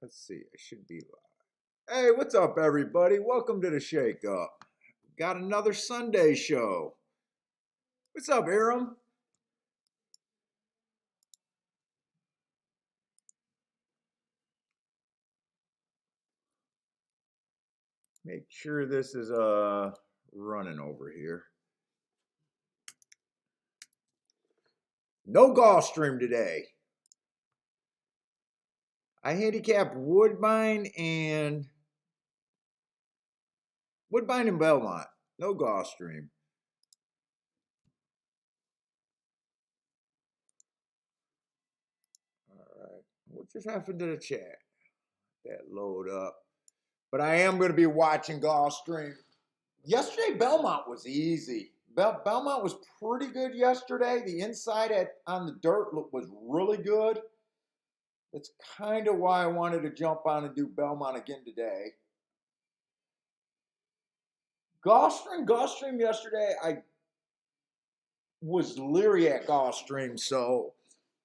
Let's see. I should be live. Hey, what's up, everybody? Welcome to the Shake Up. Got another Sunday show. What's up, Aram? Make sure this is running over here. No Gulfstream today. I handicapped Woodbine and Belmont. No Gulfstream. All right. What just happened to the chat? That load up. But I am going to be watching Gulfstream. Yesterday, Belmont was easy. Belmont was pretty good yesterday. The inside on the dirt was really good. That's kind of why I wanted to jump on and do Belmont again today. Gulfstream yesterday, I was leery at Gulfstream, so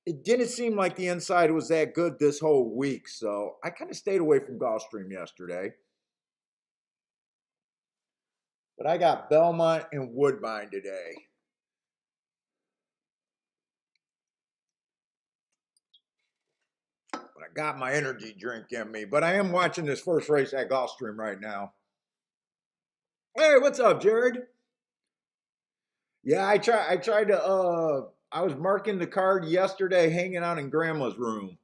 it didn't seem like the inside was that good this whole week. So I kind of stayed away from Gulfstream yesterday. But I got Belmont and Woodbine today. But I got my energy drink in me. But I am watching this first race at Gulfstream right now. Hey, what's up, Jared? Yeah, I tried to I was marking the card yesterday, hanging out in grandma's room.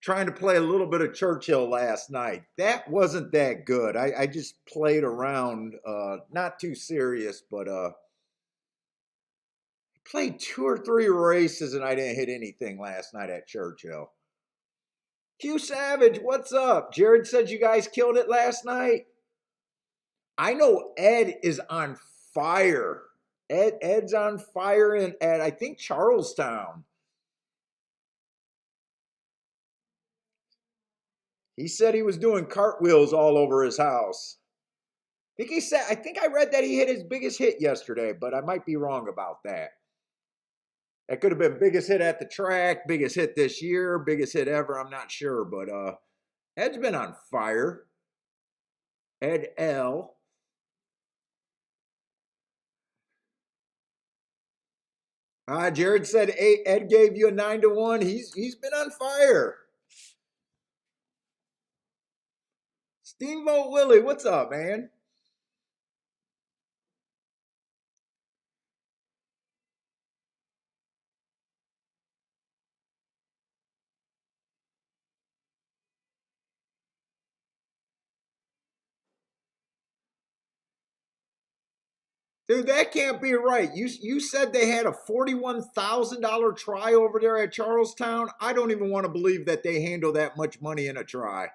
Trying to play a little bit of Churchill last night. That wasn't that good. I just played around, not too serious, but played 2 or 3 races and I didn't hit anything last night at Churchill. Q Savage, what's up? Jared said you guys killed it last night. I know Ed is on fire. Ed's on fire at I think Charlestown. He said he was doing cartwheels all over his house. I think I read that he hit his biggest hit yesterday, but I might be wrong about that. That could have been biggest hit at the track, biggest hit this year, biggest hit ever. I'm not sure, but Ed's been on fire. Ed L. Jared said Ed gave you a 9-1. He's been on fire. Steamboat Willie, what's up, man? Dude, that can't be right. You said they had a $41,000 try over there at Charlestown. I don't even want to believe that they handle that much money in a try.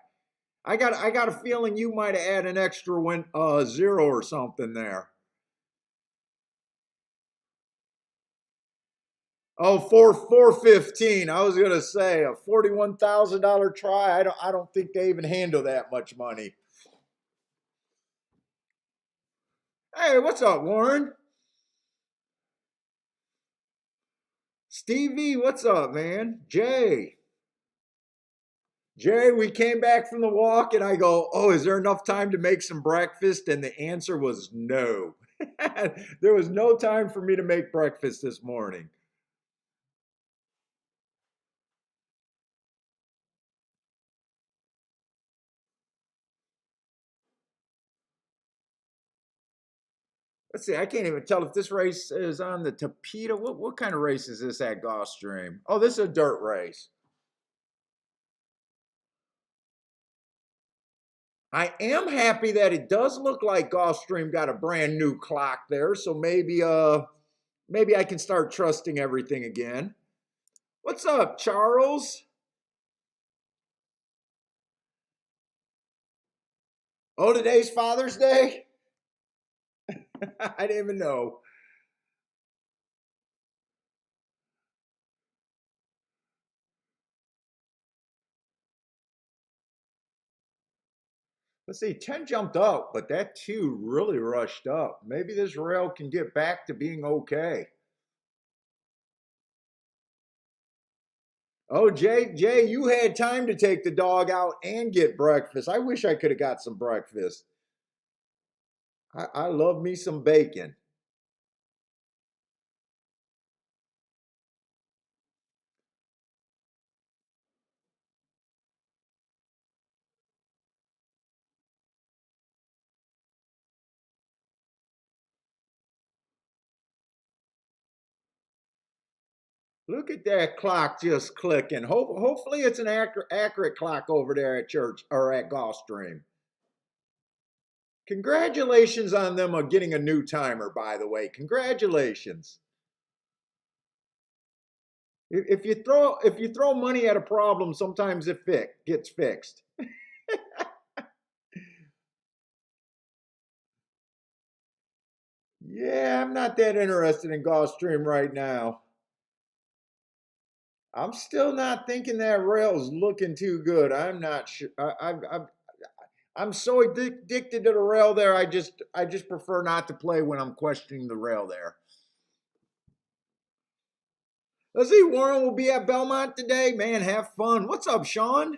I got a feeling you might have added an extra zero or something there. Oh, 415. I was gonna say a $41,000 try. I don't think they even handle that much money. Hey, what's up, Warren? Stevie, what's up, man? Jay, we came back from the walk and I go, oh, is there enough time to make some breakfast? And the answer was no. There was no time for me to make breakfast this morning. Let's see, I can't even tell if this race is on the Tapeta. What kind of race is this at Gulfstream? Oh, this is a dirt race. I am happy that it does look like Gulfstream got a brand new clock there, so maybe I can start trusting everything again. What's up, Charles? Oh, today's Father's Day? I didn't even know. Let's see, 10 jumped up, but that 2 really rushed up. Maybe this rail can get back to being okay. Oh, Jay, you had time to take the dog out and get breakfast. I wish I could have got some breakfast. I love me some bacon. Look at that clock just clicking. Hopefully, it's an accurate clock over there at church or at Gulfstream. Congratulations on them on getting a new timer, by the way. Congratulations. If you throw money at a problem, sometimes gets fixed. Yeah, I'm not that interested in Gulfstream right now. I'm still not thinking that rail's looking too good. I'm not sure. I'm so addicted to the rail there. I just prefer not to play when I'm questioning the rail there. Let's see. Warren will be at Belmont today. Man, have fun. What's up, Sean?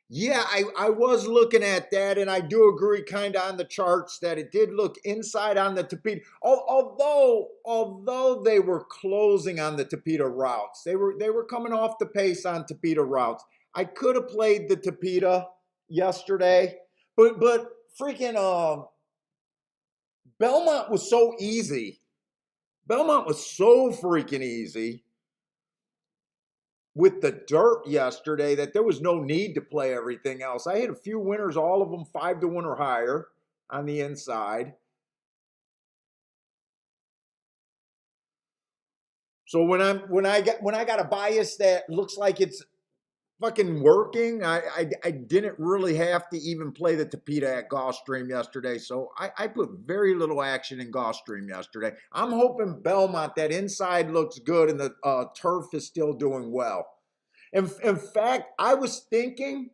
Yeah, I was looking at that, and I do agree kind of on the charts that it did look inside on the Tapeta. Although they were closing on the Tapeta routes, they were coming off the pace on Tapeta routes. I could have played the Tapeta yesterday, but freaking Belmont was so easy. Belmont was so freaking easy with the dirt yesterday that there was no need to play everything else. I had a few winners, all of them 5-1 or higher on the inside. So when I got a bias that looks like it's fucking working, I didn't really have to even play the Tapeta at Gulfstream yesterday. So I put very little action in Gulfstream yesterday. I'm hoping Belmont, that inside looks good and the turf is still doing well. In fact, I was thinking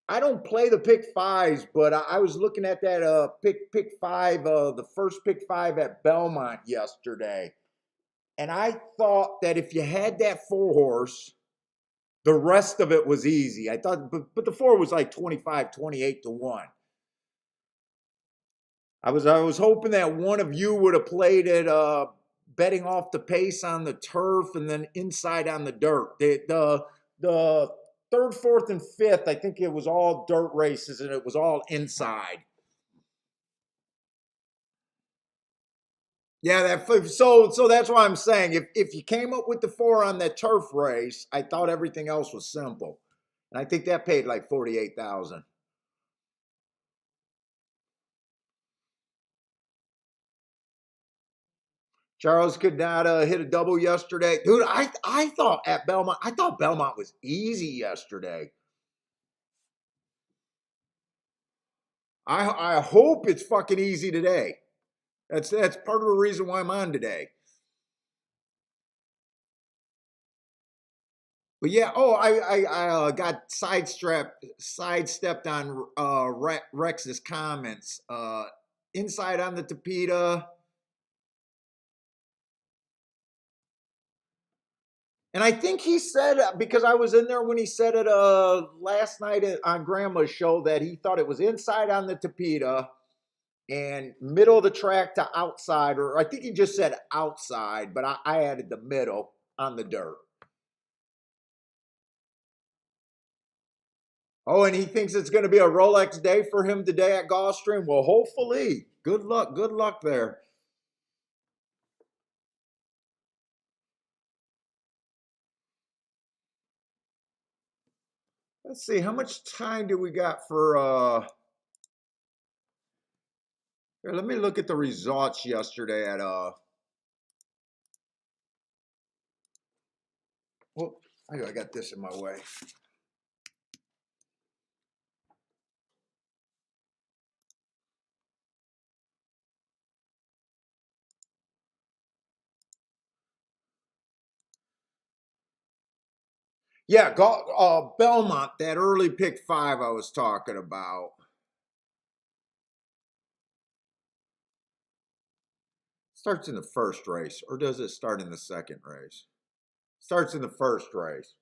I don't play the pick fives, but I was looking at that pick five, the first pick five at Belmont yesterday. And I thought that if you had that four horse, the rest of it was easy. I thought, but the four was like 25, 28 to 1. I was hoping that one of you would have played it betting off the pace on the turf and then inside on the dirt. The third, fourth, and fifth, I think it was all dirt races and it was all inside. Yeah, so that's why I'm saying if you came up with the four on that turf race, I thought everything else was simple. And I think that paid like 48,000. Charles could not hit a double yesterday. Dude, I thought at Belmont, I thought Belmont was easy yesterday. I hope it's fucking easy today. That's part of the reason why I'm on today. But yeah, I got sidestepped on Rex's comments. Inside on the Tapeta, and I think he said because I was in there when he said it last night on Grandma's show that he thought it was inside on the Tapeta and middle of the track to outside, or I think he just said outside, but I added the middle on the dirt. Oh, and he thinks it's going to be a Rolex day for him today at Gulfstream. Well, hopefully. Good luck. Good luck there. Let's see. How much time do we got for here, let me look at the results yesterday at well, I got this in my way. Yeah, Belmont, that early pick 5 I was talking about. Starts in the first race, or does it start in the second race? Starts in the first race.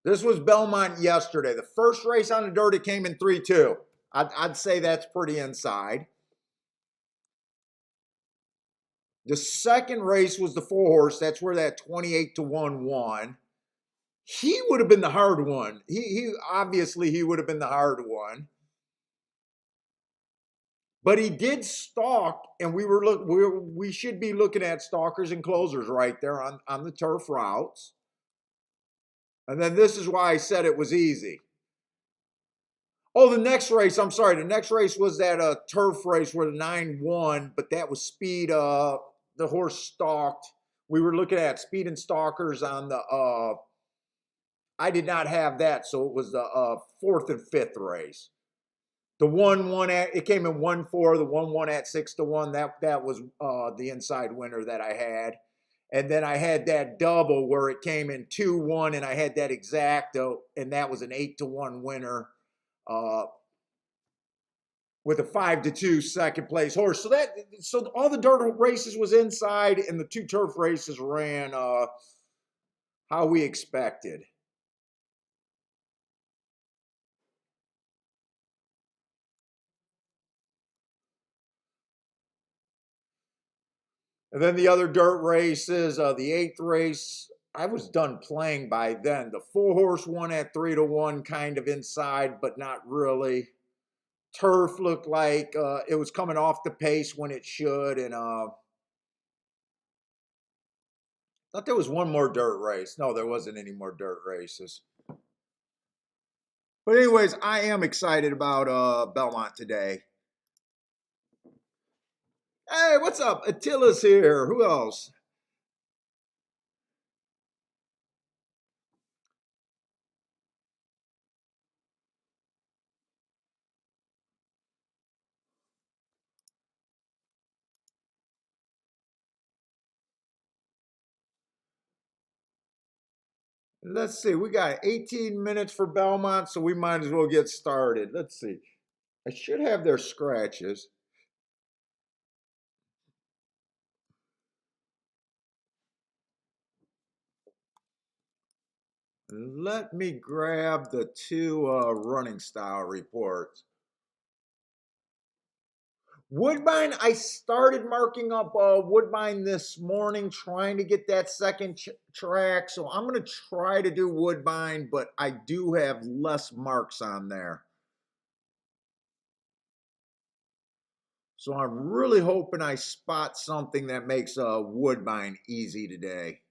This was Belmont yesterday. The first race on the dirt, it came in 3-2. I'd say that's pretty inside. The second race was the 4-horse. That's where that 28-1 won. He would have been the hard one. He obviously he would have been the hard one. But he did stalk, and we should be looking at stalkers and closers right there on the turf routes. And then this is why I said it was easy. Oh, the next race, I'm sorry. The next race was that turf race where the 9 won, but that was speed. The horse stalked. We were looking at speed and stalkers on the I did not have that, so it was the 4th and 5th race. The 1-1 at it came in 1-4, the 1-1 at 6-1. That was the inside winner that I had. And then I had that double where it came in 2-1, and I had that exacto, and that was an 8-1 winner. With a 5-2 second place horse. So all the dirt races was inside, and the 2 turf races ran how we expected. And then the other dirt races, the 8th race, I was done playing by then. The 4-horse won at 3-1, kind of inside, but not really. Turf looked like it was coming off the pace when it should, and thought there was one more dirt race. No, there wasn't any more dirt races. But anyways, I am excited about Belmont today. Hey, what's up? Attila's here. Who else? Let's see. We got 18 minutes for Belmont, so we might as well get started. Let's see. I should have their scratches. Let me grab the 2 running style reports. Woodbine, I started marking up Woodbine this morning, trying to get that second track. So I'm going to try to do Woodbine, but I do have less marks on there. So I'm really hoping I spot something that makes Woodbine easy today.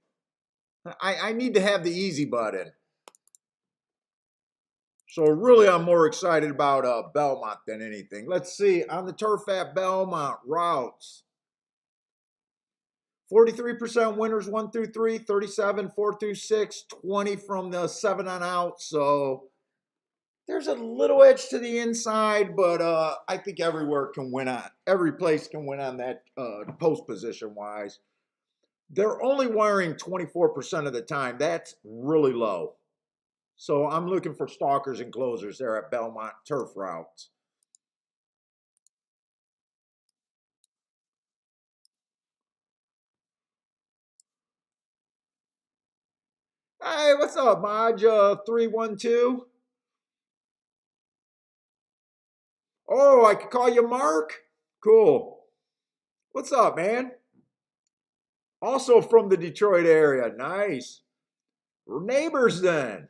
I need to have the easy button. So really, I'm more excited about Belmont than anything. Let's see, on the turf at Belmont, routes. 43% winners 1 through 3, 37, 4 through 6, 20 from the 7 on out. So there's a little edge to the inside, but I think everywhere can win on. Every place can win on that post position wise. They're only wiring 24% of the time. That's really low. So I'm looking for stalkers and closers there at Belmont turf routes. Hey, what's up, Maj? 312? Oh, I could call you Mark? Cool. What's up, man? Also from the Detroit area. Nice. We're neighbors then.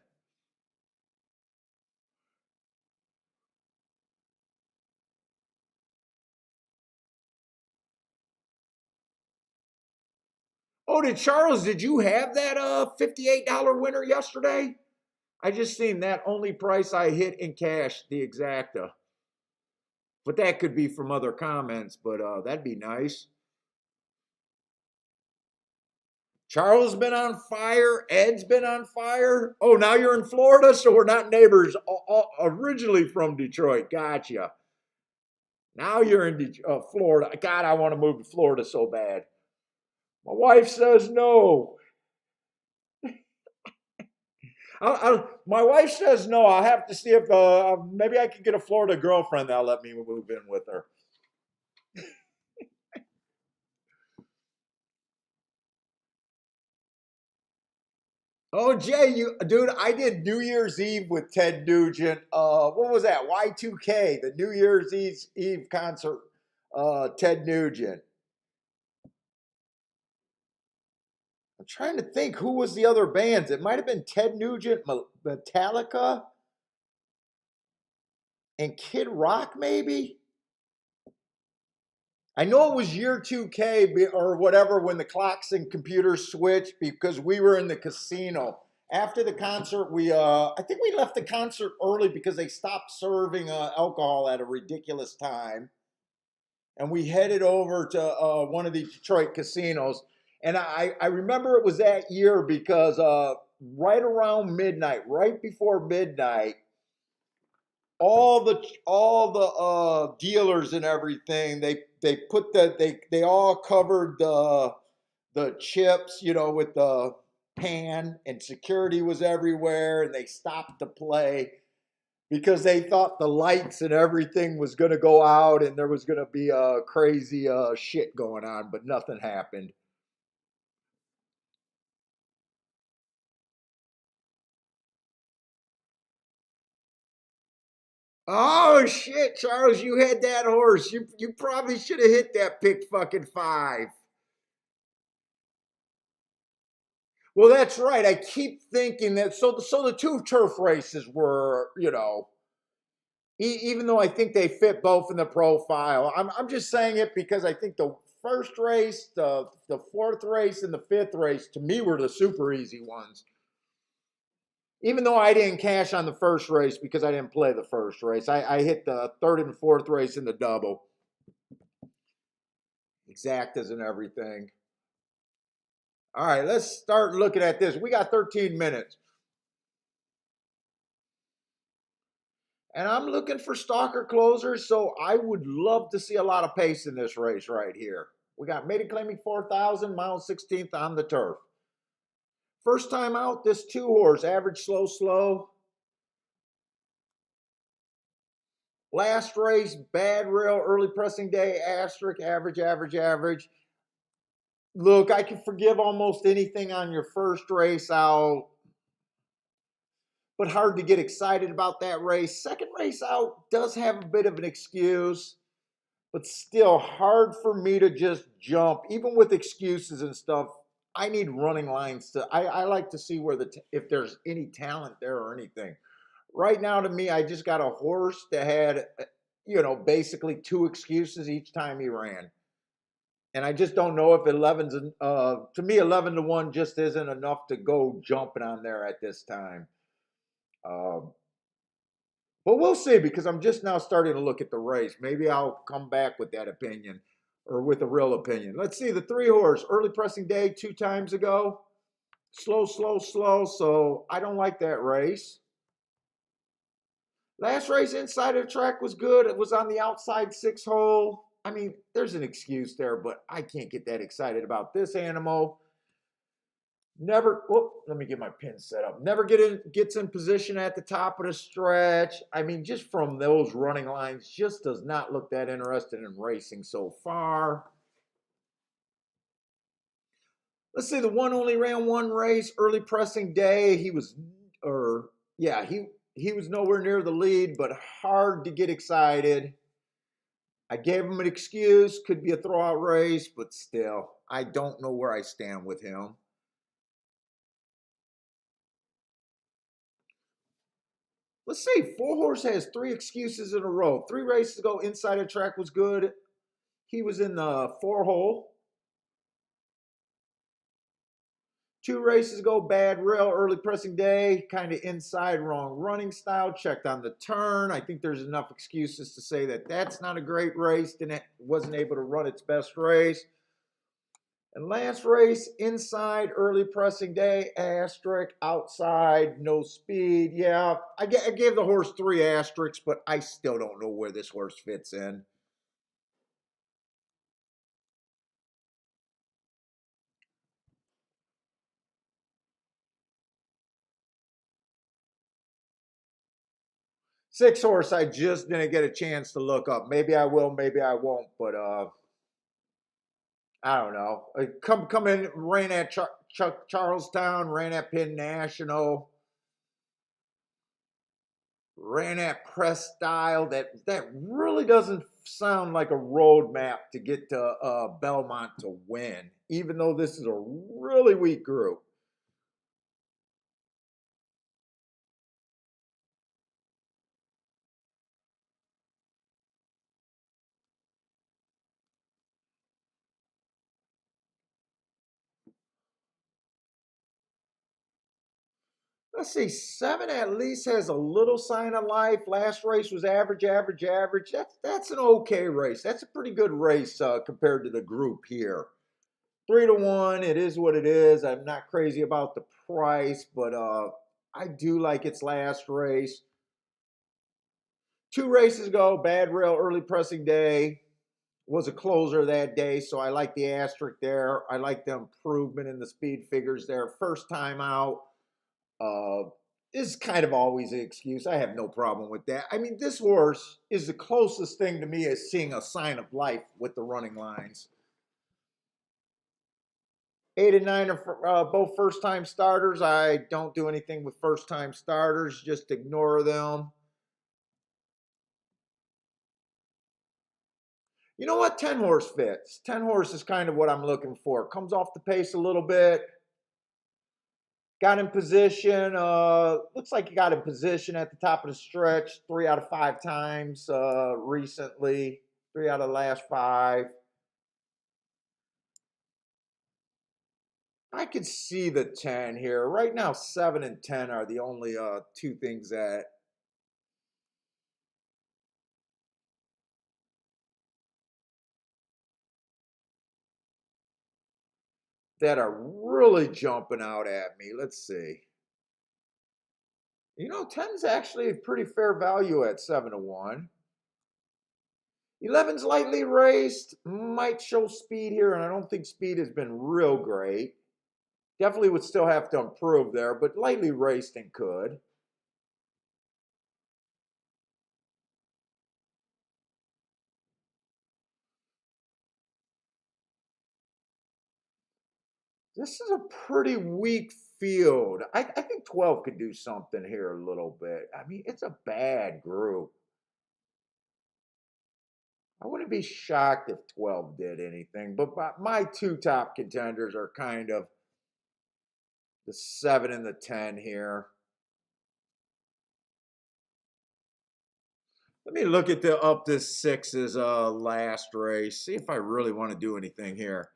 Oh, did you have that $58 winner yesterday? I just seen that only price I hit in cash, the exacta. But that could be from other comments, but that'd be nice. Charles been on fire. Ed's been on fire. Oh, now you're in Florida, so we're not neighbors. Originally from Detroit. Gotcha. Now you're in Florida. God, I want to move to Florida so bad. My wife says no. My wife says no. I'll have to see if maybe I could get a Florida girlfriend that'll let me move in with her. Oh, Jay, you dude, I did New Year's Eve with Ted Nugent. What was that? Y2K, the New Year's Eve concert. Ted Nugent. I'm trying to think who was the other bands. It might have been Ted Nugent, Metallica, and Kid Rock, maybe. I know it was year 2K or whatever when the clocks and computers switched because we were in the casino. After the concert, I think we left the concert early because they stopped serving alcohol at a ridiculous time, and we headed over to one of the Detroit casinos. And I remember it was that year because right around midnight, right before midnight, all the dealers and everything they put they all covered the chips, with the pan, and security was everywhere, and they stopped to play because they thought the lights and everything was going to go out and there was going to be a crazy shit going on, but nothing happened. Oh shit, Charles, you had that horse. You probably should have hit that pick fucking five. Well, that's right. I keep thinking that. So the two turf races were, even though I think they fit both in the profile. I'm just saying it because I think the first race, the fourth race, and the fifth race to me were the super easy ones. Even though I didn't cash on the first race because I didn't play the first race, I hit the third and fourth race in the double, exactas and everything. All right, let's start looking at this. We got 13 minutes. And I'm looking for stalker closers, so I would love to see a lot of pace in this race right here. We got Maiden Claiming 4,000, mile 16th on the turf. First time out, this two horse, average slow, slow. Last race, bad rail, early pressing day, asterisk, average, average, average. Look, I can forgive almost anything on your first race out, but hard to get excited about that race. Second race out does have a bit of an excuse, but still hard for me to just jump, even with excuses and stuff. I need running lines I like to see where if there's any talent there or anything. Right now, to me, I just got a horse that had, basically two excuses each time he ran. And I just don't know if 11's, to me, 11 to 1 just isn't enough to go jumping on there at this time. Um, but we'll see because I'm just now starting to look at the race. Maybe I'll come back with that opinion or with a real opinion. Let's see the three horse early pressing day 2 times ago. Slow, slow, slow. So I don't like that race. Last race inside of the track was good. It was on the outside 6 hole. I mean, there's an excuse there, but I can't get that excited about this animal. Never, let me get my pin set up. Never gets in position at the top of the stretch. I mean, just from those running lines, just does not look that interested in racing so far. Let's see, the one only ran one race, early pressing day. He was nowhere near the lead, but hard to get excited. I gave him an excuse, could be a throwout race, but still, I don't know where I stand with him. Let's see, Four Horse has three excuses in a row. 3 races ago, inside the track was good. He was in the 4 hole. 2 races ago, bad rail, early pressing day, kind of inside, wrong running style, checked on the turn. I think there's enough excuses to say that that's not a great race, wasn't able to run its best race. And last race, inside, early pressing day, asterisk, outside, no speed. Yeah, I gave the horse 3 asterisks, but I still don't know where this horse fits in. 6 horse, I just didn't get a chance to look up. Maybe I will, maybe I won't, but I don't know. Come in, ran at Charlestown, ran at Penn National, ran at Press Style. That really doesn't sound like a roadmap to get to Belmont to win, even though this is a really weak group. Let's see, 7 at least has a little sign of life. Last race was average, average, average. That's an okay race. That's a pretty good race compared to the group here. 3-1, it is what it is. I'm not crazy about the price, but I do like its last race. 2 races ago, bad rail early pressing day. Was a closer that day, so I like the asterisk there. I like the improvement in the speed figures there. First time out. Uh, is kind of always an excuse. I have no problem with that. I mean, this horse is the closest thing to me as seeing a sign of life with the running lines. 8 and 9 are both first-time starters. I don't do anything with first-time starters. Just ignore them. You know what? 10 horse fits. 10 horse is kind of what I'm looking for. Comes off the pace a little bit. Got in position. Looks like he got in position at the top of the stretch 3 out of 5 times recently. 3 out of the last 5. I could see the 10 here. Right now, 7 and 10 are the only 2 things that are really jumping out at me. Let's see. You know, 10 is actually a pretty fair value at 7-1. 11's lightly raced. Might show speed here, and I don't think speed has been real great. Definitely would still have to improve there, but lightly raced and could. This is a pretty weak field. I think 12 could do something here a little bit. I mean, it's a bad group. I wouldn't be shocked if 12 did anything, but my 2 top contenders are kind of the 7 and the 10 here. Let me look at the up this 6's last race. See if I really want to do anything here.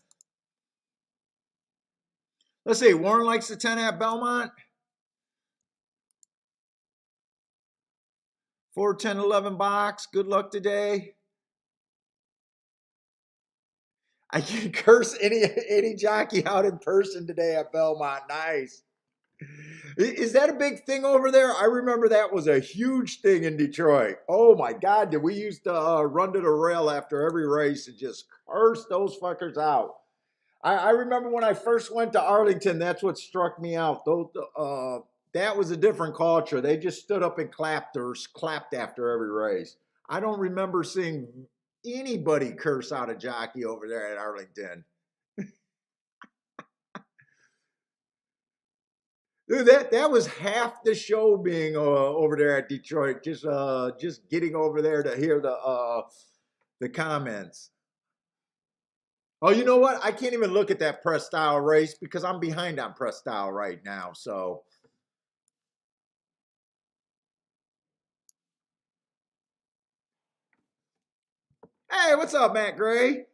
Let's see. Warren likes the 10 at Belmont. 4, 10, 11 box. Good luck today. I can curse any jockey out in person today at Belmont. Nice. Is that a big thing over there? I remember that was a huge thing in Detroit. Oh my God, did we used to run to the rail after every race and just curse those fuckers out. I remember when I first went to Arlington, that's what struck me out. That was a different culture. They just stood up and clapped or clapped after every race. I don't remember seeing anybody curse out a jockey over there at Arlington. Dude, that was half the show being over there at Detroit. Just getting over there to hear the comments. Oh, you know what? I can't even look at that press style race because I'm behind on press style right now. So, hey, what's up, Matt Gray?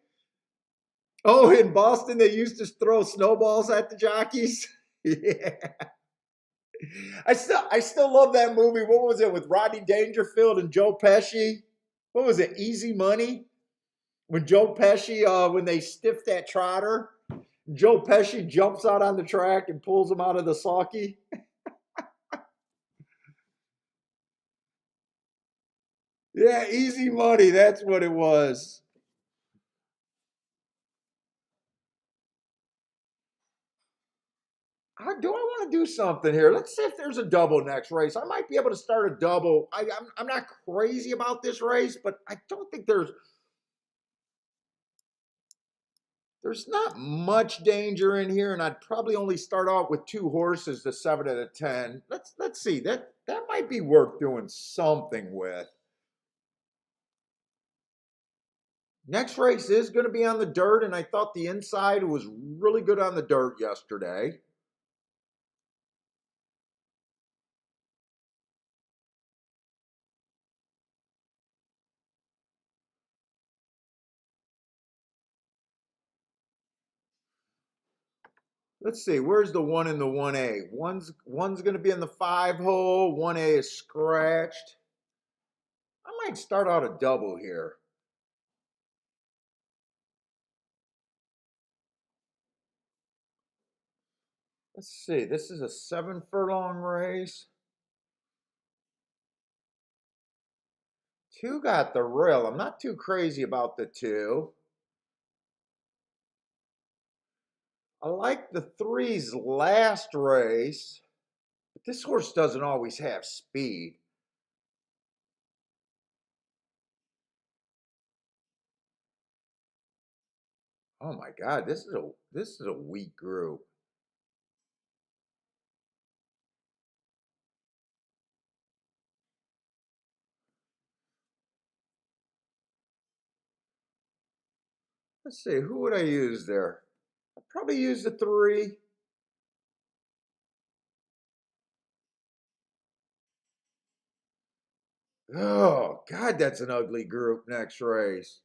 Oh, in Boston they used to throw snowballs at the jockeys. Yeah. I still love that movie. What was it with Rodney Dangerfield and Joe Pesci? What was it? Easy Money? When Joe Pesci, when they stiff that trotter, Joe Pesci jumps out on the track and pulls him out of the sulky. Yeah, Easy Money. That's what it was. Do I want to do something here? Let's see if there's a double next race. I might be able to start a double. I'm not crazy about this race, but I don't think there's not much danger in here, and I'd probably only start out with 2 horses to 7 out of 10. Let's see. That might be worth doing something with. Next race is going to be on the dirt, and I thought the inside was really good on the dirt yesterday. Let's see, where's the 1 in the 1A? One's going to be in the 5 hole. 1A is scratched. I might start out a double here. Let's see, this is a 7 furlong race. 2 got the rail. I'm not too crazy about the 2. I like the 3's last race, but this horse doesn't always have speed. Oh my God, this is a weak group. Let's see, who would I use there? I'd probably use the 3. Oh God, that's an ugly group next race.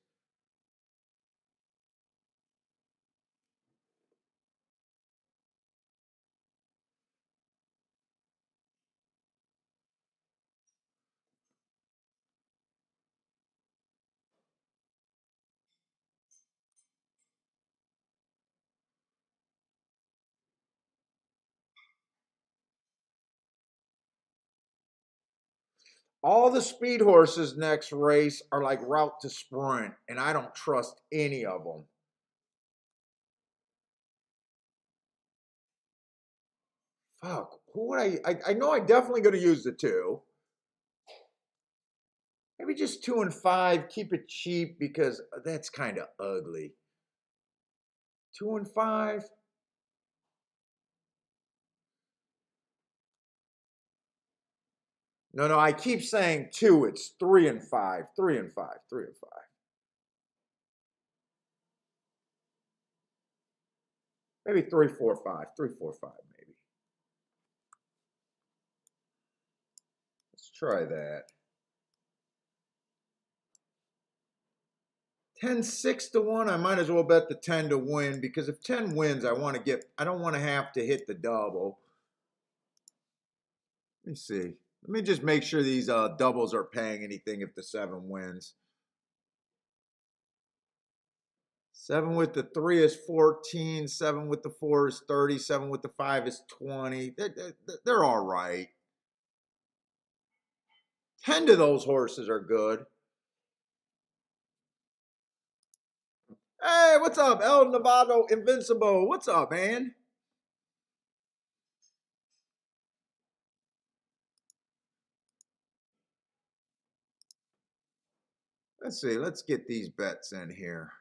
All the speed horses next race are like route to sprint, and I don't trust any of them. Fuck, who would I know I'm definitely going to use the 2. Maybe just 2 and 5, keep it cheap because that's kind of ugly. 2 and 5. No, I keep saying 2. It's 3 and 5, 3 and 5, 3 and 5. Maybe 3, 4, 5, 3, 4, 5, maybe. Let's try that. 10, 6 to 1. I might as well bet the 10 to win because if 10 wins, I don't want to have to hit the double. Let me see. Let me just make sure these doubles are paying anything if the 7 wins. 7 with the 3 is 14. 7 with the 4 is 30. 7 with the 5 is 20. They're all right. 10 of those horses are good. Hey, what's up? El Nevado Invincible. What's up, man? Let's see. Let's get these bets in here.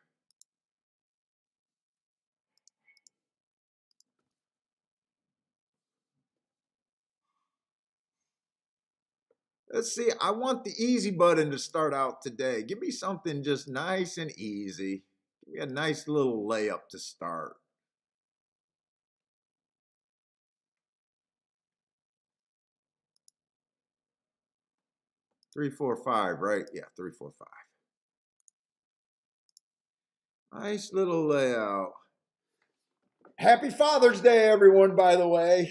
Let's see. I want the easy button to start out today. Give me something just nice and easy. Give me a nice little layup to start. 3, 4, 5, right? Yeah, 3, 4, 5. Nice little layout. Happy Father's Day, everyone, by the way.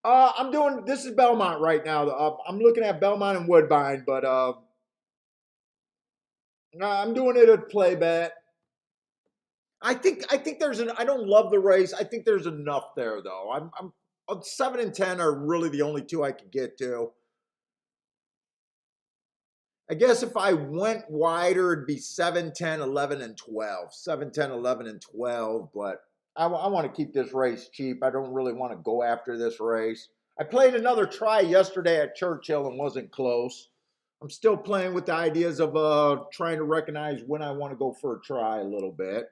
I'm doing, this is Belmont right now. I'm looking at Belmont and Woodbine, but I'm doing it at play bet. I think there's an, I don't love the race. I think there's enough there though. I'm 7 and 10 are really the only 2 I could get to. I guess if I went wider, it'd be 7, 10, 11, and 12. 7, 10, 11, and 12, but I want to keep this race cheap. I don't really want to go after this race. I played another try yesterday at Churchill and wasn't close. I'm still playing with the ideas of trying to recognize when I want to go for a try a little bit.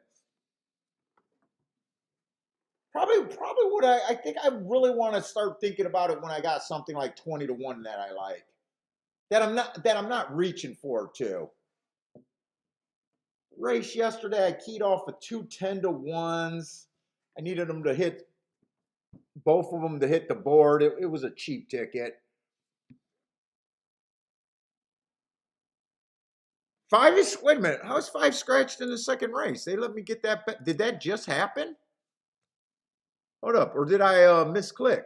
Probably what I think I really want to start thinking about it when I got something like 20 to 1 that I like. That I'm not reaching for too. Race yesterday, I keyed off of 2 10 to 1s. I needed them to hit both of them to hit the board. It was a cheap ticket. 5 is, wait a minute, how is 5 scratched in the second race? They let me get that bet. Did that just happen? Hold up, or did I misclick?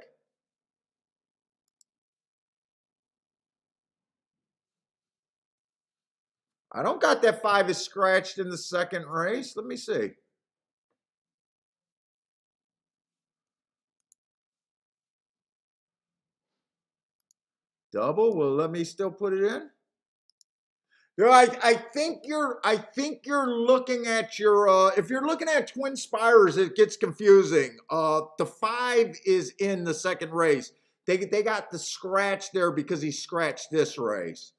I don't got that 5 is scratched in the second race. Let me see. Double, well, let me still put it in. No, I think you're looking at your if you're looking at twin spires, it gets confusing. The 5 is in the second race. They got the scratch there because he scratched this race.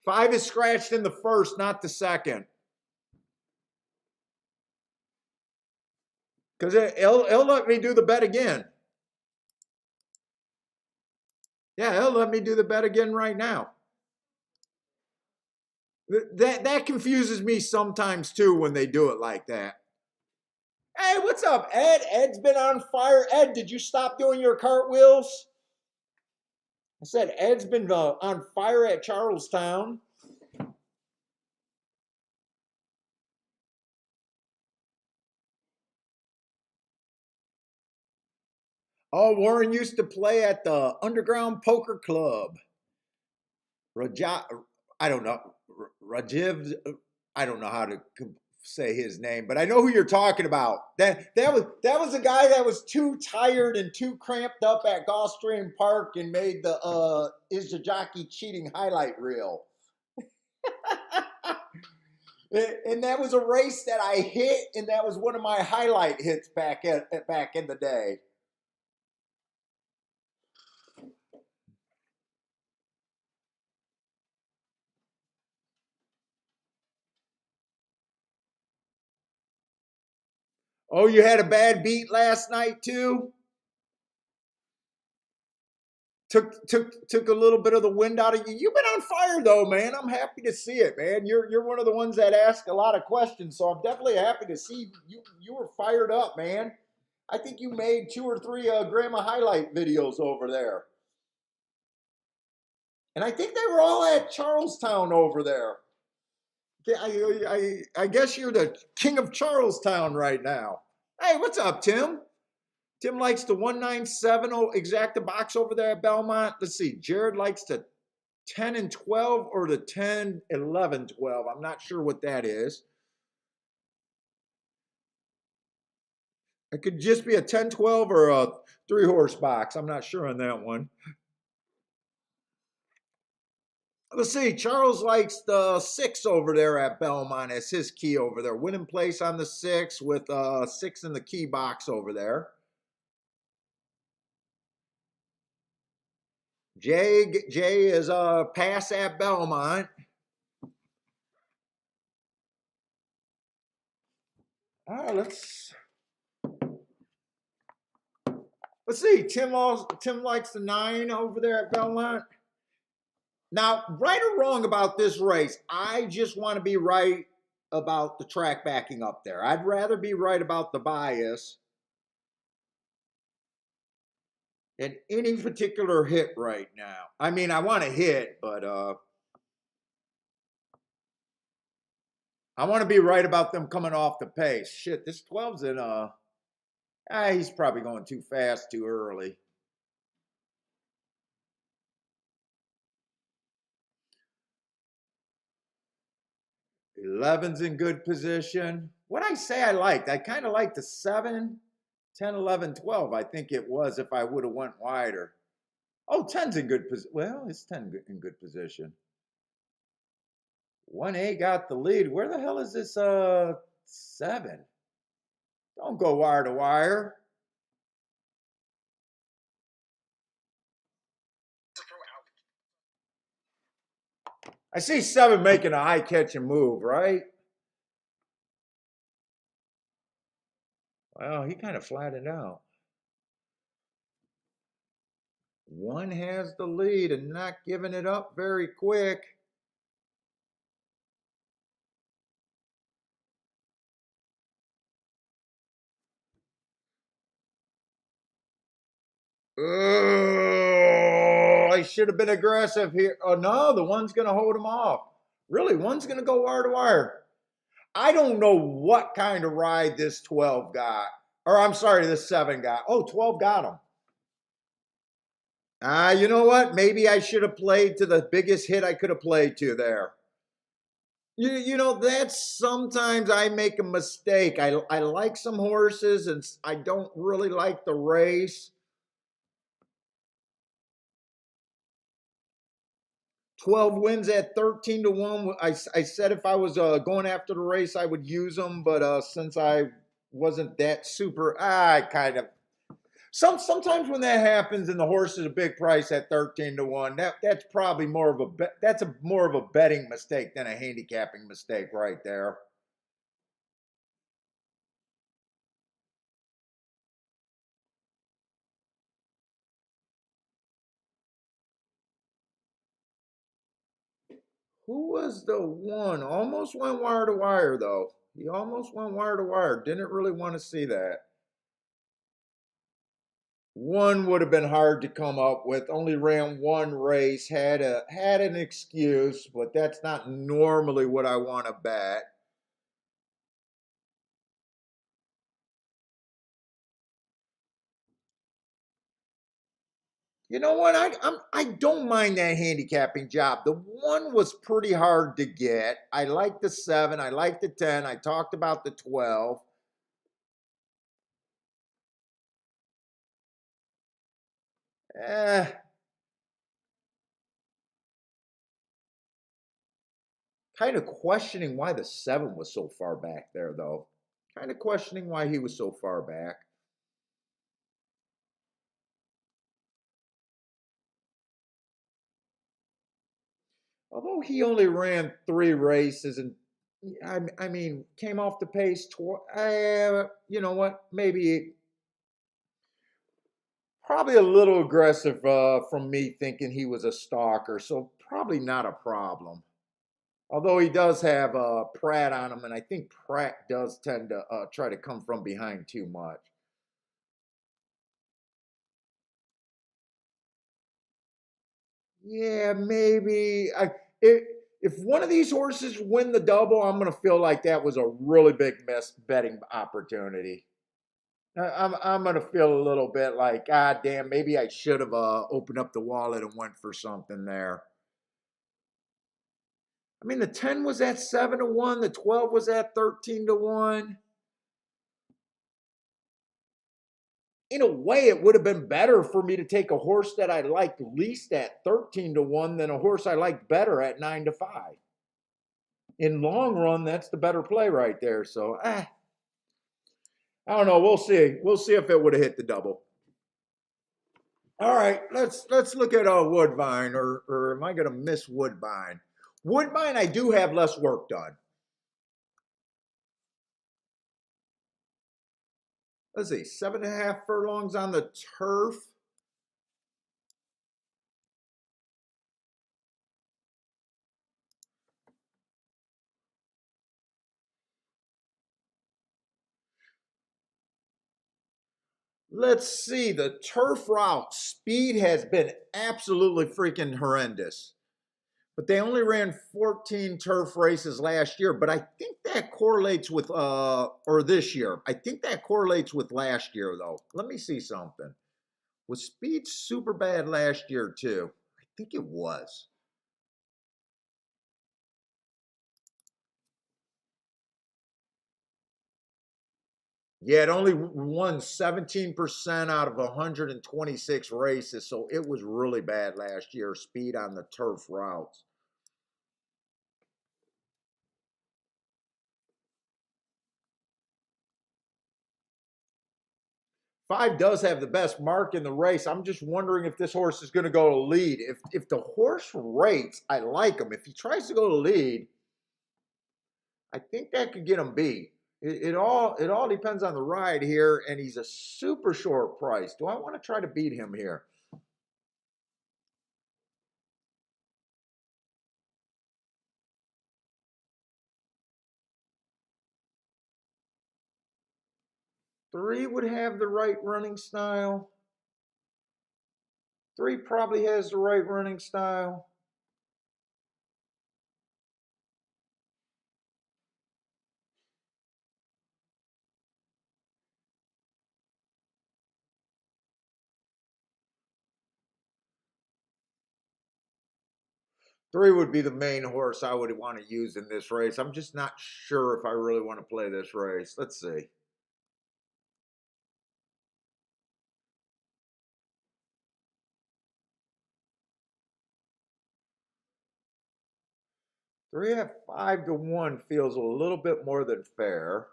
5 is scratched in the first, not the second. Because it'll let me do the bet again. Yeah, he'll let me do the bet again right now. That confuses me sometimes too when they do it like that. Hey, what's up, Ed? Ed's been on fire. Ed, did you stop doing your cartwheels? I said Ed's been on fire at Charlestown. Oh, Warren used to play at the Underground Poker Club. Raja, I don't know. Rajiv, I don't know how to say his name, but I know who you're talking about. That was a guy that was too tired and too cramped up at Gulfstream Park and made the is the jockey cheating highlight reel. And that was a race that I hit, and that was one of my highlight hits back in the day. Oh, you had a bad beat last night too? Took a little bit of the wind out of you. You've been on fire though, man. I'm happy to see it, man. You're one of the ones that ask a lot of questions, so I'm definitely happy to see you were fired up, man. I think you made 2 or 3 grandma highlight videos over there. And I think they were all at Charlestown over there. I guess you're the king of Charlestown right now. Hey, what's up, Tim? Tim likes the 197 exacta box over there at Belmont. Let's see. Jared likes the 10 and 12 or the 10, 11, 12. I'm not sure what that is. It could just be a 10, 12 or a 3-horse box. I'm not sure on that one. Let's see. Charles likes the 6 over there at Belmont as his key over there. Winning place on the 6 with 6 in the key box over there. Jay is a pass at Belmont. All right, let's see. Tim likes the 9 over there at Belmont. Now, right or wrong about this race, I just want to be right about the track backing up there. I'd rather be right about the bias than any particular hit right now. I mean, I want to hit, but I want to be right about them coming off the pace. Shit, this 12's in he's probably going too fast too early. 11's in good position. What I say I liked, I kind of liked the 7, 10, 11, 12. I think it was if I would have went wider. Oh, 10's in good position. Well, it's 10 in good position. 1A got the lead. Where the hell is this 7? Don't go wire to wire. I see 7 making a high catching move, right? Well, he kind of flattened out. 1 has the lead and not giving it up very quick. Oh, I should have been aggressive here. Oh, no, the 1's going to hold him off. Really, 1's going to go wire to wire. I don't know what kind of ride this 12 got. Or I'm sorry, this 7 got. Oh, 12 got him. You know what? Maybe I should have played to the biggest hit I could have played to there. You know, that's sometimes I make a mistake. I like some horses and I don't really like the race. 12 wins at 13 to 1. I said if I was going after the race, I would use them. But since I wasn't that super, I kind of sometimes when that happens and the horse is a big price at 13 to 1, that's probably more of more of a betting mistake than a handicapping mistake right there. Who was the 1? Almost went wire to wire though. He almost went wire to wire. Didn't really want to see that. 1 would have been hard to come up with. Only ran 1 race. Had an excuse, but that's not normally what I want to bet. You know what? I don't mind that handicapping job. The 1 was pretty hard to get. I like the 7. I like the 10. I talked about the 12. Eh, kind of questioning why the 7 was so far back there, though. Kind of questioning why he was so far back. Although he only ran 3 races and I mean, came off the pace. You know what? Maybe probably a little aggressive from me thinking he was a stalker, so probably not a problem. Although he does have Pratt on him, and I think Pratt does tend to try to come from behind too much. Yeah, maybe. If one of these horses win the double, I'm going to feel like that was a really big miss betting opportunity. I'm going to feel a little bit like, God damn, maybe I should have opened up the wallet and went for something there. I mean, the 10 was at 7 to 1, the 12 was at 13 to 1. In a way, it would have been better for me to take a horse that I liked least at 13 to 1 than a horse I liked better at 9 to 5. In long run, that's the better play right there. So, I don't know. We'll see. We'll see if it would have hit the double. All right, let's look at Woodbine, or am I going to miss Woodbine? Woodbine, I do have less work done. Let's see, 7.5 furlongs on the turf. Let's see, the turf route speed has been absolutely freaking horrendous. But they only ran 14 turf races last year. But I think that correlates with, or this year. I think that correlates with last year, though. Let me see something. Was speed super bad last year, too? I think it was. Yeah, it only won 17% out of 126 races, so it was really bad last year, speed on the turf routes. 5 does have the best mark in the race. I'm just wondering if this horse is going to go to lead. If the horse rates, I like him. If he tries to go to lead, I think that could get him beat. It all depends on the ride here, and he's a super short price. Do I want to try to beat him here? Three would have the right running style. 3 probably has the right running style. Three would be the main horse I would want to use in this race. I'm just not sure if I really want to play this race. Let's see. Three at 5-1 feels a little bit more than fair.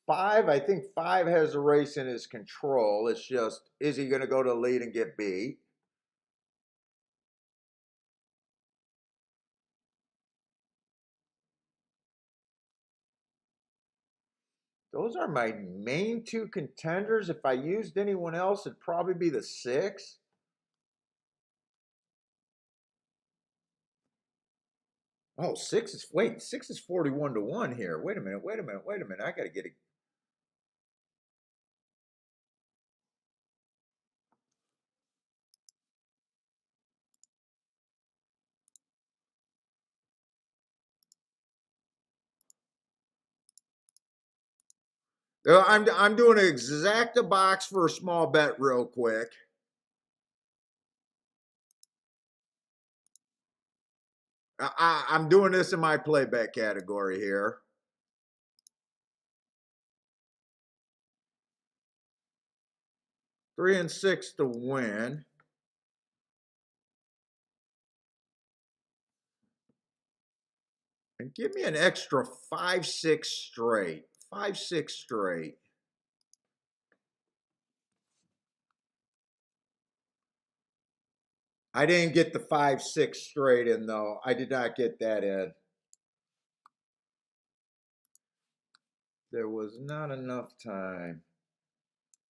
5, I think 5 has the race in his control. It's just, is he going to go to lead and get beat? Those are my main 2 contenders. If I used anyone else, it'd probably be the 6. Oh, 6 is, wait, 6 is 41-1 here. Wait a minute. I got to get it. I'm doing an exacta box for a small bet real quick. I'm doing this in my play bet category here. Three and 6 to win. And give me an extra 5-6 straight. 5-6 straight. I didn't get the 5-6 straight in though. I did not get that in. There was not enough time.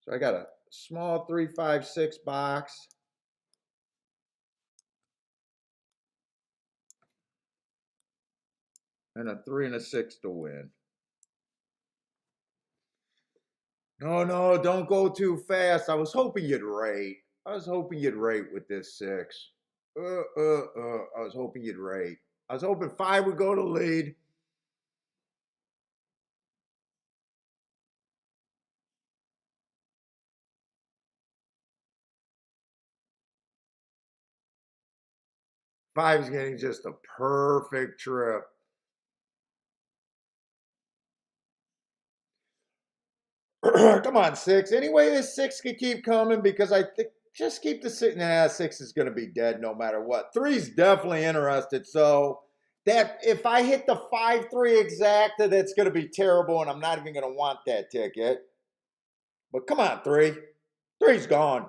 So I got a small 3-5-6 box. And a 3 and a 6 to win. No, don't go too fast. I was hoping you'd rate. I was hoping you'd rate with this 6. I was hoping you'd rate. I was hoping 5 would go to lead. Five's getting just a perfect trip. Come on, 6. Anyway, this 6 could keep coming because I think just keep the 6. Nah, 6 is going to be dead no matter what. 3's definitely interested. So that if I hit the 5-3 exacta, that's going to be terrible, and I'm not even going to want that ticket. But come on, 3. 3's gone.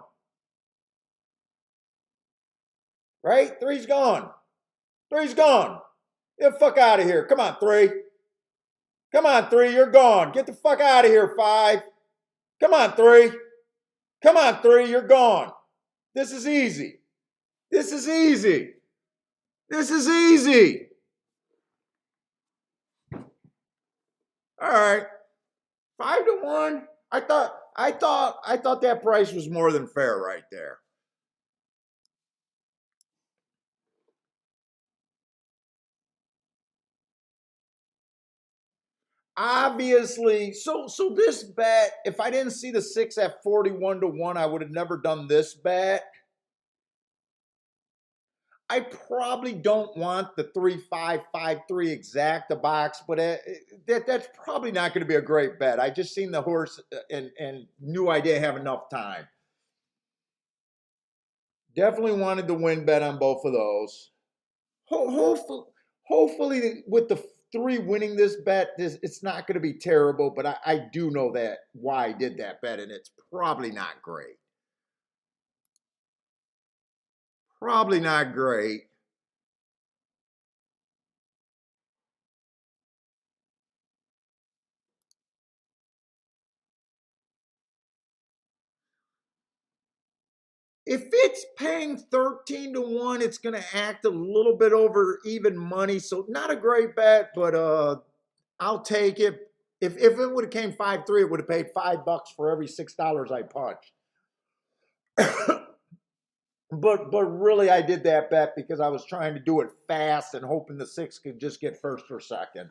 Right? 3's gone. 3's gone. Get the fuck out of here. Come on, 3. Come on, 3. You're gone. Get the fuck out of here, 5. Come on, 3. Come on, 3. You're gone. This is easy. This is easy. This is easy. All right. 5-1. I thought that price was more than fair right there. Obviously, so this bet, if I didn't see the 6 at 41-1, I would have never done this bet. I probably don't want the 3-5-5-3 exacta box, but that's probably not going to be a great bet. I just seen the horse and knew I didn't have enough time. Definitely wanted the win bet on both of those. Hopefully with the three winning this bet, it's not going to be terrible, but I do know that why I did that bet, and it's probably not great. Probably not great. If it's paying 13 to 1, it's going to act a little bit over even money. So not a great bet, but I'll take it. If it would have came 5-3, it would have paid $5 for every $6 I punched. but really I did that bet because I was trying to do it fast and hoping the 6 could just get first or second.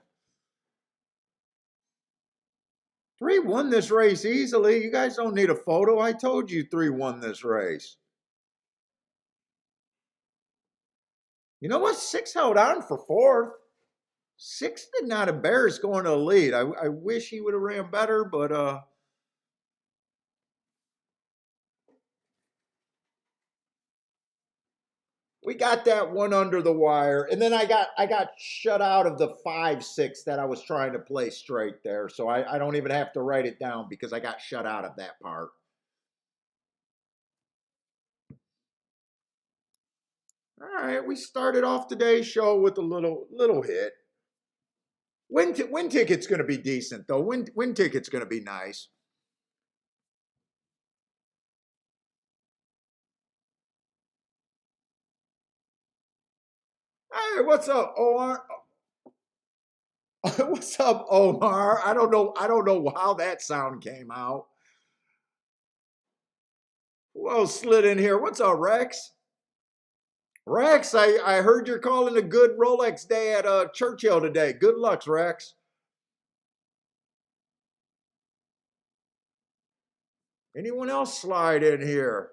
3 won this race easily. You guys don't need a photo. I told you 3 won this race. You know what? 6 held on for 4th. 6 did not embarrass going to the lead. I wish he would have ran better, but we got that one under the wire. And then I got shut out of the 5-6 that I was trying to play straight there. So I don't even have to write it down because I got shut out of that part. All right, we started off today's show with a little hit. Win ticket's going to be decent though. Win ticket's going to be nice. Hey, what's up, Omar? What's up, Omar? I don't know how that sound came out. Who else slid in here? What's up, Rex? Rex, I heard you're calling a good Rolex day at Churchill today. Good luck, Rex. Anyone else slide in here?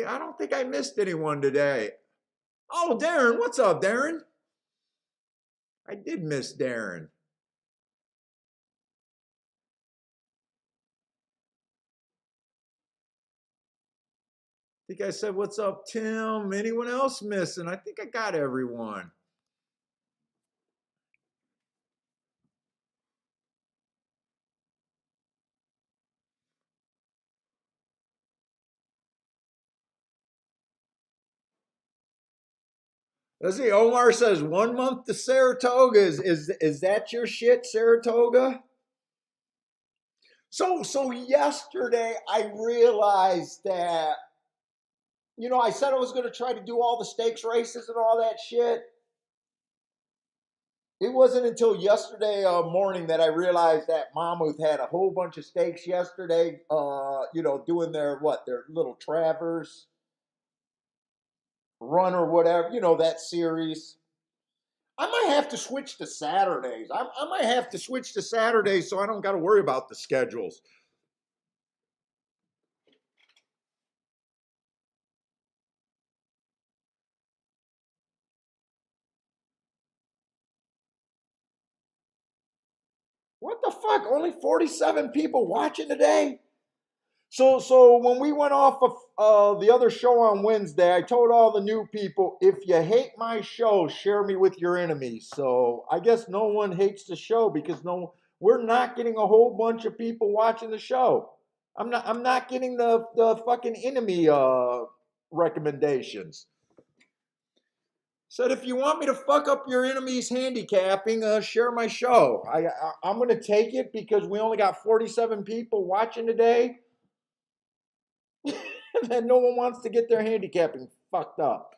I don't think I missed anyone today. Oh, Darren, what's up, Darren? I did miss Darren. I think I said, what's up, Tim? Anyone else missing? I think I got everyone. Let's see. Omar says 1 month to Saratoga. Is that your shit, Saratoga? So yesterday I realized that, I said I was going to try to do all the stakes races and all that shit. It wasn't until yesterday morning that I realized that Monmouth had a whole bunch of stakes yesterday. Doing their little Travers run or whatever. That series. I might have to switch to Saturdays. I might have to switch to Saturdays so I don't got to worry about the schedules. What the fuck? Only 47 people watching today? So when we went off of the other show on Wednesday, I told all the new people, if you hate my show, share me with your enemies. So I guess no one hates the show because we're not getting a whole bunch of people watching the show. I'm not getting the fucking enemy recommendations. Said if you want me to fuck up your enemy's handicapping, share my show. I'm gonna take it because we only got 47 people watching today. And no one wants to get their handicapping fucked up.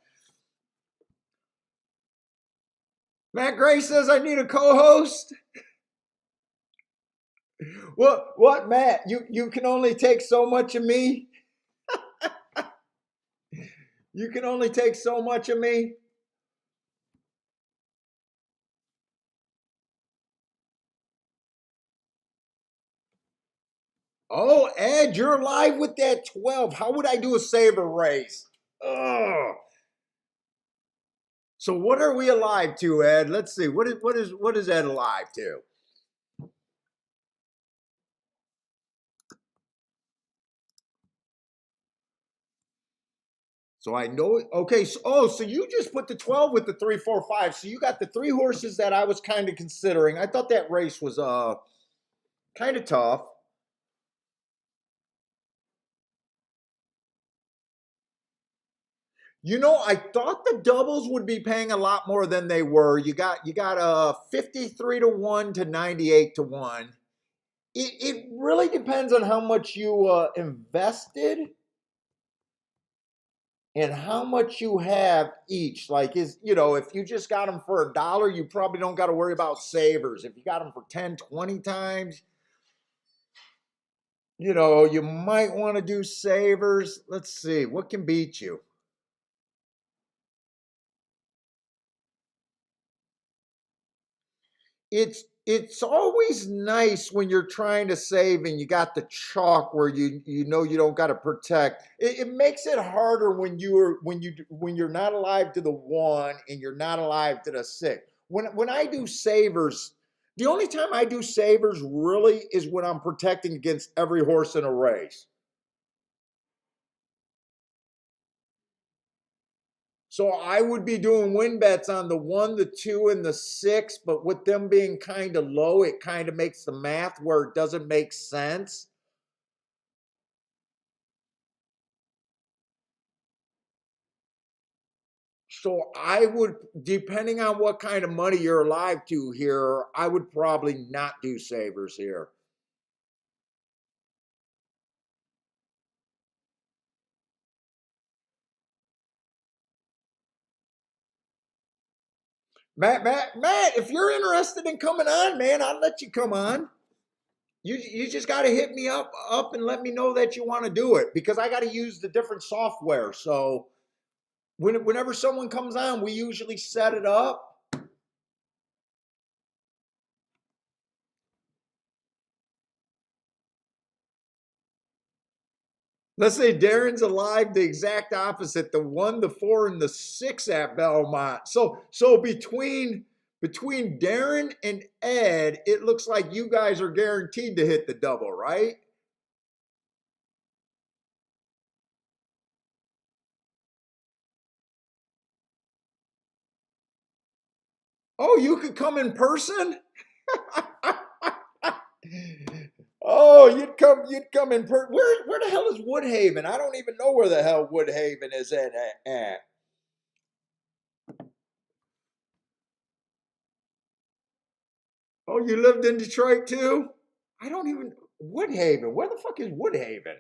Matt Gray says I need a co-host. What, Matt? You can only take so much of me. You can only take so much of me. Oh, Ed, you're live with that 12. How would I do a saber race? Ugh. So what are we alive to, Ed? Let's see. What is Ed alive to? So I know, okay, so you just put the 12 with the 3, 4, 5. So you got the 3 horses that I was kind of considering. I thought that race was kind of tough. You know, I thought the doubles would be paying a lot more than they were. You got 53 to 1 to 98 to 1. It really depends on how much you invested and how much you have each. Like, if you just got them for $1, you probably don't got to worry about savers. If you got them for 10, 20 times, you might want to do savers. Let's see, what can beat you? It's always nice when you're trying to save and you got the chalk where you don't got to protect. It makes it harder when you're not alive to the 1 and you're not alive to the 6. When I do savers, the only time I do savers really is when I'm protecting against every horse in a race. So I would be doing win bets on the 1, the 2, and the 6, but with them being kind of low, it kind of makes the math where it doesn't make sense. So I would, depending on what kind of money you're alive to here, I would probably not do savers here. Matt, if you're interested in coming on, man, I'll let you come on. You just got to hit me up and let me know that you want to do it because I got to use the different software. So whenever someone comes on, we usually set it up. Let's say Darren's alive, the exact opposite, the 1, the 4, and the 6 at Belmont. So between Darren and Ed, it looks like you guys are guaranteed to hit the double, right? Oh, you could come in person? Oh, you'd come in person. Where the hell is Woodhaven? I don't even know where the hell Woodhaven is at. Oh, you lived in Detroit too? I don't even Woodhaven. Where the fuck is Woodhaven?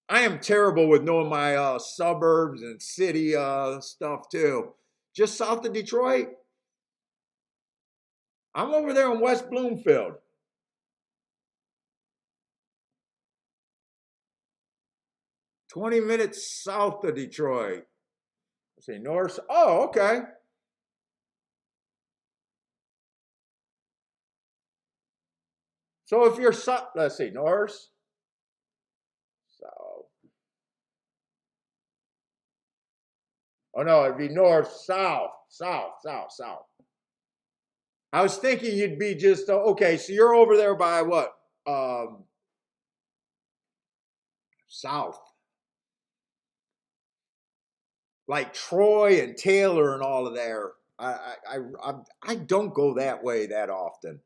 I am terrible with knowing my suburbs and city stuff too. Just south of Detroit. I'm over there in West Bloomfield. 20 minutes south of Detroit. Let's see, north. Oh, okay. So if you're south, let's see, north, south. Oh no, it'd be north, south, south, south, south. I was thinking you'd be just okay. So you're over there by what? South, like Troy and Taylor and all of there. I don't go that way that often.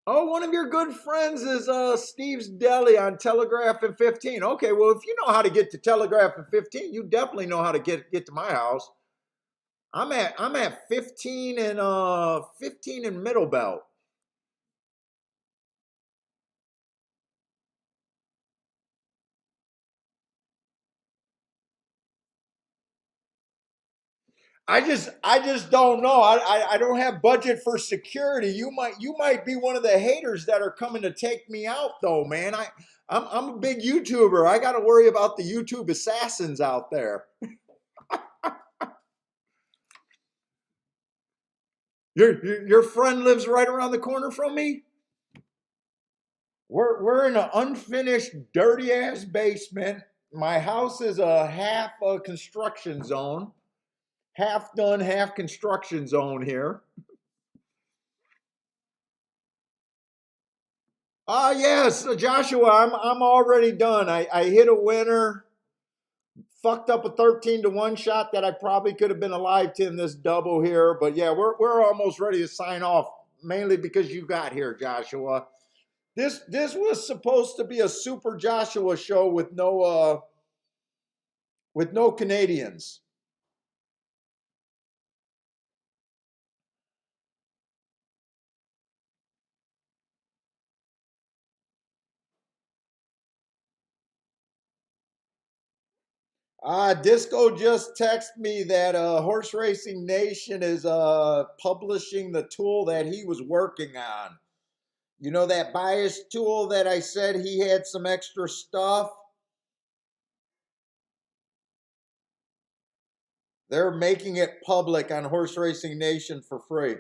Oh, one of your good friends is Steve's Deli on Telegraph and 15. Okay, well, if you know how to get to Telegraph and 15, you definitely know how to get to my house. I'm at 15 and Middle Belt. I just don't know. I don't have budget for security. You might be one of the haters that are coming to take me out though, man. I'm a big YouTuber. I got to worry about the YouTube assassins out there. Your friend lives right around the corner from me. We're in an unfinished, dirty ass basement. My house is a half a construction zone, half done, half construction zone here. Yes, Joshua, I'm already done. I hit a winner, fucked up a 13-1 shot that I probably could have been alive to in this double here. But yeah, we're almost ready to sign off, mainly because you got here, Joshua. This was supposed to be a super Joshua show with no Canadians. Disco just texted me that Horse Racing Nation is publishing the tool that he was working on. You know that bias tool that I said he had some extra stuff? They're making it public on Horse Racing Nation for free.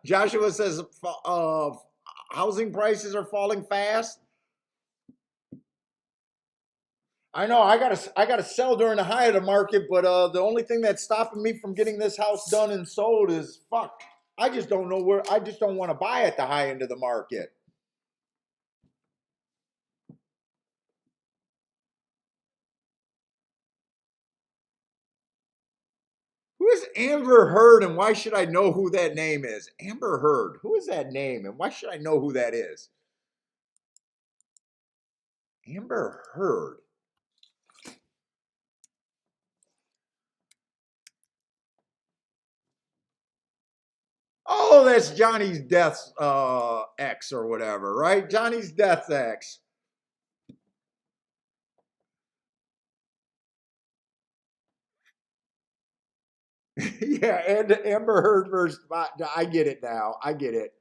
Joshua says housing prices are falling fast. I know I gotta sell during the high of the market, but the only thing that's stopping me from getting this house done and sold is fuck. I just don't know where. I just don't want to buy at the high end of the market. Who is Amber Heard, and why should I know who that name is? Amber Heard. Who is that name, and why should I know who that is? Amber Heard. Oh, that's Johnny's Death's ex or whatever, right? Johnny's Death's ex. Yeah, and Amber Heard versus. I get it now. I get it.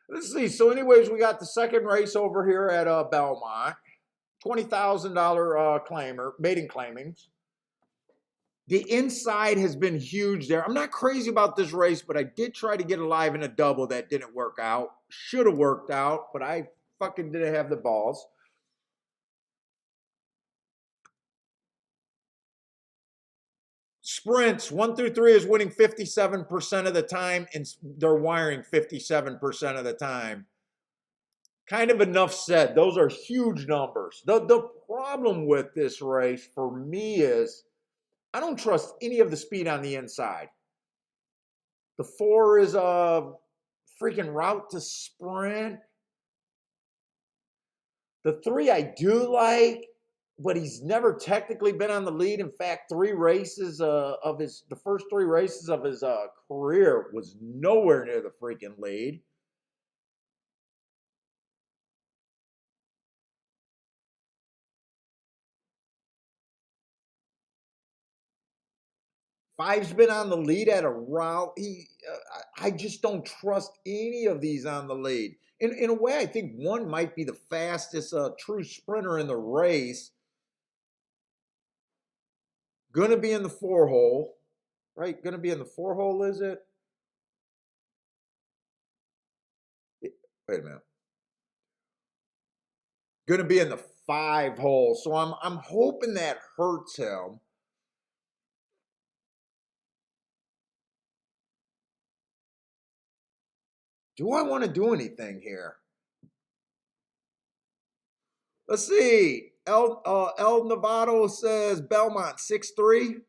Let's see. So, anyways, we got the second race over here at Belmont. $20,000 claimer, maiden claimings. The inside has been huge there. I'm not crazy about this race, but I did try to get alive in a double that didn't work out. Should have worked out, but I fucking didn't have the balls. Sprints 1 through 3 is winning 57% of the time, and they're wiring 57% of the time. Kind of enough said. Those are huge numbers. The problem with this race for me is I don't trust any of the speed on the inside. The 4 is a freaking route to sprint. The 3 I do like, but he's never technically been on the lead. In fact, 3 races of the first 3 races of his career was nowhere near the freaking lead. Five's been on the lead at a route. I just don't trust any of these on the lead. In a way, I think 1 might be the fastest true sprinter in the race. Gonna be in the 4 hole, right? Gonna be in the 4 hole, is it? Wait a minute. Gonna be in the 5 hole. So I'm hoping that hurts him. Do I want to do anything here? Let's see. El Novato says Belmont 6-3.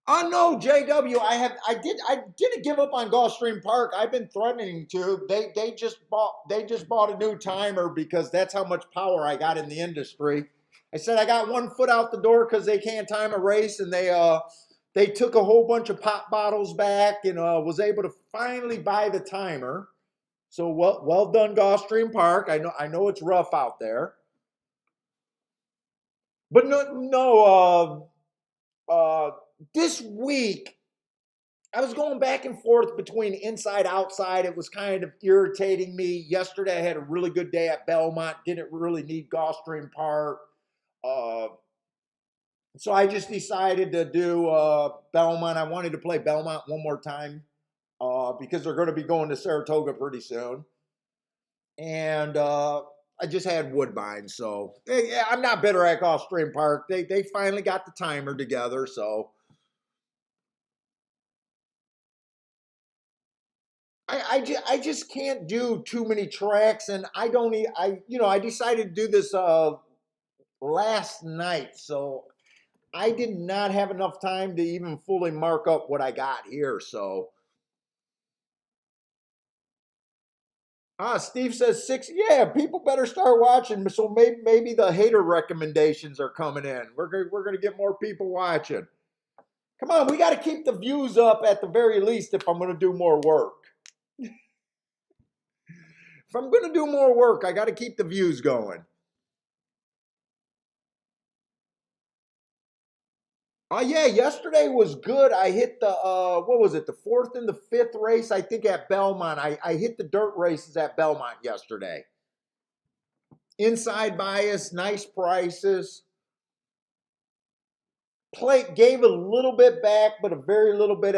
Oh no, JW. I didn't give up on Gulfstream Park. I've been threatening to. They just bought a new timer because that's how much power I got in the industry. I said I got 1 foot out the door because they can't time a race, and they took a whole bunch of pop bottles back and was able to finally buy the timer. So well done, Gulfstream Park. I know it's rough out there, but no. This week I was going back and forth between inside outside. It was kind of irritating me. Yesterday I had a really good day at Belmont. Didn't really need Gulfstream Park. Uh, So I just decided to do Belmont. I wanted to play Belmont one more time because they're going to be going to Saratoga pretty soon. And I just had Woodbine. So yeah, I'm not bitter at Gulfstream Park. They finally got the timer together. So I just can't do too many tracks. And I don't, I decided to do this last night. So I did not have enough time to even fully mark up what I got here. So, Steve says six. Yeah, people better start watching. So maybe the hater recommendations are coming in. We're gonna get more people watching. Come on, we got to keep the views up at the very least if I'm gonna do more work. If I'm gonna do more work, I got to keep the views going. Oh yeah, yesterday was good. I hit the what was it, the fourth and the fifth race, I think at Belmont. I hit the dirt races at Belmont yesterday. Inside bias, nice prices. Plate gave a little bit back, but a very little bit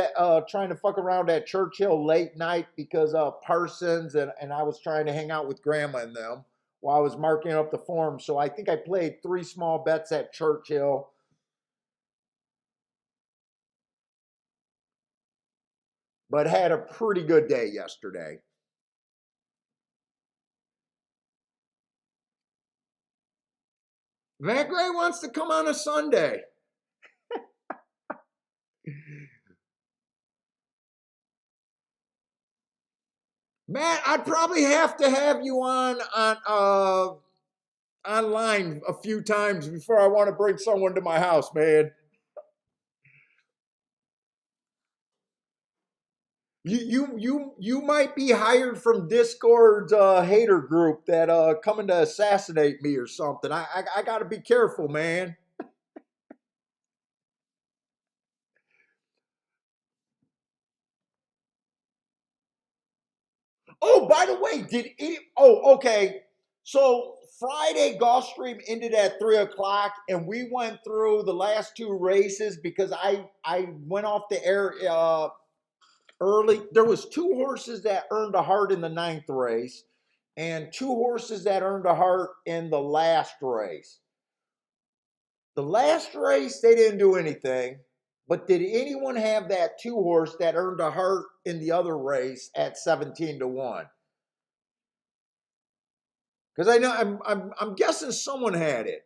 trying to fuck around at Churchill late night because Parsons and I was trying to hang out with Grandma and them while I was marking up the form. So I think I played 3 small bets at Churchill, but had a pretty good day yesterday. Matt Gray wants to come on a Sunday. Matt, I'd probably have to have you on online a few times before I want to bring someone to my house, man. You might be hired from Discord's hater group that coming to assassinate me or something. I got to be careful, man. Oh, by the way, did it? Oh, okay. So Friday Gulfstream ended at 3 o'clock, and we went through the last 2 races because I went off the air early. There was 2 horses that earned a heart in the ninth race, and 2 horses that earned a heart in the last race. The last race they didn't do anything, but did anyone have that 2 horse that earned a heart in the other race at 17 to 1? Because I know I'm guessing someone had it.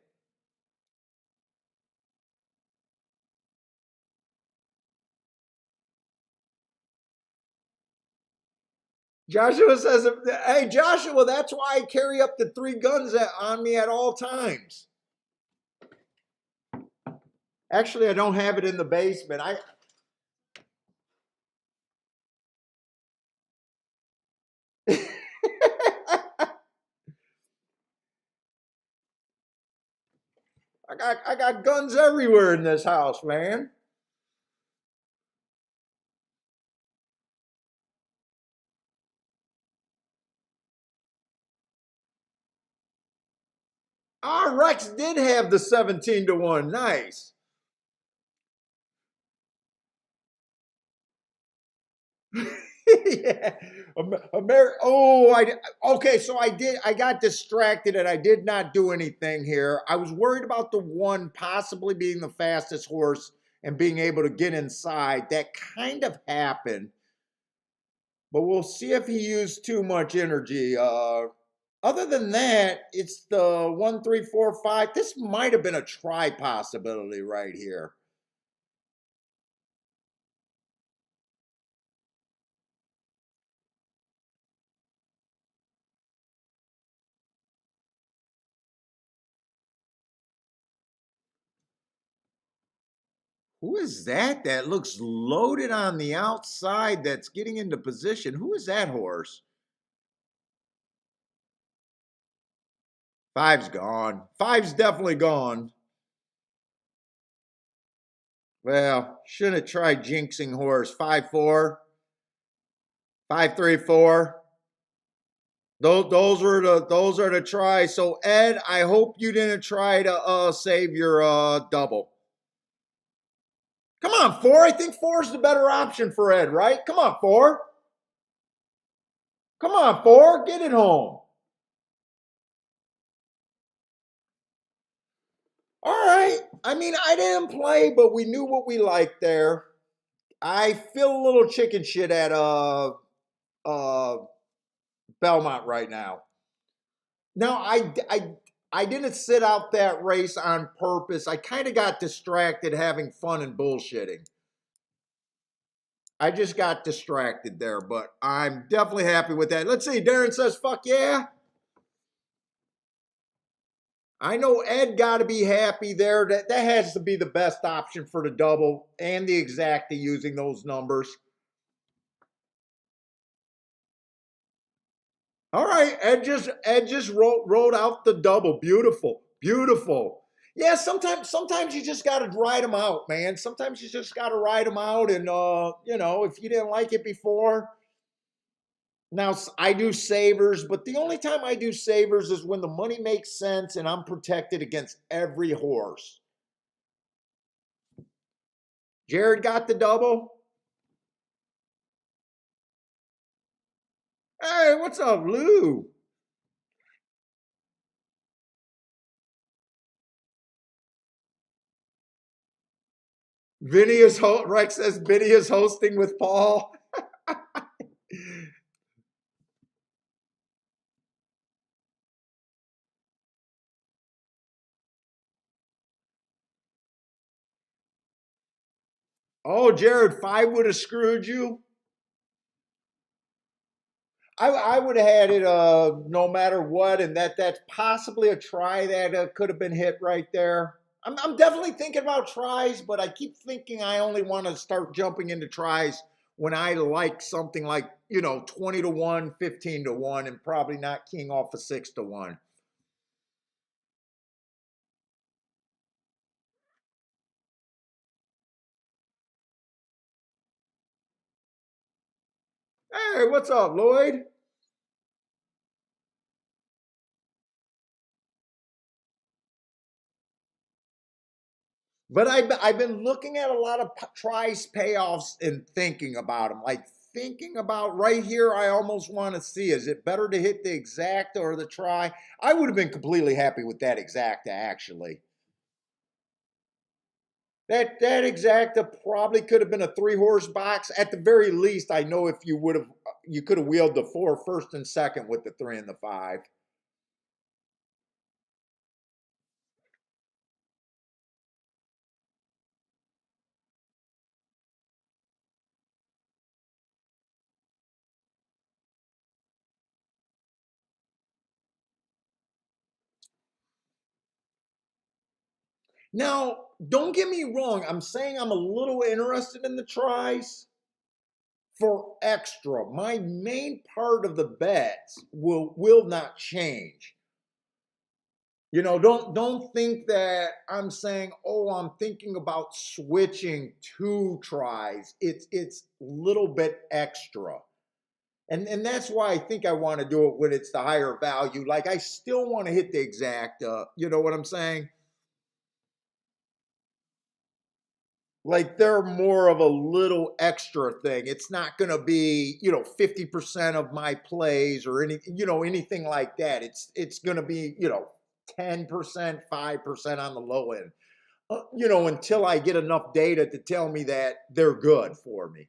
Joshua says, "Hey Joshua, that's why I carry up to 3 guns on me at all times." Actually, I don't have it in the basement. I got guns everywhere in this house, man. Our Rex did have the 17 to 1. Nice. Yeah. Oh, okay. So I did. I got distracted and I did not do anything here. I was worried about the one possibly being the fastest horse and being able to get inside. That kind of happened, but we'll see if he used too much energy. Other than that, it's the 1, 3, 4, 5. This might have been a try possibility right here. Who is that? That looks loaded on the outside. That's getting into position. Who is that horse? Five's gone. Five's definitely gone. Well, shouldn't have tried jinxing horse. 5, 4, 5, 3, 4. Those are the tries. So Ed, I hope you didn't try to save your double. Come on, 4. I think 4 is the better option for Ed, right? Come on, 4. Come on, 4. Get it home. All right. I mean, I didn't play, but we knew what we liked there. I feel a little chicken shit at uh Belmont right now. Now, I didn't sit out that race on purpose. I kind of got distracted having fun and bullshitting. I just got distracted there, but I'm definitely happy with that. Let's see. Darren says, fuck yeah. I know Ed got to be happy there. That has to be the best option for the double and the exacta using those numbers. All right, Ed just wrote out the double. Beautiful, beautiful. Yeah, sometimes you just got to ride them out, man. Sometimes you just got to ride them out, and if you didn't like it before. Now I do savers, but the only time I do savers is when the money makes sense and I'm protected against every horse. Jared got the double. Hey, what's up, Lou? Rex says Vinny is hosting with Paul. Oh, Jared, 5 would have screwed you. I would have had it no matter what, and that's possibly a try that could have been hit right there. I'm definitely thinking about tries, but I keep thinking I only want to start jumping into tries when I like something like 20 to 1, 15 to 1, and probably not king off of 6 to 1. Hey, what's up, Lloyd? But I've been looking at a lot of tries, payoffs, and thinking about them. Like thinking about right here, I almost want to see: is it better to hit the exacta or the try? I would have been completely happy with that exacta actually. That exacta probably could have been a 3-horse box at the very least. I know if you could have wheeled the 4 first and second with the 3 and the 5. Now, don't get me wrong. I'm saying I'm a little interested in the tries for extra. My main part of the bets will not change. Don't think that I'm saying, oh, I'm thinking about switching to tries. It's a little bit extra. And that's why I think I want to do it when it's the higher value. Like I still want to hit the exact, you know what I'm saying? Like they're more of a little extra thing. It's not going to be, 50% of my plays or anything like that. It's going to be, 10%, 5% on the low end. Until I get enough data to tell me that they're good for me.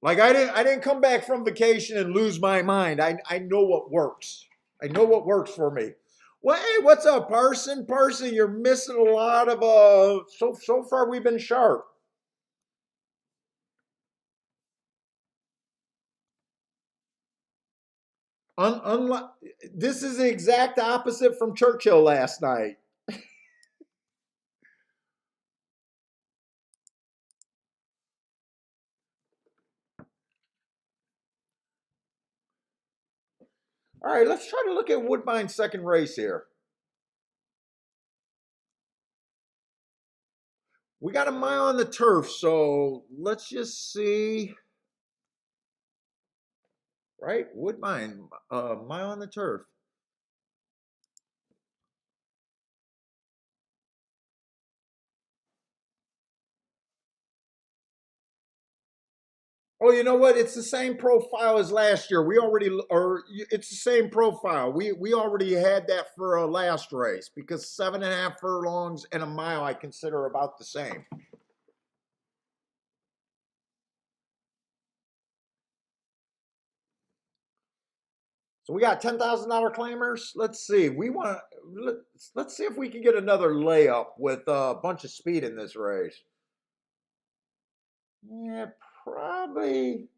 Like I didn't come back from vacation and lose my mind. I know what works. I know what works for me. Well, hey, what's up, Parson? Parson, you're missing a lot of so far we've been sharp. Unlike this is the exact opposite from Churchill last night. All right, let's try to look at Woodbine's second race here. We got a mile on the turf, so let's just see. Right, Woodbine, mile on the turf. Oh, you know what? It's the same profile as last year. We already, or it's the same profile. We already had that for a last race because 7.5 furlongs and a mile I consider about the same. So we got $10,000 claimers. Let's see. Let's see if we can get another layup with a bunch of speed in this race. Yeah, probably.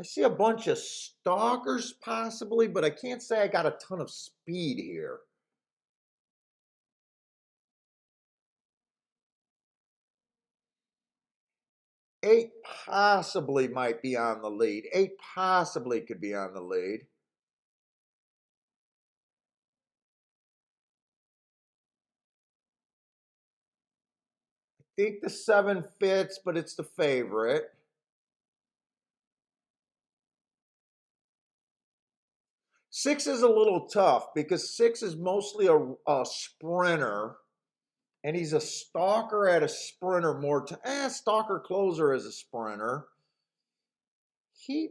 I see a bunch of stalkers possibly, but I can't say I got a ton of speed here. 8 possibly might be on the lead. 8 possibly could be on the lead. I think the 7 fits, but it's the favorite. 6 is a little tough because 6 is mostly a sprinter, and he's a stalker at a sprinter more. Stalker closer as a sprinter. He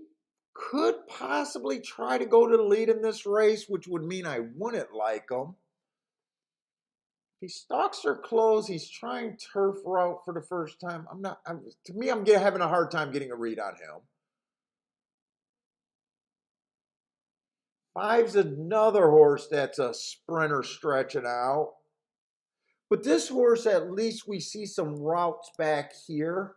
could possibly try to go to the lead in this race, which would mean I wouldn't like him. If he stalks or close, he's trying turf route for the first time. To me, I'm having a hard time getting a read on him. 5's another horse that's a sprinter stretching out. But this horse, at least we see some routes back here.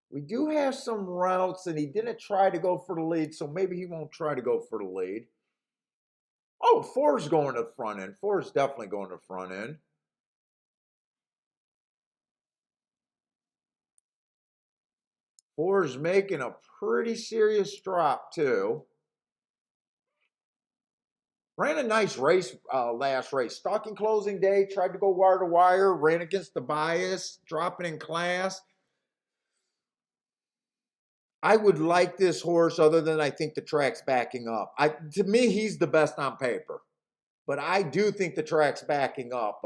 We do have some routes, and he didn't try to go for the lead, so maybe he won't try to go for the lead. Oh, 4's going to the front end. 4's definitely going to the front end. 4's making a pretty serious drop, too. Ran a nice race last race. Stalking closing day, tried to go wire to wire, ran against the bias, dropping in class. I would like this horse other than I think the track's backing up. To me, he's the best on paper. But I do think the track's backing up.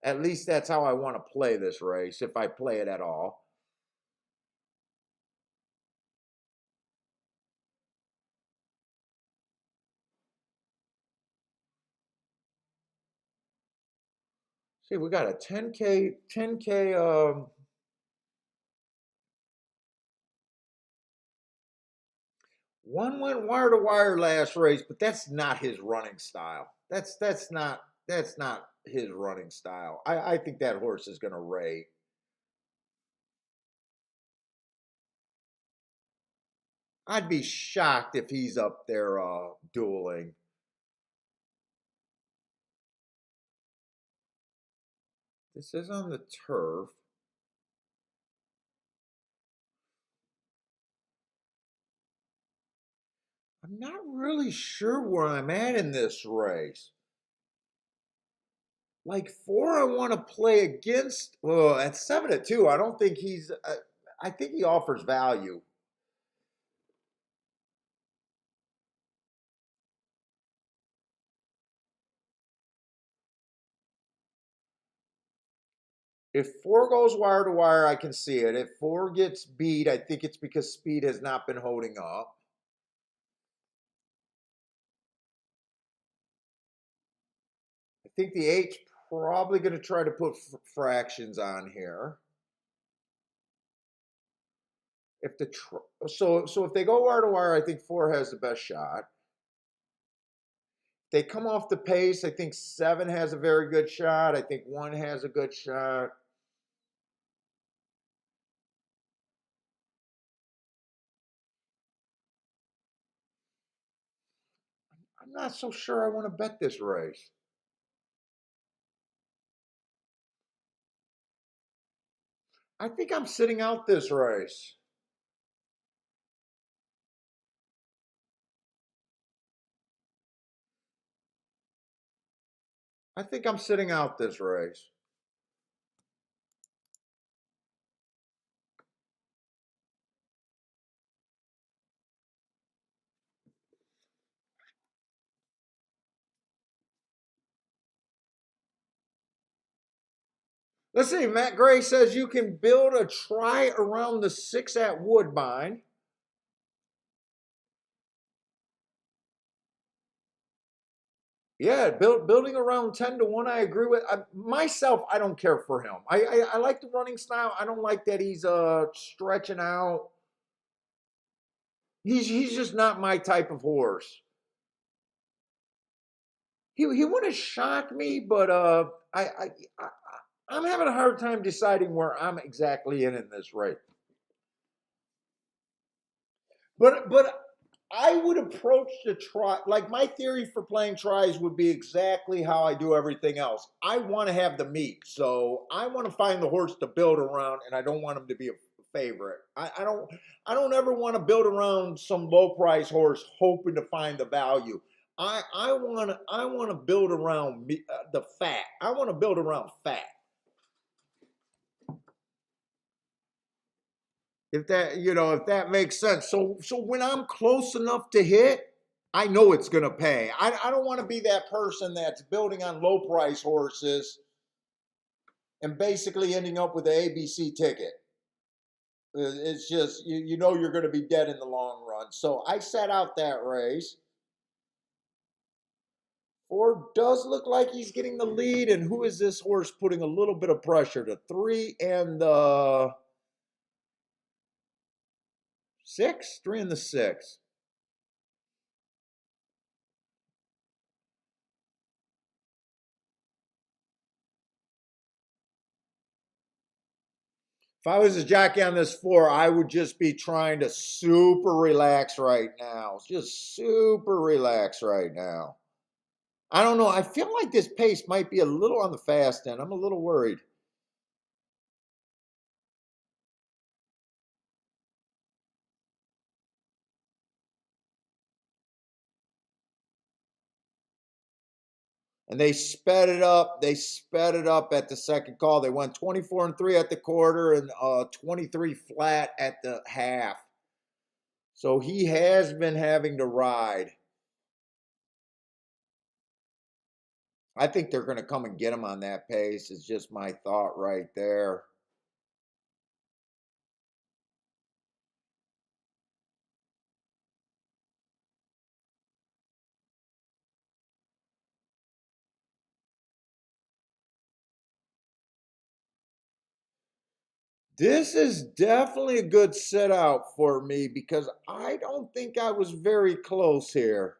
At least that's how I want to play this race, if I play it at all. See, we got a 10K. One went wire to wire last race, but that's not his running style. That's not his running style. I think that horse is going to rate. I'd be shocked if he's up there dueling. This is on the turf. I'm not really sure where I'm at in this race. Like 4, I want to play against. Well, at 7-2, I don't think he's. I think he offers value. If 4 goes wire to wire, I can see it. If 4 gets beat, I think it's because speed has not been holding up. I think the 8's probably going to try to put fractions on here. If the so if they go wire to wire, I think 4 has the best shot. If they come off the pace, I think 7 has a very good shot. I think 1 has a good shot. I'm not so sure I want to bet this race. I think I'm sitting out this race. I think I'm sitting out this race. Let's see. Matt Gray says you can build a try around the 6 at Woodbine. Yeah, building around 10-1, I agree with. Myself, I don't care for him. I like the running style. I don't like that he's stretching out. He's just not my type of horse. He wouldn't shock me, but I I'm having a hard time deciding where I'm exactly in this race. But I would approach the try like my theory for playing tries would be exactly how I do everything else. I want to have the meat, so I want to find the horse to build around, and I don't want him to be a favorite. I don't ever want to build around some low price horse hoping to find the value. I want to build around the fat. I want to build around fat. If that makes sense. So when I'm close enough to hit, I know it's gonna pay. I don't want to be that person that's building on low price horses and basically ending up with an ABC ticket. It's just you know you're gonna be dead in the long run. So I sat out that race. Ford does look like he's getting the lead, and who is this horse putting a little bit of pressure? The 3 and the 6? 3 and the 6. If I was a jockey on this 4, I would just be trying to super relax right now. Just super relax right now. I don't know. I feel like this pace might be a little on the fast end. I'm a little worried. And they sped it up. They sped it up at the second call. They went 24 and 3 at the quarter and 23 flat at the half. So he has been having to ride. I think they're going to come and get him on that pace. It's just my thought right there. This is definitely a good set out for me because I don't think I was very close here.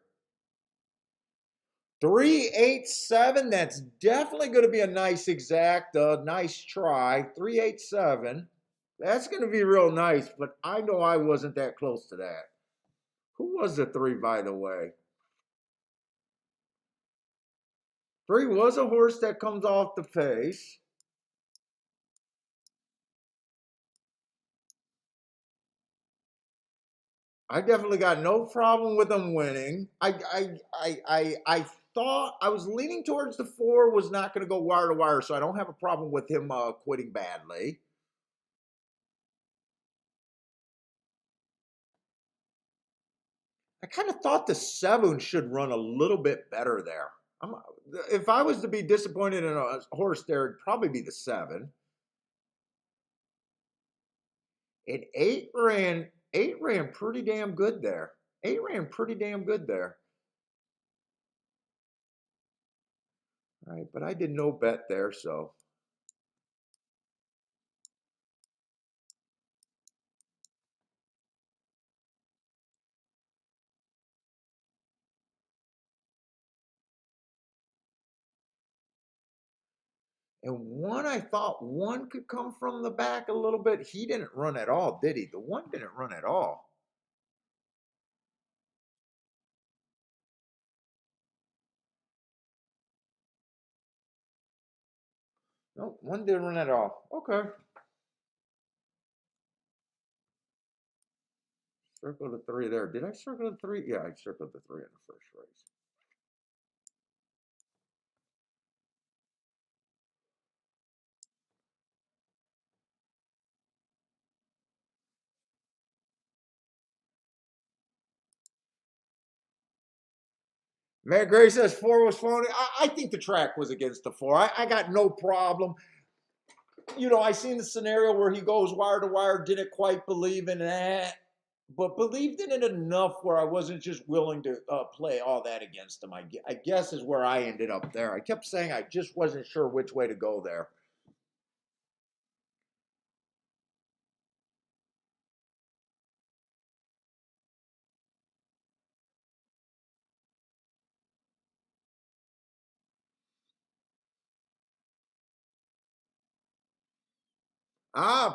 387, that's definitely going to be a nice exact, a nice try. 387, that's going to be real nice, but I know I wasn't that close to that. Who was the 3, by the way? 3 was a horse that comes off the pace. I definitely got no problem with him winning. I thought I was leaning towards the 4 was not going to go wire to wire, so I don't have a problem with him quitting badly. I kind of thought the 7 should run a little bit better there. I'm, if I was to be disappointed in a horse there, it'd probably be the 7. And 8 ran pretty damn good there. 8 ran pretty damn good there. All right, but I did no bet there, so. And 1, I thought 1 could come from the back a little bit. He didn't run at all, did he? The 1 didn't run at all. No, 1 didn't run at all. Okay. Circle the 3 there. Did I circle the 3? Yeah, I circled the 3 in the first race. Matt Gray says 4 was phony. I think the track was against the 4. I got no problem. you know, I seen the scenario where he goes wire to wire, didn't quite believe in that, but believed in it enough where I wasn't just willing to play all that against him. I guess is where I ended up there. I kept saying I just wasn't sure which way to go there.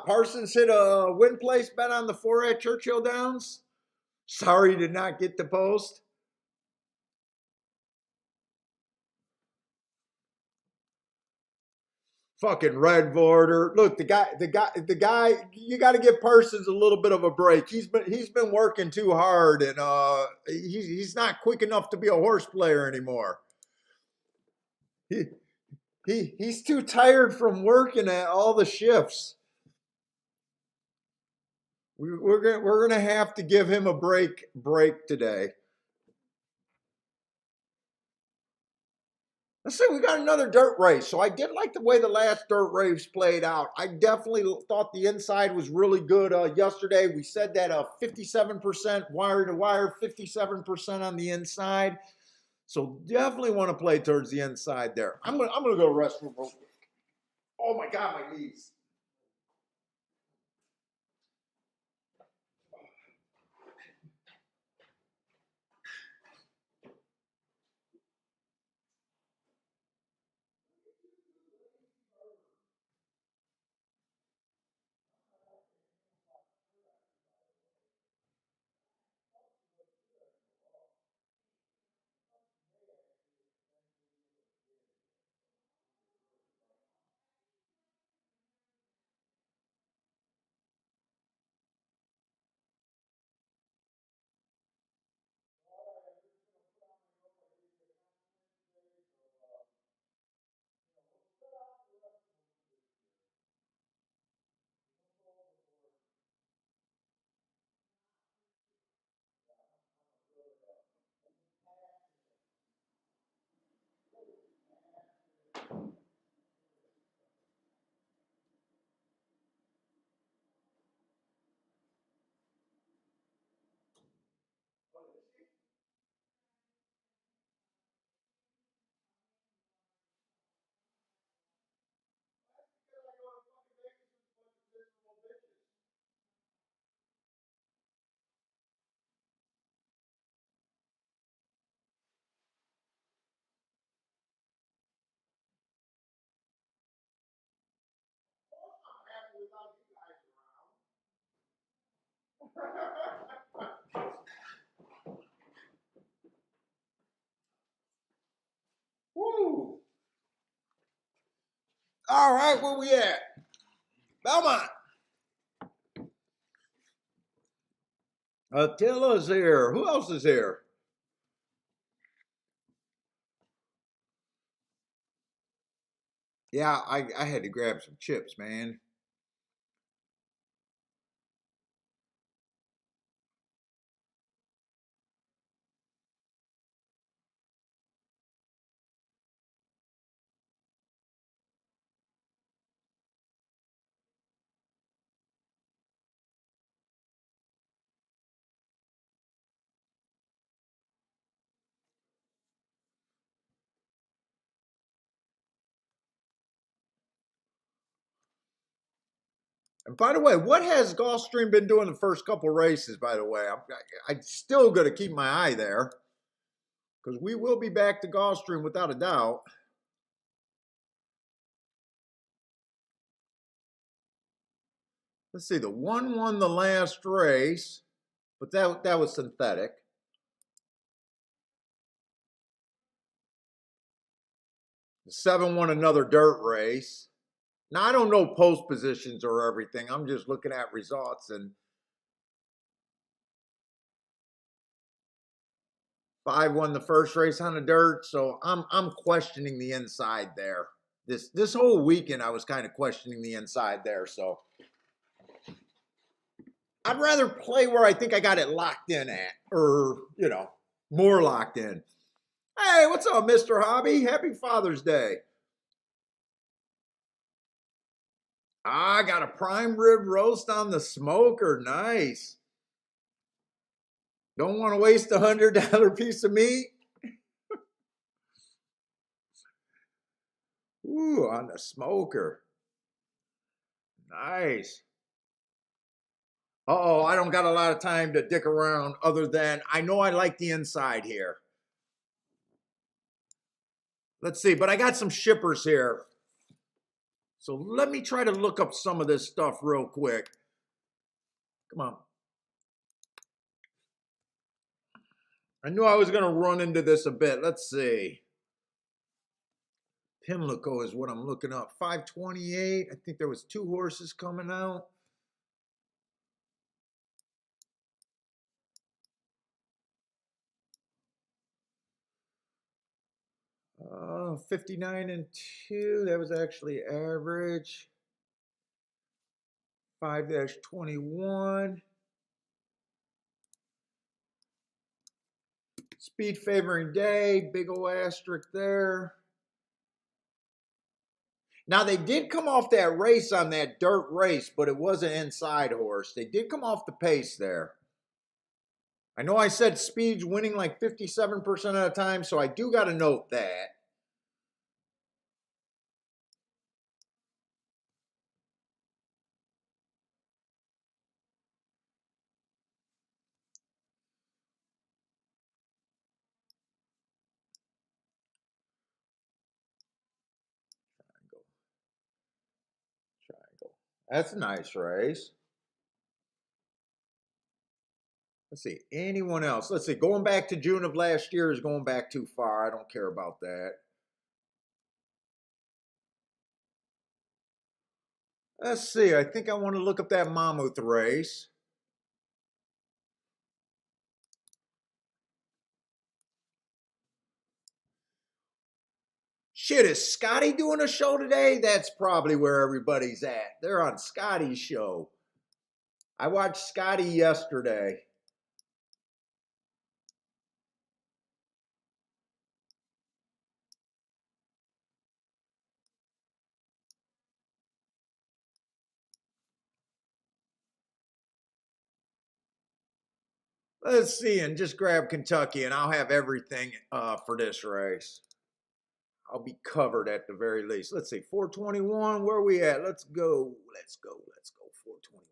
Parsons hit a win place bet on the 4 at Churchill Downs. Sorry did not get the post. Fucking red border. Look, the guy. You got to give Parsons a little bit of a break. He's been working too hard, and he's not quick enough to be a horse player anymore. He he's too tired from working at all the shifts. We're gonna have to give him a break today. Let's say we got another dirt race. So I did like the way the last dirt race played out. I definitely thought the inside was really good yesterday. We said that 57% wire to wire, 57% on the inside. So definitely want to play towards the inside there. I'm gonna go to the restroom real quick. Oh my God, my knees. Woo! All right, where we at? Belmont. Attila's here. Who else is here? Yeah, I had to grab some chips, man. And by the way, what has Gulfstream been doing the first couple races? By the way, I'm still going to keep my eye there because we will be back to Gulfstream without a doubt. Let's see, the one won the last race, but that was synthetic. The 7 won another dirt race. Now I don't know post positions or everything. I'm just looking at results, and 5 won the first race on the dirt. So I'm questioning the inside there. This whole weekend I was kind of questioning the inside there. So I'd rather play where I think I got it locked in at, or more locked in. Hey, what's up, Mr. Hobby? Happy Father's Day. I got a prime rib roast on the smoker. Nice. Don't want to waste $100 piece of meat. Ooh, on the smoker. Nice. Uh-oh, I don't got a lot of time to dick around other than I know I like the inside here. Let's see, but I got some shippers here. So let me try to look up some of this stuff real quick. Come on. I knew I was going to run into this a bit. Let's see. Pimlico is what I'm looking up. 528. I think there was 2 horses coming out. 59 and 2. That was actually average. 5-21. Speed favoring day. Big ol' asterisk there. Now, they did come off that race on that dirt race, but it was an inside horse. They did come off the pace there. I know I said speed's winning like 57% of the time, so I do got to note that. Triangle. That's a nice race. Let's see, anyone else? Let's see, going back to June of last year is going back too far. I don't care about that. Let's see, I think I want to look up that Mammoth race. Shit, is Scotty doing a show today? That's probably where everybody's at. They're on Scotty's show. I watched Scotty yesterday. Let's see, and just grab Kentucky, and I'll have everything for this race. I'll be covered at the very least. Let's see, 421. Where are we at? Let's go. Let's go. Let's go. 421.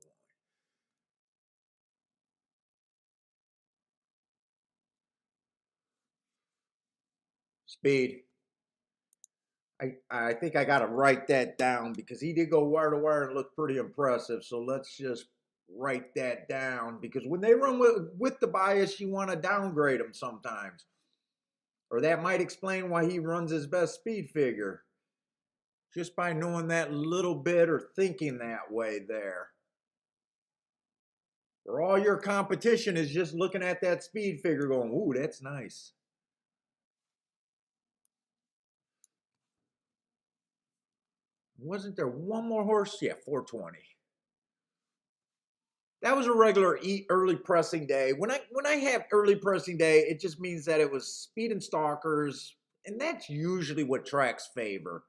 Speed. I think I got to write that down because he did go wire to wire and look pretty impressive. So let's just write that down because when they run with the bias, you want to downgrade them sometimes. Or that might explain why he runs his best speed figure. Just by knowing that little bit or thinking that way there. Or all your competition is just looking at that speed figure going, ooh, that's nice. Wasn't there one more horse? Yeah, 420. That was a regular early pressing day. When I have early pressing day, it just means that it was speed and stalkers, and that's usually what tracks favor.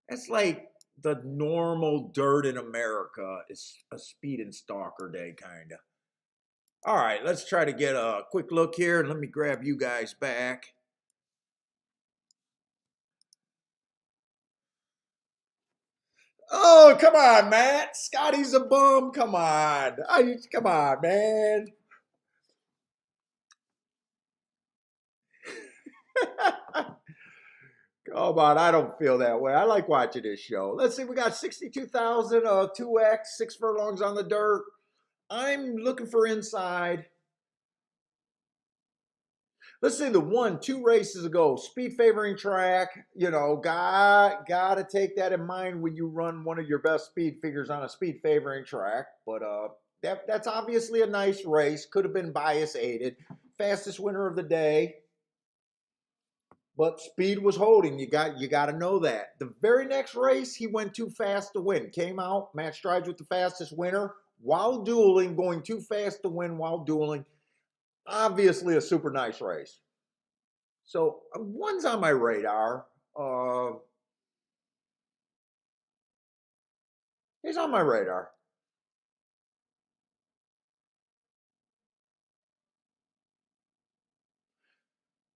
That's like the normal dirt in America is a speed and stalker day, kind of. All right, let's try to get a quick look here, and let me grab you guys back. Oh, come on, Matt. Scotty's a bum. Come on. Come on, man. Come on, I don't feel that way. I like watching this show. Let's see, we got 62,000, 2X, 6 furlongs on the dirt. I'm looking for inside. Let's say the 2 races ago, speed favoring track. You know, got to take that in mind when you run one of your best speed figures on a speed favoring track. But that's obviously a nice race. Could have been bias aided. Fastest winner of the day. But speed was holding. You got to know that. The very next race, he went too fast to win. Came out, match strides with the fastest winner while dueling, going too fast to win while dueling. Obviously, a super nice race. So one's on my radar. He's on my radar.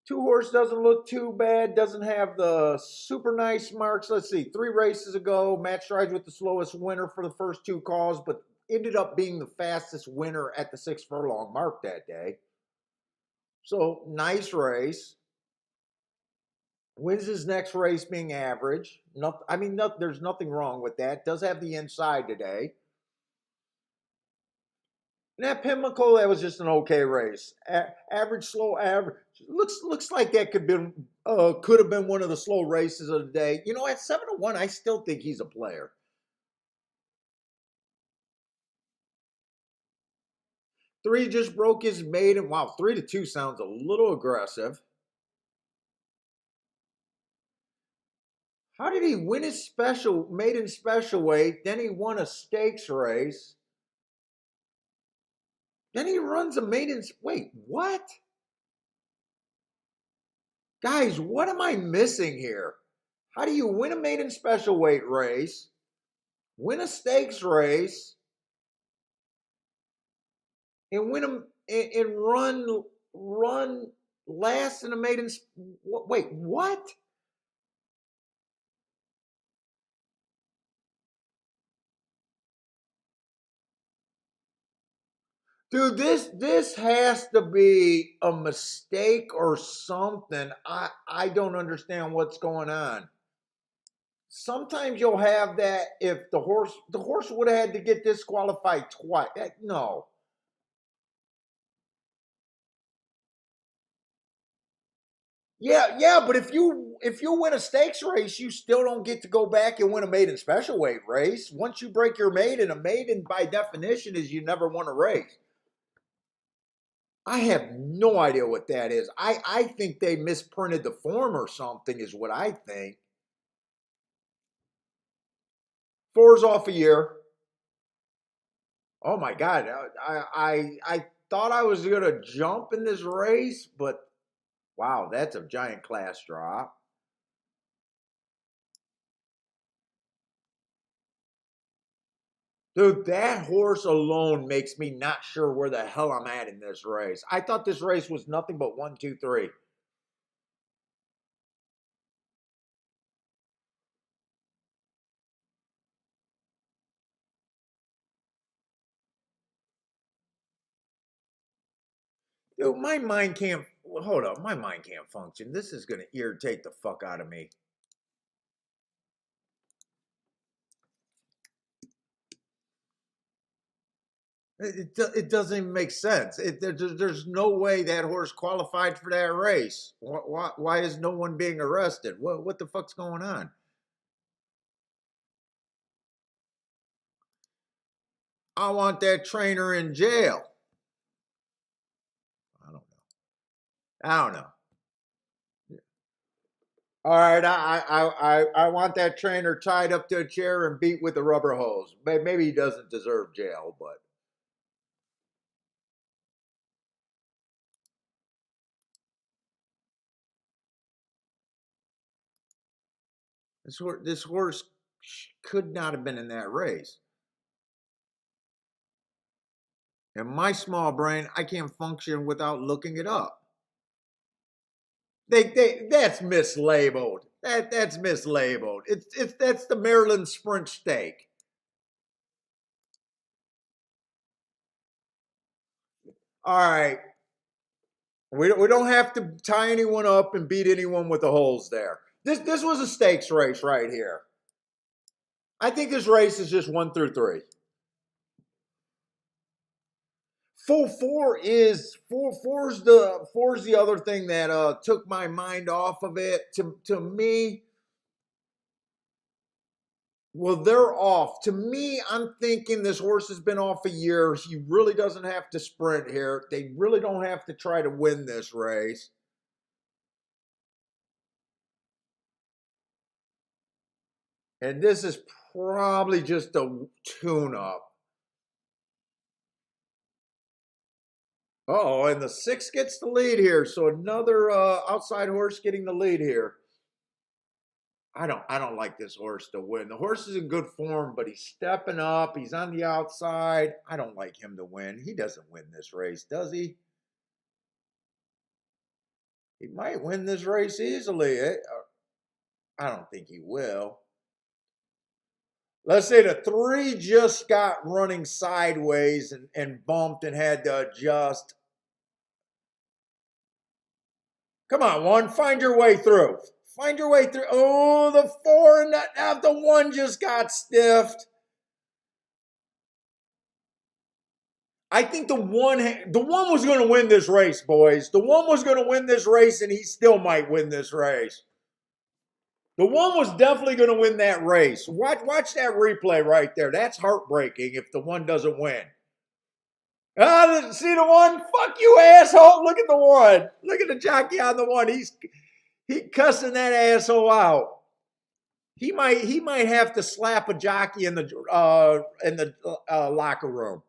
Two horse doesn't look too bad. Doesn't have the super nice marks. Let's see. 3 races ago, Matt Strides with the slowest winner for the first 2 calls, but ended up being the fastest winner at the 6 furlong mark that day. So nice race. Wins his next race being average. There's nothing wrong with that. Does have the inside today. And that Pimlico, that was just an okay race. Average, slow, average. Looks like that could have been one of the slow races of the day. You know, at 7-1, I still think he's a player. 3 just broke his maiden. Wow, 3-2 sounds a little aggressive. How did he win his maiden special weight? Then he won a stakes race. Then he runs a maiden. Wait, what? Guys, what am I missing here? How do you win a maiden special weight race, win a stakes race, and run last in a maiden? Wait, what? Dude, this has to be a mistake or something. I don't understand what's going on. Sometimes you'll have that if the horse would have had to get disqualified twice. No. Yeah, but if you win a stakes race, you still don't get to go back and win a maiden special weight race. Once you break your maiden, a maiden by definition is you never won a race. I have no idea what that is. I think they misprinted the form or something is what I think. 4's off a year. Oh my God. I thought I was gonna jump in this race, but wow, that's a giant class drop. Dude, that horse alone makes me not sure where the hell I'm at in this race. I thought this race was nothing but 1, 2, 3. Dude, my mind can't. Hold up, my mind can't function. This is gonna irritate the fuck out of me. It doesn't even make sense. There's no way that horse qualified for that race. Why is no one being arrested? What the fuck's going on? I want that trainer in jail. I don't know. I don't know. All right, I want that trainer tied up to a chair and beat with a rubber hose. Maybe he doesn't deserve jail, but this horse could not have been in that race. In my small brain, I can't function without looking it up. That's mislabeled. That's mislabeled. That's the Maryland Sprint Stake. All right, we don't have to tie anyone up and beat anyone with the holes there. This was a stakes race right here. I think this race is just 1 through 3. Four's the other thing that took my mind off of it. To me, well, they're off. To me, I'm thinking this horse has been off a year. He really doesn't have to sprint here. They really don't have to try to win this race. And this is probably just a tune-up. Oh, and the 6 gets the lead here. So another outside horse getting the lead here. I don't like this horse to win. The horse is in good form, but he's stepping up. He's on the outside. I don't like him to win. He doesn't win this race, does he? He might win this race easily. I don't think he will. Let's say the 3 just got running sideways and bumped and had to adjust. Come on, 1, find your way through. Find your way through. Oh, the 4 and the 1 just got stiffed. I think the one was going to win this race, boys. The 1 was going to win this race, and he still might win this race. The 1 was definitely going to win that race. Watch that replay right there. That's heartbreaking if the 1 doesn't win. See the 1? Fuck you, asshole. Look at the 1. Look at the jockey on the 1. He cussing that asshole out. He might have to slap a jockey in the locker room.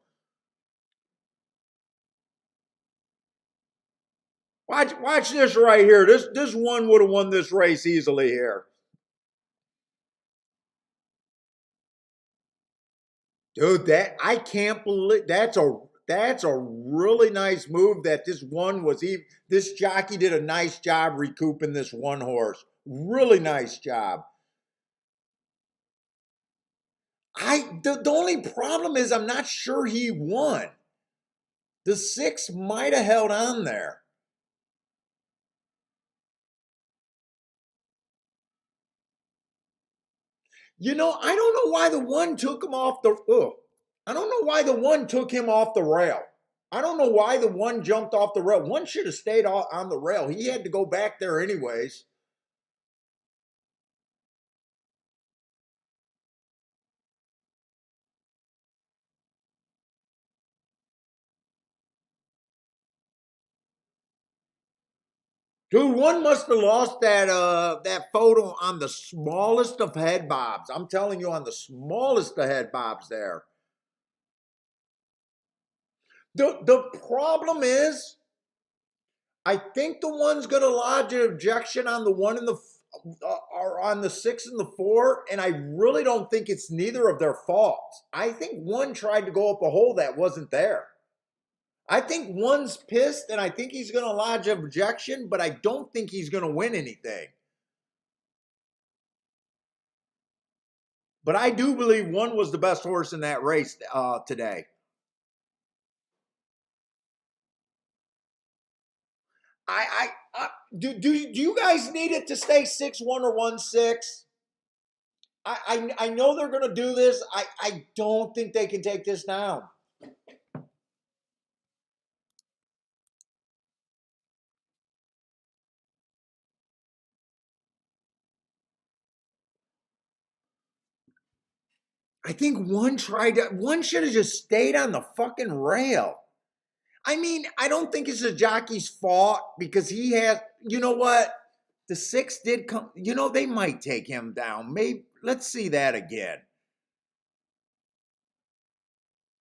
Watch this right here. This 1 would have won this race easily here. Dude, I can't believe that's a really nice move that this 1 was even. This jockey did a nice job recouping this 1 horse. Really nice job. The only problem is I'm not sure he won. The 6 might have held on there. I don't know why the 1 took him off the. I don't know why the 1 took him off the rail. I don't know why the 1 jumped off the rail. 1 should have stayed on the rail. He had to go back there anyways. Dude, 1 must have lost that photo on the smallest of head bobs. I'm telling you, on the smallest of head bobs there. The problem is, I think the 1's going to lodge an objection on the 1 and or on the 6 and the 4, and I really don't think it's neither of their faults. I think 1 tried to go up a hole that wasn't there. I think 1's pissed, and I think he's going to lodge an objection, but I don't think he's going to win anything. But I do believe 1 was the best horse in that race today. Do you guys need it to stay 6-1 or 1-6? I know they're going to do this. I don't think they can take this down. I think 1 should have just stayed on the fucking rail. I mean, I don't think it's the jockey's fault because he has, you know what? The 6 did come, they might take him down. Maybe, let's see that again.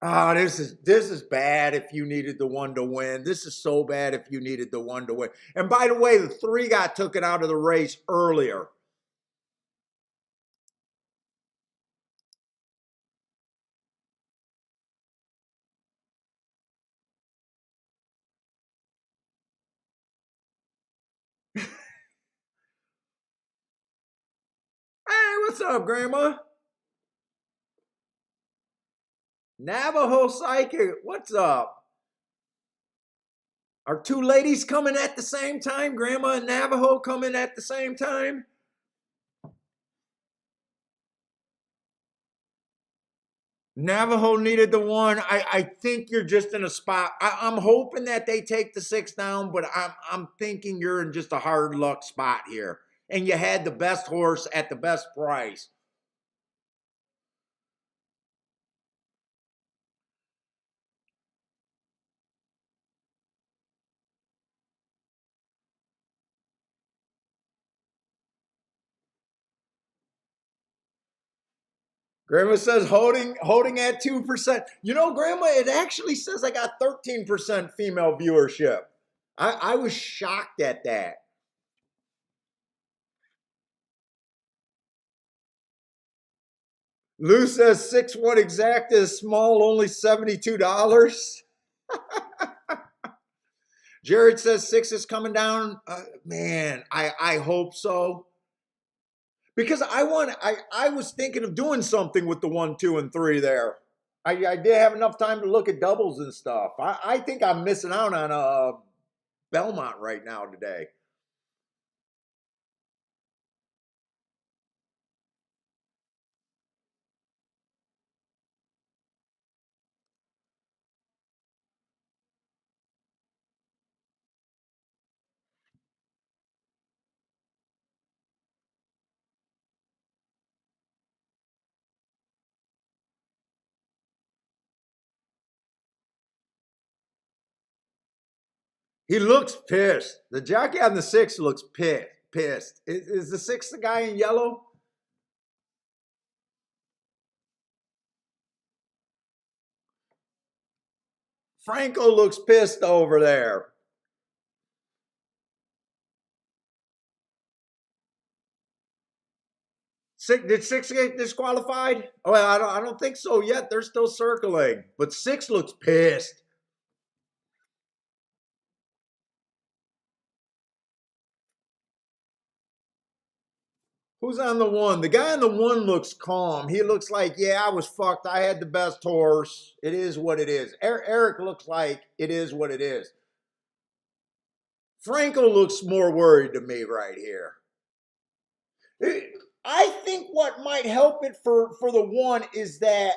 Oh, this is bad if you needed the 1 to win. This is so bad if you needed the 1 to win. And by the way, the 3 got taken out of the race earlier. Hey, what's up, Grandma? Navajo Psychic, what's up? Are 2 ladies coming at the same time? Grandma and Navajo coming at the same time? Navajo needed the 1. I think you're just in a spot. I'm hoping that they take the 6 down, but I'm thinking you're in just a hard luck spot here. And you had the best horse at the best price. Grandma says holding at 2%. Grandma, it actually says I got 13% female viewership. I was shocked at that. Lou says 6-1 exact is small, only $72. Jared says 6 is coming down. Man, I hope so. Because I was thinking of doing something with the 1, 2, and 3 there. I did have enough time to look at doubles and stuff. I think I'm missing out on Belmont right now today. He looks pissed. The jockey on the 6 looks pissed. Is the 6 the guy in yellow? Franco looks pissed over there. Did 6 get disqualified? Oh, well, I don't think so yet. They're still circling. But 6 looks pissed. Who's on the 1? The guy on the 1 looks calm. He looks like, yeah, I was fucked. I had the best horse. It is what it is. Eric looks like it is what it is. Franco looks more worried to me right here. I think what might help it for the 1 is that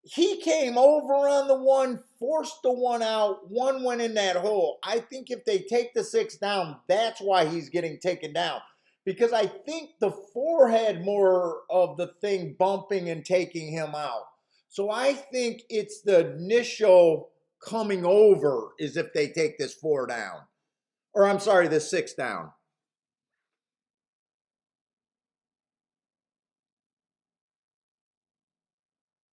he came over on the 1, forced the 1 out, 1 went in that hole. I think if they take the 6 down, that's why he's getting taken down. Because I think the 4 had more of the thing bumping and taking him out. So I think it's the initial coming over is if they take this 4 down. Or I'm sorry, this 6 down.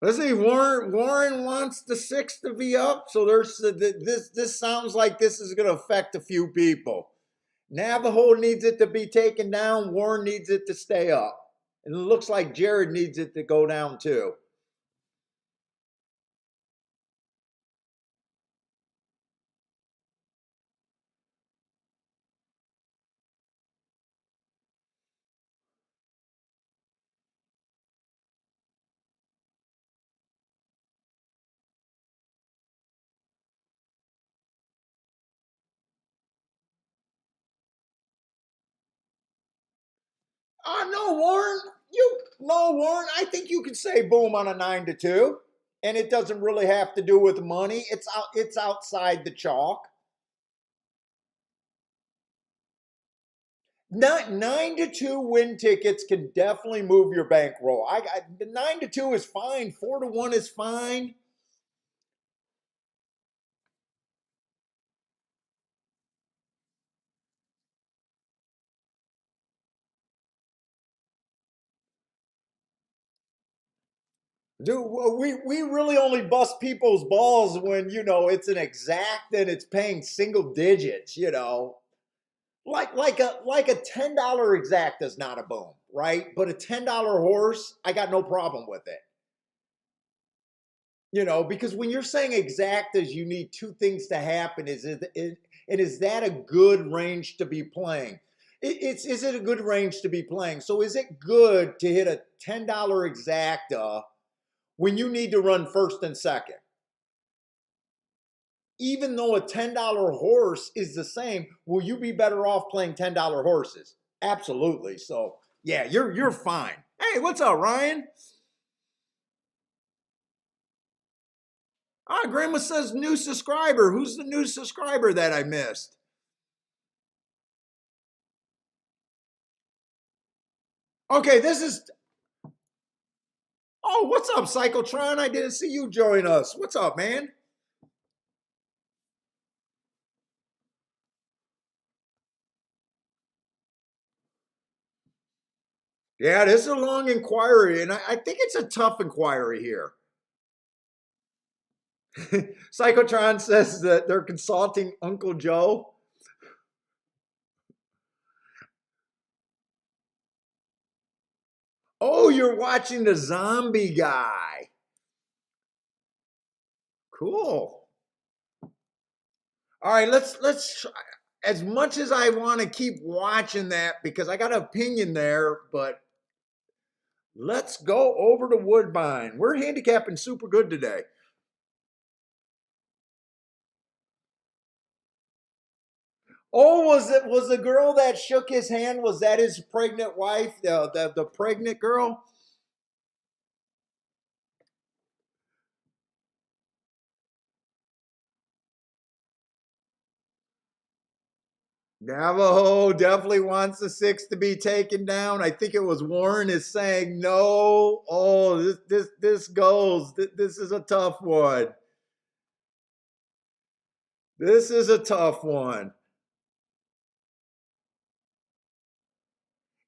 Let's see, Warren wants the 6 to be up, so there's this sounds like this is going to affect a few people. Navajo needs it to be taken down. Warren needs it to stay up. And it looks like Jared needs it to go down too. No, Warren. Warren. I think you can say boom on a 9-2, and it doesn't really have to do with money. It's outside the chalk. Not 9-2 win tickets can definitely move your bankroll. The 9-2 is fine. 4-1 is fine. Dude, we really only bust people's balls when, it's an exact and it's paying single digits, Like a $10 exact is not a boom, right? But a $10 horse, I got no problem with it. Because when you're saying exactas, you need 2 things to happen. Is that a good range to be playing? Is it a good range to be playing? So is it good to hit a $10 exacta when you need to run first and second? Even though a $10 horse is the same, will you be better off playing $10 horses? Absolutely. So yeah, you're fine. Hey, what's up, Ryan? Grandma says new subscriber. Who's the new subscriber that I missed? Okay, this is. Oh, what's up, Cyclotron? I didn't see you join us. What's up, man? Yeah, this is a long inquiry, and I think it's a tough inquiry here. Cyclotron says that they're consulting Uncle Joe. Oh, you're watching the zombie guy. Cool. All right, let's try. As much as I want to keep watching that because I got an opinion there, but let's go over to Woodbine. We're handicapping super good today. Oh, was the girl that shook his hand? Was that his pregnant wife, the pregnant girl? Navajo definitely wants the six to be taken down. I think it was Warren is saying no. Oh, this goes. This is a tough one. This is a tough one.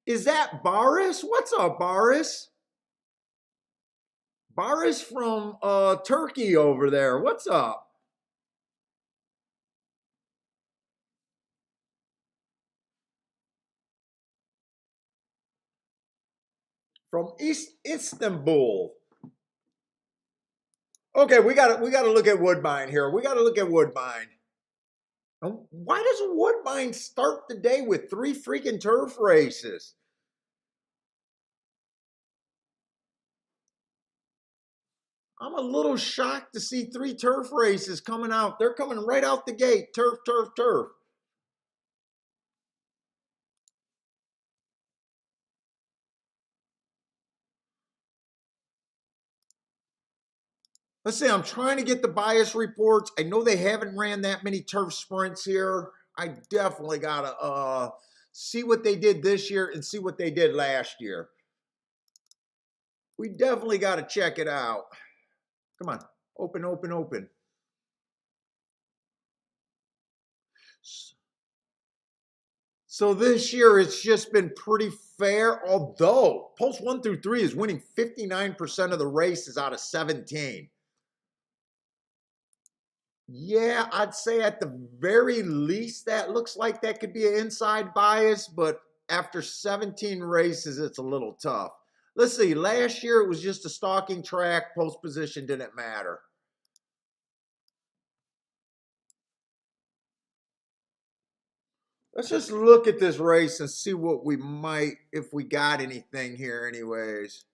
Is that Boris? What's up, Boris? Boris from Turkey over there. What's up? From East Istanbul. Okay, we got to look at Woodbine here. We got to look at Woodbine. Why does Woodbine start the day with 3 freaking turf races? I'm a little shocked to see 3 turf races coming out. They're coming right out the gate. Turf, turf, turf. Let's see, I'm trying to get the bias reports. I know they haven't ran that many turf sprints here. I definitely got to see what they did this year and see what they did last year. We definitely got to check it out. Come on, open, open, open. So this year it's just been pretty fair, although post 1 through 3 is winning 59% of the races out of 17. Yeah, I'd say at the very least that looks like that could be an inside bias, but after 17 races, it's a little tough. Let's see, last year it was just a stalking track, post position didn't matter. Let's just look at this race and see what we might, if we got anything here anyways.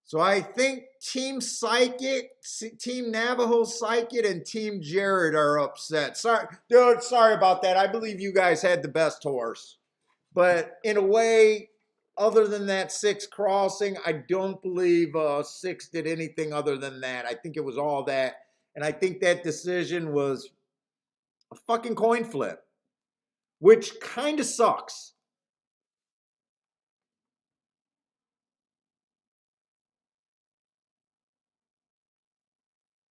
So I think Team Psychic, Team Navajo Psychic, and Team Jared are upset. Sorry, dude, sorry about that. I believe you guys had the best horse. But in a way, other than that 6 crossing, I don't believe 6 did anything other than that. I think it was all that. And I think that decision was a fucking coin flip, which kind of sucks.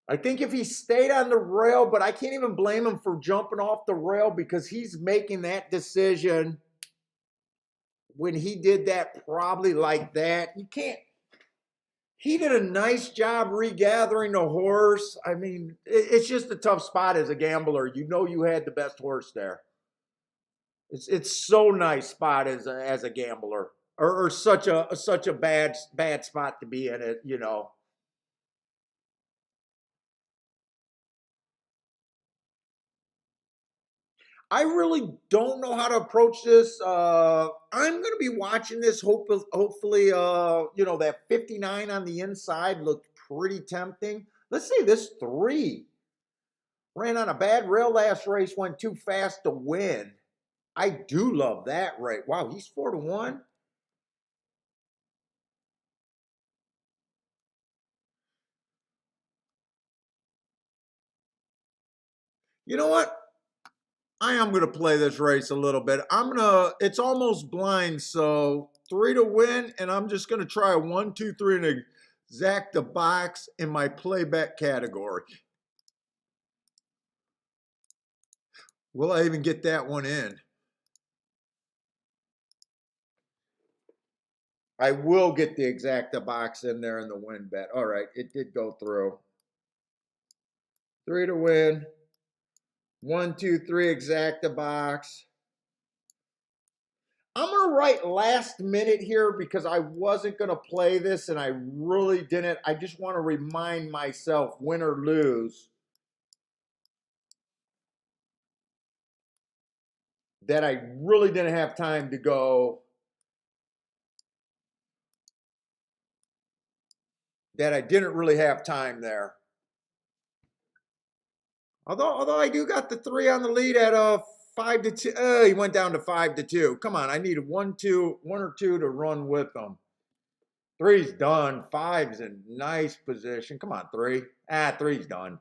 I think if he stayed on the rail, but I can't even blame him for jumping off the rail because he's making that decision when he did that probably like that. You can't. He did a nice job regathering the horse. I mean, it's just a tough spot as a gambler. You know you had the best horse there. It's so nice spot as a gambler, or such a bad spot to be in it. You know. I really don't know how to approach this. I'm going to be watching this. Hopefully, that 59 on the inside looked pretty tempting. Let's see, this 3 ran on a bad rail last race, went too fast to win. I do love that rate. Wow, he's 4-1. You know what? I am going to play this race a little bit. It's almost blind, so 3 to win, and I'm just going to try a 1, 2, 3 and exact the box in my play bet category. Will I even get that one in? I will get the exacta box in there in the win bet. All right, it did go through. 3 to win. 1, 2, 3 exacta box. I'm going to write last minute here because I wasn't going to play this and I really didn't. I just want to remind myself, win or lose, that I really didn't have time to go, that I didn't really have time there. Although I do got the 3 on the lead at 5-2. He went down to 5-2. Come on, I needed 1 or 2 to run with them. 3's done. 5's in nice position. Come on, 3. 3's done.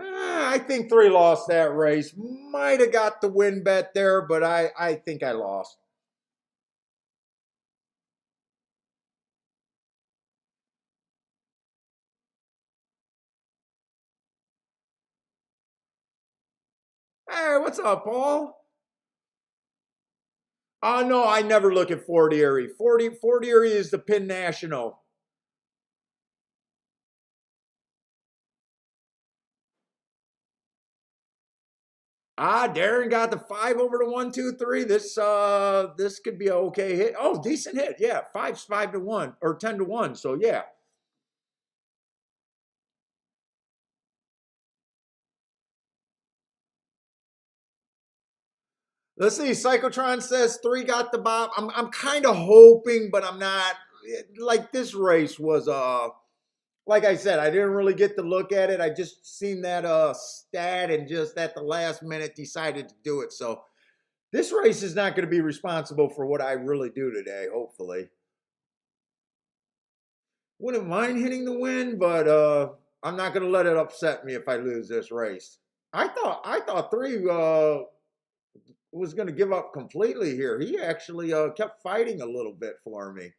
I think 3 lost that race. Might have got the win bet there, but I think I lost. Hey, what's up, Paul? Oh, no, I never look at Fort Erie. Fort Erie is the Pin National. Darren got the 5 over to 1-2-3. This could be an okay hit. Oh, decent hit. Yeah, 5's 5-1 or 10-1. So yeah. Let's see. Cyclotron says 3 got the bob. I'm kind of hoping, but I'm not. Like this race was like I said, I didn't really get to look at it. I just seen that stat and just at the last minute decided to do it. So this race is not going to be responsible for what I really do today, hopefully. Wouldn't mind hitting the win, but I'm not going to let it upset me if I lose this race. I thought 3 was going to give up completely here. He actually kept fighting a little bit for me.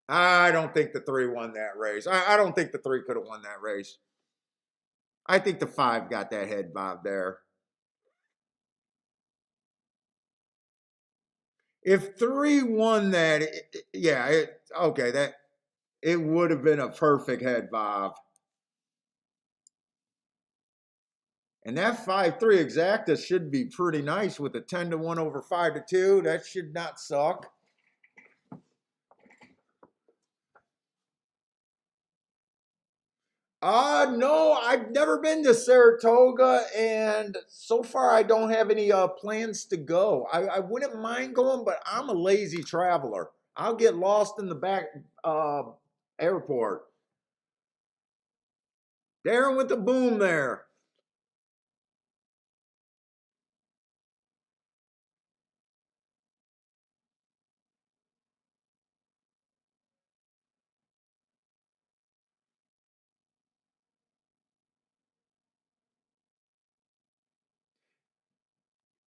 I don't think the 3 won that race. I don't think the 3 could have won that race. I think the 5 got that head bob there. If 3 won that, okay, that it would have been a perfect head bob. And that 5-3 exacta should be pretty nice with a 10-1 over 5-2. That should not suck. No, I've never been to Saratoga, and so far I don't have any plans to go. I wouldn't mind going, but I'm a lazy traveler. I'll get lost in the back airport. Darren with the boom there.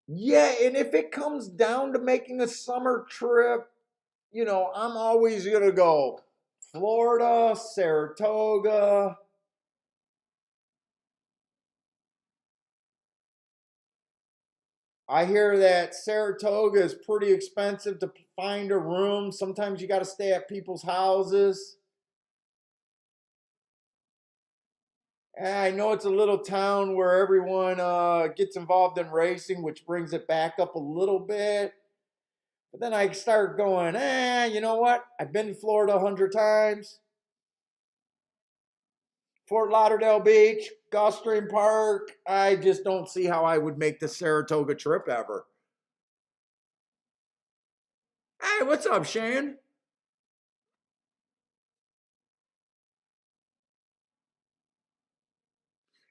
Yeah, and if it comes down to making a summer trip, I'm always going to go Florida, Saratoga. I hear that Saratoga is pretty expensive to find a room. Sometimes you got to stay at people's houses. And I know it's a little town where everyone gets involved in racing, which brings it back up a little bit. But then I start going, you know what? I've been to Florida 100 times. Fort Lauderdale Beach, Gulfstream Park. I just don't see how I would make the Saratoga trip ever. Hey, what's up, Shane?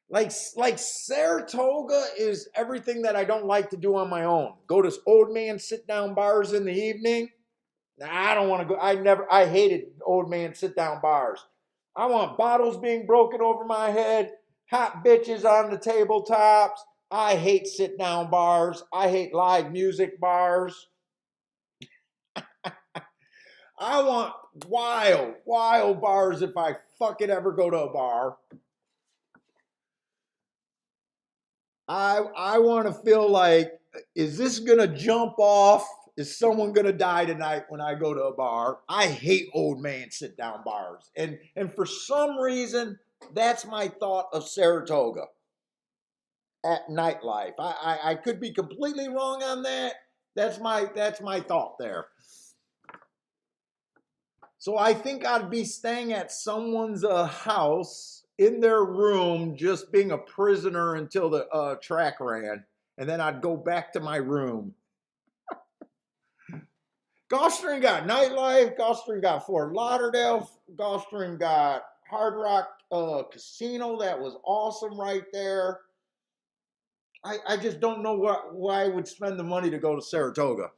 Like Saratoga is everything that I don't like to do on my own. Go to old man sit down bars in the evening. Nah, I don't want to go. I hated old man sit down bars. I want bottles being broken over my head, hot bitches on the tabletops. I hate sit down bars. I hate live music bars. I want wild bars if I fucking ever go to a bar. I want to feel like, is this gonna jump off? Is someone gonna die tonight when I go to a bar? I hate old man sit down bars, and for some reason that's my thought of Saratoga at nightlife. I could be completely wrong on that. That's my thought there. So I think I'd be staying at someone's house in their room, just being a prisoner until the track ran, and then I'd go back to my room. Gulfstream got nightlife. Gulfstream got Fort Lauderdale. Gulfstream got Hard Rock Casino. That was awesome right there. I just don't know why I would spend the money to go to Saratoga.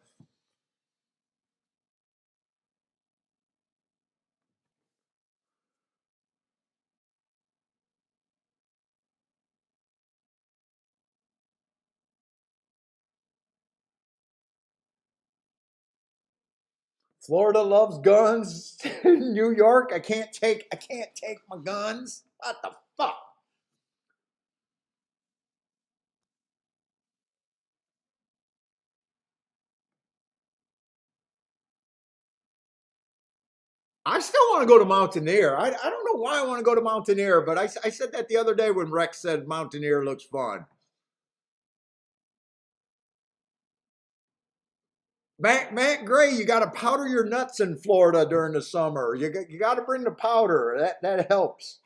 Florida loves guns. New York, I can't take my guns. What the fuck? I still want to go to Mountaineer. I don't know why I want to go to Mountaineer, but I said that the other day when Rex said Mountaineer looks fun. Matt Gray, you got to powder your nuts in Florida during the summer. You got to bring the powder. That helps.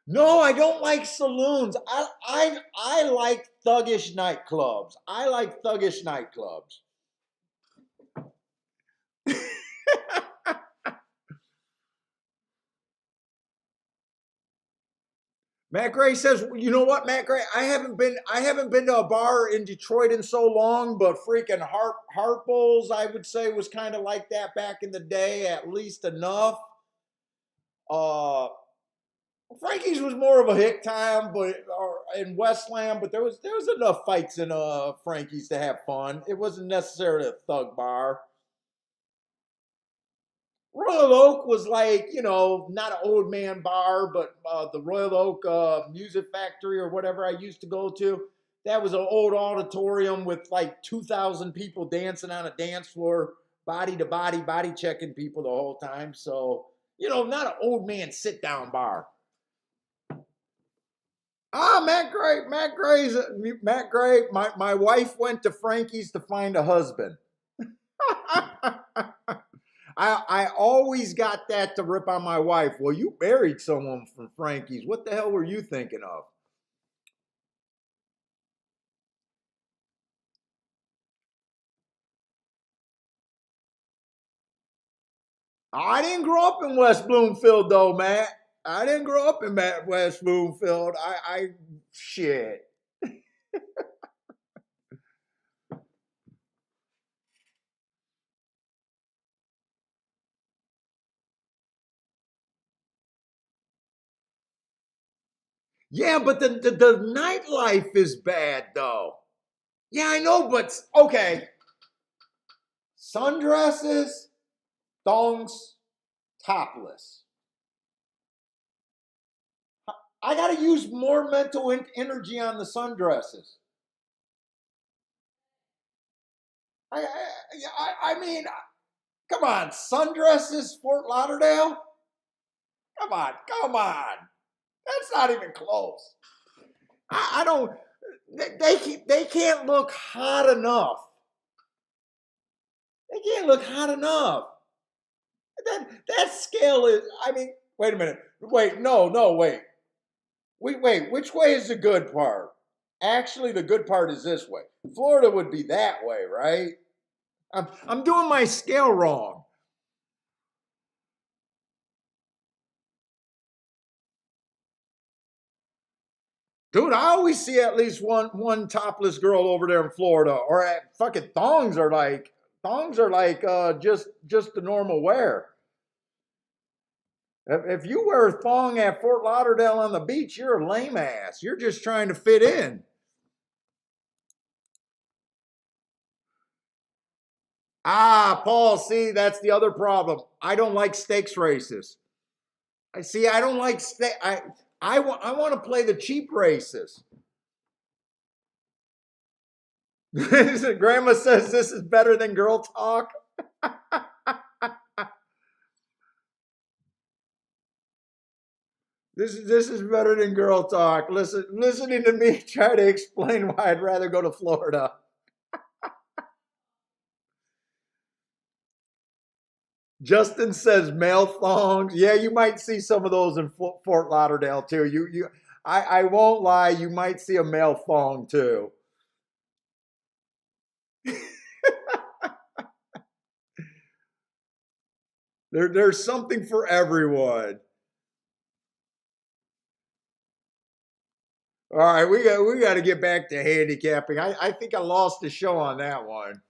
No, I don't like saloons. I like thuggish nightclubs. I like thuggish nightclubs. Matt Gray says, you know what, Matt Gray? I haven't been to a bar in Detroit in so long, but freaking Harpo's, I would say, was kind of like that back in the day, at least enough. Uh Frankie's was more of a hick time, but or in Westland, but there was enough fights in Frankie's to have fun. It wasn't necessarily a thug bar. Royal Oak was like, not an old man bar, but the Royal Oak Music Factory or whatever I used to go to. That was an old auditorium with like 2,000 people dancing on a dance floor, body to body checking people the whole time. So, not an old man sit down bar. Matt Gray. My wife went to Frankie's to find a husband. I always got that to rip on my wife. Well, you married someone from Frankie's. What the hell were you thinking of? I didn't grow up in West Bloomfield, though, Matt. I didn't grow up in West Bloomfield. Shit. Yeah, but the nightlife is bad, though. Yeah, I know, but okay. Sundresses, thongs, topless. I got to use more mental energy on the sundresses. I mean, come on, sundresses, Fort Lauderdale. Come on. That's not even close. I don't. They can't look hot enough. They can't look hot enough. That scale is. I mean, wait a minute. Wait, no, wait. Wait. Which way is the good part? Actually, the good part is this way. Florida would be that way, right? I'm doing my scale wrong. Dude, I always see at least one topless girl over there in Florida. Or fucking thongs are like just the normal wear. If you wear a thong at Fort Lauderdale on the beach, you're a lame ass. You're just trying to fit in. Paul, see, that's the other problem. I don't like stakes races. I don't like I want to play the cheap races. Grandma says this is better than girl talk. This is better than girl talk. Listening to me try to explain why I'd rather go to Florida. Justin says male thongs. Yeah, you might see some of those in Fort Lauderdale too. I won't lie. You might see a male thong too. There's something for everyone. All right, we got to get back to handicapping. I think I lost the show on that one.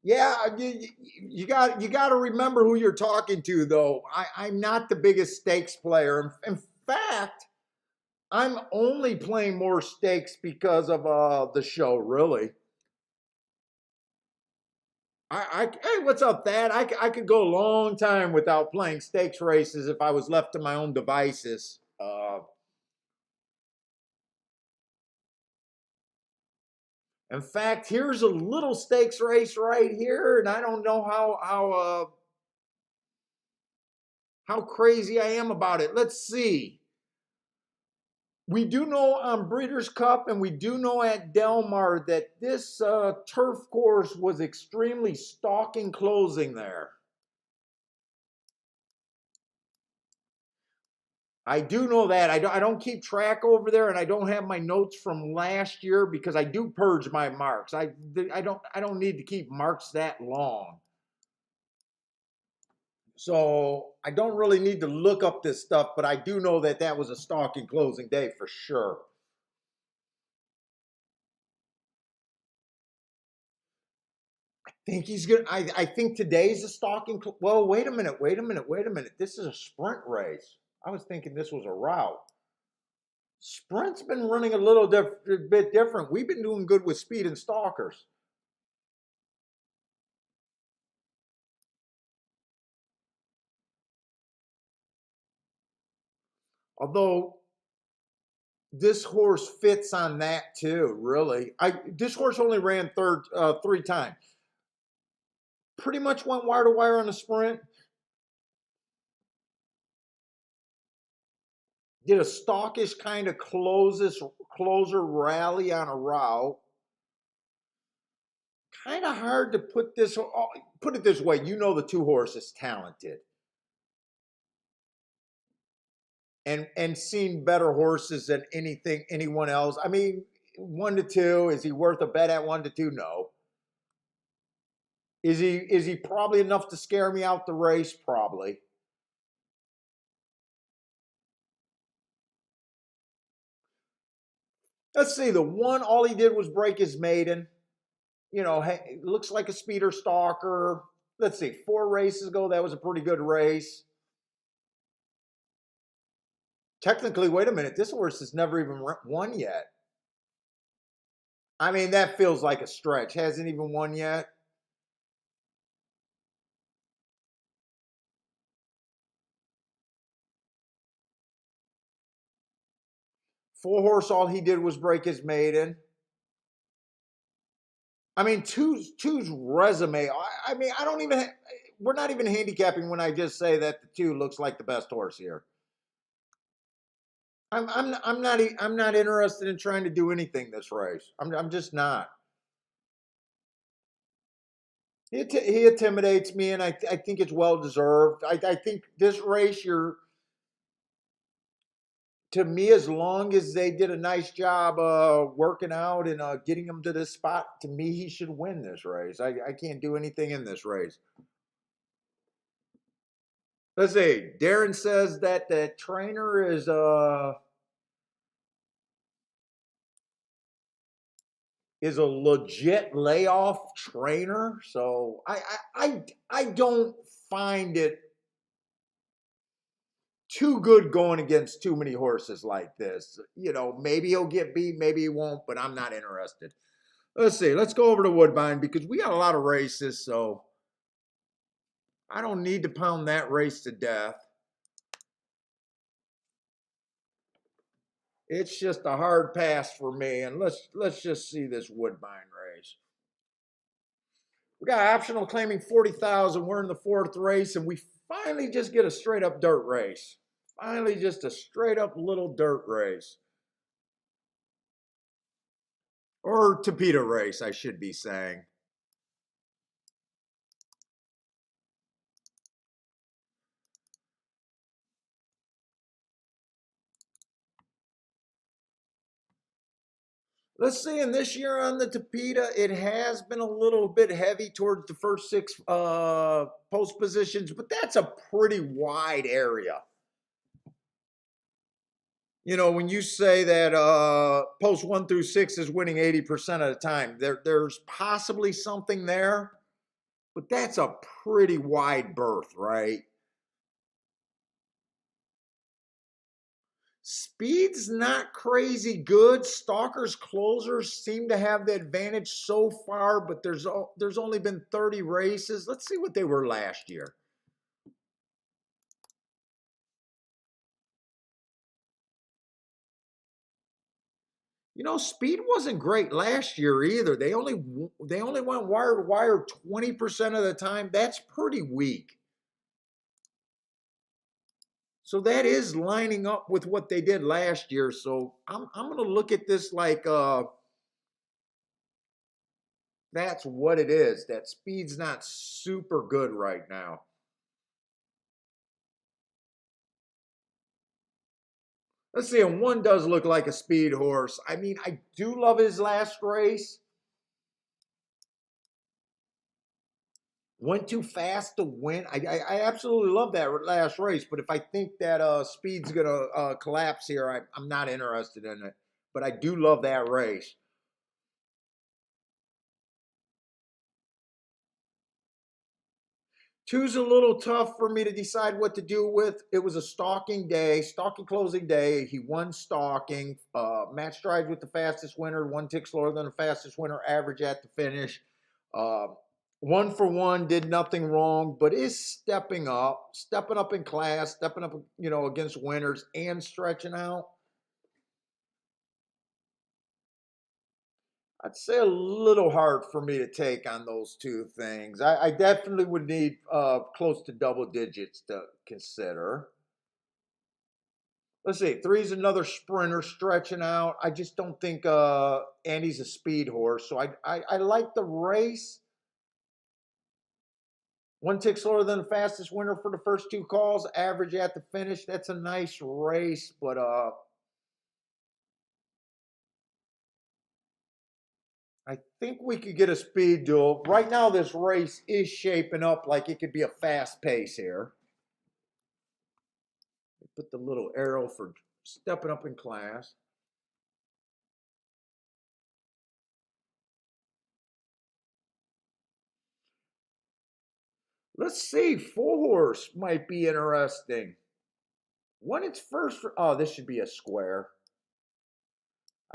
Yeah, you got to remember who you're talking to, though. I'm not the biggest stakes player. In fact, I'm only playing more stakes because of the show. Really, hey, what's up, Thad? I could go a long time without playing stakes races if I was left to my own devices. In fact, here's a little stakes race right here, and I don't know how crazy I am about it. Let's see. We do know on Breeders' Cup, and we do know at Del Mar that this turf course was extremely stalking closing there. I do know that. I don't keep track over there, and I don't have my notes from last year because I do purge my marks. I don't need to keep marks that long. So I don't really need to look up this stuff, but I do know that that was a stalking closing day for sure. Think he's gonna. I think today's a stalking. Well, wait a minute. Wait a minute. Wait a minute. This is a sprint race. I was thinking this was a route. Sprint's been running a little bit different. We've been doing good with speed and stalkers. Although this horse fits on that too. Really, this horse only ran third 3 times. Pretty much went wire to wire on the sprint. Did a stalkish kind of closer rally on a route. Kind of hard to put it this way. You know the 2 horse is talented, and seen better horses than anyone else. I mean, 1 to 2, is he worth a bet at 1 to 2? No. Is he probably enough to scare me out the race? Probably. Let's see. The one, all he did was break his maiden. Hey, looks like a speeder stalker. Let's see. 4 races ago, that was a pretty good race. Technically, wait a minute. This horse has never even won yet. I mean, that feels like a stretch. Hasn't even won yet. Four horse, all he did was break his maiden. I mean, two's resume. I mean, I don't even. We're not even handicapping when I just say that the 2 looks like the best horse here. I'm not interested in trying to do anything this race. I'm just not. He intimidates me, and I think it's well deserved. I think this race, to me, as long as they did a nice job working out and getting him to this spot, to me, he should win this race. I can't do anything in this race. Let's see. Darren says that the trainer is a legit layoff trainer. So I don't find it too good going against too many horses like this. Maybe he'll get beat, maybe he won't, but I'm not interested. Let's see. Let's go over to Woodbine because we got a lot of races. So I don't need to pound that race to death. It's just a hard pass for me. And let's just see this Woodbine race. We got optional claiming 40,000. We're in the fourth race, and we finally just get a straight up dirt race. Finally, just a straight up little dirt race. Or torpedo race, I should be saying. Let's see, and this year on the Tapeta, it has been a little bit heavy towards the first six post positions, but that's a pretty wide area. You know, when you say that post 1 through 6 is winning 80% of the time, there's possibly something there, but that's a pretty wide berth, right? Speed's not crazy good. Stalkers, closers seem to have the advantage so far, but there's only been 30 races. Let's see what they were last year. You know, speed wasn't great last year either. They only went wire to wire 20% of the time. That's pretty weak. So that is lining up with what they did last year. So I'm going to look at this like that's what it is. That speed's not super good right now. Let's see, and one does look like a speed horse. I mean, I do love his last race. Went too fast to win. I absolutely love that last race, but if I think that speed's going to collapse here, I'm not interested in it. But I do love that race. Two's a little tough for me to decide what to do with. It was a stalking day, stalking closing day. He won stalking. Match strides with the fastest winner, 1 tick slower than the fastest winner, average at the finish. Uh, 1 for 1, did nothing wrong, but is stepping up in class, stepping up, you know, against winners and stretching out. I'd say a little hard for me to take on those two things. I definitely would need close to double digits to consider. Let's see. Three's another sprinter stretching out. I just don't think Andy's a speed horse. So I like the race. 1 tick slower than the fastest winner for the first 2 calls. Average at the finish. That's a nice race, but I think we could get a speed duel. Right now, this race is shaping up like it could be a fast pace here. Put the little arrow for stepping up in class. Let's see. 4 horse might be interesting. When it's first, oh, this should be a square.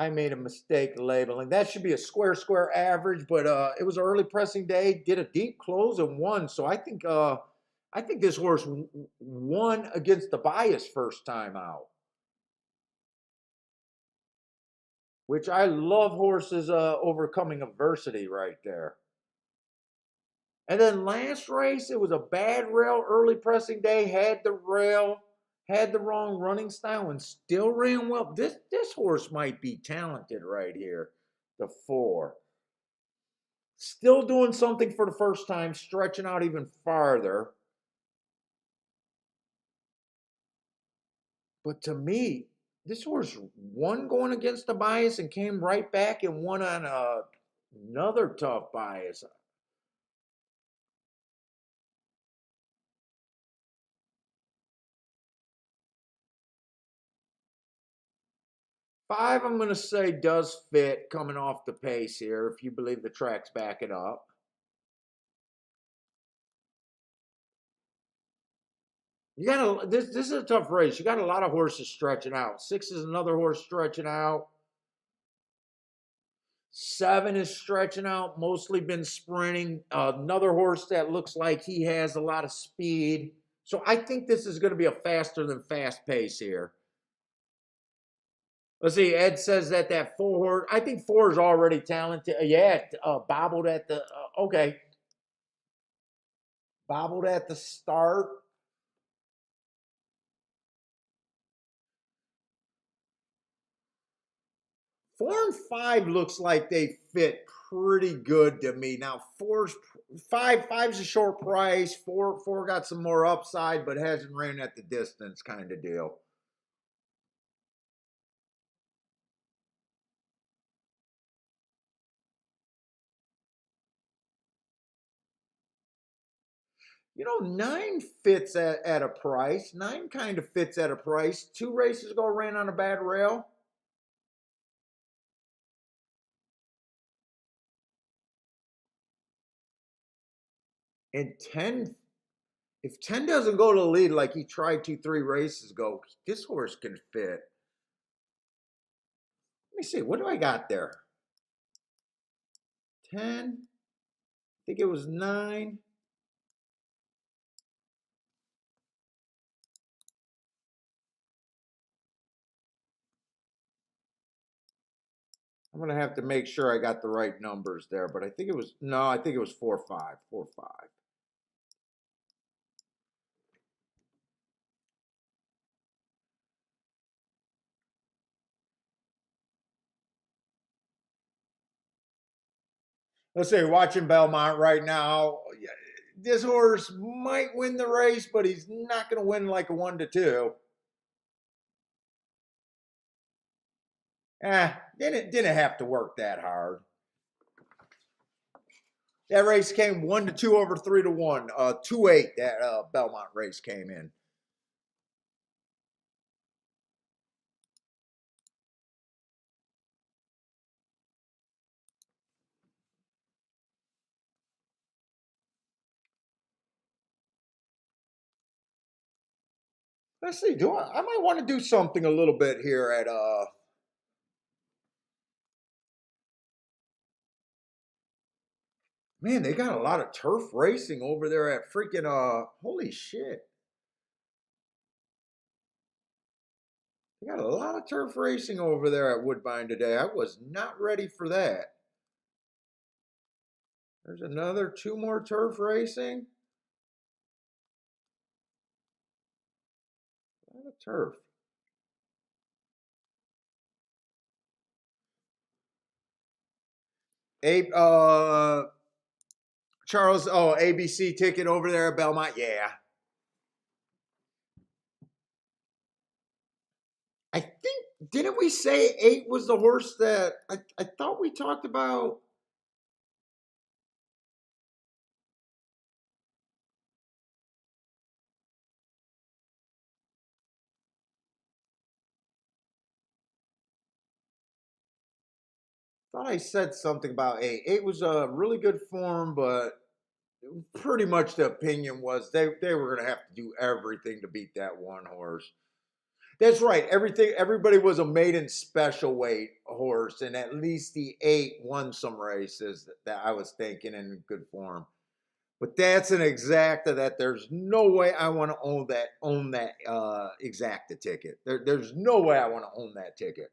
I made a mistake labeling. That should be a square average, but it was an early pressing day. Did a deep close and won. So I think this horse won against the bias first time out. Which I love horses overcoming adversity right there. And then last race, it was a bad rail, early pressing day, had the rail, had the wrong running style, and still ran well. This horse might be talented right here, the 4. Still doing something for the first time, stretching out even farther. But to me, this horse won going against the bias and came right back and won on another tough bias. 5, I'm going to say, does fit coming off the pace here, if you believe the tracks back it up. You got this is a tough race. You got a lot of horses stretching out. 6 is another horse stretching out. 7 is stretching out, mostly been sprinting. Another horse that looks like he has a lot of speed. So I think this is going to be a faster than fast pace here. Let's see. Ed says that 4 horse. I think 4 is already talented. Yeah, bobbled at the. Okay, bobbled at the start. 4 and 5 looks like they fit pretty good to me. Now five's a short price. Four got some more upside, but hasn't ran at the distance kind of deal. You know, 9 fits at a price. 9 kind of fits at a price. 2 races ago ran on a bad rail. And 10, if 10 doesn't go to the lead like he tried 3 races ago, this horse can fit. Let me see, what do I got there? 10, I think it was 9. I'm gonna have to make sure I got the right numbers there, but I think it was no, I think it was 4-5, 4-5. Let's say watching Belmont right now. This horse might win the race, but he's not going to win like a 1-2. Didn't have to work that hard. That race came 1-2 over 3-1. 2-8. That Belmont race came in. Let's see. I might want to do something a little bit here at Man, they got a lot of turf racing over there at freaking holy shit. They got a lot of turf racing over there at Woodbine today. I was not ready for that. There's another 2 more turf racing. A lot of turf. Charles, ABC ticket over there at Belmont. Yeah. I think, didn't we say 8 was the horse that I thought we talked about? Thought I said something about 8. 8 was a really good form, but pretty much the opinion was they were going to have to do everything to beat that one horse. That's right. Everybody was a maiden special weight horse, and at least the 8 won some races that I was thinking in good form. But that's an exacta that there's no way I want to own that exacta ticket. There's no way I want to own that ticket.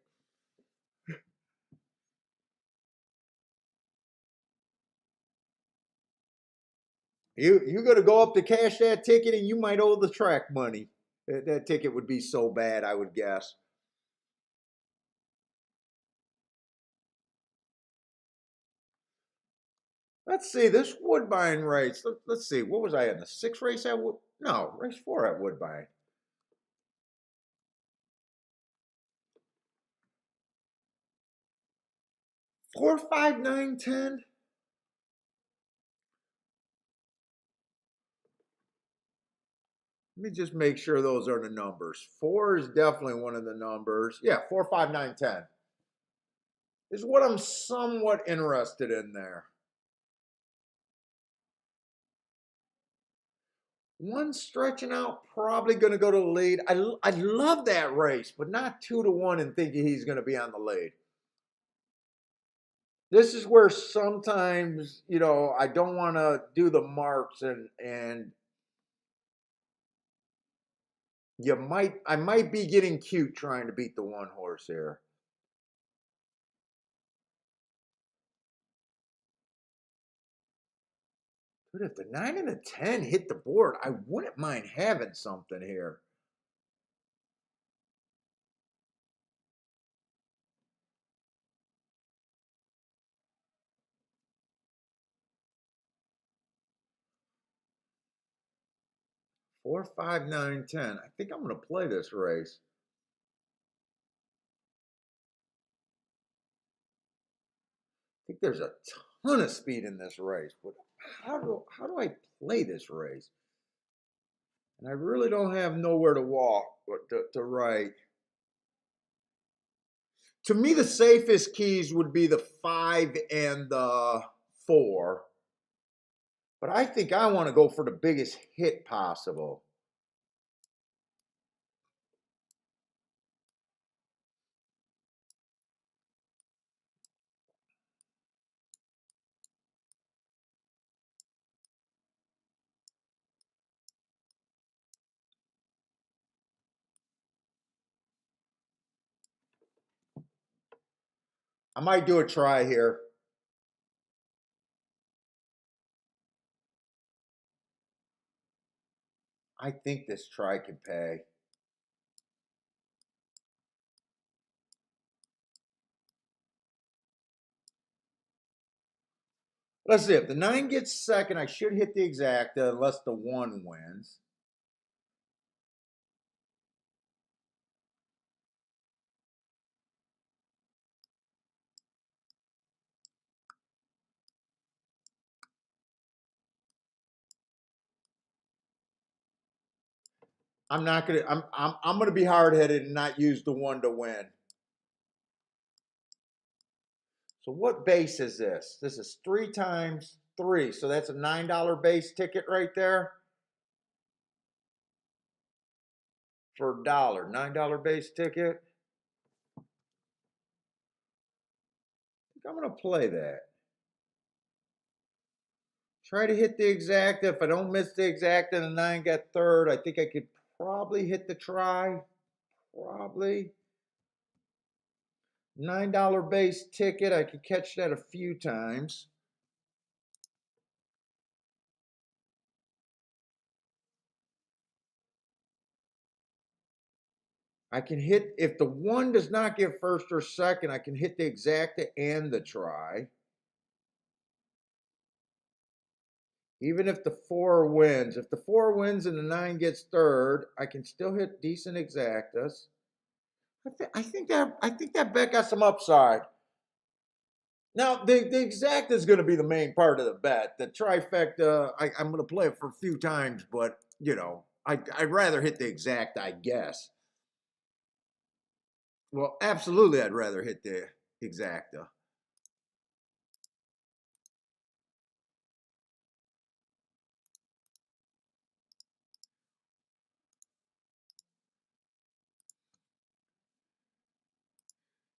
You got to go up to cash that ticket, and you might owe the track money. That ticket would be so bad, I would guess. Let's see this Woodbine race. Let's see. What was I in the 6th race at Wood? No, race 4 at Woodbine. 4, 5, 9, 10. Let me just make sure those are the numbers. 4 is definitely one of the numbers. Yeah, 4, 5, 9, 10 is what I'm somewhat interested in there. One stretching out, probably going to go to the lead. I love that race, but not 2-1 and thinking he's going to be on the lead. This is where sometimes, you know, I don't want to do the marks and I might be getting cute trying to beat the one horse here. But if the 9 and the 10 hit the board, I wouldn't mind having something here. Four, 5, 9, 10. I think I'm going to play this race. I think there's a ton of speed in this race, but how do I play this race? And I really don't have nowhere to walk but to write. To me, the safest keys would be the 5 and the 4. But I think I want to go for the biggest hit possible. I might do a try here. I think this try can pay. Let's see. If the 9 gets second, I should hit the exacta unless the 1 wins. I'm not gonna. I'm gonna be hard headed and not use the 1 to win. So what base is this? This is 3 times 3, so that's a $9 base ticket right there for a dollar. $9 base ticket. I'm gonna play that. Try to hit the exacta. If I don't miss the exacta and the 9 got third, I think I could probably hit the try. Probably. $9 base ticket. I could catch that a few times. I can hit, if the 1 does not get first or second, I can hit the exacta and the try. Even if the 4 wins. If the 4 wins and the 9 gets third, I can still hit decent exactas. I think that bet got some upside. Now the exacta is going to be the main part of the bet. The trifecta, I'm going to play it for a few times, but you know, I'd rather hit the exacta, I guess. Well, absolutely, I'd rather hit the exacta.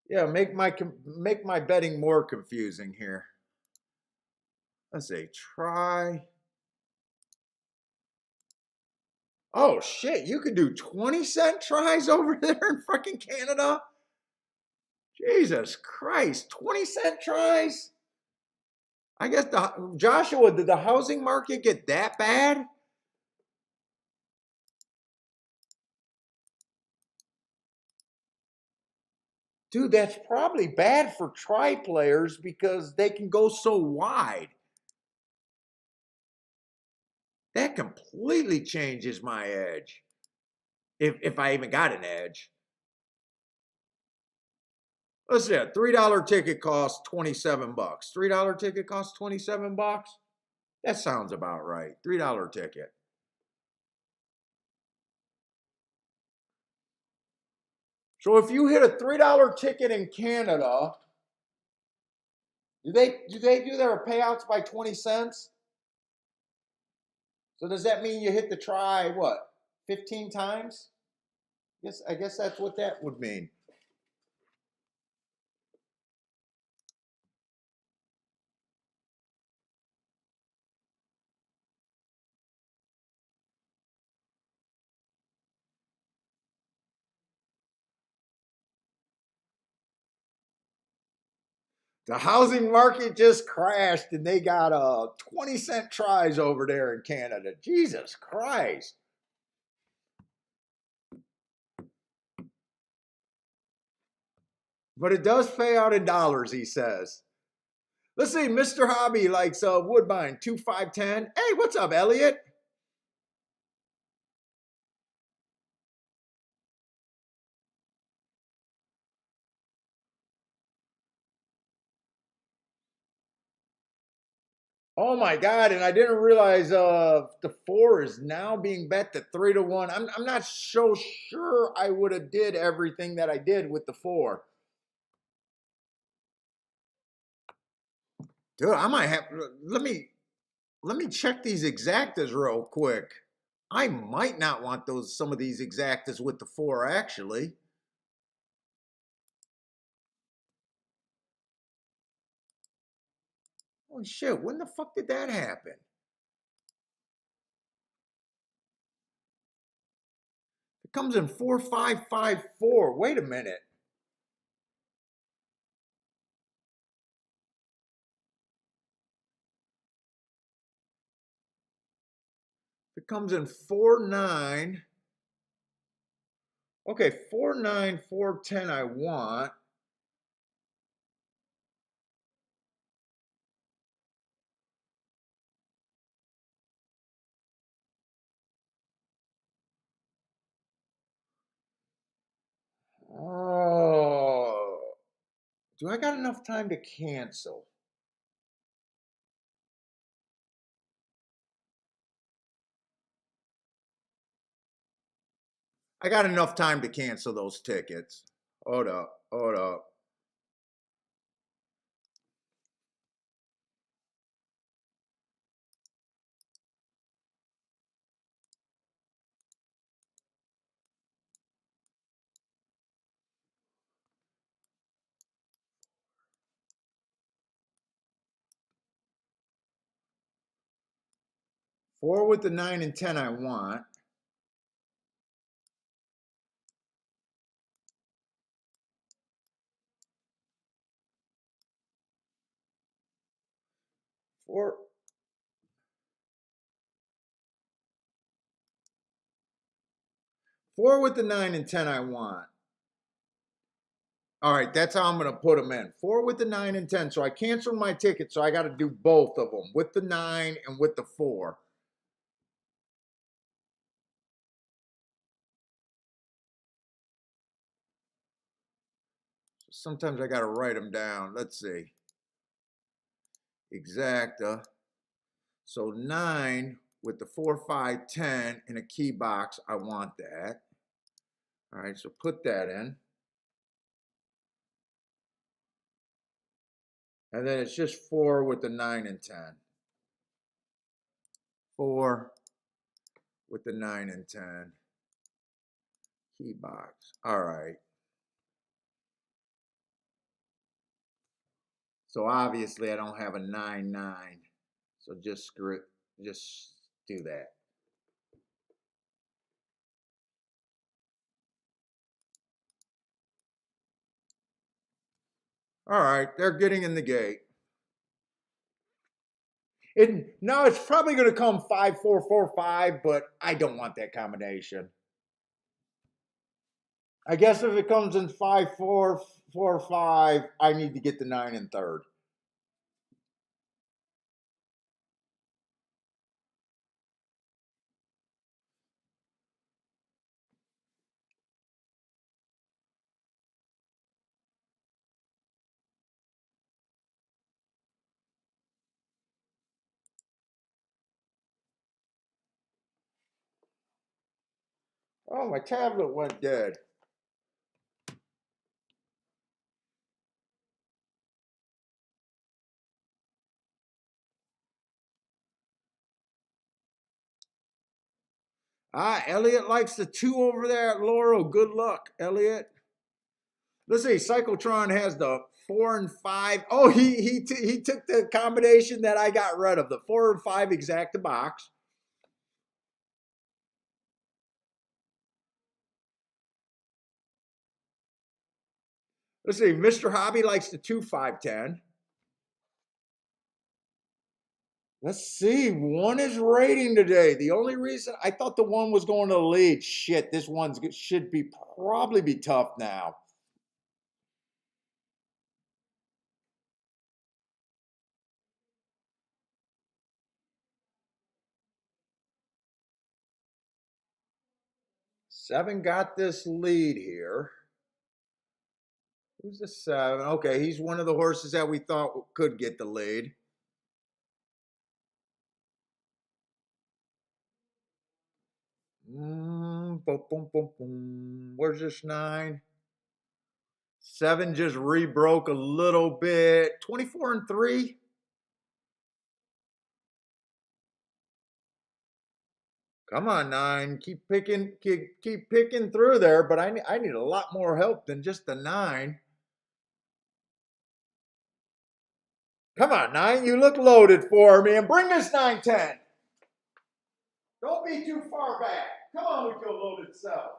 Yeah, make my betting more confusing here. Let's say try. Oh shit, you could do 20-cent tries over there in fucking Canada? Jesus Christ, 20-cent tries? I guess Joshua, did the housing market get that bad? Dude, that's probably bad for try players because they can go so wide. That completely changes my edge. If I even got an edge. Let's see, a $3 ticket costs 27 bucks. $3 ticket costs 27 bucks? That sounds about right. $3 ticket. So if you hit a $3 ticket in Canada, do they do their payouts by 20 cents? So does that mean you hit the try what? 15 times? Yes, I guess that's what that would mean. The housing market just crashed and they got 20-cent tries over there in Canada. Jesus Christ. But it does pay out in dollars, he says. Let's see, Mr. Hobby likes Woodbine 2510. Hey, what's up, Elliot? Oh my God! And I didn't realize the 4 is now being bet to 3-1. I'm not so sure I would have did everything that I did with the 4. Dude, I might have let me check these exactas real quick. I might not want some of these exactas with the 4 actually. Holy shit! When the fuck did that happen? It comes in 4-5-5-4. Wait a minute. It comes in 4-9. Okay, 4-9, 4-10 I want. Oh, do I got enough time to cancel? I got enough time to cancel those tickets. Hold up, hold up. Four with the 9 and 10 I want. Four. Four with the 9 and 10 I want. All right, that's how I'm going to put them in. 4 with the 9 and 10. So I canceled my ticket, so I got to do both of them with the 9 and with the 4. So sometimes I got to write them down. Let's see. Exacta. So 9 with the 4-5-10 in a key box. I want that. All right, so put that in. And then it's just 4 with the 9 and 10. 4 with the 9 and 10. Key box. All right. So obviously I don't have a 9-9. So just just do that. All right, they're getting in the gate. Now it's probably going to come 5-4-4-5, but I don't want that combination. I guess if it comes in 5-4-4-5, I need to get the 9 in third. Oh, my tablet went dead. Elliot likes the 2 over there at Laurel. Good luck, Elliot. Let's see. Cyclotron has the 4 and 5. Oh, he took the combination that I got rid of, the 4 and 5 exacta box. Let's see. Mr. Hobby likes the 2-5-10. Let's see. One is rating today. The only reason I thought the one was going to the lead. Shit, this one's should be probably be tough now. Seven got this lead here. Who's the seven? Okay, he's one of the horses that we thought could get the lead. Boom, boom, boom, boom. Where's this nine? Seven just rebroke a little bit. 24 and 3. Come on, nine. Keep picking through there, but I need a lot more help than just the nine. Come on, nine. You look loaded for me, and bring this 9-10. Don't be too far back. Come on with your loaded self.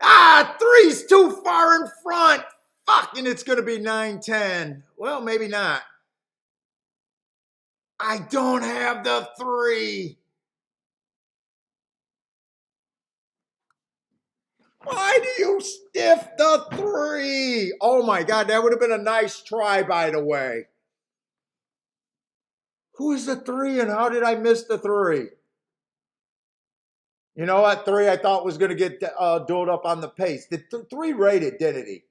Ah, three's too far in front. Fucking, it's going to be 9-10. Well, maybe not. I don't have the three. Why do you stiff the three? Oh my God, that would have been a nice try, by the way. Who is the three and how did I miss the three? You know what? Three I thought was going to get dueled up on the pace. The three rated, didn't he?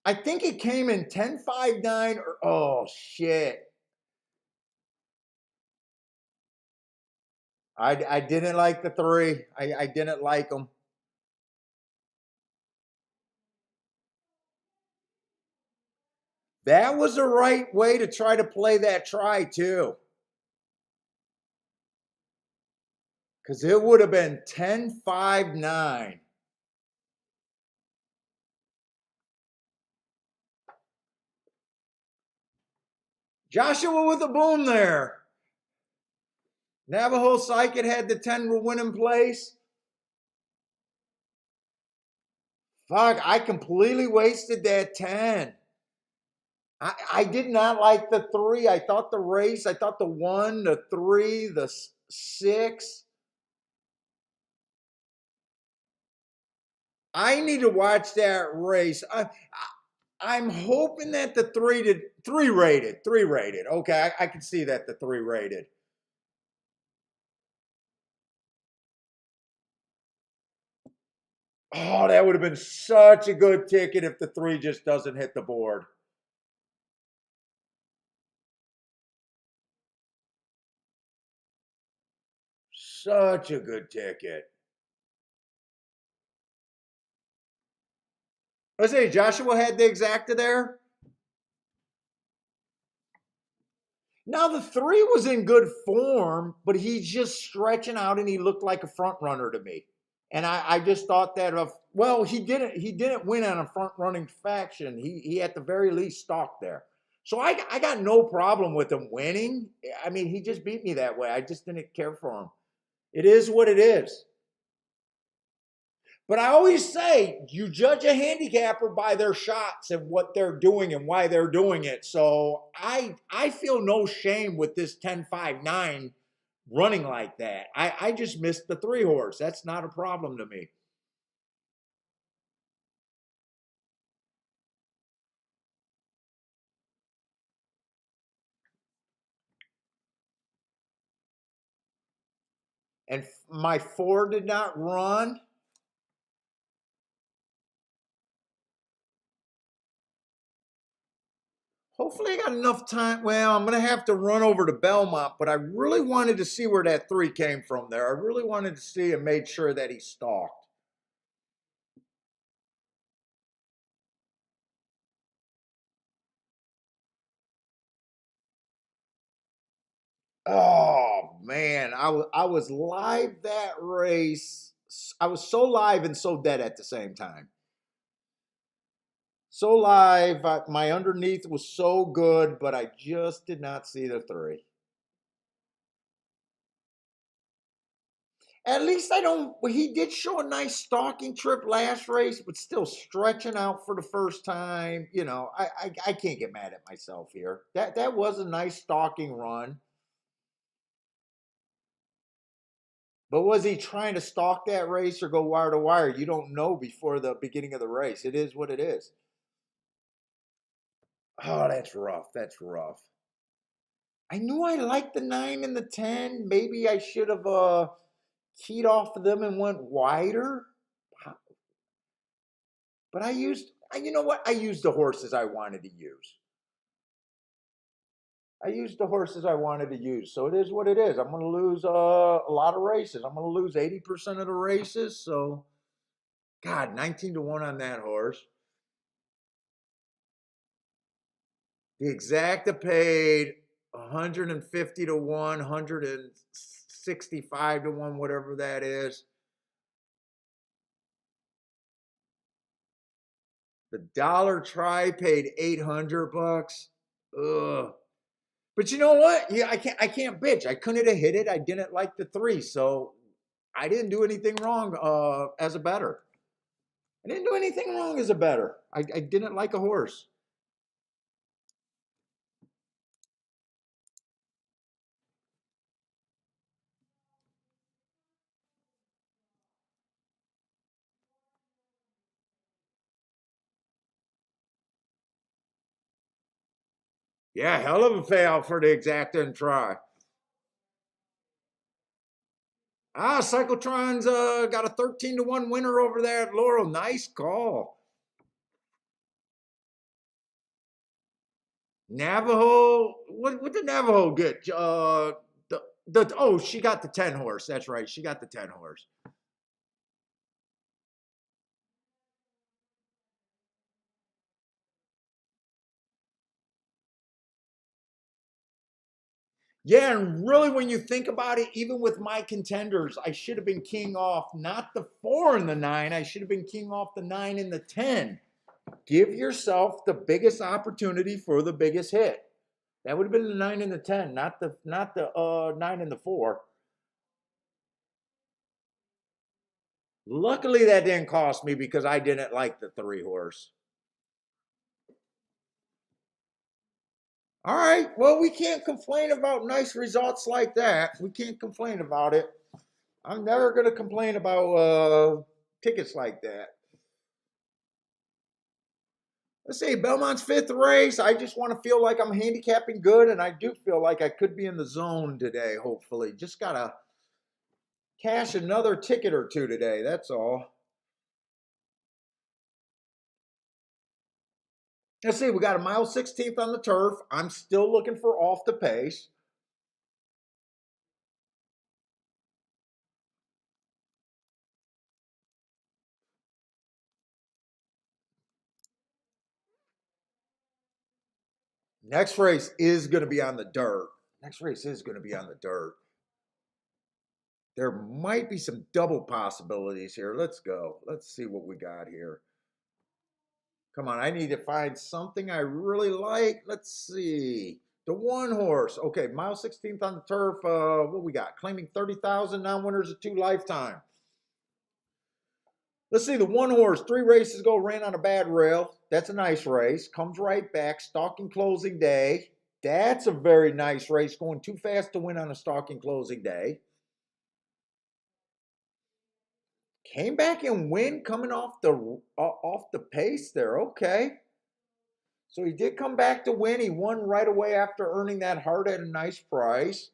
I think it came in 10-5-9 or, oh shit. I didn't like the three. I didn't like them. That was the right way to try to play that try too. Because it would have been 10-5-9. Joshua with a boom there. Navajo Psychic had the 10 win in place. Fuck, I completely wasted that 10. I did not like the three. I thought the race, I thought the 1, the 3, the 6. I need to watch that race. I'm hoping that the three rated. Okay, I can see that the 3 rated. Oh, that would have been such a good ticket if the 3 just doesn't hit the board. Such a good ticket. Let's say Joshua had the exacta there. Now the 3 was in good form, but he's just stretching out and he looked like a front runner to me. And I just thought that well, he didn't win on a front running faction. He at the very least stalked there. So I got no problem with him winning. I mean, he just beat me that way. I just didn't care for him. It is what it is. But I always say you judge a handicapper by their shots and what they're doing and why they're doing it. So I feel no shame with this 10-5-9 running like that. I just missed the 3 horse. That's not a problem to me. And my 4 did not run. Hopefully I got enough time. Well, I'm going to have to run over to Belmont, but I really wanted to see where that 3 came from there. I really wanted to see and made sure that he stalked. Oh man, I was live that race. I was so live and so dead at the same time. So live, my underneath was so good, but I just did not see the 3. At least I don't. Well, he did show a nice stalking trip last race, but still stretching out for the first time. You know, I can't get mad at myself here. That was a nice stalking run. But was he trying to stalk that race or go wire to wire? You don't know before the beginning of the race. It is what it is. Oh, that's rough. That's rough. I knew I liked the 9 and the 10. Maybe I should have keyed off of them and went wider. But I used, you know what? I used the horses I wanted to use. I used the horses I wanted to use. So it is what it is. I'm going to lose a lot of races. I'm going to lose 80% of the races. So, God, 19 to 1 on that horse. The exacta paid 150 to 1, 165 to 1, whatever that is. The dollar try paid 800 bucks. Ugh. But you know what? Yeah, I can't bitch. I couldn't have hit it. I didn't like the 3, so I didn't do anything wrong as a better. I didn't do anything wrong as a better. I didn't like a horse. Yeah, hell of a payout for the exacta and try. Cyclotron's got a 13 to 1 winner over there at Laurel. Nice call. Navajo, what did Navajo get? Oh, she got the 10 horse. That's right. She got the 10 horse. Yeah, and really, when you think about it, even with my contenders, I should have been king off not the 4 and the 9. I should have been king off the 9 and the 10. Give yourself the biggest opportunity for the biggest hit. That would have been the 9 and the 10, not the 9 and the 4. Luckily, that didn't cost me because I didn't like the 3 horse. All right. Well, we can't complain about nice results like that. We can't complain about it. I'm never going to complain about tickets like that. Let's see, Belmont's 5th race. I just want to feel like I'm handicapping good, and I do feel like I could be in the zone today, hopefully. Just got to cash another ticket or two today. That's all. Let's see, we got a mile 16th on the turf. I'm still looking for off the pace. Next race is going to be on the dirt. Next race is going to be on the dirt. There might be some double possibilities here. Let's go. Let's see what we got here. Come on, I need to find something I really like. Let's see. The 1 horse. Okay, mile 16th on the turf. What we got? Claiming 30,000 non-winners of 2 lifetime. Let's see. The 1 horse, 3 races ago, ran on a bad rail. That's a nice race. Comes right back. Stalking closing day. That's a very nice race. Going too fast to win on a stalking closing day. Came back and win coming off the pace there. Okay. So he did come back to win. He won right away after earning that heart at a nice price.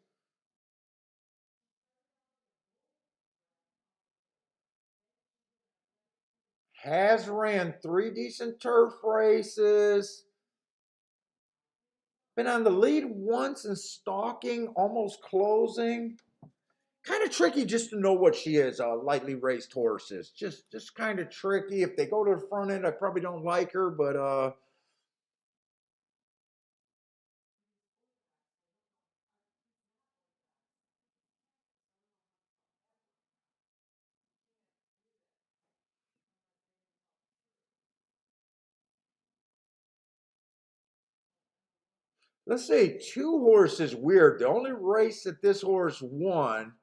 Has ran 3 decent turf races. Been on the lead once and stalking, almost closing. Kind of tricky just to know what she is. Lightly raced horses. Just kind of tricky. If they go to the front end, I probably don't like her, but let's say 2 horses weird. The only race that this horse won.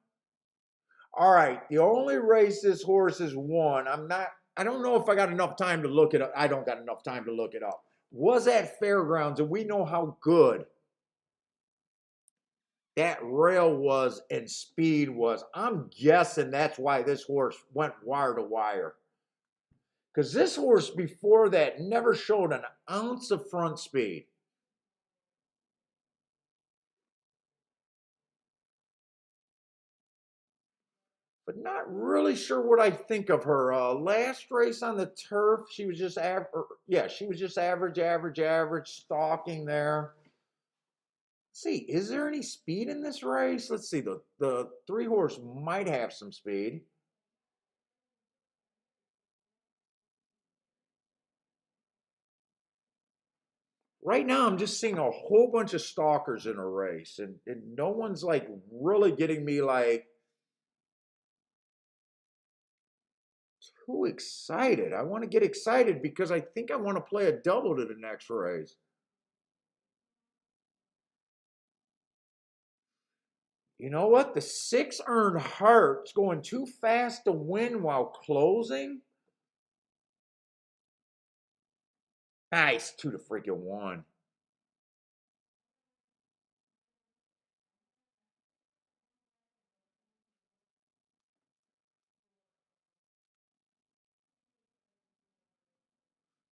All right, the only race this horse has won, I don't know if I got enough time to look it up. I don't got enough time to look it up. Was at Fairgrounds, and we know how good that rail was and speed was. I'm guessing that's why this horse went wire to wire. Because this horse before that never showed an ounce of front speed. But not really sure what I think of her. Last race on the turf, she was just average. Yeah, she was just average, stalking there. Let's see, is there any speed in this race? Let's see, the three horse might have some speed. Right now, I'm just seeing a whole bunch of stalkers in a race, and no one's like really getting me like too excited. I want to get excited because I think I want to play a double to the next race. You know what? The 6 earned heart's going too fast to win while closing. Nice, 2 to freaking 1.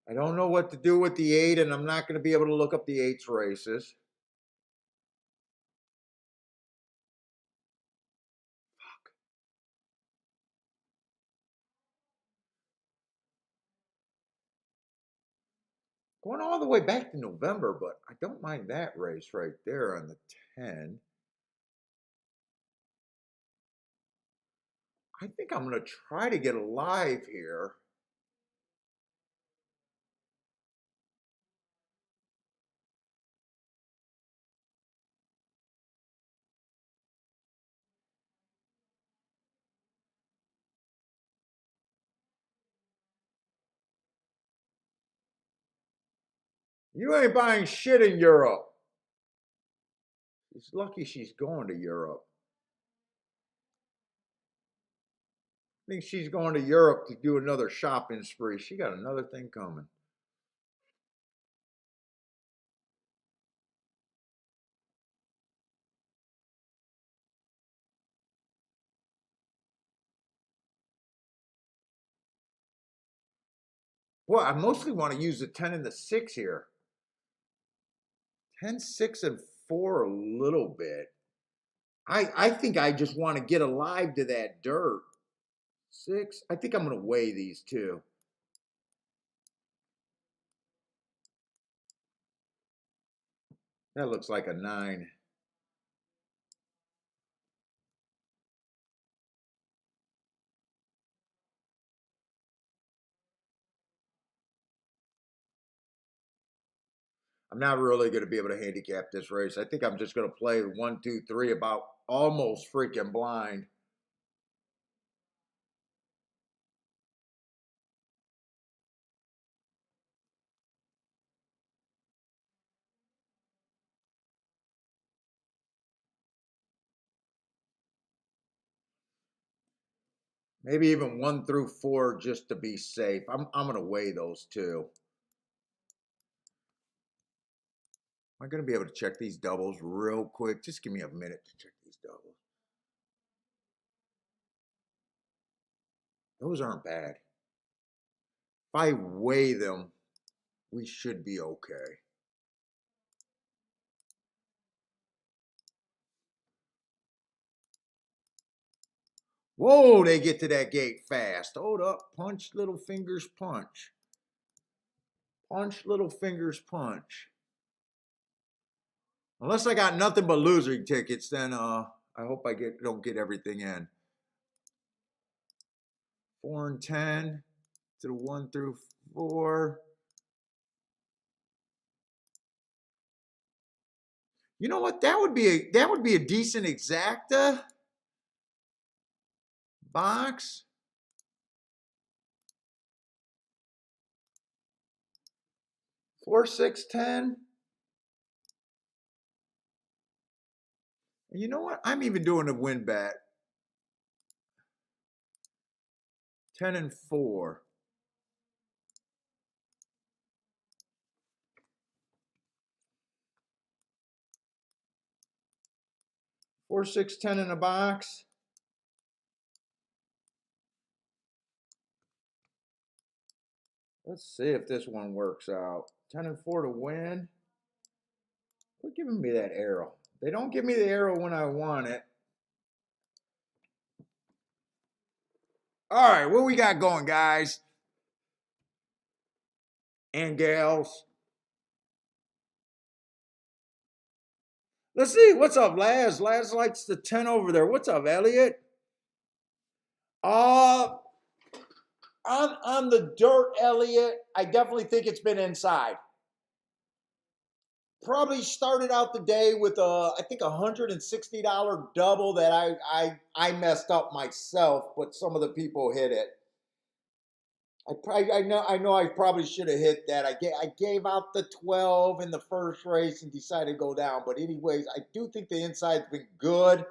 I don't know what to do with the 8, and I'm not going to be able to look up the 8's races. Going all the way back to November, but I don't mind that race right there on the 10. I think I'm going to try to get alive here. You ain't buying shit in Europe. She's lucky she's going to Europe. I think she's going to Europe to do another shopping spree. She got another thing coming. Well, I mostly want to use the 10 and the 6 here. 10, 6, and 4 a little bit. I think I just want to get alive to that dirt. 6. I think I'm going to weigh these two. That looks like a 9. I'm not really going to be able to handicap this race. I think I'm just going to play 1, 2, 3 about almost freaking blind. Maybe even 1 through 4 just to be safe. I'm going to weigh those two. Am I going to be able to check these doubles real quick? Just give me a minute to check these doubles. Those aren't bad. If I weigh them, we should be okay. Whoa, they get to that gate fast. Hold up. Punch, little fingers, punch. Punch, little fingers, punch. Unless I got nothing but losing tickets, then I hope I don't get everything in. 4 and 10 to the 1 through 4. You know what? That would be a decent exacta box. 4, 6, 10. And you know what? I'm even doing a win bet. 10 and 4. 4, 6, 10 in a box. Let's see if this one works out. 10 and 4 to win. Quit giving me that arrow. They don't give me the arrow when I want it. All right, what we got going, guys and gals? Let's see. What's up, Laz? Laz likes the 10 over there. What's up, Elliot? On the dirt, Elliot, I definitely think it's been inside. Probably started out the day with I think $160 double that I messed up myself, but some of the people hit it. I know I probably should have hit that. I gave out the 12 in the first race and decided to go down. But anyways, I do think the inside's been good.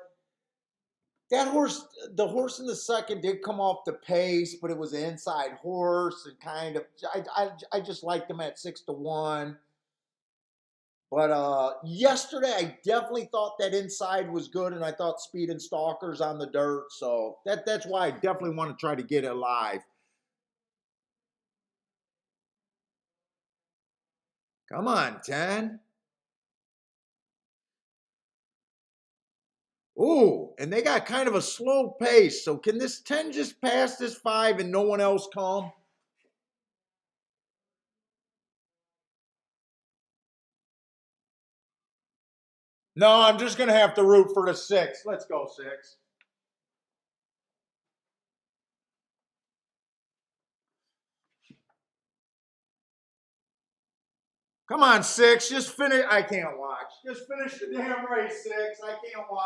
That horse, the horse in the second did come off the pace, but it was an inside horse and kind of I just liked him at 6-1. But yesterday I definitely thought that inside was good, and I thought Speed and Stalkers on the dirt. So that's why I definitely want to try to get it live. Come on, 10. Ooh, and they got kind of a slow pace. So can this 10 just pass this 5 and no one else come? No, I'm just going to have to root for the 6. Let's go, 6. Come on, 6. Just finish. I can't watch. Just finish the damn race, 6. I can't watch.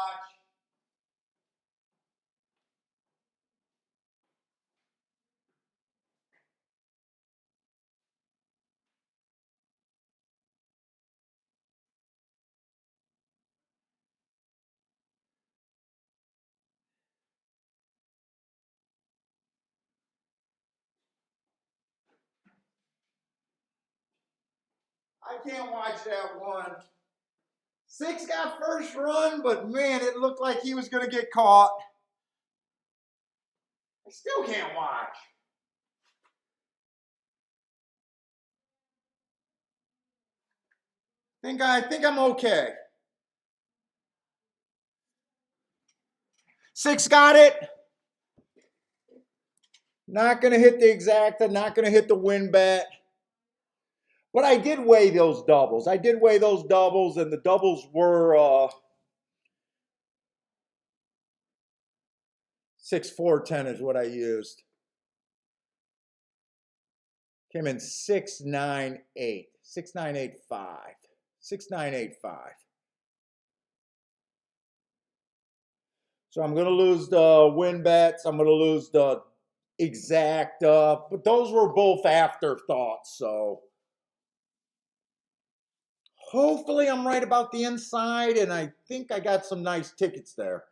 I can't watch that one. 6 got first run, but man, it looked like he was going to get caught. I still can't watch. I think I'm okay. 6 got it. Not going to hit the exacta, not going to hit the win bet. But I did weigh those doubles. And the doubles were 6, 4, 10 is what I used. Came in 6, 9, 8. 6, 9, 8, 5. 6, 9, 8, 5. So I'm going to lose the win bets. I'm going to lose the exacta. But those were both afterthoughts. So hopefully I'm right about the inside. And I think I got some nice tickets there.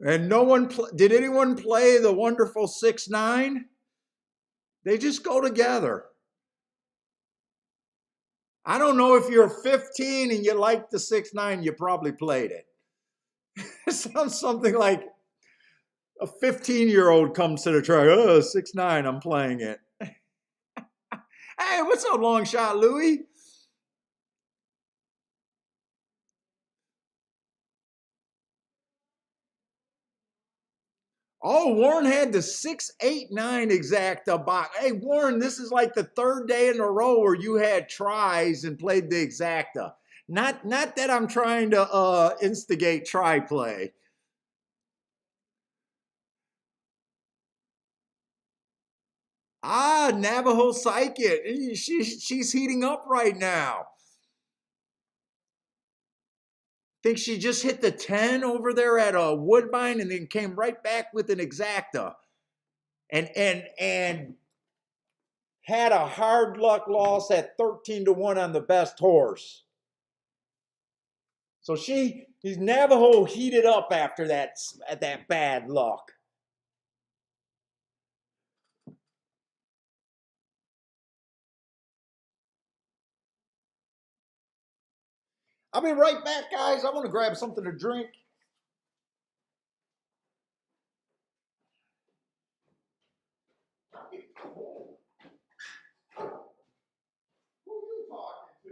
And no one did anyone play the wonderful 6, 9? They just go together. I don't know if you're 15 and you like the 6, 9, you probably played it. It sounds something like a 15-year-old comes to the track. Oh, 6, 9, I'm playing it. Hey, what's up, long shot, Louie? Oh, Warren had the 6, 8, 9 exacta box. Hey, Warren, this is like the third day in a row where you had tries and played the exacta. Not that I'm trying to instigate try play. Ah, Navajo Psychic. She's heating up right now. Think she just hit the 10 over there at Woodbine and then came right back with an exacta. And had a hard luck loss at 13-1 on the best horse. So he's Navajo heated up after that bad luck. I'll be right back, guys. I want to grab something to drink. Who are you talking to?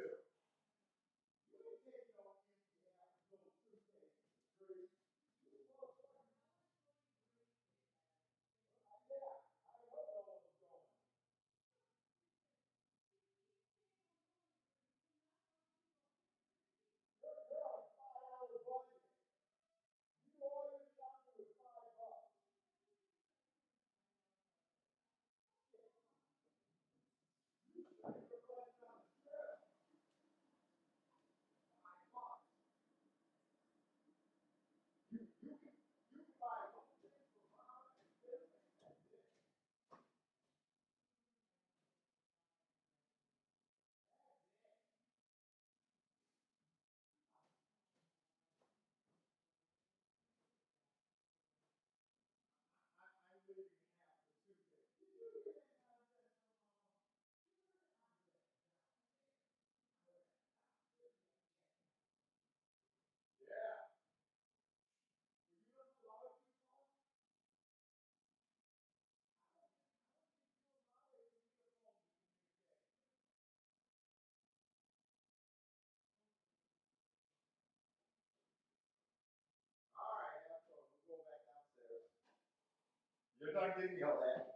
You're not getting yelled at.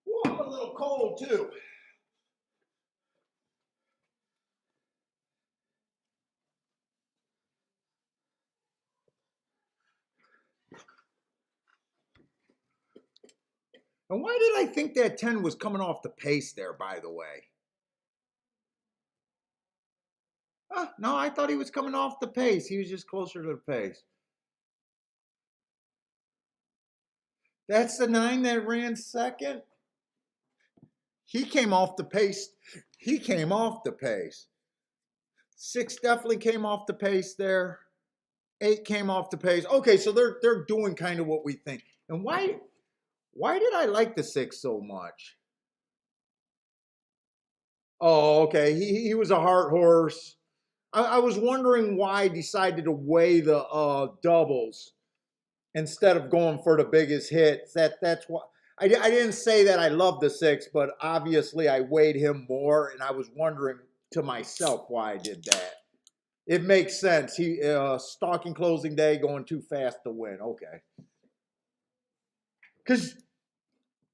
Ooh, I'm a little cold too. And why did I think that 10 was coming off the pace there, by the way? No, I thought he was coming off the pace. He was just closer to the pace. That's the 9 that ran second. He came off the pace. He came off the pace. 6 definitely came off the pace there. 8 came off the pace. Okay, so they're doing kind of what we think. And why did I like the 6 so much? Oh, okay. He was a heart horse. I was wondering why I decided to weigh the doubles instead of going for the biggest hits. That's why I didn't say that I love the 6, but obviously I weighed him more, and I was wondering to myself why I did that. It makes sense. He stalking closing day, going too fast to win. Okay, because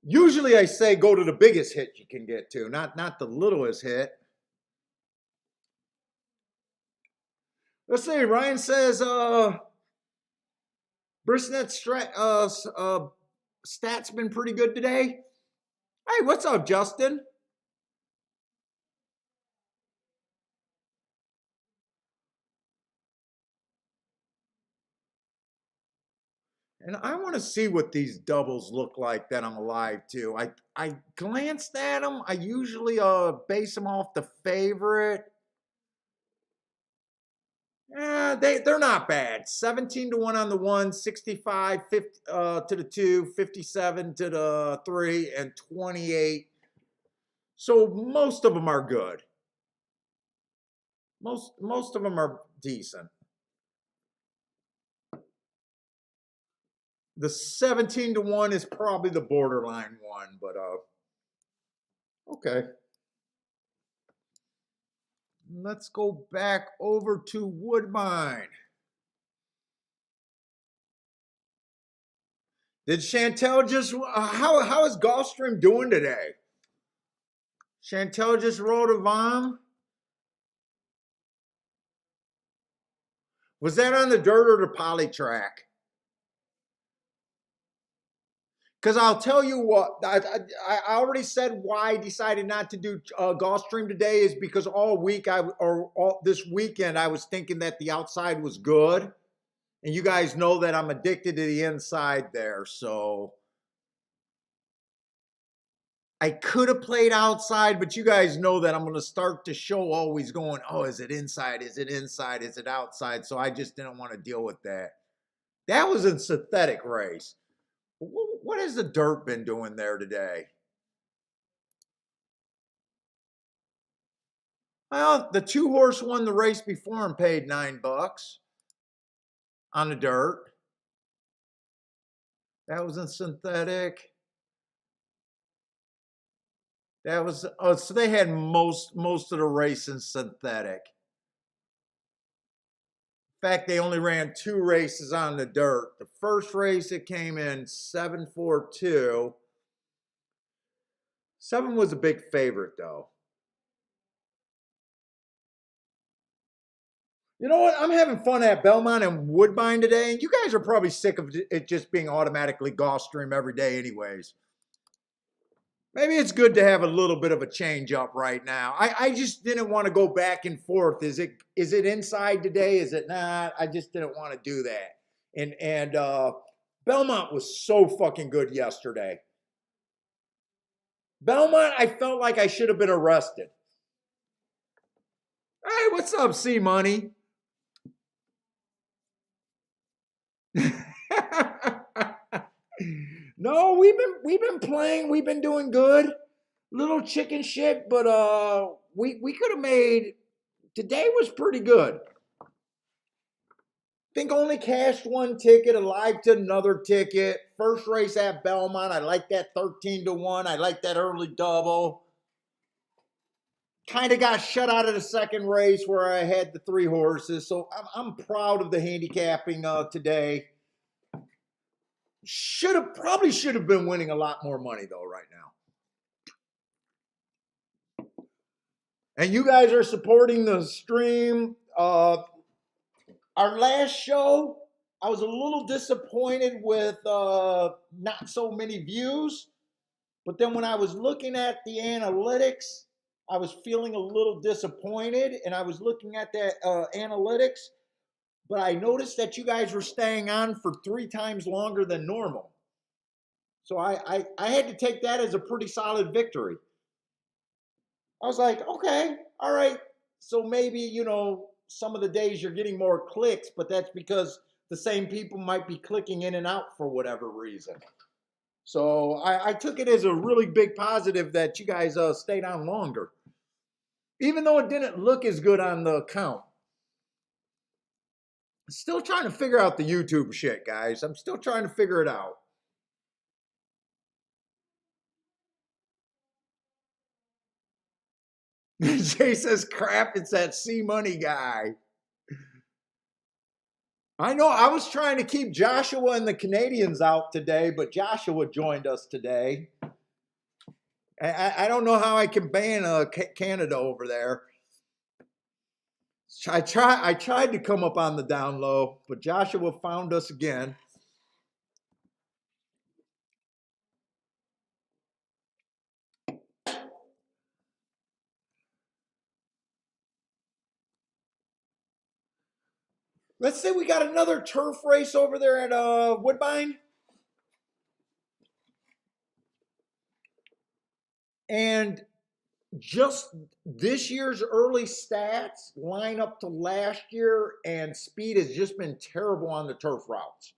usually I say go to the biggest hit you can get to, not the littlest hit. Let's see. Ryan says Brissnet's stats been pretty good today. Hey, what's up, Justin? And I want to see what these doubles look like that I'm alive to. I glanced at them. I usually base them off the favorite. They're not bad. 17 to 1 on the 1, 65 50, to the 2, 57 to the 3, and 28. So most of them are good. Most of them are decent. The 17 to 1 is probably the borderline one, but okay. Let's go back over to Woodbine. Did Chantel just how is Gulfstream doing today? Chantel just rode a vom. Was that on the dirt or the poly track? Because I'll tell you what, I already said why I decided not to do Gulfstream today is because all week this weekend I was thinking that the outside was good, and you guys know that I'm addicted to the inside there. So I could have played outside, but you guys know that I'm going to start the show always going, oh, is it inside? Is it inside? Is it outside? So I just didn't want to deal with that. That was a synthetic race. What has the dirt been doing there today? Well, the 2-horse won the race before and paid $9 on the dirt. That was in synthetic. That was, oh, so they had most of the race in synthetic. In fact, they only ran 2 races on the dirt. The first race, it came in 7-4-2. 7 was a big favorite, though. You know what? I'm having fun at Belmont and Woodbine today. And you guys are probably sick of it just being automatically Gulfstream every day anyways. Maybe it's good to have a little bit of a change up right now. I just didn't want to go back and forth. Is it inside today? Is it not? I just didn't want to do that. And Belmont was so fucking good yesterday. Belmont, I felt like I should have been arrested. Hey, what's up, C-Money? No, we've been playing. We've been doing good. Little chicken shit, but we could have made. Today was pretty good. Think only cashed 1 ticket, alive to another ticket. First race at Belmont, I like that 13-1. I like that early double. Kind of got shut out of the second race where I had the 3 horses, so I'm proud of the handicapping today. Probably should have been winning a lot more money though right now. And you guys are supporting the stream. Our last show, I was a little disappointed with not so many views. But then when I was looking at the analytics, I was feeling a little disappointed. And I was looking at that analytics. But I noticed that you guys were staying on for 3 times longer than normal. So I had to take that as a pretty solid victory. I was like, okay, all right. So maybe, you know, some of the days you're getting more clicks, but that's because the same people might be clicking in and out for whatever reason. So I took it as a really big positive that you guys stayed on longer. Even though it didn't look as good on the account. Still trying to figure out the YouTube shit, guys. I'm still trying to figure it out. Jay says, crap, it's that C-Money guy. I know, I was trying to keep Joshua and the Canadians out today, but Joshua joined us today. I don't know how I can ban Canada over there. I tried to come up on the down low, but Joshua found us again. Let's say we got another turf race over there at Woodbine. And just this year's early stats line up to last year, and speed has just been terrible on the turf routes.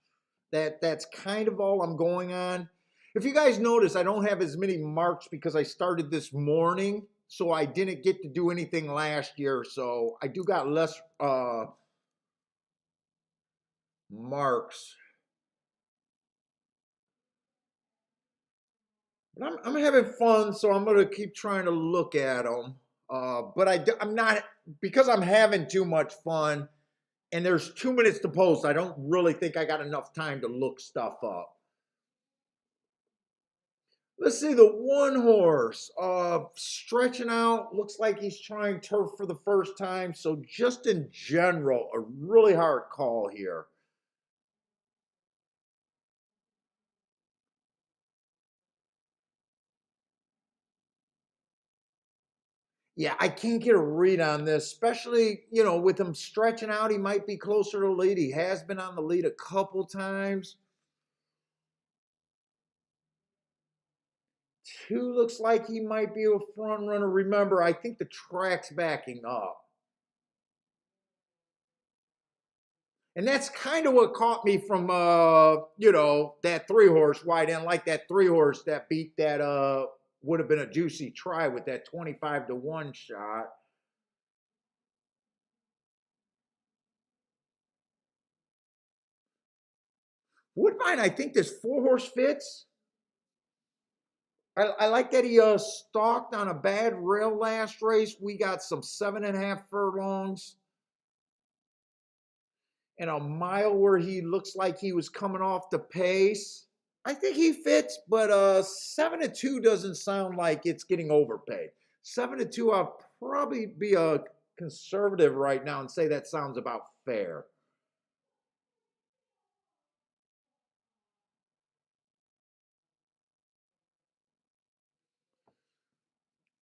That's kind of all I'm going on. If you guys notice, I don't have as many marks because I started this morning, so I didn't get to do anything last year. So I do got less marks. But I'm having fun, so I'm going to keep trying to look at them. But I'm not, because I'm having too much fun and there's 2 minutes to post, I don't really think I got enough time to look stuff up. Let's see, the 1 horse stretching out, looks like he's trying turf for the first time. So just in general, a really hard call here. Yeah, I can't get a read on this, especially, you know, with him stretching out, he might be closer to lead. He has been on the lead a couple times. 2 looks like he might be a front runner. Remember, I think the track's backing up. And that's kind of what caught me from, that 3-horse. Why I didn't like that 3-horse that beat that, would have been a juicy try with that 25-1 shot. Woodbine, I think this 4-horse fits. I like that he stalked on a bad rail last race. We got some 7.5 furlongs and a mile where he looks like he was coming off the pace. I think he fits, but 7-2 doesn't sound like it's getting overpaid. 7-2, I'll probably be a conservative right now and say that sounds about fair.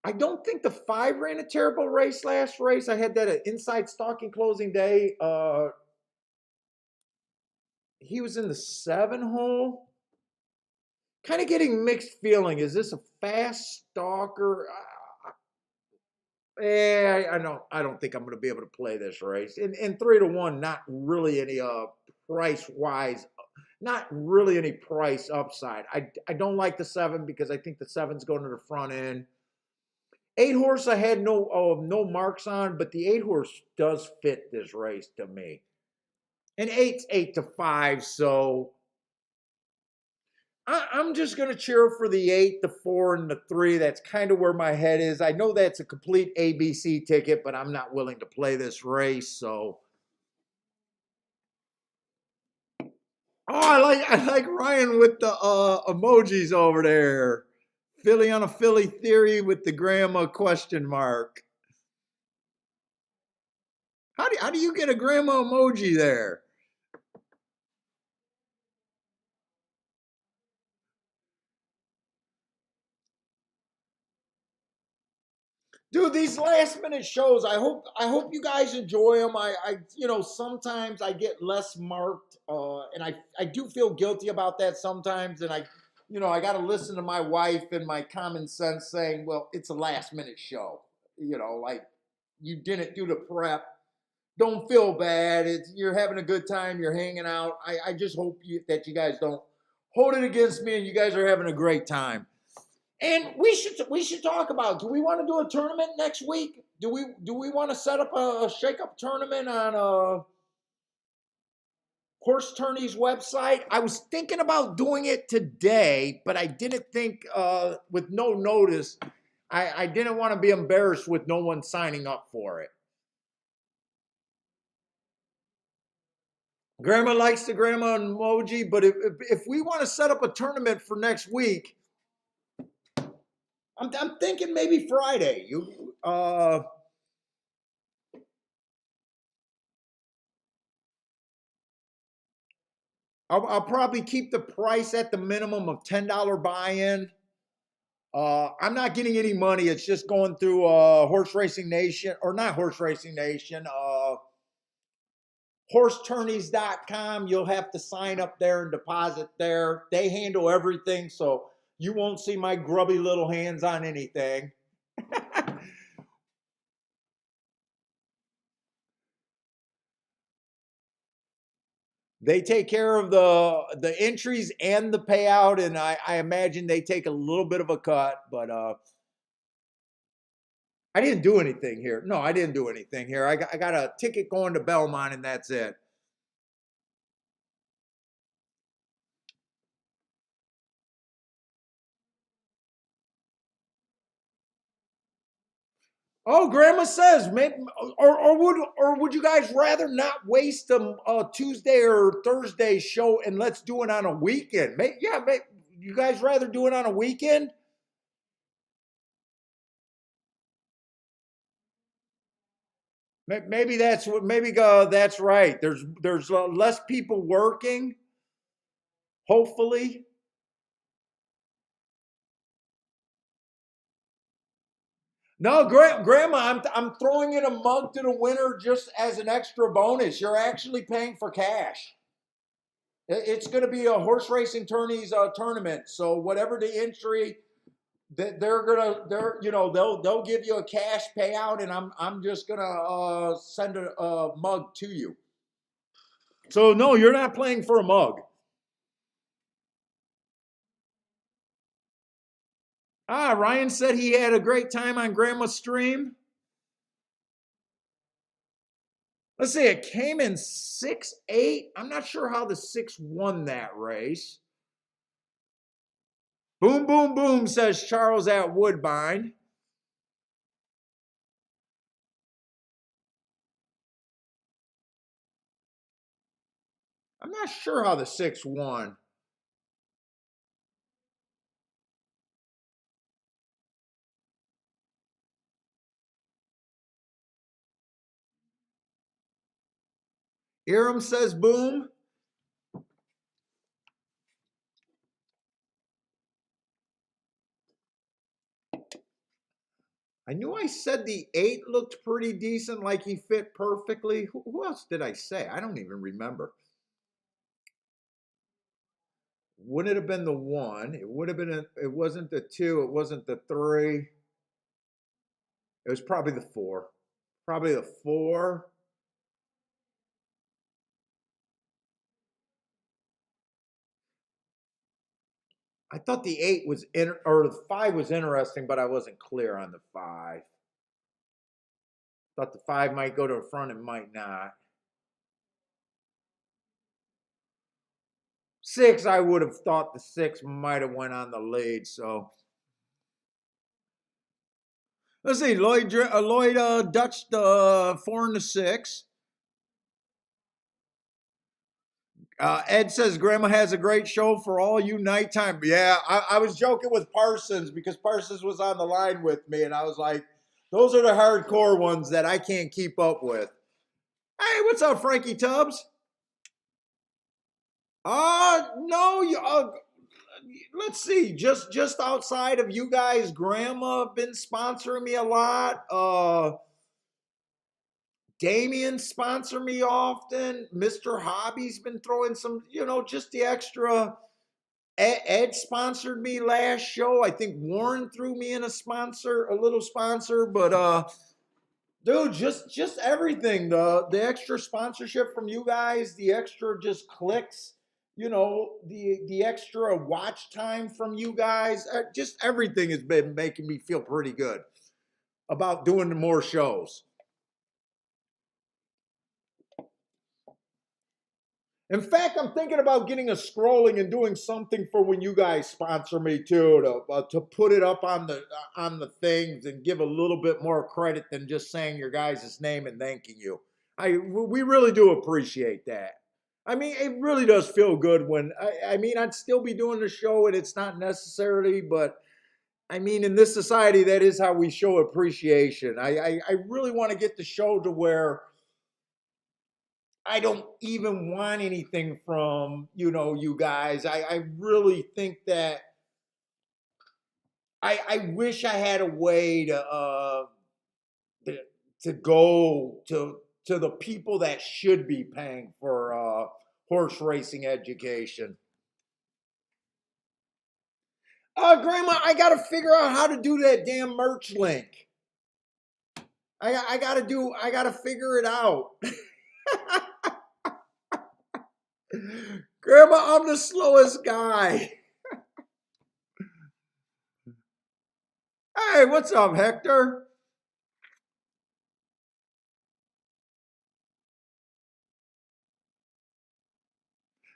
I don't think the 5 ran a terrible race last race. I had that at inside stalking closing day. He was in the 7 hole. Kind of getting mixed feeling. Is this a fast stalker? I know. I don't think I'm going to be able to play this race. And 3-1, not really any price wise, not really any price upside. I don't like the 7 because I think the 7's going to the front end. 8-horse, I had no marks on, but the 8-horse does fit this race to me. And 8's 8-5, so I'm just going to cheer for the 8, the 4, and the 3. That's kind of where my head is. I know that's a complete ABC ticket, but I'm not willing to play this race. So, I like Ryan with the emojis over there. Philly on a Philly theory with the grandma question mark. How do you get a grandma emoji there? Dude, these last minute shows, I hope you guys enjoy them. Sometimes I get less marked, and I do feel guilty about that sometimes, and I got to listen to my wife and my common sense saying, well, it's a last minute show. Like you didn't do the prep. Don't feel bad. You're having a good time. You're hanging out. I just hope that you guys don't hold it against me, and you guys are having a great time. And we should talk about. Do we want to do a tournament next week? Do we want to set up a shake up tournament on Horse Tourney's website? I was thinking about doing it today, but I didn't think with no notice. I didn't want to be embarrassed with no one signing up for it. Grandma likes the grandma emoji, but if we want to set up a tournament for next week, I'm thinking maybe Friday. I'll probably keep the price at the minimum of $10 buy-in. I'm not getting any money. It's just going through Horse Racing Nation, or not Horse Racing Nation, horsetourneys.com. You'll have to sign up there and deposit there. They handle everything, so you won't see my grubby little hands on anything. They take care of the entries and the payout, and I imagine they take a little bit of a cut, but I didn't do anything here. No, I didn't do anything here. I got a ticket going to Belmont, and that's it. Oh, Grandma says, maybe, or would you guys rather not waste a Tuesday or Thursday show and let's do it on a weekend? You guys rather do it on a weekend? Maybe that's what. Maybe that's right. There's less people working. Hopefully. No, Grandma, I'm throwing in a mug to the winner just as an extra bonus. You're actually paying for cash. It's going to be a horse racing tourneys tournament. So whatever the entry, they'll give you a cash payout, and I'm just gonna send a mug to you. So no, you're not playing for a mug. Ryan said he had a great time on Grandma's stream. Let's see, it came in 6-8. I'm not sure how the 6 won that race. Boom, boom, boom, says Charles at Woodbine. I'm not sure how the 6 won. Iram says boom. I knew I said the 8 looked pretty decent, like he fit perfectly. Who else did I say? I don't even remember. Wouldn't it have been the 1? It would have been. It wasn't the 2. It wasn't the 3. It was probably the 4. Probably the 4. I thought the 8 was or the 5 was interesting, but I wasn't clear on the 5. Thought the 5 might go to the front, it might not. 6, I would have thought the 6 might have went on the lead. So let's see. Lloyd Dutch the 4 and the 6. Ed says Grandma has a great show for all you nighttime. Yeah, I was joking with Parsons because Parsons was on the line with me, and I was like, those are the hardcore ones that I can't keep up with. Hey, what's up, Frankie Tubbs? No, let's see. Just outside of you guys, Grandma been sponsoring me a lot. Damien sponsor me often. Mr. Hobby's been throwing some, just the extra. Ed sponsored me last show. I think Warren threw me in a little sponsor, but dude, just everything. The extra sponsorship from you guys, the extra just clicks, the extra watch time from you guys, just everything has been making me feel pretty good about doing more shows. In fact, I'm thinking about getting a scrolling and doing something for when you guys sponsor me too, to put it up on the things and give a little bit more credit than just saying your guys' name and thanking you. We really do appreciate that. I mean, it really does feel good when I mean I'd still be doing the show and it's not necessarily, but I mean in this society that is how we show appreciation. I really want to get the show to where I don't even want anything from, you guys. I really think that I wish I had a way to, to go to the people that should be paying for horse racing education. Grandma, I got to figure out how to do that damn merch link. I got to figure it out. Grandma, I'm the slowest guy. Hey, what's up, Hector?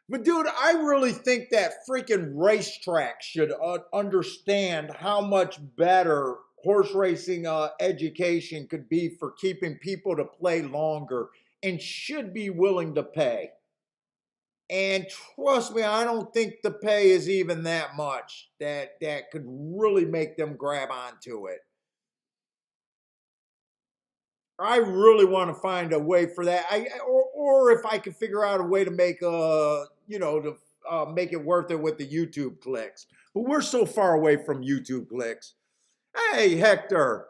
But dude, I really think that freaking racetrack should understand how much better horse racing education could be for keeping people to play longer and should be willing to pay. And trust me, I don't think the pay is even that much that could really make them grab onto it. I really want to find a way for that. Or if I could figure out a way to make to make it worth it with the YouTube clicks. But we're so far away from YouTube clicks. Hey, Hector.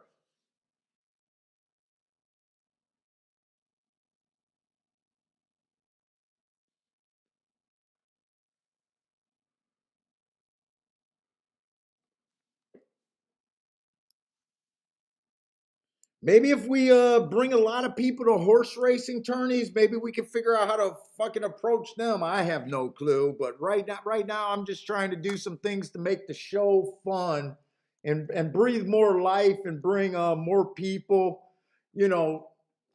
Maybe if we bring a lot of people to horse racing tourneys, maybe we can figure out how to fucking approach them. I have no clue, but right now, I'm just trying to do some things to make the show fun and breathe more life and bring more people. You know,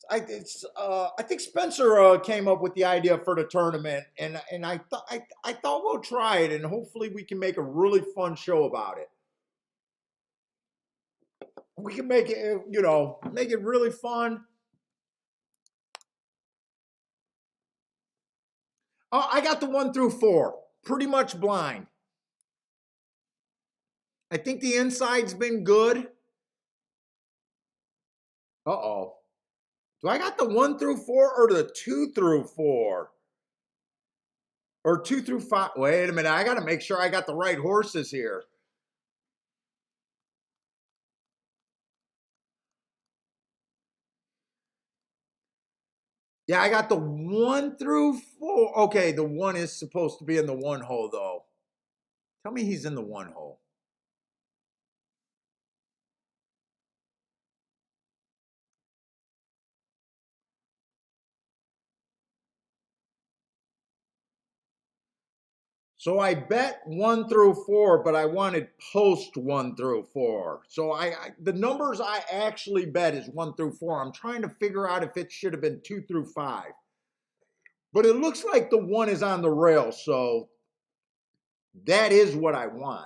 I think Spencer came up with the idea for the tournament, and I thought we'll try it, and hopefully we can make a really fun show about it. We can make it, make it really fun. Oh, I got the 1 through 4, pretty much blind. I think the inside's been good. Uh-oh. Do I got the 1 through 4 or the 2 through 4? Or 2 through 5? Wait a minute. I got to make sure I got the right horses here. Yeah, I got the 1 through 4. Okay, the 1 is supposed to be in the 1 hole, though. Tell me he's in the 1 hole. So I bet 1 through 4, but I wanted post 1 through 4. So the numbers I actually bet is 1 through 4. I'm trying to figure out if it should have been 2 through 5. But it looks like the 1 is on the rail, so that is what I want.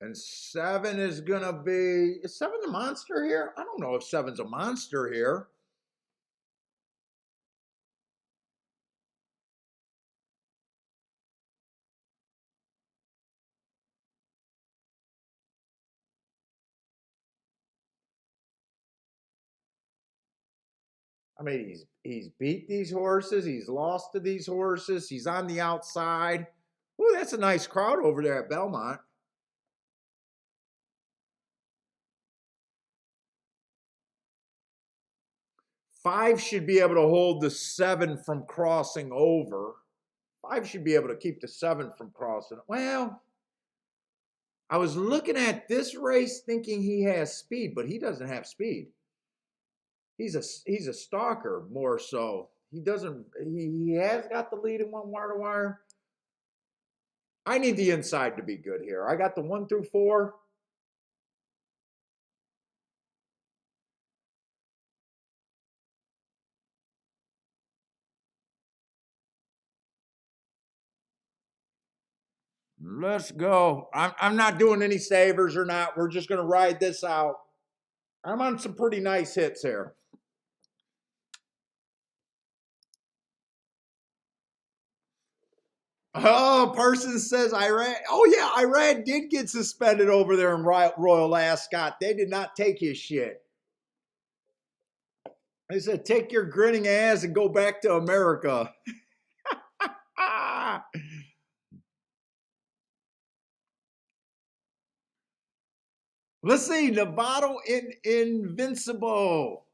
And 7 is gonna be, is 7 the monster here? I don't know if 7's a monster here. I mean, he's beat these horses, he's lost to these horses, he's on the outside. Ooh, that's a nice crowd over there at Belmont. Five should be able to hold the 7 from crossing over. 5 should be able to keep the 7 from crossing. Well, I was looking at this race thinking he has speed, but he doesn't have speed. He's a stalker more so. He doesn't. He has got the lead in 1 wire to wire. I need the inside to be good here. I got the 1 through 4. Let's go. I'm not doing any savers or not. We're just gonna ride this out. I'm on some pretty nice hits here. Oh, Parsons says Irad. Oh yeah, Irad did get suspended over there in Royal Ascot. They did not take his shit. They said, take your grinning ass and go back to America. Let's see, Novato Invincible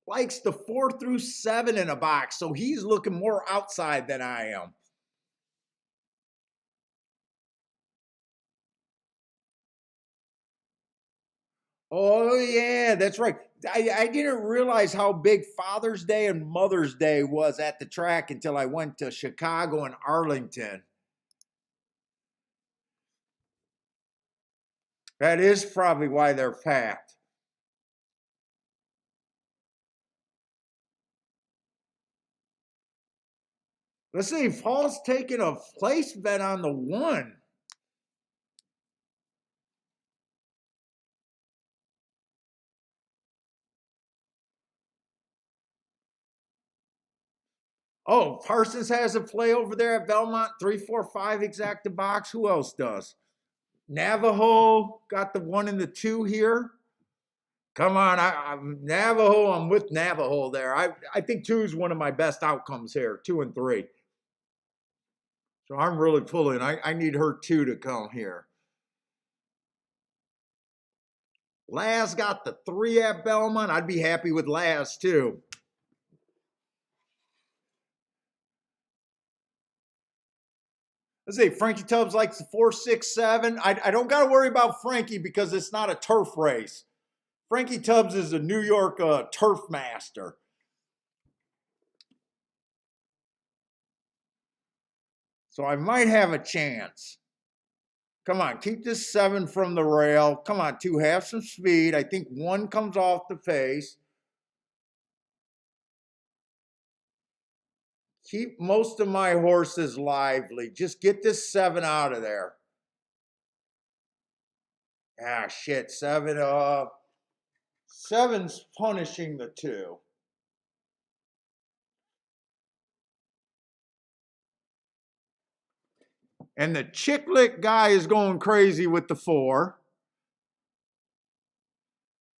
likes the 4 through 7 in a box, so he's looking more outside than I am. Oh yeah, that's right. I didn't realize how big Father's Day and Mother's Day was at the track until I went to Chicago and Arlington. That is probably why they're packed. Let's see, Paul's taking a place bet on the 1. Oh, Parsons has a play over there at Belmont, 3-4-5 exact to box. Who else does? Navajo got the 1 and the 2 here. Come on, I'm Navajo. I'm with Navajo there. I think 2 is one of my best outcomes here, 2 and 3. So I'm really pulling. I need her 2 to come here. Laz got the 3 at Belmont. I'd be happy with Laz too. Let's see, Frankie Tubbs likes the 4, 6, 7. I don't got to worry about Frankie because it's not a turf race. Frankie Tubbs is a New York turf master. So I might have a chance. Come on, keep this 7 from the rail. Come on, 2, have some speed. I think 1 comes off the face. Keep most of my horses lively. Just get this 7 out of there. Ah, shit, 7. 7's punishing the 2. And the chicklet guy is going crazy with the 4.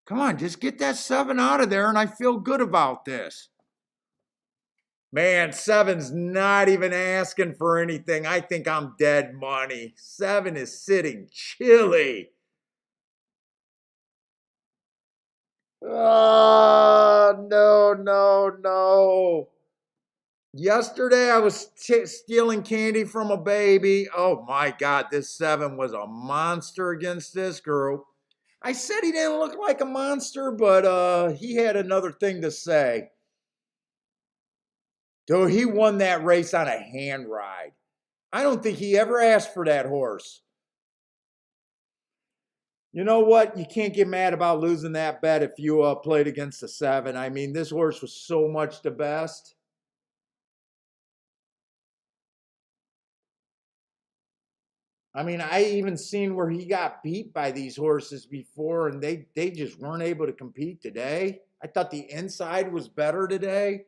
Come on, just get that 7 out of there, and I feel good about this. Man, 7's not even asking for anything. I think I'm dead money. 7 is sitting chilly. Oh, no, no, no. Yesterday, I was stealing candy from a baby. Oh, my God, this 7 was a monster against this group. I said he didn't look like a monster, but he had another thing to say. Dude, he won that race on a hand ride. I don't think he ever asked for that horse. You know what? You can't get mad about losing that bet if you played against a 7. I mean, this horse was so much the best. I mean, I even seen where he got beat by these horses before, and they just weren't able to compete today. I thought the inside was better today.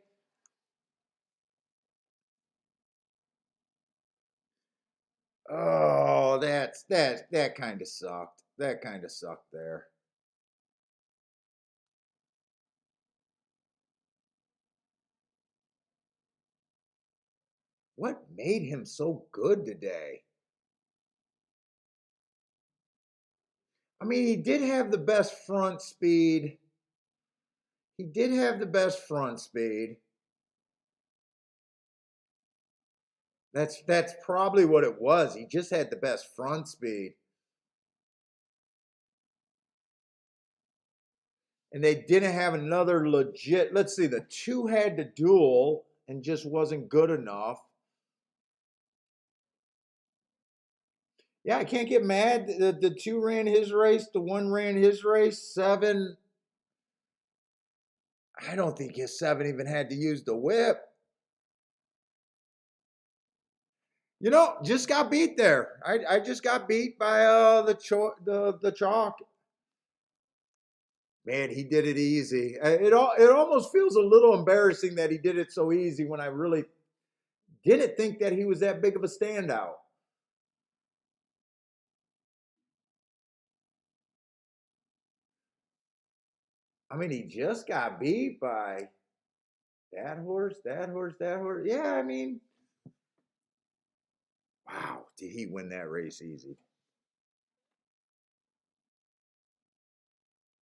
Oh, that kind of sucked. That kind of sucked there. What made him so good today? I mean, he did have the best front speed. He did have the best front speed. That's probably what it was. He just had the best front speed. And they didn't have another legit. Let's see, the 2 had to duel and just wasn't good enough. Yeah, I can't get mad. The 2 ran his race, the 1 ran his race. 7, I don't think his 7 even had to use the whip. You know, just got beat there. I just got beat by the chalk. Man, he did it easy. It almost feels a little embarrassing that he did it so easy when I really didn't think that he was that big of a standout. I mean, he just got beat by that horse, that horse, that horse. Yeah, I mean, wow, did he win that race easy?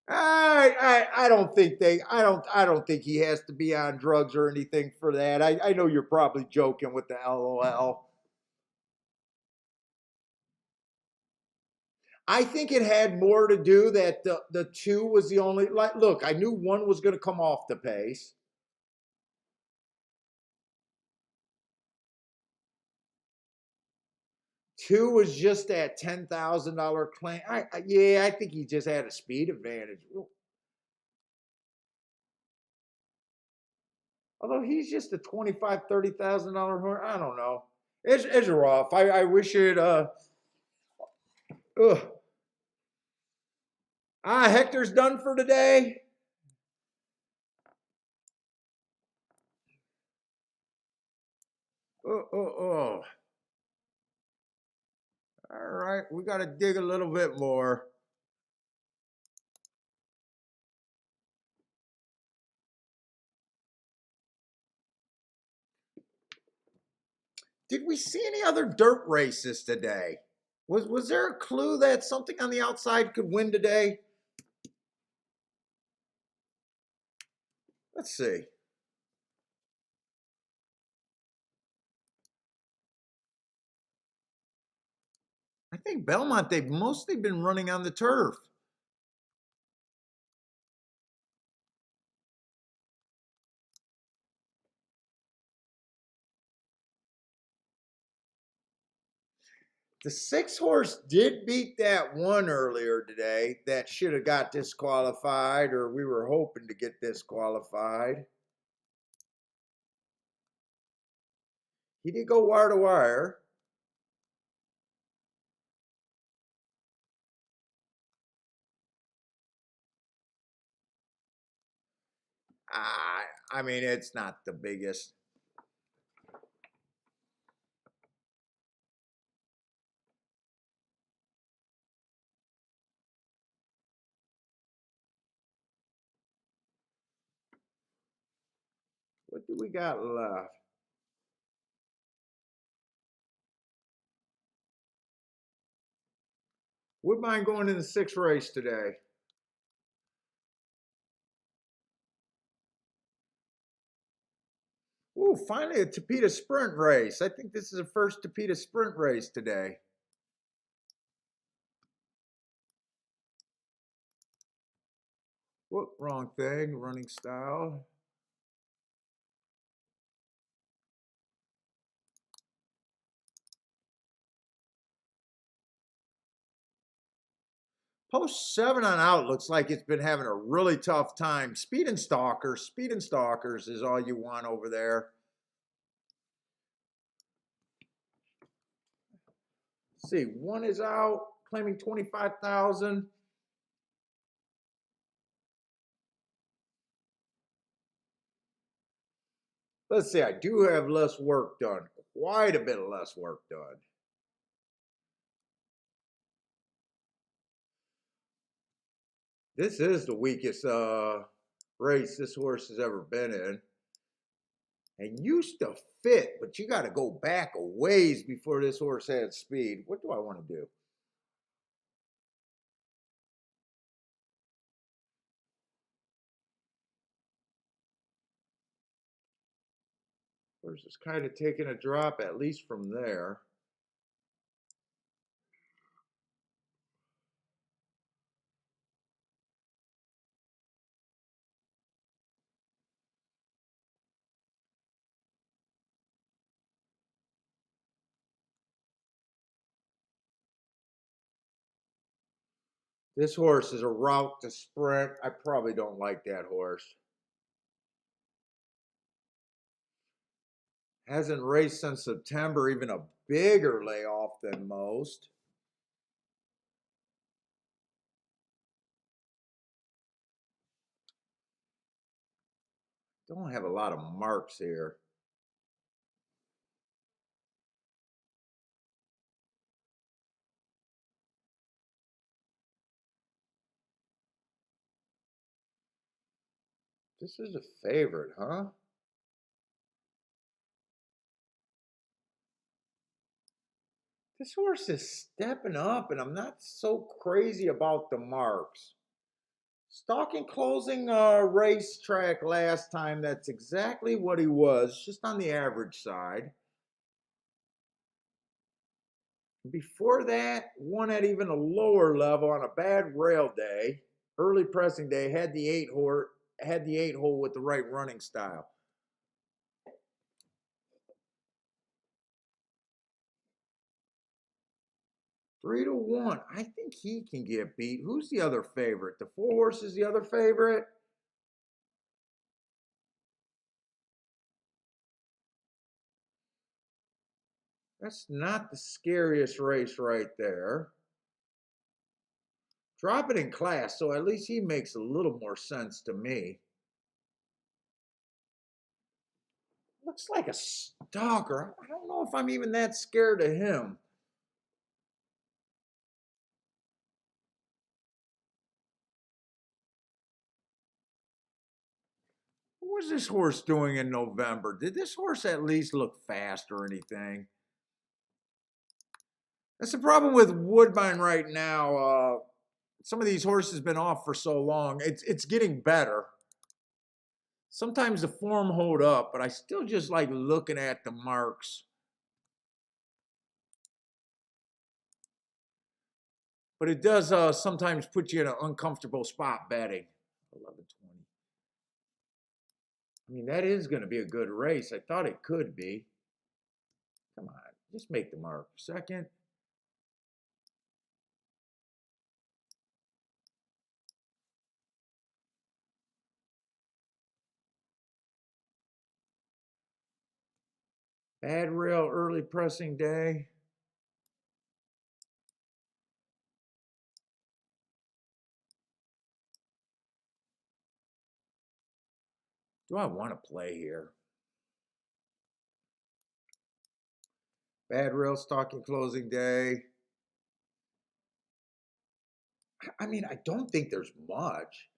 I don't think I don't think he has to be on drugs or anything for that. I know you're probably joking with the LOL. I think it had more to do that the 2 was the only, like, look, I knew 1 was going to come off the pace. 2 was just that $10,000 claim. Yeah, I think he just had a speed advantage. Although he's just a $25,000-$30,000 horse. I don't know. It's rough. I wish it ugh. Hector's done for today. Oh. All right, we got to dig a little bit more. Did we see any other dirt races today? Was there a clue that something on the outside could win today? Let's see. I think Belmont, they've mostly been running on the turf. The 6 horse did beat that one earlier today that should have got disqualified, or we were hoping to get disqualified. He did go wire to wire. I mean, it's not the biggest. What do we got left? Woodbine going in the 6th race today. Ooh, finally a Tapeta sprint race. I think this is the first Tapeta sprint race today. Whoop, wrong thing, running style. Post 7 on out looks like it's been having a really tough time. Speed and Stalkers is all you want over there. Let's see, one is out, claiming 25,000. Let's see, I do have less work done, quite a bit of less work done. This is the weakest race this horse has ever been in. And used to fit, but you got to go back a ways before this horse had speed. What do I want to do? Horse is kind of taking a drop, at least from there. This horse is a route to sprint. I probably don't like that horse. Hasn't raced since September, even a bigger layoff than most. Don't have a lot of marks here. This is a favorite, huh? This horse is stepping up, and I'm not so crazy about the marks. Stalking closing racetrack last time, that's exactly what he was, just on the average side. Before that, one at even a lower level on a bad rail day, early pressing day, had the 8 hole with the right running style. Three to one. I think he can get beat. Who's the other favorite? The 4 horse is the other favorite. That's not the scariest race right there. Drop it in class, so at least he makes a little more sense to me. Looks like a stalker. I don't know if I'm even that scared of him. What was this horse doing in November? Did this horse at least look fast or anything? That's the problem with Woodbine right now. Some of these horses have been off for so long. It's getting better. Sometimes the form hold up, but I still just like looking at the marks. But it does sometimes put you in an uncomfortable spot betting. 11:20. I mean, that is going to be a good race. I thought it could be. Come on, just make the mark. Second. Bad rail early pressing day. Do I want to play here? Bad rail stocking closing day. I mean, I don't think there's much.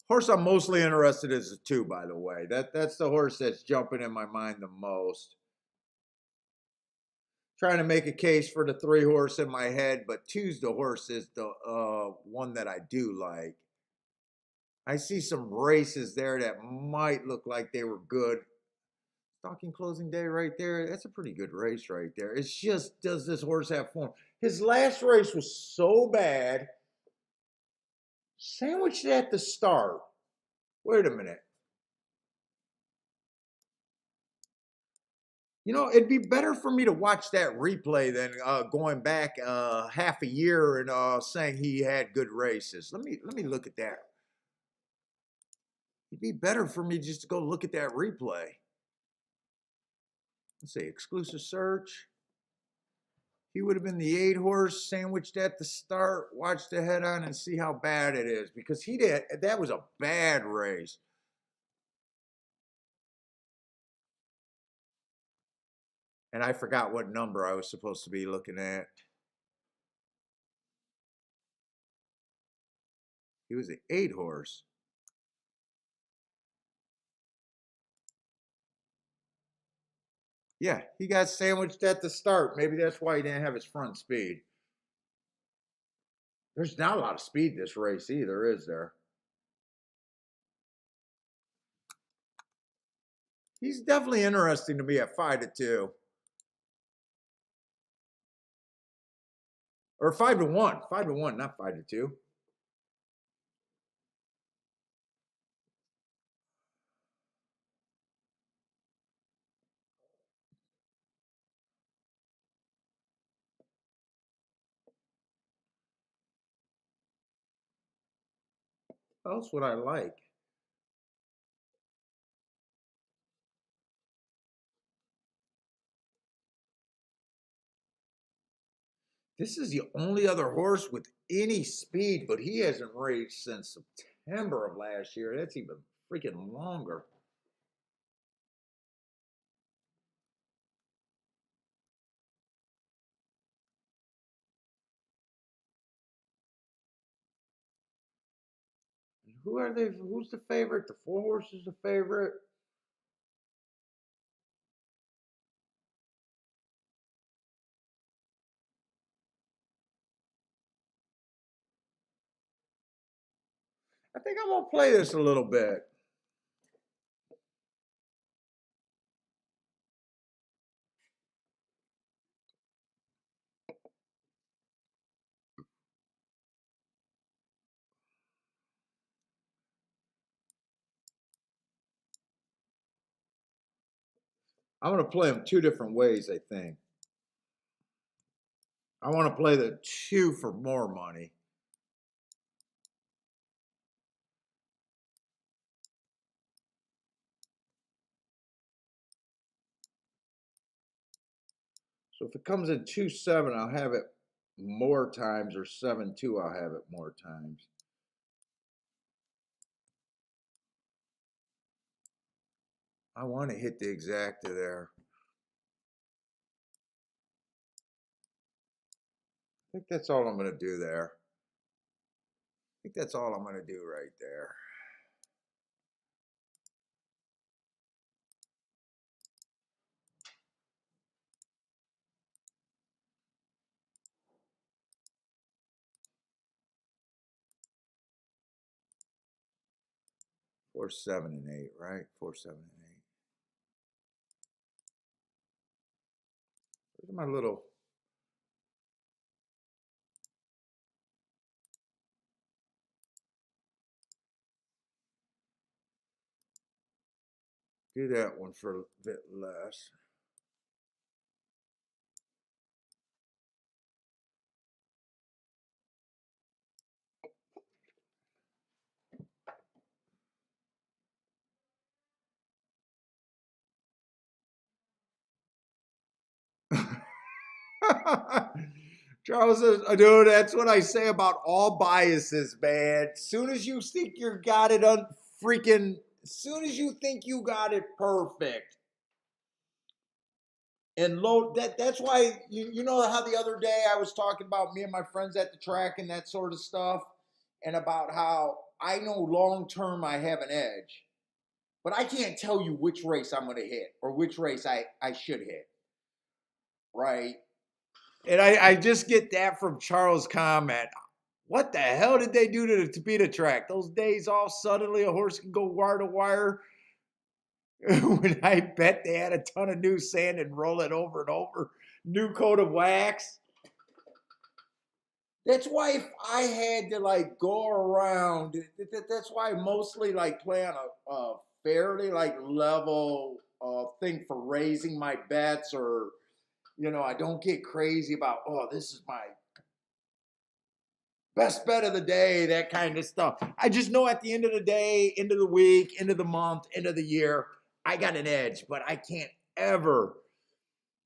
Horse I'm mostly interested in is the 2, by the way. That's the horse that's jumping in my mind the most. Trying to make a case for the 3 horse in my head, but 2's the horse is the one that I do like. I see some races there that might look like they were good. Stocking closing day right there. That's a pretty good race right there. It's just, does this horse have form? His last race was so bad. Sandwiched at the start. Wait a minute. You know, it'd be better for me to watch that replay than going back half a year and saying he had good races. Let me look at that. It'd be better for me just to go look at that replay. Let's see, exclusive search. He would have been the 8 horse sandwiched at the start. Watch the head on and see how bad it is, because he did. That was a bad race. And I forgot what number I was supposed to be looking at. He was the 8 horse. Yeah, he got sandwiched at the start. Maybe that's why he didn't have his front speed. There's not a lot of speed this race either, is there? He's definitely interesting to me at 5-2. Or 5-1. 5-1, not 5-2. What else would I like? This is the only other horse with any speed, but he hasn't raced since September of last year. That's even freaking longer. Who are they? Who's the favorite? The 4 horse is the favorite. I think I'm gonna play this a little bit. I'm gonna play them 2 different ways, I think. I want to play the 2 for more money. So if it comes in 2-7, I'll have it more times, or 7-2, I'll have it more times. I want to hit the exacta there. I think that's all I'm going to do there. I think that's all I'm going to do right there. 4, 7, and 8, right? 4, 7, and 8. Where's my little? Do that one for a bit less. Charles says, dude, that's what I say about all biases, man. As soon as you think you got it as soon as you think you got it perfect, and low, that's why, you know how the other day I was talking about me and my friends at the track and that sort of stuff, and about how I know long term I have an edge, but I can't tell you which race I'm going to hit or which race I should hit, right? And I just get that from Charles' comment. What the hell did they do to the Topeka track? Those days, all suddenly a horse can go wire to wire. When I bet they had a ton of new sand and roll it over and over, new coat of wax. That's why if I had to like go around, that's why I mostly like play on a fairly like level thing for raising my bets, or I don't get crazy about, oh, this is my best bet of the day, that kind of stuff. I just know at the end of the day, end of the week, end of the month, end of the year, I got an edge, but I can't ever.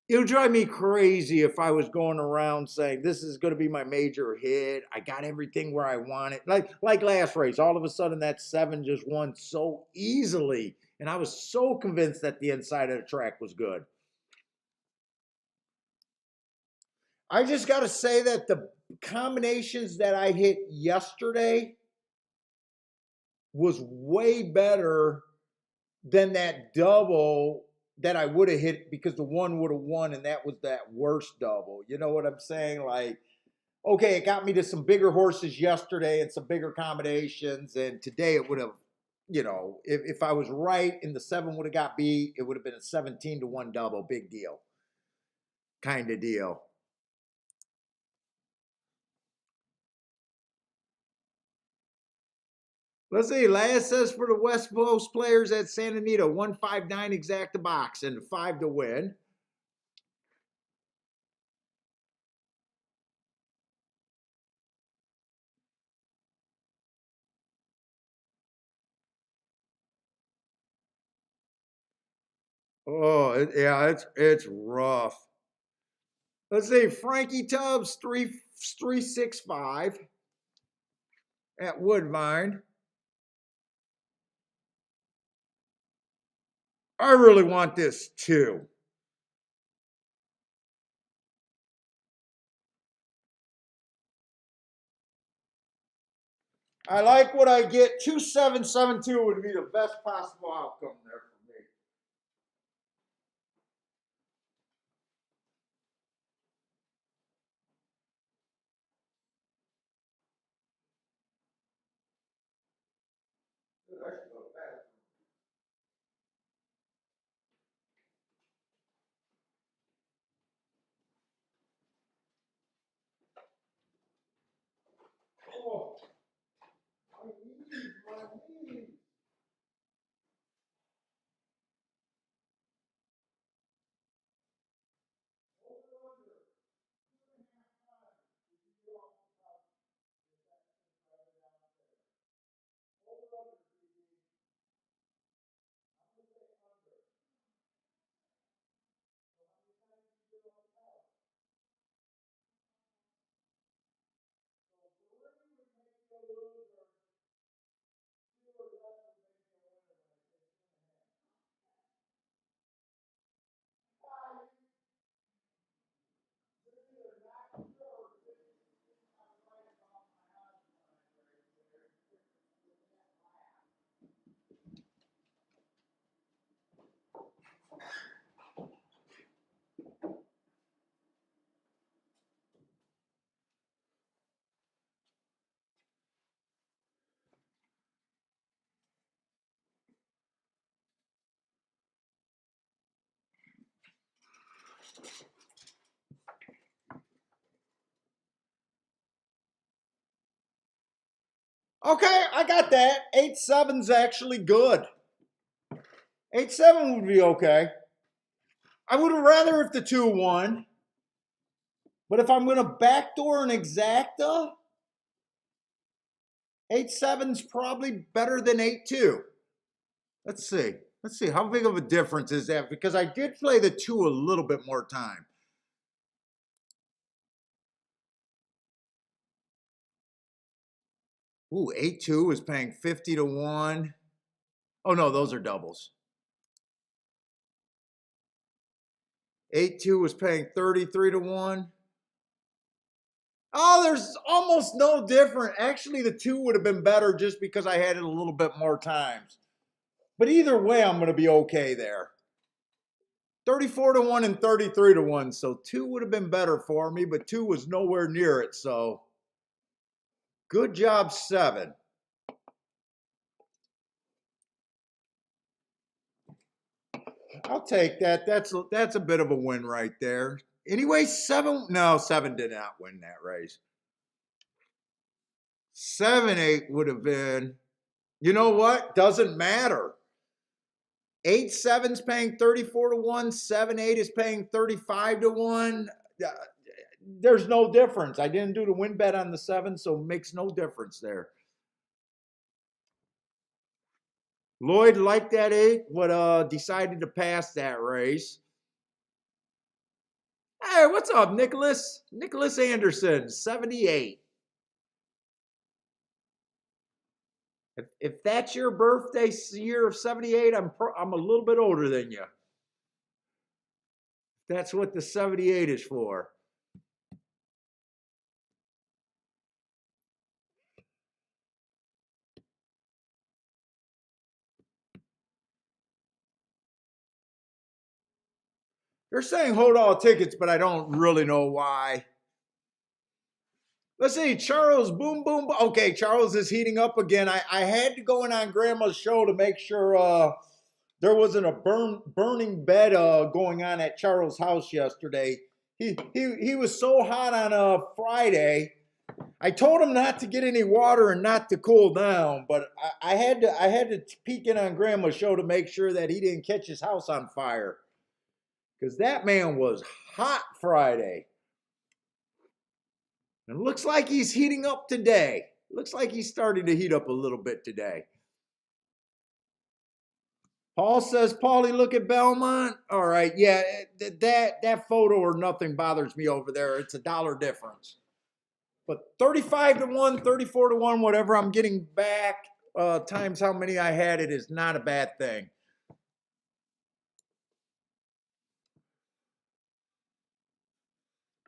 It would drive me crazy if I was going around saying this is going to be my major hit. I got everything where I want it. Like last race, all of a sudden that 7 just won so easily, and I was so convinced that the inside of the track was good. I just got to say that the combinations that I hit yesterday was way better than that double that I would have hit, because the one would have won, and that was that worst double. You know what I'm saying? Like, okay, it got me to some bigger horses yesterday and some bigger combinations, and today it would have, if I was right and the 7 would have got beat, it would have been a 17-1 double, big deal, kind of deal. Let's see. Last says for the West Coast players at Santa Anita, 159 exact the box and 5 to win. Oh, yeah, it's rough. Let's see. Frankie Tubbs, 365 at Woodbine. I really want this too. I like what I get. 2772 would be the best possible outcome there for me. Dude, I should go to bed. Oh, my knees, my knees. Okay, I got that. 8-7's actually good. 8-7 would be okay. I would have rather if the 2 won. But if I'm going to backdoor an exacta, 8-7's probably better than 8-2. Let's see. Let's see. How big of a difference is that? Because I did play the 2 a little bit more time. Ooh, 8-2 is paying 50 to 1. Oh, no, those are doubles. 8-2 was paying 33 to 1. Oh, there's almost no difference. Actually, the 2 would have been better just because I had it a little bit more times. But either way, I'm going to be okay there. 34 to 1 and 33 to 1. So 2 would have been better for me, but 2 was nowhere near it. So good job, 7. I'll take that. That's a bit of a win right there. Anyway, 7. No, 7 did not win that race. 7-8 would have been. You know what? Doesn't matter. 8-7's paying 34 to 1. 7-8 is paying 35 to 1. There's no difference. I didn't do the win bet on the 7, so it makes no difference there. Lloyd liked that 8, but decided to pass that race. Hey, what's up, Nicholas? Nicholas Anderson, 78. If that's your birthday year of 78, I'm a little bit older than you. That's what the 78 is for. They're saying hold all tickets, but I don't really know why. Let's see, Charles, boom, boom. Okay, Charles is heating up again. I had to go in on Grandma's show to make sure there wasn't a burning bed going on at Charles' house yesterday. He was so hot on a Friday. I told him not to get any water and not to cool down, but I had to peek in on Grandma's show to make sure that he didn't catch his house on fire. Because that man was hot Friday. And it looks like he's heating up today. Looks like he's starting to heat up a little bit today. Paul says, Paulie, look at Belmont. All right, yeah, that photo or nothing bothers me over there. It's $1 difference. But 35 to 1, 34 to 1, whatever I'm getting back times how many I had, it is not a bad thing.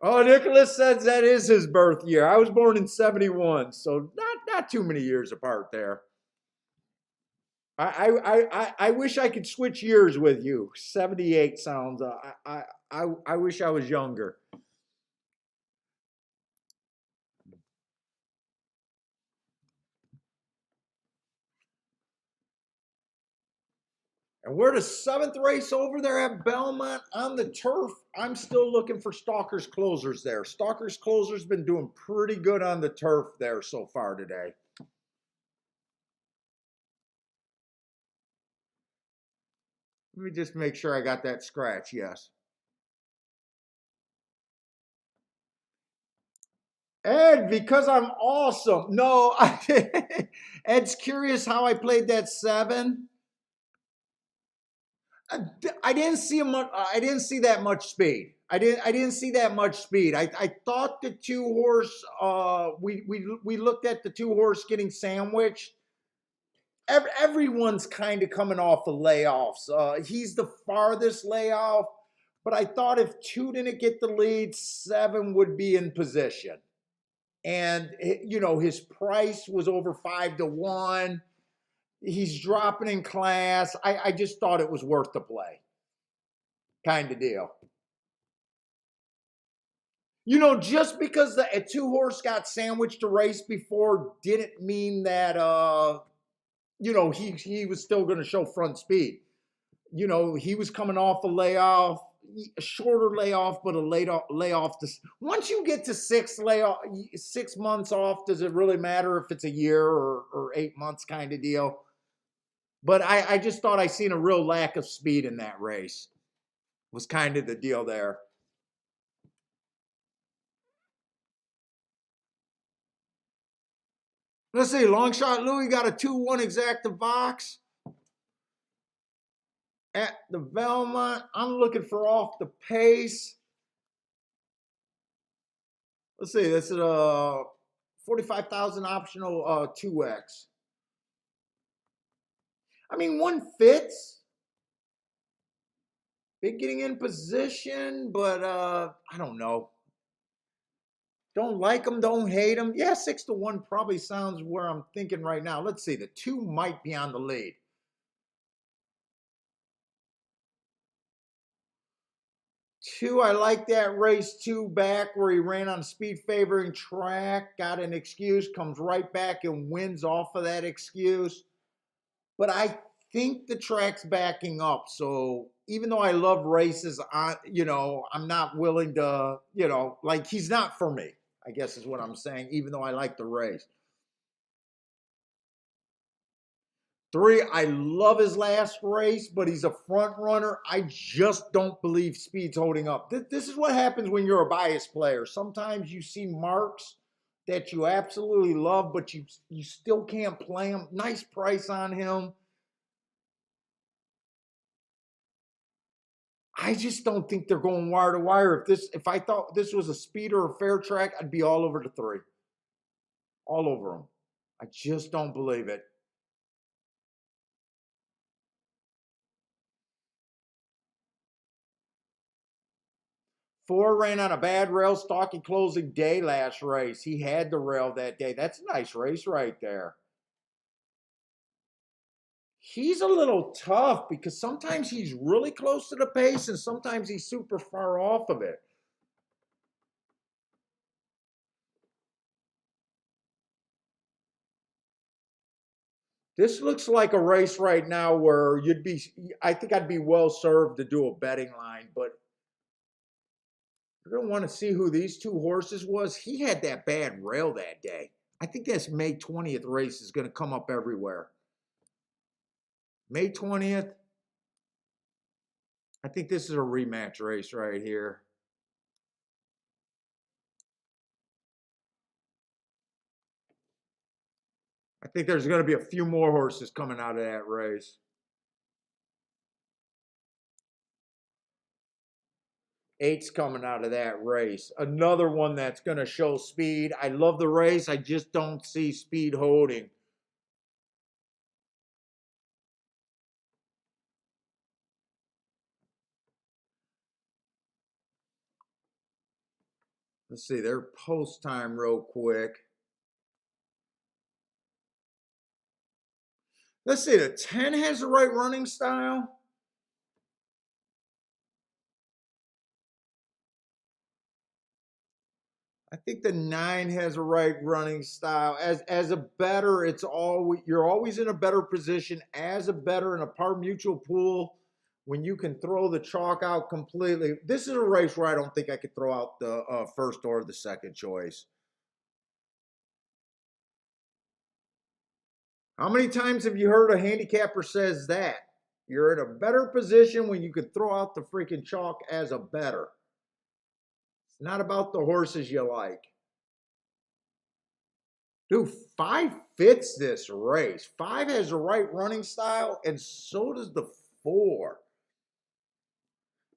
Oh, Nicholas says that is his birth year. I was born in 71, so not too many years apart there. I wish I could switch years with you. 78 sounds. I wish I was younger. And we're the 7th race over there at Belmont on the turf. I'm still looking for Stalker's Closers there. Stalker's Closers been doing pretty good on the turf there so far today. Let me just make sure I got that scratch. Yes. Ed, because I'm awesome. No, Ed's curious how I played that 7. I didn't see much. I didn't see that much speed. I didn't see that much speed. I thought the 2 horse. We looked at the 2 horse getting sandwiched. Everyone's kind of coming off of layoffs. He's the farthest layoff, but I thought if 2 didn't get the lead, 7 would be in position. And you know his price was over 5 to 1. He's dropping in class. I just thought it was worth the play. Kind of deal. You know, just because a 2 horse got sandwiched a race before didn't mean that you know, he was still going to show front speed. You know, he was coming off a layoff. a shorter layoff, but a layoff. Once you get to 6 months off, does it really matter if it's a year or 8 months kind of deal? But I just thought I seen a real lack of speed in that race. Was kind of the deal there. Let's see, Long Shot Louis got a 2-1 exacta box at the Belmont. I'm looking for off the pace. Let's see, this is a 45,000 optional 2X. I mean, one fits. Big getting in position, but I don't know. Don't like them, don't hate them. Yeah, 6-1 probably sounds where I'm thinking right now. Let's see, the 2 might be on the lead. 2, I like that race 2 back where he ran on a speed favoring track, got an excuse, comes right back and wins off of that excuse. But I think the track's backing up. So even though I love races, I'm not willing to, like he's not for me, I guess is what I'm saying, even though I like the race. 3, I love his last race, but he's a front runner. I just don't believe speed's holding up. This is what happens when you're a biased player. Sometimes you see marks that you absolutely love, but you still can't play them. Nice price on him. I just don't think they're going wire to wire. If I thought this was a speed or a fair track, I'd be all over the 3. All over them. I just don't believe it. 4 ran on a bad rail stalking closing day last race. He had the rail that day. That's a nice race right there. He's a little tough because sometimes he's really close to the pace and sometimes he's super far off of it. This looks like a race right now where I think I'd be well served to do a betting line, but you're going to want to see who these 2 horses was. He had that bad rail that day. I think this May 20th race is going to come up everywhere. May 20th. I think this is a rematch race right here. I think there's going to be a few more horses coming out of that race. 8's coming out of that race. Another one that's going to show speed. I love the race. I just don't see speed holding. Let's see their post time real quick. Let's see, the 10 has the right running style. I think the 9 has a right running style. As a bettor, you're always in a better position as a bettor in a par mutual pool when you can throw the chalk out completely. This is a race where I don't think I could throw out the first or the second choice. How many times have you heard a handicapper says that? You're in a better position when you could throw out the freaking chalk as a bettor. It's not about the horses you like. Dude, 5 fits this race. 5 has the right running style, and so does the 4.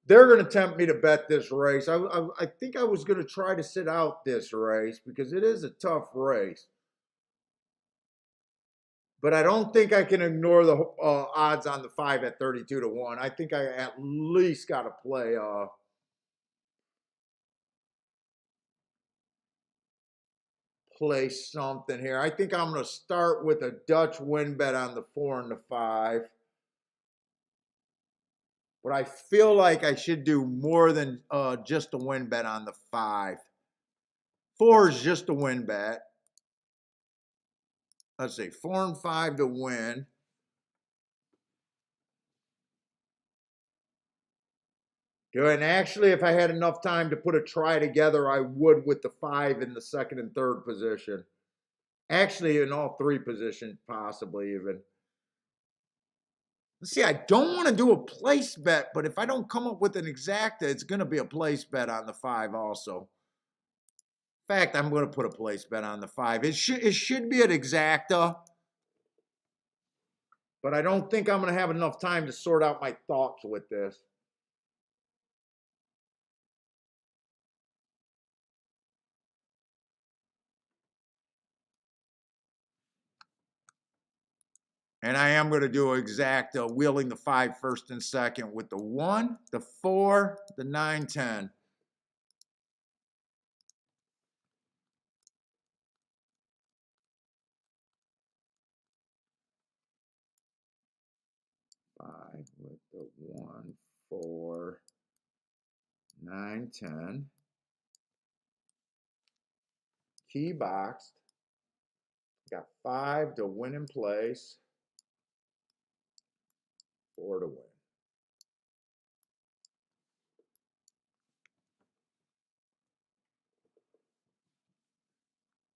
They're going to tempt me to bet this race. I think I was going to try to sit out this race because it is a tough race. But I don't think I can ignore the odds on the 5 at 32-1. I think I at least got to play something here. I think I'm going to start with a Dutch win bet on the 4 and the 5. But I feel like I should do more than just a win bet on the 5. 4 is just a win bet. Let's see, 4 and 5 to win. And actually, if I had enough time to put a try together, I would with the 5 in the second and third position. Actually, in all 3 positions, possibly even. See, I don't want to do a place bet, but if I don't come up with an exacta, it's going to be a place bet on the 5 also. In fact, I'm going to put a place bet on the 5. It should be an exacta, but I don't think I'm going to have enough time to sort out my thoughts with this. And I am going to do exacta, wheeling the 5 first and second with the 1, the 4, the 9, 10. Five with the 1, 4, 9, 10. Key boxed. Got 5 to win in place. 4 to win.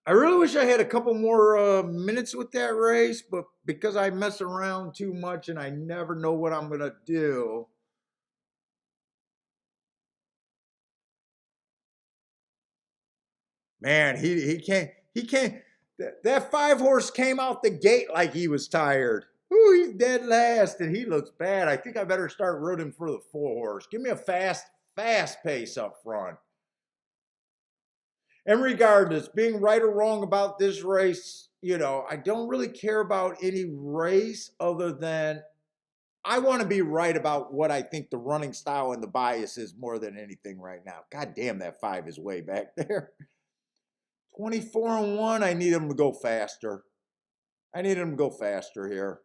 I really wish I had a couple more minutes with that race, but because I mess around too much and I never know what I'm going to do. Man, he can't. That 5 horse came out the gate like he was tired. Ooh, he's dead last and he looks bad. I think I better start rooting for the 4 horse. Give me a fast pace up front. And regardless, being right or wrong about this race, I don't really care about any race other than I want to be right about what I think the running style and the bias is more than anything right now. God damn, that 5 is way back there. 24-1, I need him to go faster. I need him to go faster here.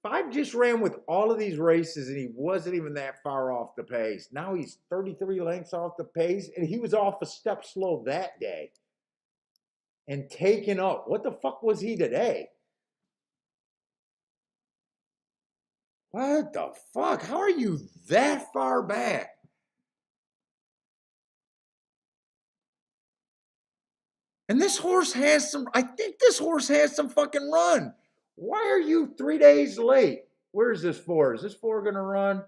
Five just ran with all of these races and he wasn't even that far off the pace. Now he's 33 lengths off the pace and he was off a step slow that day and taken up. What the fuck was he today? What the fuck? How are you that far back? And this horse has some, I think this horse has some fucking run. Why are you 3 days late? Where is this for? Is this for going to run?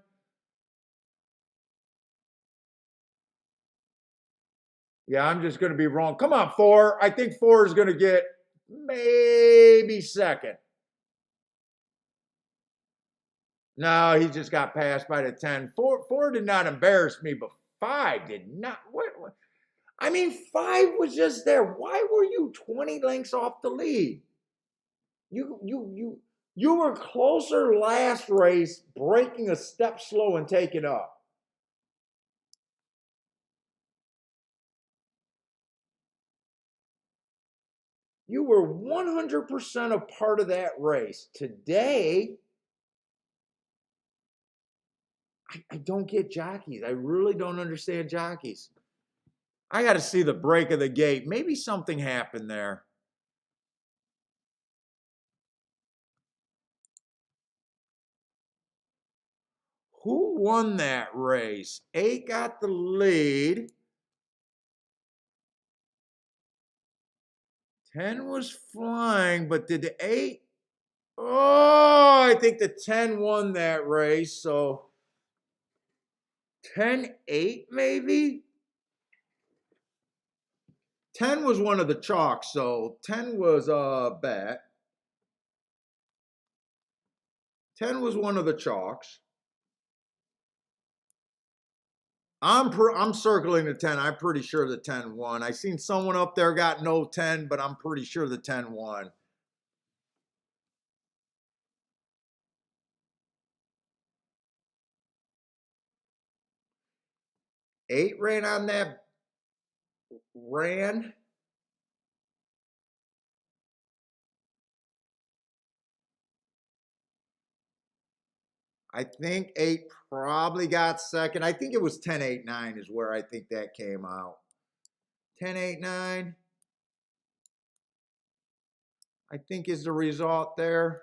Yeah, I'm just going to be wrong. Come on, 4. I think 4 is going to get maybe second. No, he just got passed by the 10. 4 did not embarrass me, but 5 did not. What? I mean, 5 was just there. Why were you 20 lengths off the lead? You were closer last race, breaking a step slow and taking up. You were 100% a part of that race. Today, I don't get jockeys. I really don't understand jockeys. I got to see the break of the gate. Maybe something happened there. Who won that race? 8 got the lead. 10 was flying, but did the 8? Oh, I think the 10 won that race. So 10-8 maybe? 10 was one of the chalks, so 10 was a bet. 10 was one of the chalks. I'm circling the 10. I'm pretty sure the 10 won. I seen someone up there got no 10, but I'm pretty sure the 10 won. Eight ran on that. Ran. I think 8 probably got second. I think it was 10-8-9 is where I think that came out. 10-8-9, I think is the result there.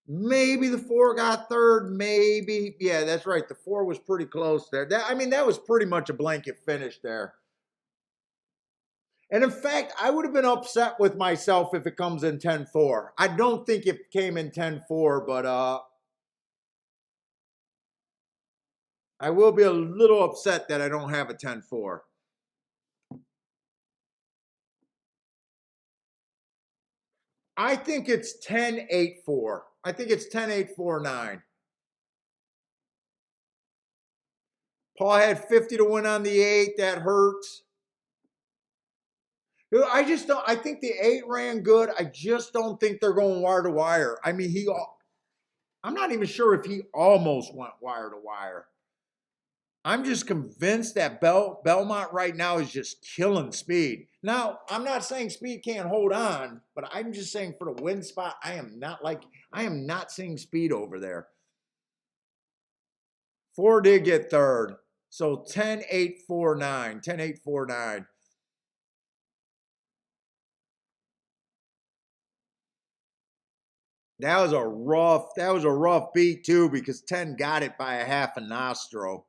Maybe the 4 got third, maybe. Yeah, that's right. The 4 was pretty close there. I mean, that was pretty much a blanket finish there. And in fact, I would have been upset with myself if it comes in 10-4. I don't think it came in 10-4, but I will be a little upset that I don't have a 10-4. I think it's 10-8-4. I think it's 10-8-4-9. Paul had 50 to win on the 8. That hurts. I just don't. I think the 8 ran good. I just don't think they're going wire to wire. I mean, I'm not even sure if he almost went wire to wire. I'm just convinced that Belmont right now is just killing speed. Now, I'm not saying speed can't hold on, but I'm just saying for the win spot, I am not seeing speed over there. 4 did get third. So 10-8-4-9. 10-8-4-9. That was a rough beat too, because 10 got it by a half a nostril.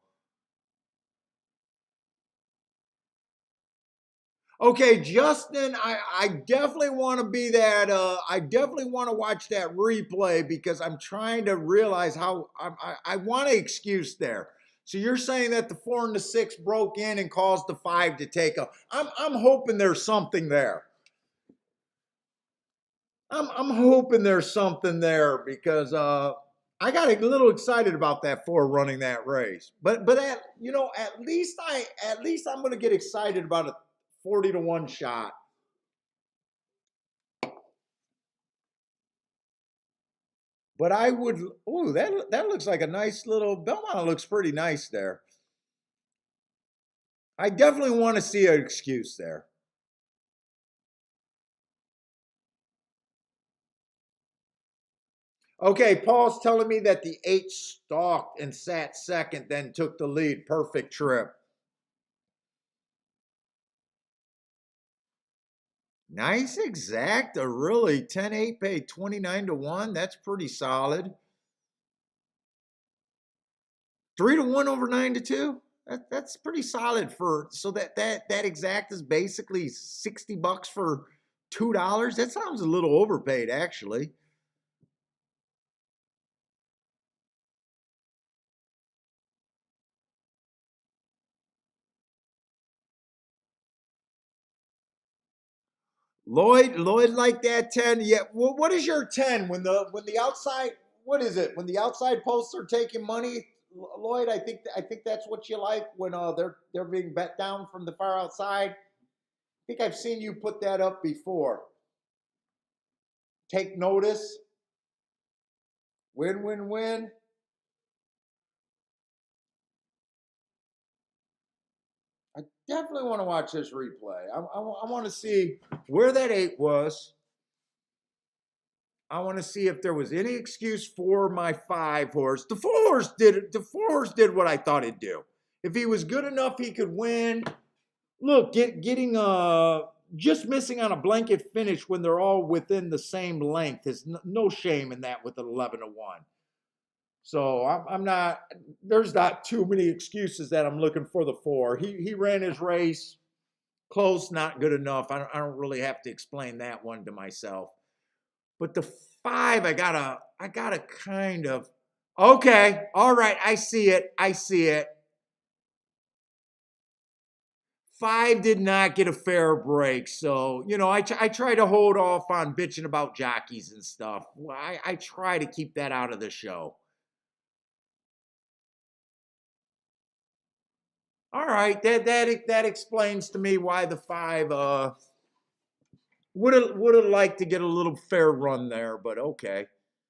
Okay, Justin, I definitely want to be that. I definitely want to watch that replay because I'm trying to realize how I want an excuse there. So you're saying that the 4 and the 6 broke in and caused the 5 to take up. I'm hoping there's something there. I'm hoping there's something there because I got a little excited about that 4 running that race. But at least I'm going to get excited about a 40 to 1 shot. But I would, ooh, that looks like a nice little, Belmont looks pretty nice there. I definitely want to see an excuse there. Okay, Paul's telling me that the 8 stalked and sat second, then took the lead. Perfect trip. Nice exacta, really. 10-8 paid 29 to 1. That's pretty solid. 3 to 1 over 9 to 2. That's pretty solid for so that exact is basically $60 for $2. That sounds a little overpaid, actually. Lloyd like that 10. Yeah. Well, what is your 10 when the outside? What is it when the outside posts are taking money? Lloyd, I think that's what you like when they're being bet down from the far outside. I think I've seen you put that up before. Take notice. Win, win, win. I definitely want to watch this replay. I want to see where that 8 was. I want to see if there was any excuse for my 5 horse. The 4 horse did. The 4 horse did what I thought it'd do. If he was good enough, he could win. Look, getting just missing on a blanket finish when they're all within the same length is no shame in that with an 11 to 1. So I'm not. There's not too many excuses that I'm looking for the 4. He ran his race close, not good enough. I don't really have to explain that one to myself. But the 5, I gotta kind of, okay, all right, I see it. 5 did not get a fair break. So, I try to hold off on bitching about jockeys and stuff. I try to keep that out of the show. All right, that explains to me why the 5 would have liked to get a little fair run there, but okay.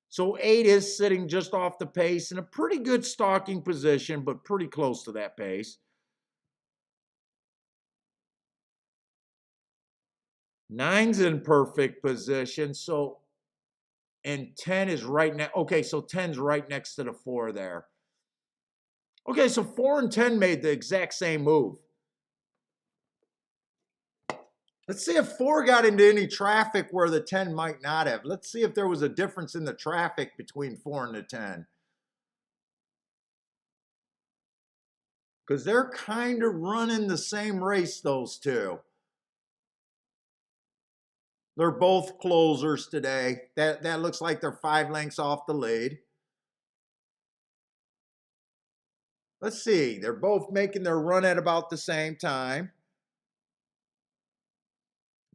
So 8 is sitting just off the pace in a pretty good stalking position, but pretty close to that pace. 9's in perfect position. So And 10 is right next. Okay, so 10's right next to the 4 there. Okay, so 4 and 10 made the exact same move. Let's see if 4 got into any traffic where the 10 might not have. Let's see if there was a difference in the traffic between 4 and the 10. Because they're kind of running the same race, those two. They're both closers today. That looks like they're 5 lengths off the lead. Let's see. They're both making their run at about the same time.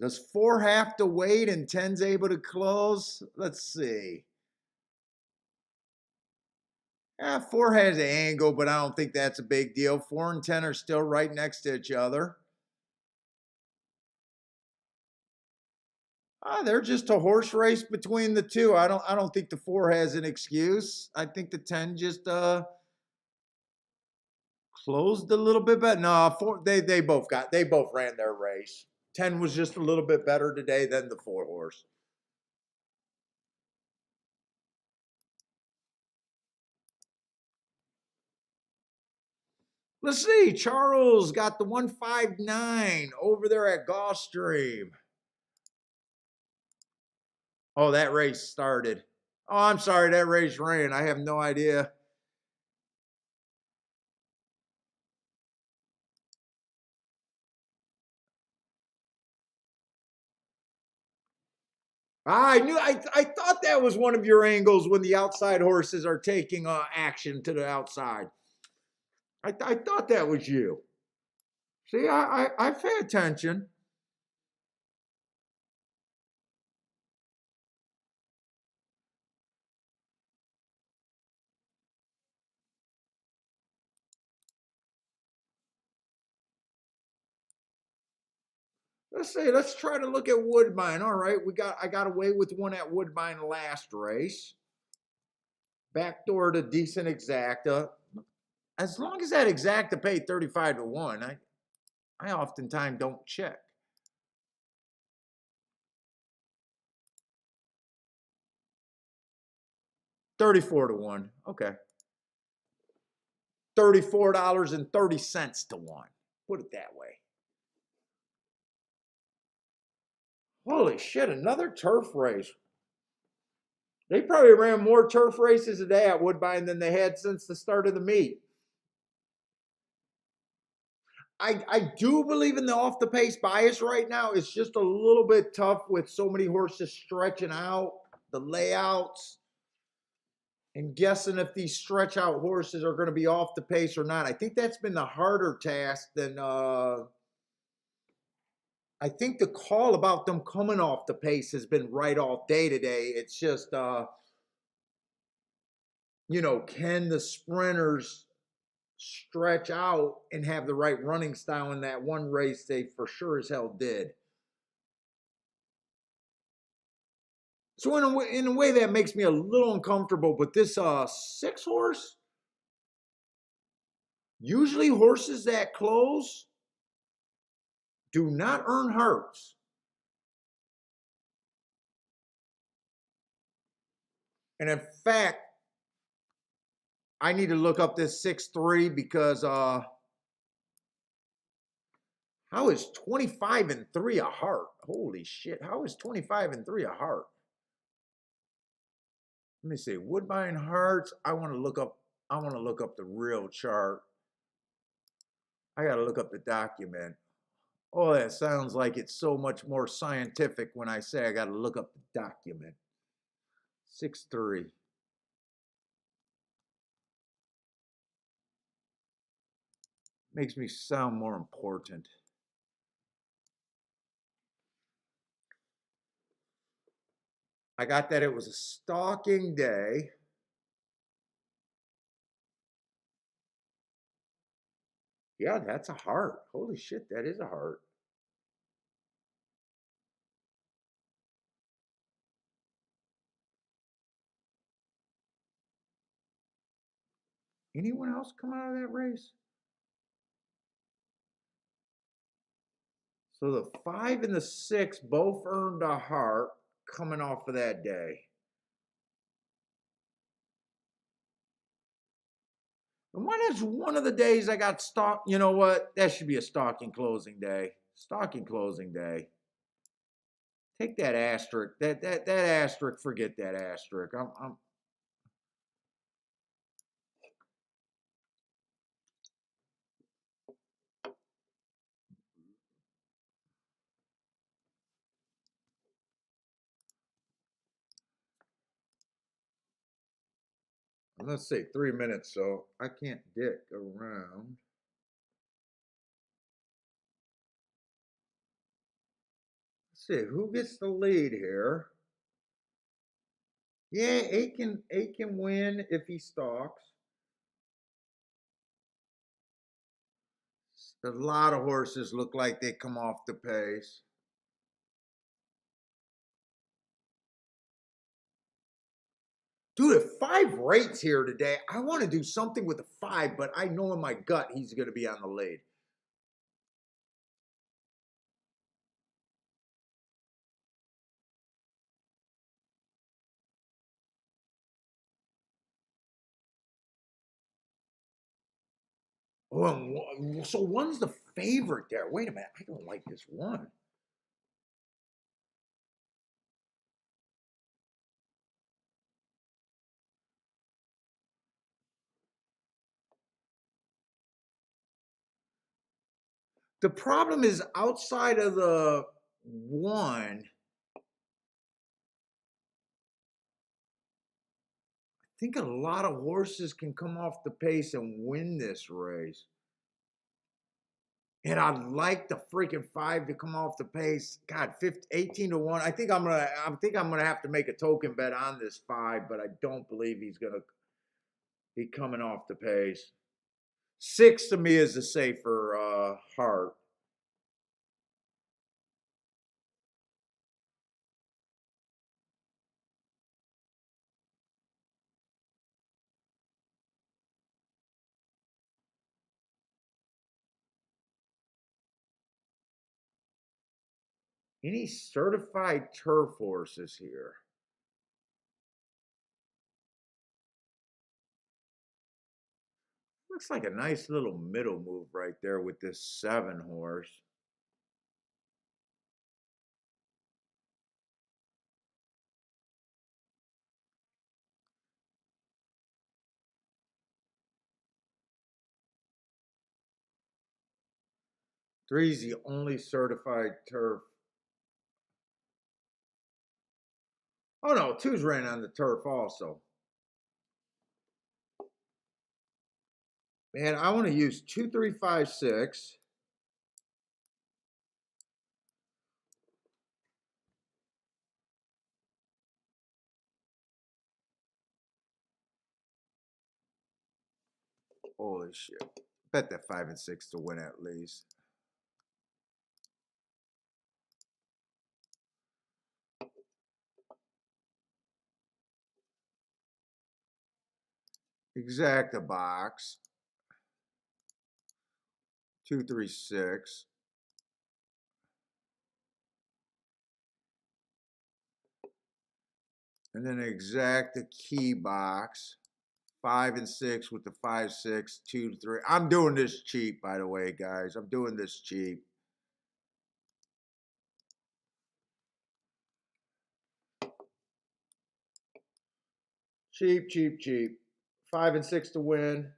Does 4 have to wait and 10's able to close? Let's see. 4 has an angle, but I don't think that's a big deal. 4 and 10 are still right next to each other. They're just a horse race between the two. I don't think the 4 has an excuse. I think the 10 just closed a little bit better. No, 4 they both ran their race. 10 was just a little bit better today than the 4 horse. Let's see. Charles got the 159 over there at Gulfstream. Oh, that race started. Oh, I'm sorry, that race ran. I have no idea. I thought that was one of your angles when the outside horses are taking action to the outside. I thought that was you. See, I pay attention. Let's see. Let's try to look at Woodbine. All right, I got away with one at Woodbine last race. Backdoor to decent exacta. As long as that exacta paid 35 to 1, I oftentimes don't check. 34 to 1. Okay. $34.30 to 1. Put it that way. Holy shit, another turf race. They probably ran more turf races a day at Woodbine than they had since the start of the meet. I do believe in the off the pace bias right now. It's just a little bit tough with so many horses stretching out, the layouts, and guessing if these stretch out horses are going to be off the pace or not. I think that's been the harder task than I think the call about them coming off the pace has been right all day today. It's just can the sprinters stretch out and have the right running style in that one race they for sure as hell did. So in a way that makes me a little uncomfortable, but this 6 horse, usually horses that close do not earn hearts. And in fact, I need to look up this 6-3 because how is 25 and 3 a heart? Holy shit. How is 25 and 3 a heart? Let me see. Woodbine Hearts. I want to look up the real chart. I got to look up the document. Oh, that sounds like it's so much more scientific when I say I got to look up the document. 6-3. Makes me sound more important. I got that it was a stalking day. Yeah, that's a heart. Holy shit, that is a heart. Anyone else come out of that race? So the 5 and the 6 both earned a heart coming off of that day. And when is one of the days I got stock? You know what? That should be a stocking closing day. Stocking closing day. Take that asterisk. That asterisk. Forget that asterisk. Let's say 3 minutes, so I can't dick around. Let's see who gets the lead here. Yeah, eight can win if he stalks. A lot of horses look like they come off the pace. Dude, if 5 rates here today, I want to do something with a 5, but I know in my gut he's going to be on the lead. Oh, so one's the favorite there. Wait a minute. I don't like this one. The problem is outside of the one, I think a lot of horses can come off the pace and win this race. And I'd like the freaking 5 to come off the pace. God, 18 to 1. I think I'm gonna have to make a token bet on this 5, but I don't believe he's gonna be coming off the pace. 6 to me is the safer heart. Any certified turf horses here? Looks like a nice little middle move right there with this 7 horse. Three's the only certified turf. Oh no, two's ran on the turf also. Man, I want to use 2, 3, 5, 6. Holy shit. Bet that 5 and 6 to win at least. Exacta box. 2, 3, 6. And then exacta key box. 5 and 6 with the 5, 6, 2, 3. I'm doing this cheap, by the way, guys. I'm doing this cheap. Cheap, cheap, cheap. 5 and 6 to win.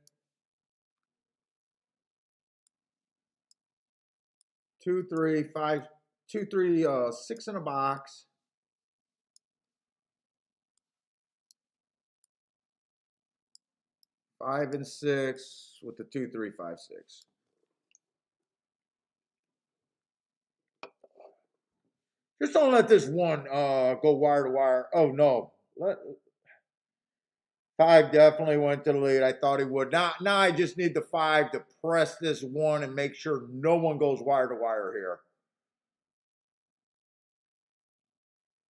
2, 3, 5, 2, 3, 6 in a box. 5 and 6 with the 2, 3, 5, 6. Just don't let this one go wire to wire. Oh no. 5 definitely went to the lead. I thought he would. Now I just need the 5 to press this one and make sure no one goes wire to wire here.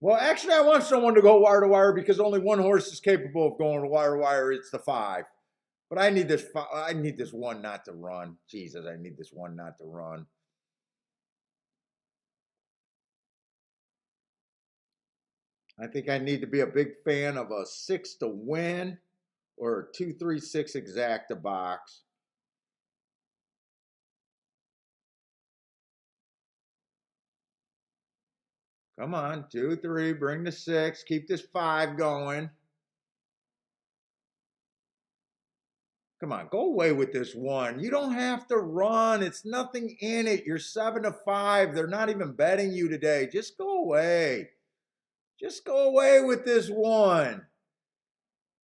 Well, actually, I want someone to go wire to wire because only one horse is capable of going wire to wire. It's the 5. But I need this. I need this one not to run. Jesus, I need this one not to run. I think I need to be a big fan of a 6 to win or 2-3-6 exacta box. Come on, 2-3, bring the 6, keep this 5 going. Come on, go away with this 1. You don't have to run. It's nothing in it. You're 7-5. They're not even betting you today. Just go away. Just go away with this 1.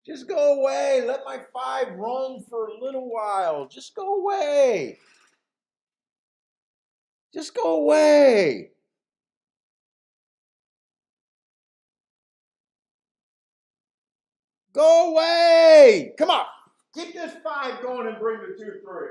Just go away. Let my 5 roam for a little while. Just go away. Just go away. Go away. Come on. Keep this 5 going and bring the 2-3.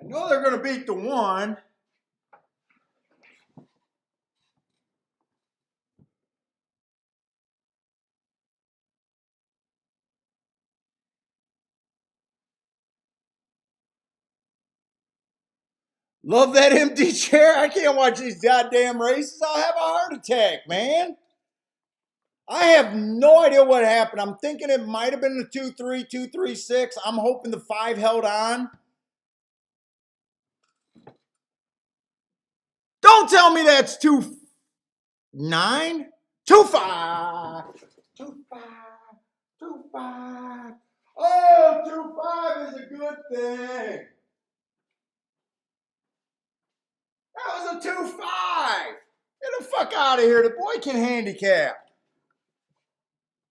I know they're going to beat the 1. Love that empty chair. I can't watch these goddamn races. I'll have a heart attack, man. I have no idea what happened. I'm thinking it might have been the 2-3, 2-3-6. I'm hoping the 5 held on. Don't tell me that's 2-9. 2-5. 2-5. 2-5. Oh, 2-5 is a good thing. That was a 2-5. Get the fuck out of here. The boy can handicap.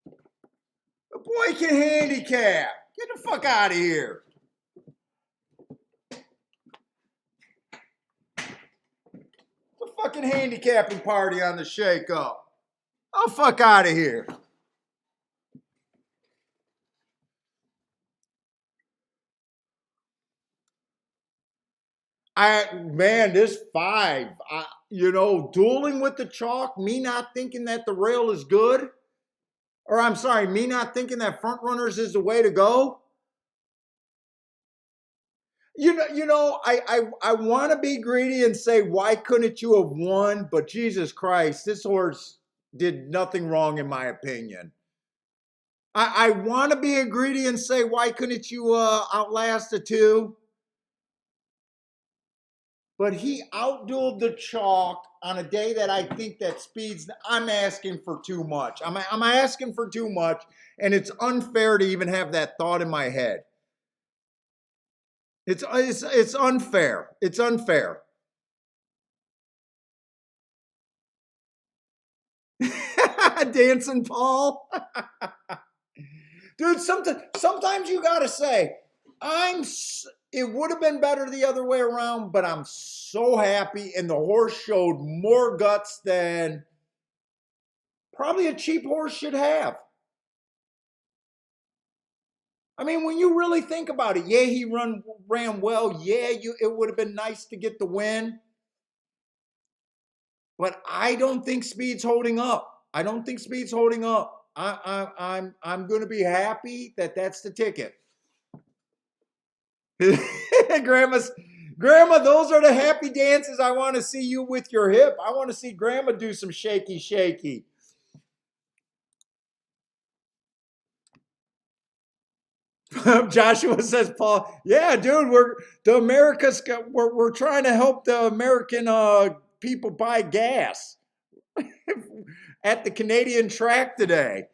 The boy can handicap. Get the fuck out of here. It's a fucking handicapping party on the shake-up. Oh, fuck out of here. Man, this 5, dueling with the chalk, me not thinking that the rail is good, or I'm sorry, me not thinking that front runners is the way to go. I want to be greedy and say, why couldn't you have won? But Jesus Christ, this horse did nothing wrong in my opinion. I want to be greedy and say, why couldn't you outlast the 2? But he outdueled the chalk on a day that I think that speeds. I'm asking for too much. I'm asking for too much, and it's unfair to even have that thought in my head. It's unfair. It's unfair. Dancing Paul. Dude, sometimes you gotta say, it would have been better the other way around, but I'm so happy, and the horse showed more guts than probably a cheap horse should have. I mean, when you really think about it, yeah, he ran well. Yeah, it would have been nice to get the win. But I don't think speed's holding up. I don't think speed's holding up. I'm going to be happy that that's the ticket. Grandma, those are the happy dances I want to see you with your hip. I want to see Grandma do some shaky, shaky. Joshua says, Paul, yeah, dude, we're trying to help the American people buy gas at the Canadian track today.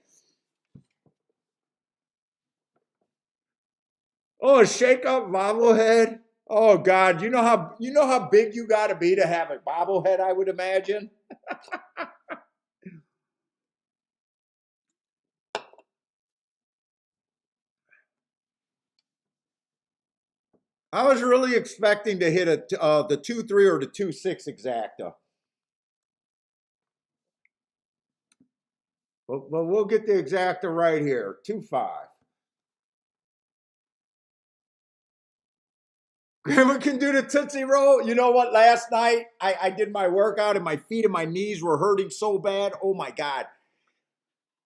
Oh, a shake-up bobblehead. Oh God, you know how big you got to be to have a bobblehead, I would imagine. I was really expecting to hit the 2-3 or the 2-6 exacta. But we'll get the exacta right here. 2-5. Grandma can do the Tootsie Roll. You know what? Last night I did my workout and my feet and my knees were hurting so bad. Oh my God.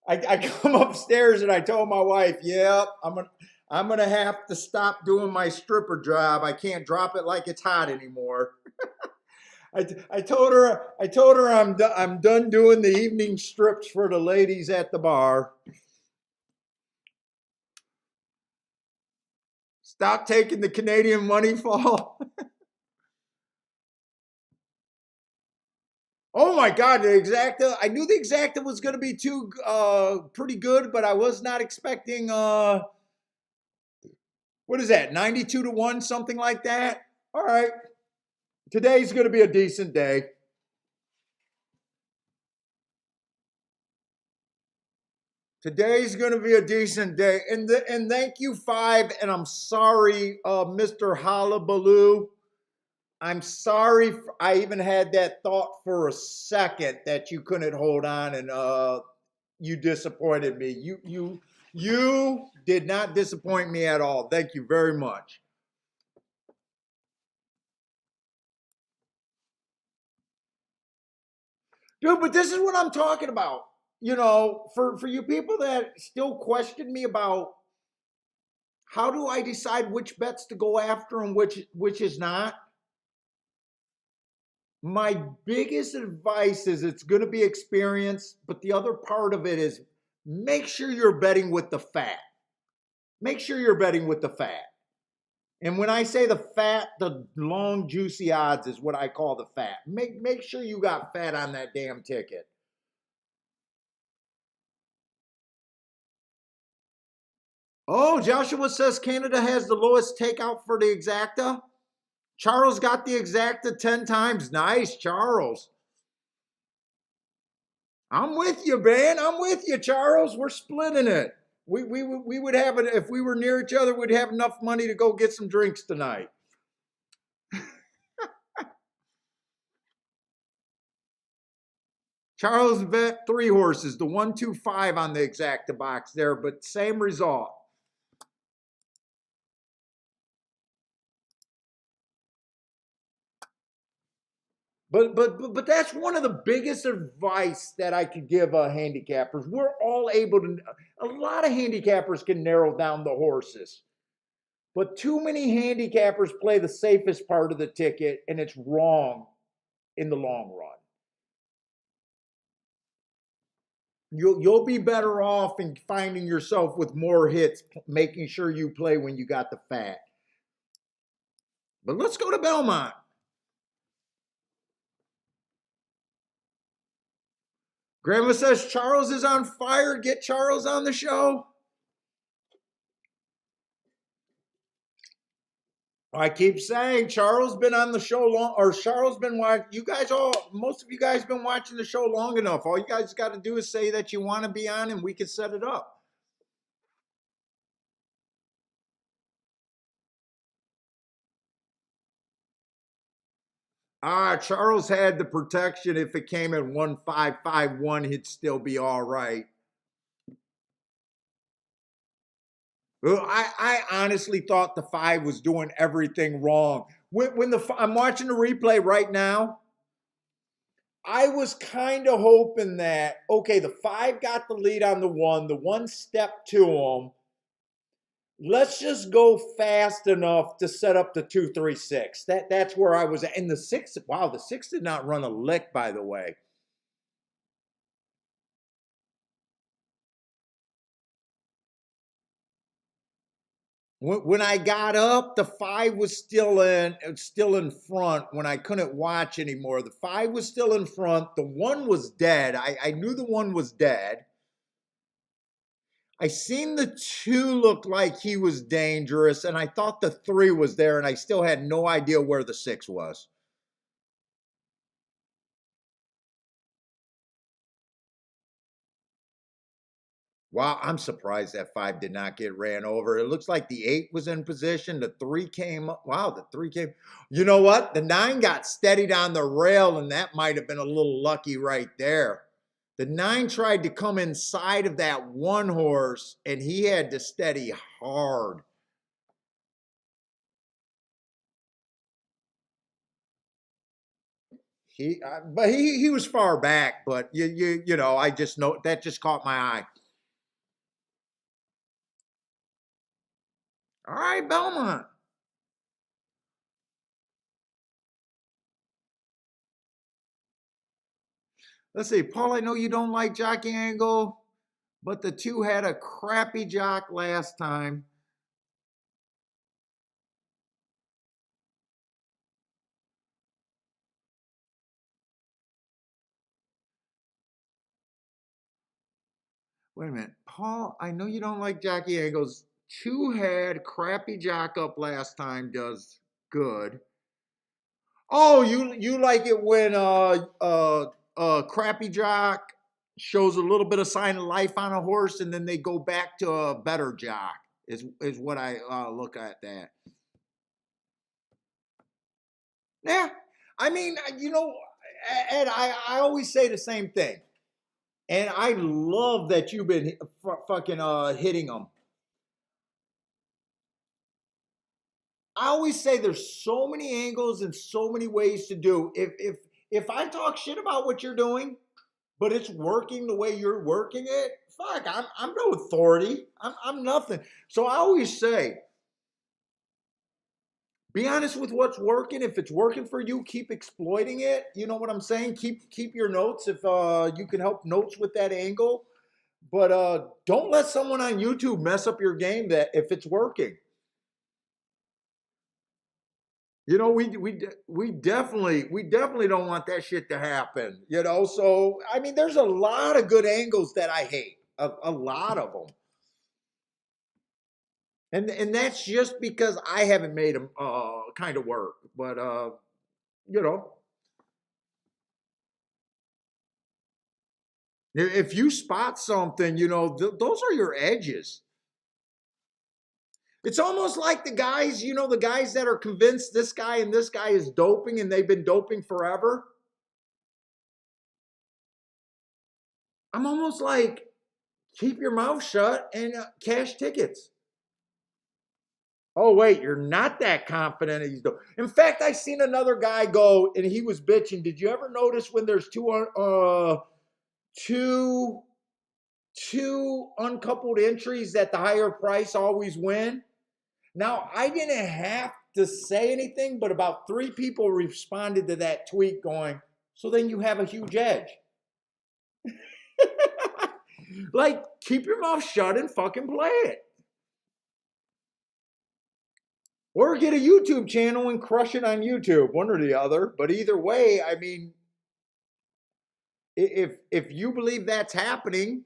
I come upstairs and I told my wife, "Yep, I'm gonna have to stop doing my stripper job. I can't drop it like it's hot anymore." I told her I'm done doing the evening strips for the ladies at the bar. Stop taking the Canadian money fall. Oh my God, the exacta! I knew the exacta was going to be pretty good, but I was not expecting what is that, 92 to 1, something like that. All right, today's going to be a decent day. Today's going to be a decent day, and thank you, Five. And I'm sorry, Mr. Hullabaloo. I'm sorry. I even had that thought for a second that you couldn't hold on, and you disappointed me. You did not disappoint me at all. Thank you very much. Dude, but this is what I'm talking about. You know, for you people that still question me about how do I decide which bets to go after and which is not, my biggest advice is it's going to be experience, but the other part of it is make sure you're betting with the fat. Make sure you're betting with the fat. And when I say the fat, the long, juicy odds is what I call the fat. Make sure you got fat on that damn ticket. Oh, Joshua says Canada has the lowest takeout for the exacta. Charles got the exacta 10 times. Nice, Charles. I'm with you, man. I'm with you, Charles. We're splitting it. We would have it if we were near each other. We'd have enough money to go get some drinks tonight. Charles bet 3 horses, the 1-2-5 on the exacta box there, but same result. But that's one of the biggest advice that I could give handicappers. We're all able to. A lot of handicappers can narrow down the horses, but too many handicappers play the safest part of the ticket, and it's wrong in the long run. You'll be better off in finding yourself with more hits, making sure you play when you got the fat. But let's go to Belmont. Grandma says Charles is on fire. Get Charles on the show. I keep saying Charles been on the show long, or Charles been watching. You guys most of you guys been watching the show long enough. All you guys got to do is say that you want to be on, and we can set it up. Charles had the protection. If it came in 1-5-5-1, he'd still be all right. Well, I honestly thought the 5 was doing everything wrong. I'm watching the replay right now, I was kind of hoping that, okay, the 5 got the lead on the 1 stepped to him. Let's just go fast enough to set up the 2-3-6. That's where I was at. And the 6, wow, the 6 did not run a lick, by the way. When I got up, the 5 was still in front when I couldn't watch anymore. The 5 was still in front. The 1 was dead. I knew the 1 was dead. I seen the 2 look like he was dangerous, and I thought the 3 was there, and I still had no idea where the 6 was. Wow, I'm surprised that 5 did not get ran over. It looks like the 8 was in position. The 3 came up. Wow, the 3 came. You know what? The 9 got steadied on the rail, and that might have been a little lucky right there. The 9 tried to come inside of that 1 horse, and he had to steady hard. But he was far back. But you know, I just know that just caught my eye. All right, Belmont. Let's see, Paul. I know you don't like jockey angle, but the two had a crappy jock last time. Wait a minute, Paul. I know you don't like jockey angles. Two had crappy jock up last time. Does good. Oh, you like it when crappy jock shows a little bit of sign of life on a horse, and then they go back to a better jock. Is what I look at that. Yeah, I mean, you know, and I always say the same thing, and I love that you've been fucking hitting them. I always say there's so many angles and so many ways to do. If I talk shit about what you're doing, but it's working the way you're working it, fuck, I'm no authority. I'm nothing. So I always say, be honest with what's working. If it's working for you, keep exploiting it. You know what I'm saying? Keep your notes if you can help notes with that angle. But don't let someone on YouTube mess up your game that if it's working. You know, we definitely don't want that shit to happen. You know, so I mean, there's a lot of good angles that I hate, a lot of them, and that's just because I haven't made them kind of work. But you know, if you spot something, you know, those are your edges. It's almost like the guys, you know, the guys that are convinced this guy and this guy is doping and they've been doping forever. I'm almost like, keep your mouth shut and cash tickets. Oh wait, you're not that confident he's doing. In fact, I seen another guy go and he was bitching. Did you ever notice when there's two two uncoupled entries that the higher price always win? Now, I didn't have to say anything, but about three people responded to that tweet going, so then you have a huge edge. Like, keep your mouth shut and fucking play it. Or get a YouTube channel and crush it on YouTube, one or the other. But either way, I mean, if you believe that's happening,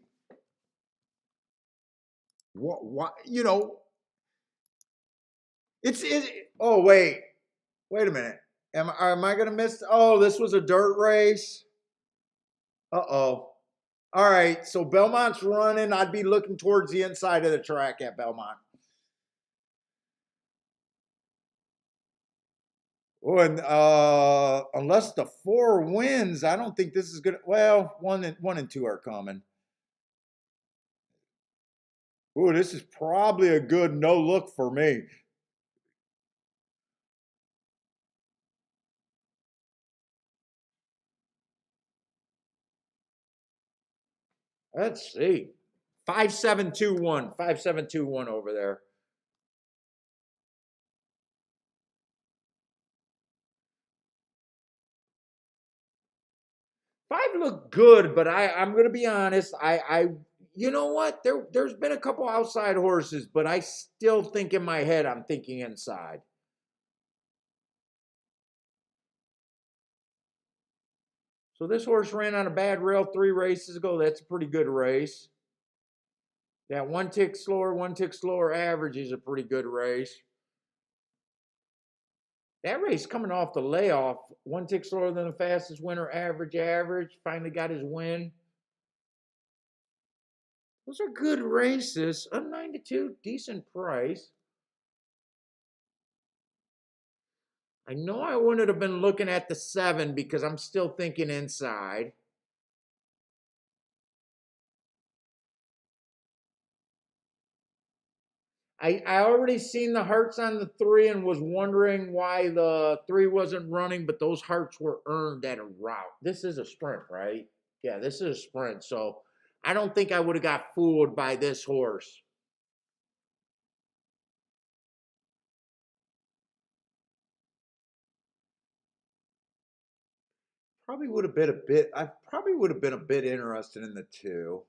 what you know, it's oh wait a minute. Am I gonna miss? Oh, this was a dirt race. Uh-oh. All right, so Belmont's running. I'd be looking towards the inside of the track at Belmont. Oh, and unless the four wins, I don't think this is gonna. Well, one and two are coming. Oh, this is probably a good no look for me. Let's see. 5721. 5721 over there. Five look good, but I'm gonna be honest. I you know what? There's been a couple outside horses, but I still think in my head I'm thinking inside. So this horse ran on a bad rail 3 races ago. That's a pretty good race. That one tick slower average is a pretty good race. That race coming off the layoff, one tick slower than the fastest winner, average, finally got his win. Those are good races. A 92, decent price. I know I wouldn't have been looking at the 7 because I'm still thinking inside. I already seen the hearts on the 3 and was wondering why the 3 wasn't running, but those hearts were earned at a route. This is a sprint, right? Yeah, this is a sprint. So I don't think I would have got fooled by this horse. Probably would have been a bit. I probably would have been a bit interested in the 2.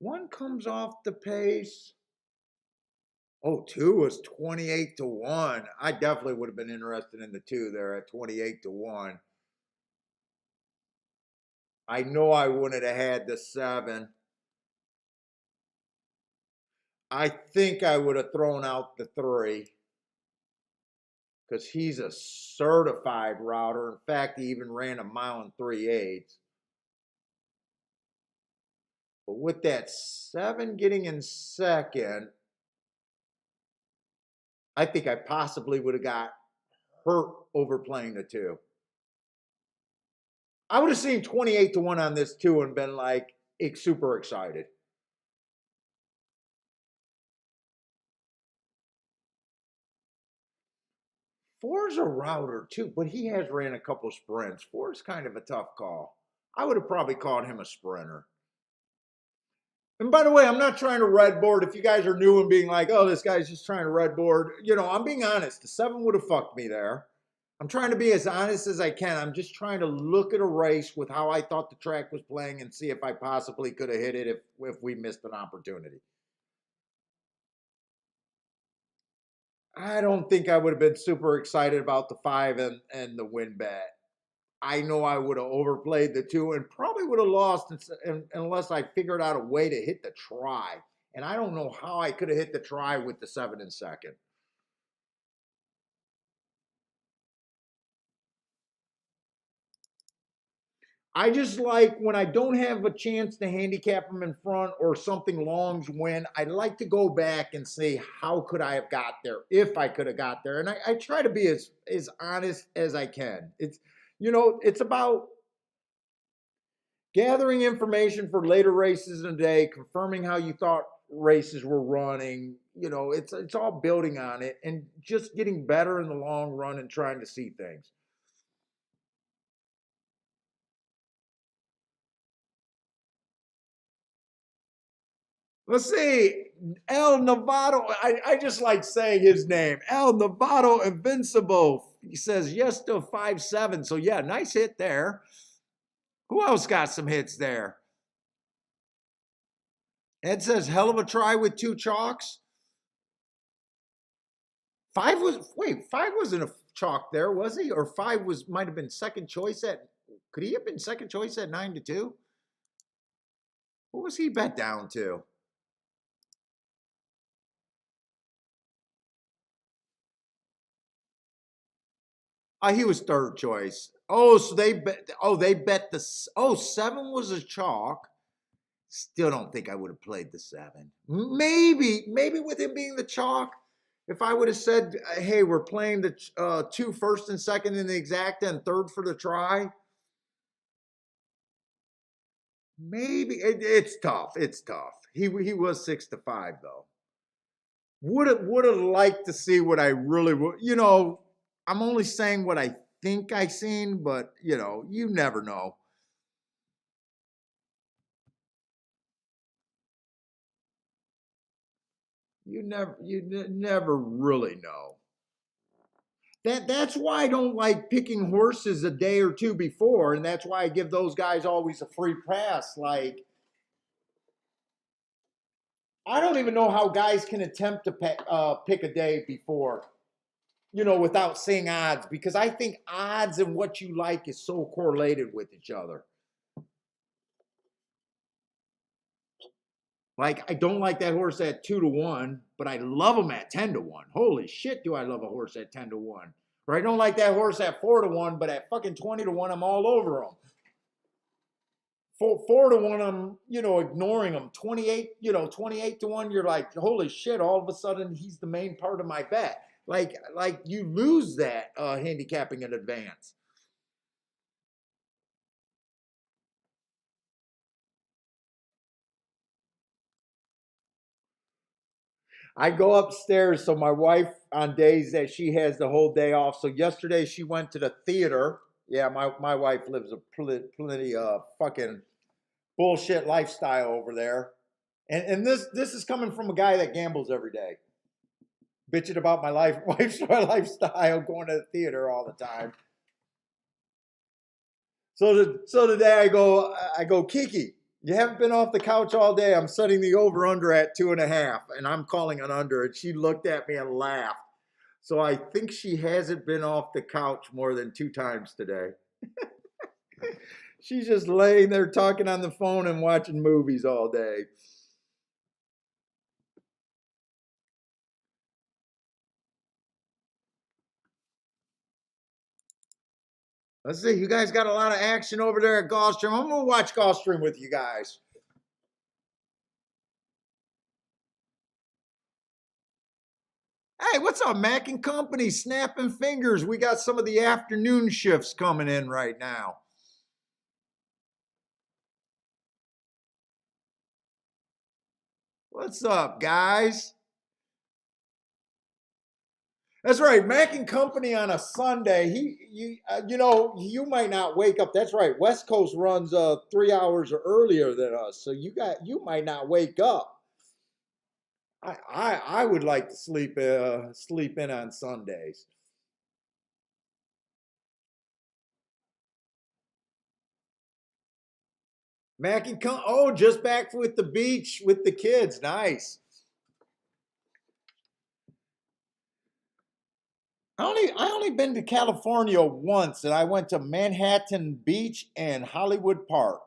One comes off the pace. Oh, 2 was 28 to 1. I definitely would have been interested in the 2 there at 28 to 1. I know I wouldn't have had the 7. I think I would have thrown out the 3 because he's a certified router. In fact, he even ran a mile and 3/8. But with that 7 getting in second, I think I possibly would have got hurt overplaying the 2. I would have seen 28 to 1 on this too and been like super excited. Four's a router too, but he has ran a couple sprints. Four's kind of a tough call. I would have probably called him a sprinter. And by the way, I'm not trying to red board. If you guys are new and being like, oh, this guy's just trying to red board, I'm being honest. The 7 would have fucked me there. I'm trying to be as honest as I can. I'm just trying to look at a race with how I thought the track was playing and see if I possibly could have hit it if we missed an opportunity. I don't think I would have been super excited about the 5 and the win bet. I know I would have overplayed the 2 and probably would have lost unless I figured out a way to hit the try. And I don't know how I could have hit the try with the 7 in second. I just like when I don't have a chance to handicap them in front or something longs win, I like to go back and say, how could I have got there if I could have got there? And I try to be as honest as I can. It's about gathering information for later races in the day, confirming how you thought races were running. It's all building on it and just getting better in the long run and trying to see things. Let's see. El Novato. I just like saying his name. El Novato Invincible. He says yes to 5-7. So yeah, nice hit there. Who else got some hits there? Ed says hell of a try with 2 chalks. 5 wasn't a chalk there, was he? Or 5 might have been second choice could he have been second choice at 9-2? What was he bet down to? He was third choice. Oh, so they bet the 7 was a chalk. Still don't think I would have played the 7. Maybe with him being the chalk, if I would have said, hey, we're playing the 2 first and second in the exacta and third for the try. Maybe it's tough. It's tough. He was 6-5 though. Would have liked to see what I really would. I'm only saying what I think I seen, but you never know. You never really know. That's why I don't like picking horses a day or two before, and that's why I give those guys always a free pass. Like, I don't even know how guys can attempt to pick a day before, without seeing odds, because I think odds and what you like is so correlated with each other. Like, I don't like that horse at 2-1, but I love him at 10-1. Holy shit, do I love a horse at 10-1? Or I don't like that horse at 4-1, but at fucking 20-1, I'm all over him. 4-1, I'm ignoring him. 28-1, you're like, holy shit! All of a sudden, he's the main part of my bet. Like you lose that handicapping in advance. I go upstairs. So my wife, on days that she has the whole day off. So yesterday she went to the theater. Yeah, my wife lives a plenty of fucking bullshit lifestyle over there. And this is coming from a guy that gambles every day, bitching about my wife's lifestyle, going to the theater all the time. So today I go, Kiki, you haven't been off the couch all day. I'm setting the over under at 2.5, and I'm calling an under. And she looked at me and laughed. So I think she hasn't been off the couch more than 2 times today. She's just laying there talking on the phone and watching movies all day. Let's see, you guys got a lot of action over there at Gulfstream. I'm gonna watch Gulfstream with you guys. Hey, what's up, Mac and Company? Snapping fingers. We got some of the afternoon shifts coming in right now. What's up, guys? That's right, Mac and Company on a Sunday. You might not wake up. That's right. West Coast runs 3 hours earlier than us, so you might not wake up. I would like to sleep in on Sundays. Mac and oh, just back with the beach with the kids. Nice. I only been to California once, and I went to Manhattan Beach and Hollywood Park.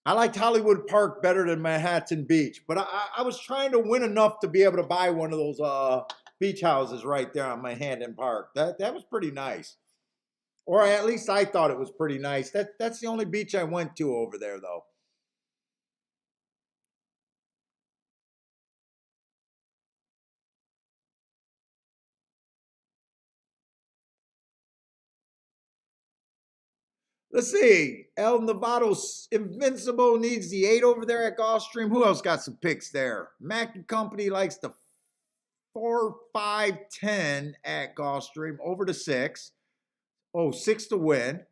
I liked Hollywood Park better than Manhattan Beach, but I was trying to win enough to be able to buy one of those beach houses right there on Manhattan Park. That was pretty nice, or at least I thought it was pretty nice. That's the only beach I went to over there, though. Let's see. El Nevato's Invincible needs the 8 over there at Gulfstream. Who else got some picks there? Mac and Company likes the 4, 5, 10 at Gulfstream over the 6. Oh, 6 to win.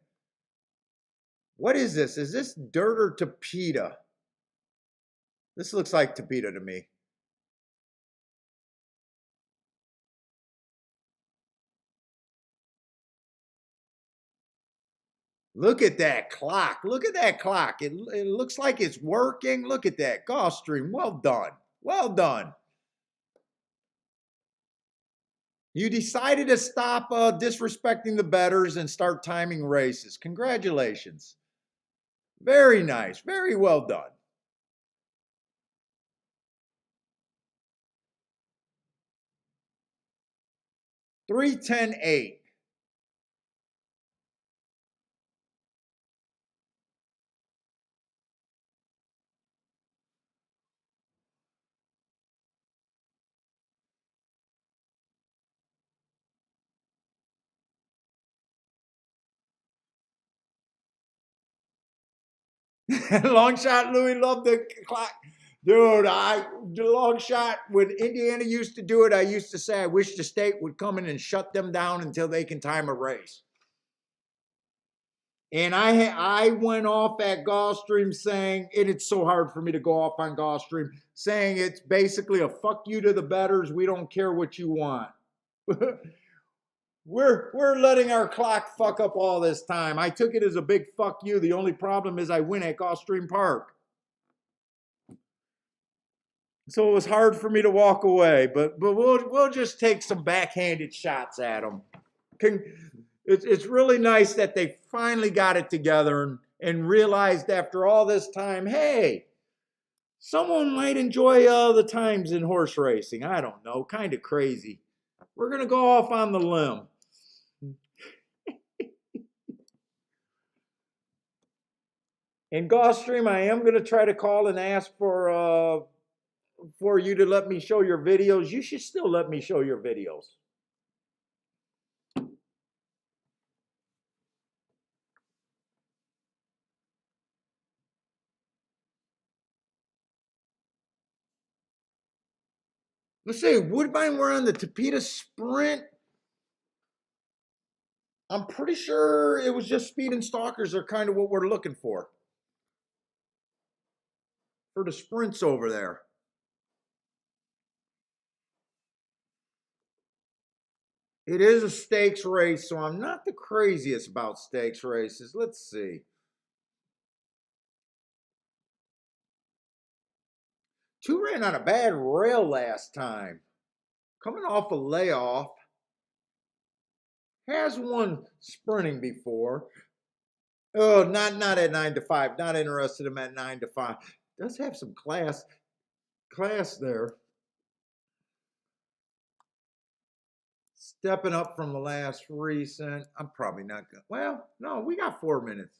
What is this? Is this dirt or Tapeta? This looks like Tapeta to me. Look at that clock. Look at that clock. It looks like it's working. Look at that. Gulfstream, well done. Well done. You decided to stop disrespecting the betters and start timing races. Congratulations. Very nice. Very well done. 3-10-8. Long shot, Louis loved the clock. Dude, the long shot, when Indiana used to do it, I used to say I wish the state would come in and shut them down until they can time a race. And I went off at Gulfstream saying, and it's so hard for me to go off on Gulfstream, saying it's basically a fuck you to the betters. We don't care what you want. We're letting our clock fuck up all this time. I took it as a big fuck you. The only problem is I win at Gulfstream Park. So it was hard for me to walk away, but we'll just take some backhanded shots at them. It's really nice that they finally got it together and realized after all this time, hey, someone might enjoy the times in horse racing. I don't know, kind of crazy. We're gonna go off on the limb. In Gulfstream, I am gonna try to call and ask for you to let me show your videos. You should still let me show your videos. Let's say Woodbine, we're on the Tapeta Sprint. I'm pretty sure it was just speed and stalkers are kind of what we're looking for the sprints over there. It is a stakes race, so I'm not the craziest about stakes races. Let's see. 2 ran on a bad rail last time. Coming off a layoff. Has won sprinting before. Oh, not at 9 to 5. Not interested in him at 9 to 5. Does have some class there. Stepping up from the last recent. I'm probably not going to. Well, no, we got 4 minutes.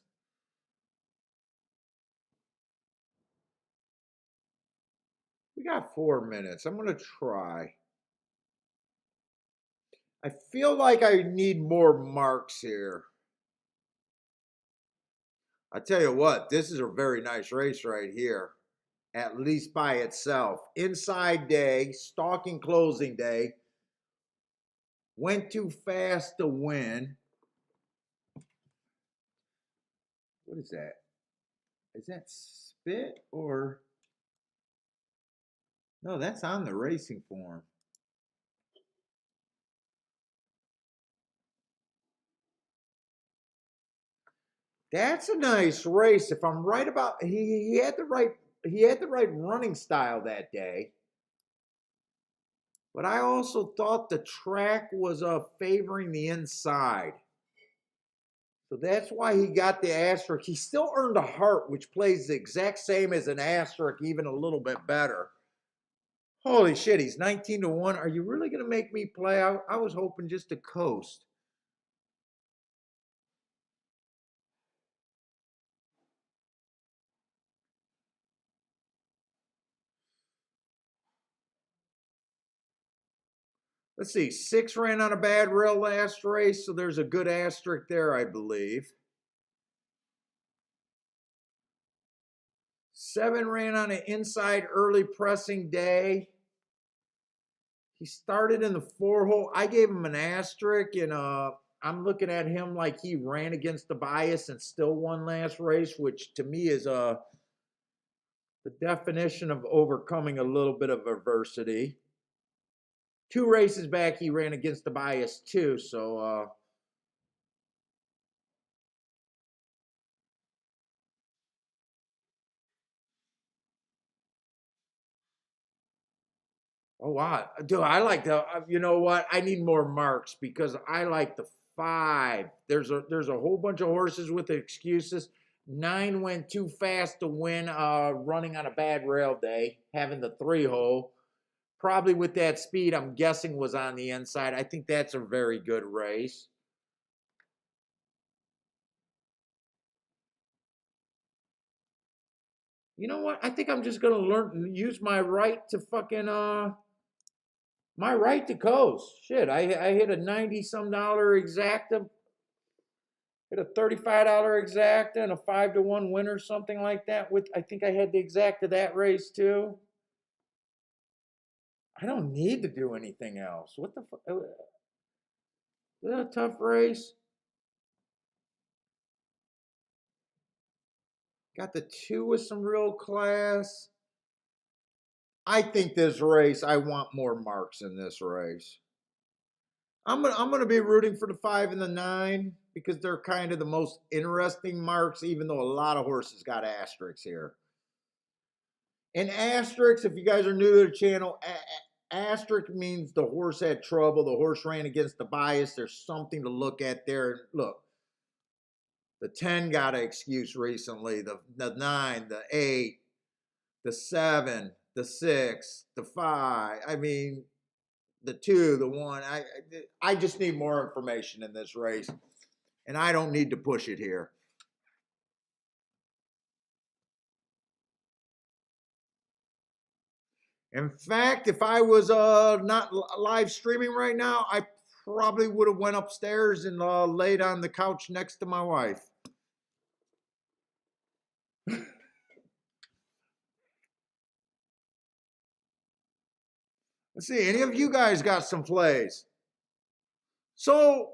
We got 4 minutes. I'm going to try. I feel like I need more marks here. I tell you what, this is a very nice race right here, at least by itself. Inside day, stalking closing day. Went too fast to win. What is that? Is that spit or? No, that's on the racing form. That's a nice race. If I'm right about he had the right running style that day. But I also thought the track was favoring the inside. So that's why he got the asterisk. He still earned a heart, which plays the exact same as an asterisk, even a little bit better. Holy shit, he's 19 to 1. Are you really going to make me play? I was hoping just to coast. Let's see, 6 ran on a bad rail last race, so there's a good asterisk there, I believe. 7 ran on an inside early pressing day. He started in the 4 hole. I gave him an asterisk, and I'm looking at him like he ran against the bias and still won last race, which to me is the definition of overcoming a little bit of adversity. 2 races back, he ran against the bias too, so oh wow, dude! I like the. You know what? I need more marks because I like the 5. There's a whole bunch of horses with excuses. 9 went too fast to win. Running on a bad rail day, having the 3 hole. Probably with that speed, I'm guessing was on the inside. I think that's a very good race. You know what? I think I'm just gonna use my right to fucking my right to coast. Shit, I hit a 90 some dollar exacta, hit a $35 exacta and a 5 to 1 winner, something like that. With I think I had the exacta that race too. I don't need to do anything else. What the fuck? Is that a tough race? Got the 2 with some real class. I think this race, I want more marks in this race. I'm gonna be rooting for the 5 and the 9 because they're kind of the most interesting marks, even though a lot of horses got asterisks here. And asterisks, if you guys are new to the channel, asterisk means the horse had trouble. The horse ran against the bias. There's something to look at there. Look, the 10 got an excuse recently. The 9, the 8, the 7, the 6, the 5. I mean, the 2, the 1. I just need more information in this race, and I don't need to push it here. In fact, if I was not live streaming right now, I probably would have went upstairs and laid on the couch next to my wife. Let's see, any of you guys got some plays? So,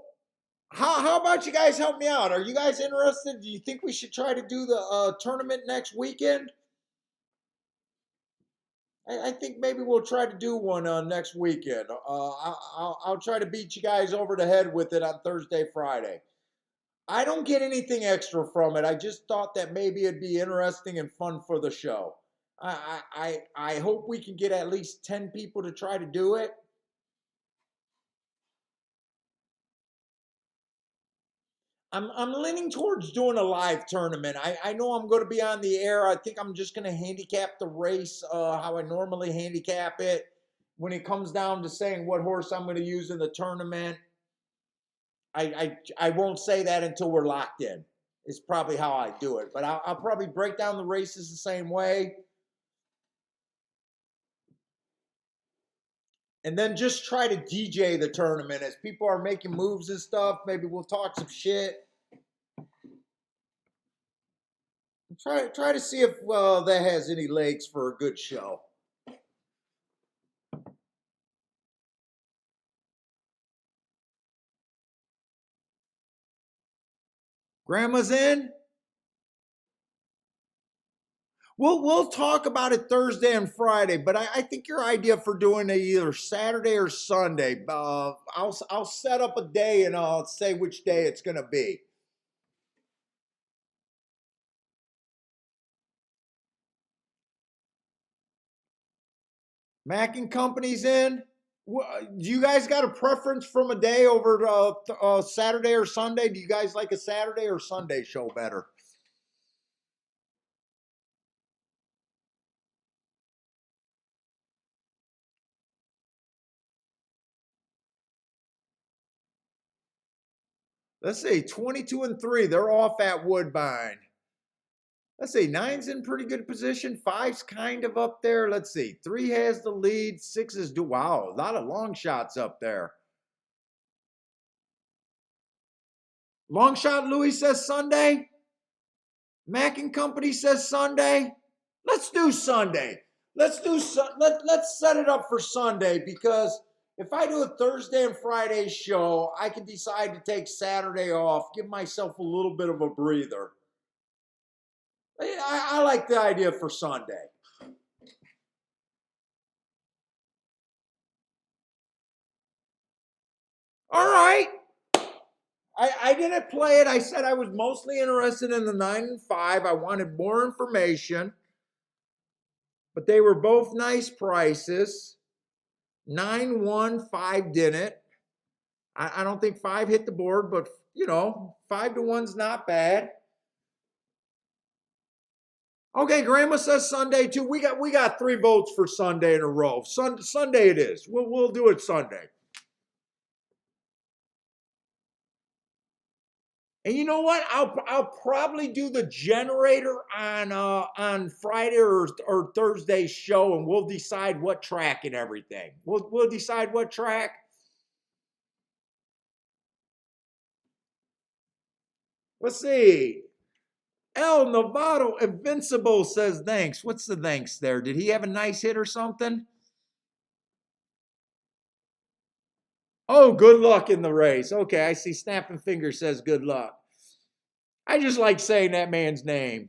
how about you guys help me out? Are you guys interested? Do you think we should try to do the tournament next weekend? I think maybe we'll try to do one next weekend. I'll try to beat you guys over the head with it on Thursday, Friday. I don't get anything extra from it. I just thought that maybe it'd be interesting and fun for the show. I hope we can get at least 10 people to try to do it. I'm leaning towards doing a live tournament. I know I'm going to be on the air. I think I'm just going to handicap the race how I normally handicap it. When it comes down to saying what horse I'm going to use in the tournament, I won't say that until we're locked in. It's probably how I do it. But I'll probably break down the races the same way. And then just try to DJ the tournament as people are making moves and stuff. Maybe we'll talk some shit. Try to see if that has any legs for a good show. Grandma's in? We'll talk about it Thursday and Friday, but I think your idea for doing it either Saturday or Sunday. I'll set up a day and I'll say which day it's gonna be. Mac and Company's in. Do you guys got a preference from a day over Saturday or Sunday? Do you guys like a Saturday or Sunday show better? Let's see, 22-3. They're off at Woodbine. Let's see, nine's in pretty good position. Five's kind of up there. Let's see, three has the lead. Six is wow, a lot of long shots up there. Long shot Louis says Sunday. Mac and Company says Sunday. Let's do Sunday. Let's set it up for Sunday because if I do a Thursday and Friday show, I can decide to take Saturday off, give myself a little bit of a breather. I like the idea for Sunday. All right. I didn't play it. I said I was mostly interested in the 9 and 5. I wanted more information. But they were both nice prices. 9 won, 5 didn't. I don't think 5 hit the board, but 5-1's not bad. Okay, Grandma says Sunday too. We got 3 votes for Sunday in a row. Sunday it is. We'll do it Sunday. And you know what? I'll probably do the generator on Friday or Thursday's show, and we'll decide what track and everything. We'll decide what track. Let's see. El Novato Invincible says thanks. What's the thanks there? Did he have a nice hit or something? Oh, good luck in the race. Okay, I see Snapping Finger says good luck. I just like saying that man's name.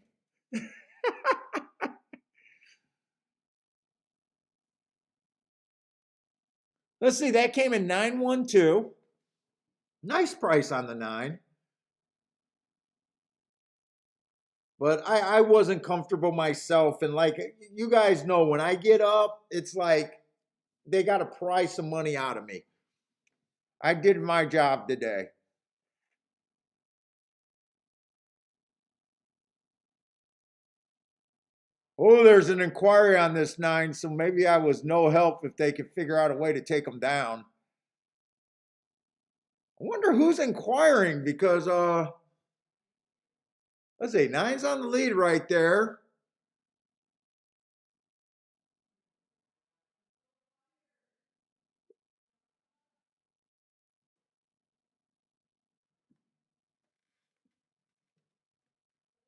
Let's see, that came in 912. Nice price on the 9. But I wasn't comfortable myself. And like you guys know, when I get up, it's like they got to pry some money out of me. I did my job today. Oh, there's an inquiry on this 9, so maybe I was no help if they could figure out a way to take them down. I wonder who's inquiring because let's see, 9's on the lead right there.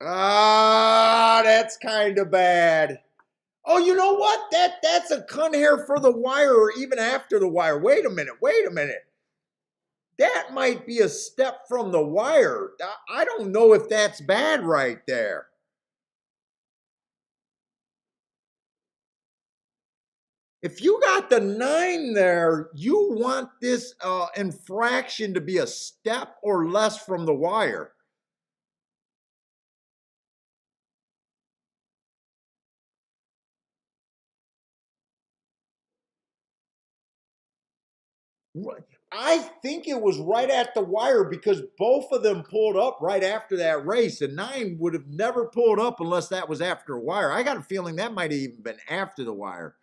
Ah, that's kind of bad. Oh, you know what? That's a cunt hair for the wire or even after the wire. Wait a minute. Wait a minute. That might be a step from the wire. I don't know if that's bad right there. If you got the 9 there, you want this infraction to be a step or less from the wire. I think it was right at the wire because both of them pulled up right after that race, and 9 would have never pulled up unless that was after a wire. I got a feeling that might have even been after the wire.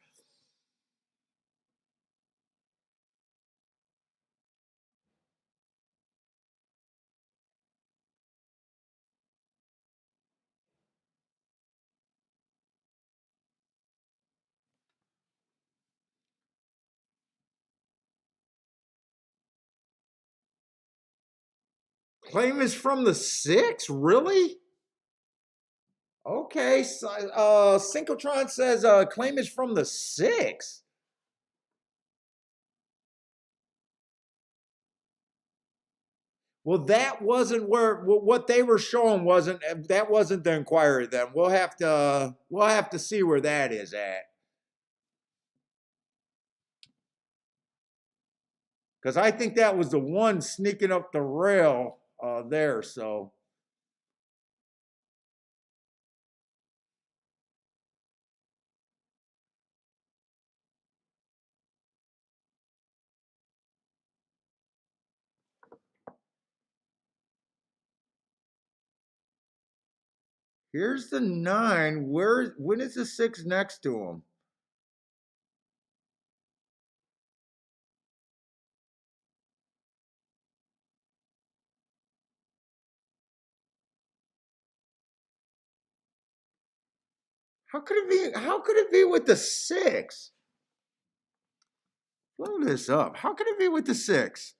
Claim is from the 6? Really? Okay. So, Synchrotron says claim is from the 6. Well, that wasn't where what they were showing wasn't that wasn't the inquiry. Then we'll have to see where that is at. Because I think that was the one sneaking up the rail there. So here's the 9. When is the 6 next to him? How could it be? How could it be with the 6? Blow this up. How could it be with the 6?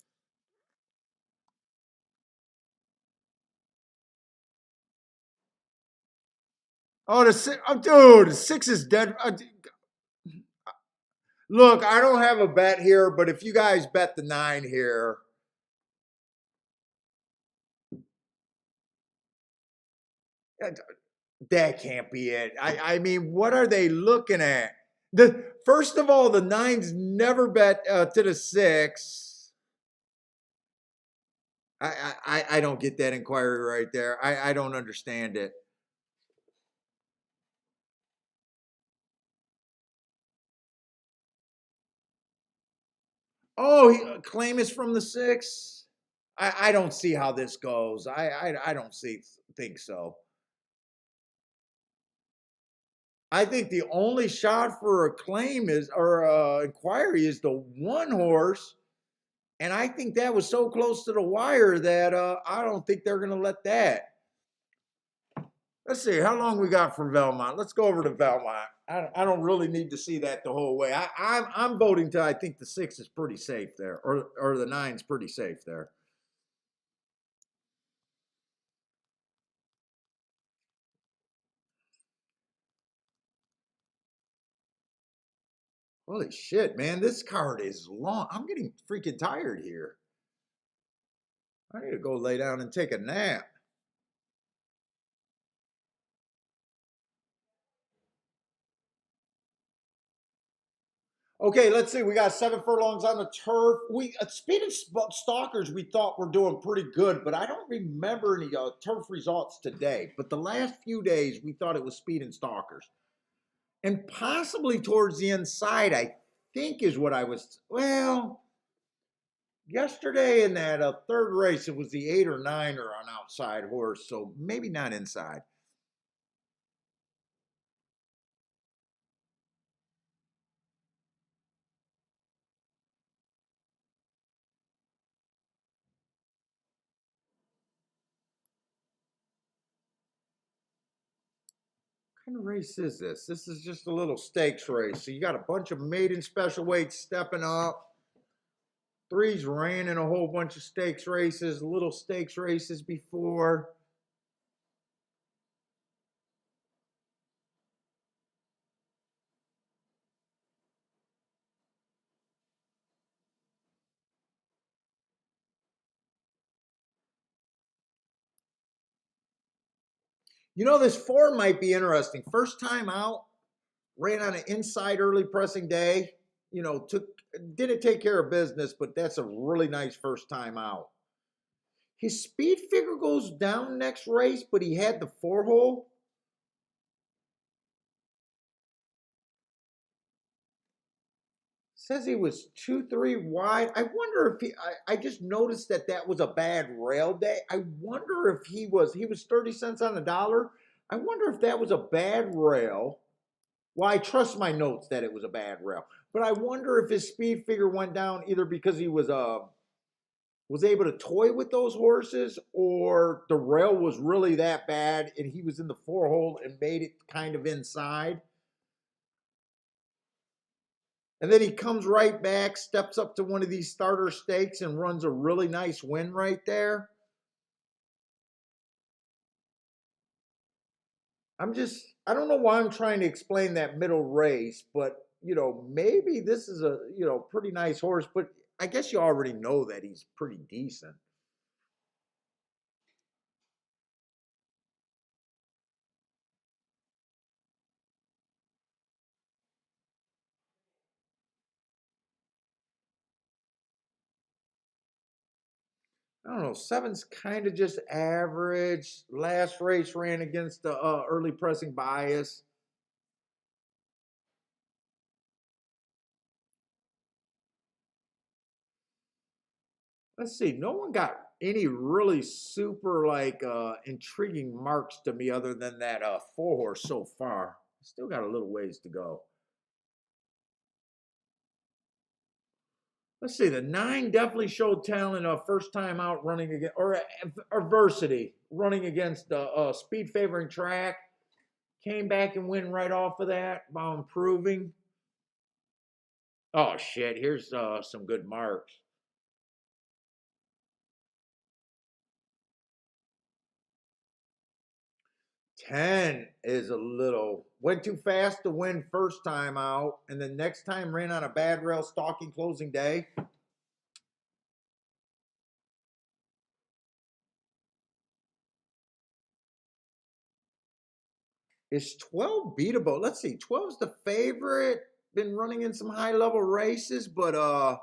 Oh, the 6. Oh, dude, the 6 is dead. Look, I don't have a bet here, but if you guys bet the 9 here, that can't be it. I mean, what are they looking at? The first of all, the 9's never bet to the 6. I don't get that inquiry right there. I don't understand it. Oh, claim is from the 6. I don't see how this goes. I don't think so. I think the only shot for a claim is or inquiry is the 1 horse, and I think that was so close to the wire that I don't think they're going to let that. Let's see how long we got for Belmont. Let's go over to Belmont. I don't really need to see that the whole way. I'm voting to. I think the 6 is pretty safe there, or the 9's pretty safe there. Holy shit, man! This card is long. I'm getting freaking tired here. I need to go lay down and take a nap. Okay, let's see. We got 7 furlongs on the turf. We Speed and Stalkers we thought were doing pretty good, but I don't remember any turf results today. But the last few days we thought it was Speed and Stalkers, and possibly towards the inside. I think is what I was. Well, yesterday in that third race, it was the 8 or 9 or on outside horse, so maybe not inside. What kind of race is this? This is just a little stakes race. So you got a bunch of maiden special weights stepping up. 3's ran in a whole bunch of stakes races, little stakes races before. You know, this 4 might be interesting. First time out, ran on an inside early pressing day. You know, didn't take care of business, but that's a really nice first time out. His speed figure goes down next race, but he had the 4 hole. Says he was 2-3 wide. I wonder if I just noticed that that was a bad rail day. I wonder if he was 30 cents on the dollar. I wonder if that was a bad rail. Well, I trust my notes that it was a bad rail, but I wonder if his speed figure went down either because he was able to toy with those horses, or the rail was really that bad and he was in the 4 hole and made it kind of inside. And then he comes right back, steps up to one of these starter stakes and runs a really nice win right there. I don't know why I'm trying to explain that middle race, but, maybe this is a, pretty nice horse, but I guess you already know that he's pretty decent. I don't know. Seven's kind of just average. Last race ran against the early pressing bias. Let's see. No one got any really super like intriguing marks to me other than that 4 horse so far. Still got a little ways to go. Let's see. The 9 definitely showed talent. First time out running against or adversity running against speed favoring track. Came back and win right off of that while improving. Oh shit! Here's some good marks. 10 is a little went too fast to win first time out, and then next time ran on a bad rail stalking closing day. Is 12 beatable? Let's see. 12's the favorite. Been running in some high level races, but I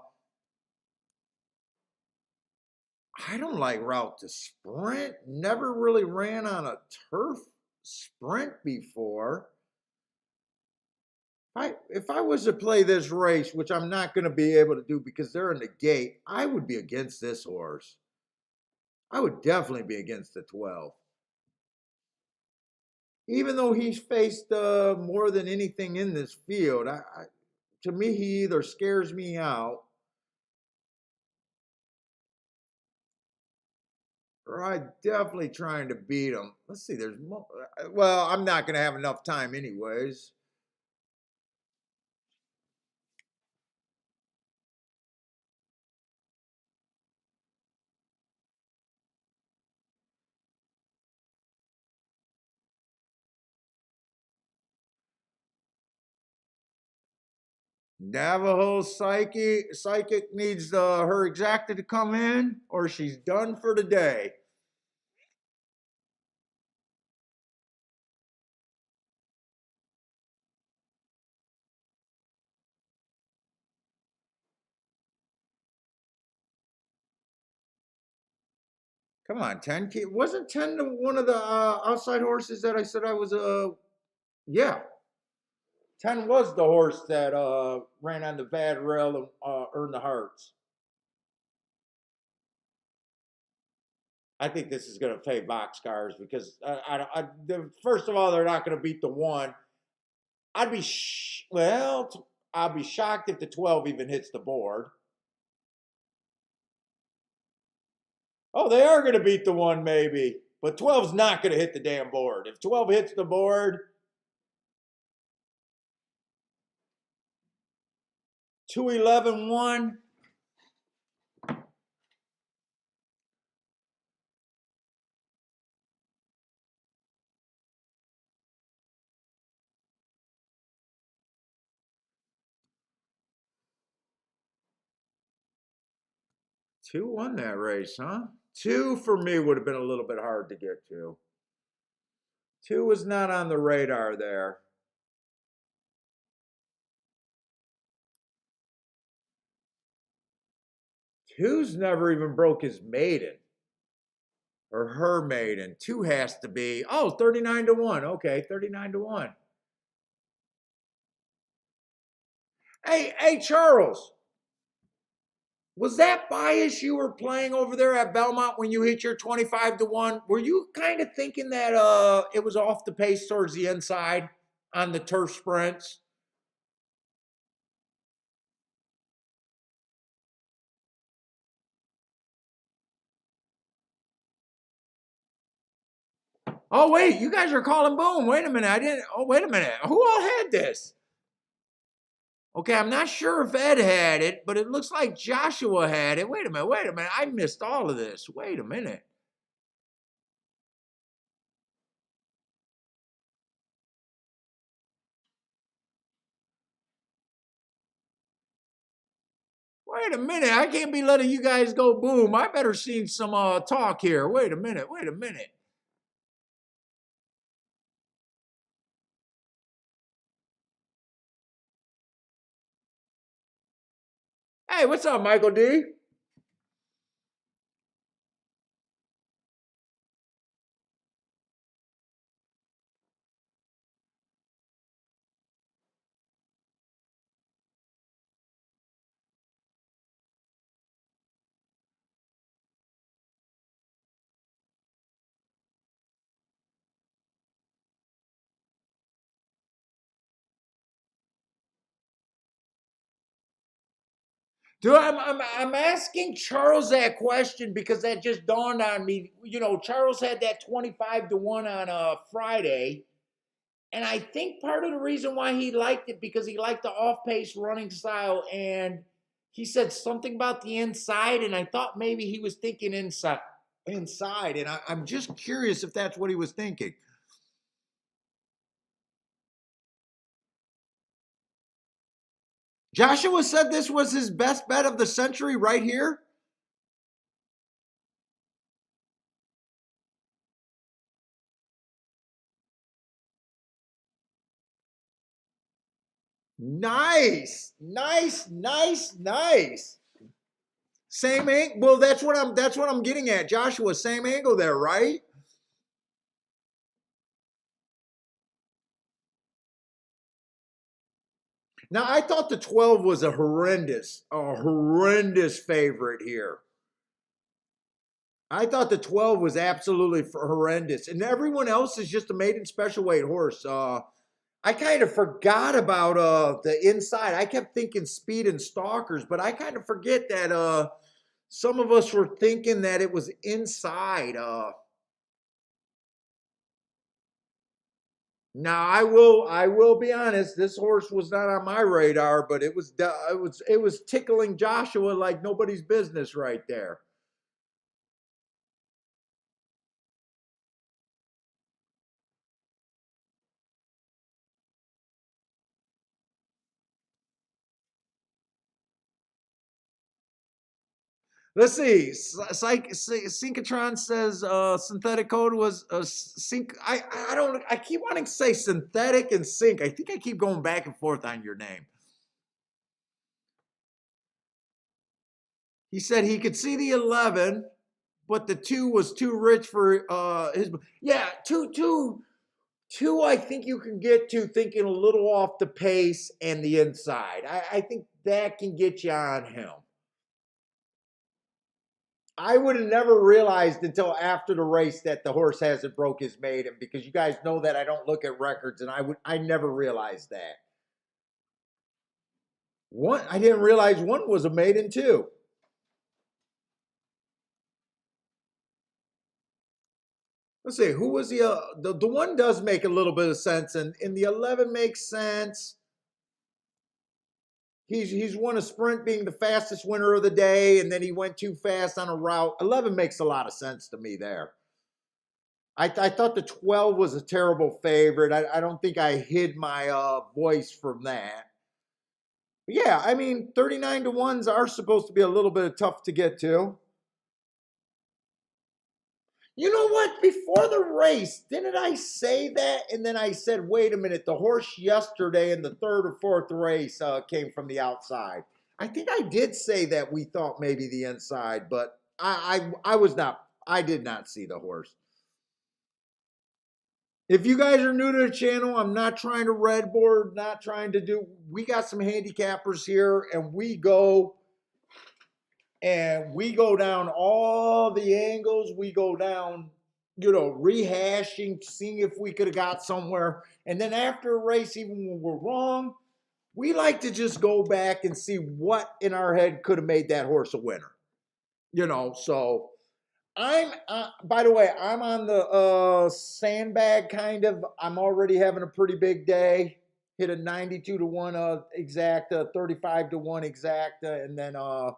don't like route to sprint. Never really ran on a turf sprint before. If I was to play this race, which I'm not going to be able to do because they're in the gate, I would be against this horse. I would definitely be against the 12. Even though he's faced more than anything in this field, to me, he either scares me out or I'm definitely trying to beat him. Let's see, there's more. Well, I'm not going to have enough time anyways. Navajo psychic needs her exacta to come in, or she's done for the day. Come on, 10. Wasn't 10 one of the outside horses that I said I was yeah. 10 was the horse that ran on the bad rail and earned the hearts. I think this is going to pay boxcars because first of all, they're not going to beat the 1. I'll be shocked if the 12 even hits the board. Oh, they are going to beat the 1 maybe, but 12's not going to hit the damn board. If 12 hits the board, 2-11-1. 2 won that race, huh? 2 for me would have been a little bit hard to get to. 2 was not on the radar there. 2's never even broke his maiden. Or her maiden. 2 has to be. Oh, 39 to 1. Okay, 39 to 1. Hey, Charles. Was that bias you were playing over there at Belmont when you hit your 25 to 1? Were you kind of thinking that it was off the pace towards the inside on the turf sprints? Oh, wait, you guys are calling boom. Wait a minute. I didn't. Oh, wait a minute. Who all had this? Okay, I'm not sure if Ed had it, but it looks like Joshua had it. Wait a minute. I missed all of this. Wait a minute. Wait a minute. I can't be letting you guys go boom. I better see some talk here. Wait a minute. Hey, what's up, Michael D? Dude, I'm asking Charles that question because that just dawned on me. You know, Charles had that 25 to 1 on a Friday. And I think part of the reason why he liked it because he liked the off-pace running style, and he said something about the inside, and I thought maybe he was thinking inside, and I'm just curious if that's what he was thinking. Joshua said this was his best bet of the century right here. Nice. Same angle. Well, that's what I'm getting at. Joshua, same angle there, right? Now I thought the 12 was a horrendous favorite here. I thought the 12 was absolutely horrendous, and everyone else is just a maiden special weight horse. I kind of forgot about the inside. I kept thinking speed and stalkers, but I kind of forget that some of us were thinking that it was inside. Now I will be honest. This horse was not on my radar, but it was tickling Joshua like nobody's business right there. Let's see. Synchatron says synthetic code was sync. I don't. I keep wanting to say synthetic and sync. I think I keep going back and forth on your name. He said he could see the 11, but the 2 was too rich for his. Yeah, two. I think you can get to thinking a little off the pace and the inside. I think that can get you on him. I would have never realized until after the race that the horse hasn't broke his maiden because you guys know that I don't look at records and I never realized that. One I didn't realize one was a maiden too. Let's see who was the one does make a little bit of sense and the 11 makes sense. He's won a sprint being the fastest winner of the day and then he went too fast on a route. 11 makes a lot of sense to me there. I thought the 12 was a terrible favorite. I don't think I hid my voice from that. But yeah, I mean, 39 to 1s are supposed to be a little bit tough to get to. You know what? Before the race, didn't I say that? And then I said, wait a minute, the horse yesterday in the third or fourth race came from the outside. I think I did say that we thought maybe the inside, but I was not, I did not see the horse. If you guys are new to the channel, I'm not trying to red board, not trying to do, we got some handicappers here and we go down all the angles. We go down, rehashing, seeing if we could have got somewhere. And then after a race, even when we're wrong, we like to just go back and see what in our head could have made that horse a winner. So by the way, I'm on the sandbag kind of. I'm already having a pretty big day. Hit a 92 to 1 exacta, 35 to 1 exacta, and then I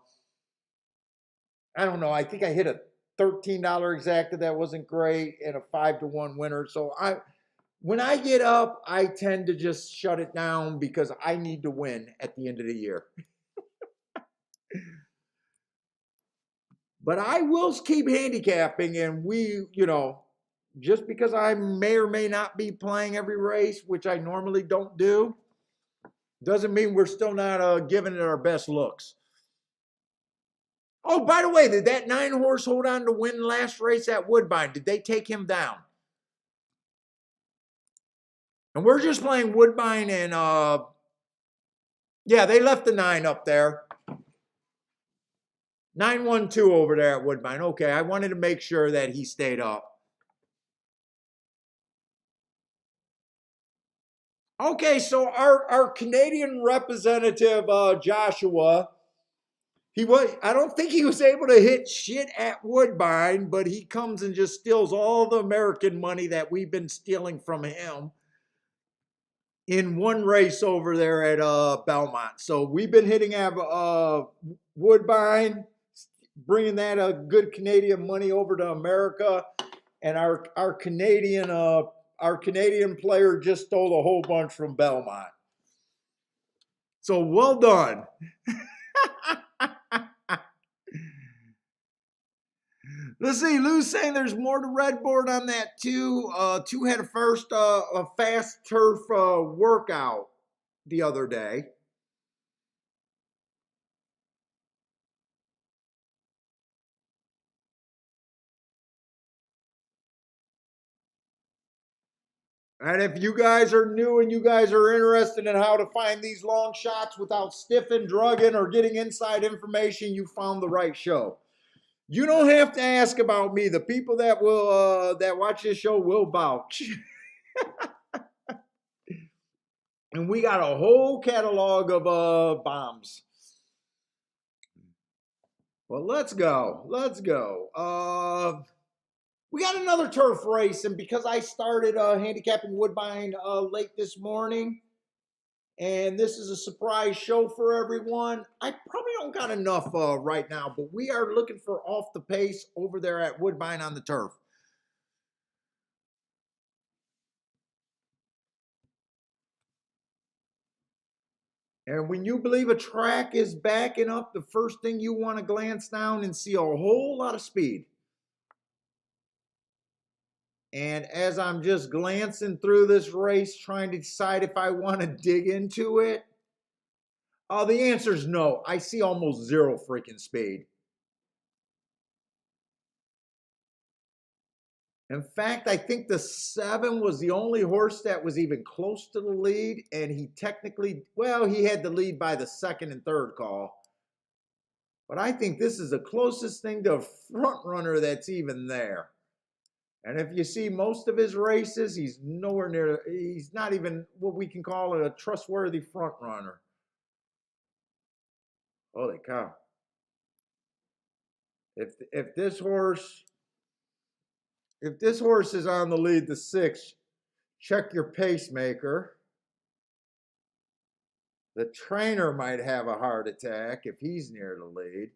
don't know. I think I hit a $13 exacta that wasn't great and a 5 to 1 winner. So when I get up, I tend to just shut it down because I need to win at the end of the year. But I will keep handicapping, and just because I may or may not be playing every race, which I normally don't do, doesn't mean we're still not giving it our best looks. Oh, by the way, did that 9 horse hold on to win last race at Woodbine? Did they take him down? And we're just playing Woodbine and, yeah, they left the 9 up there. 9-1-2 over there at Woodbine. Okay, I wanted to make sure that he stayed up. Okay, so our Canadian representative, Joshua, I don't think he was able to hit shit at Woodbine, but he comes and just steals all the American money that we've been stealing from him in one race over there at Belmont. So we've been hitting at Woodbine, bringing that good Canadian money over to America, and our Canadian player just stole a whole bunch from Belmont. So well done. Let's see. Lou's saying there's more to red board on that too. Two had a fast turf workout the other day. And if you guys are new and you guys are interested in how to find these long shots without stiffing, drugging, or getting inside information, you found the right show. You don't have to ask about me. The people that will that watch this show will vouch. And we got a whole catalog of bombs. Well, let's go. Let's go. We got another turf race, and because I started handicapping Woodbine late this morning, and this is a surprise show for everyone, I probably don't got enough right now, but we are looking for off the pace over there at Woodbine on the turf. And when you believe a track is backing up, the first thing you want to glance down and see a whole lot of speed. And as I'm just glancing through this race, trying to decide if I want to dig into it, the answer is no. I see almost zero freaking speed. In fact, I think the 7 was the only horse that was even close to the lead, and he technically, well, he had the lead by the second and third call. But I think this is the closest thing to a front runner that's even there. And if you see most of his races, he's nowhere near, he's not even what we can call a trustworthy front runner. Holy cow. If this horse is on the lead, the 6, check your pacemaker. The trainer might have a heart attack if he's near the lead.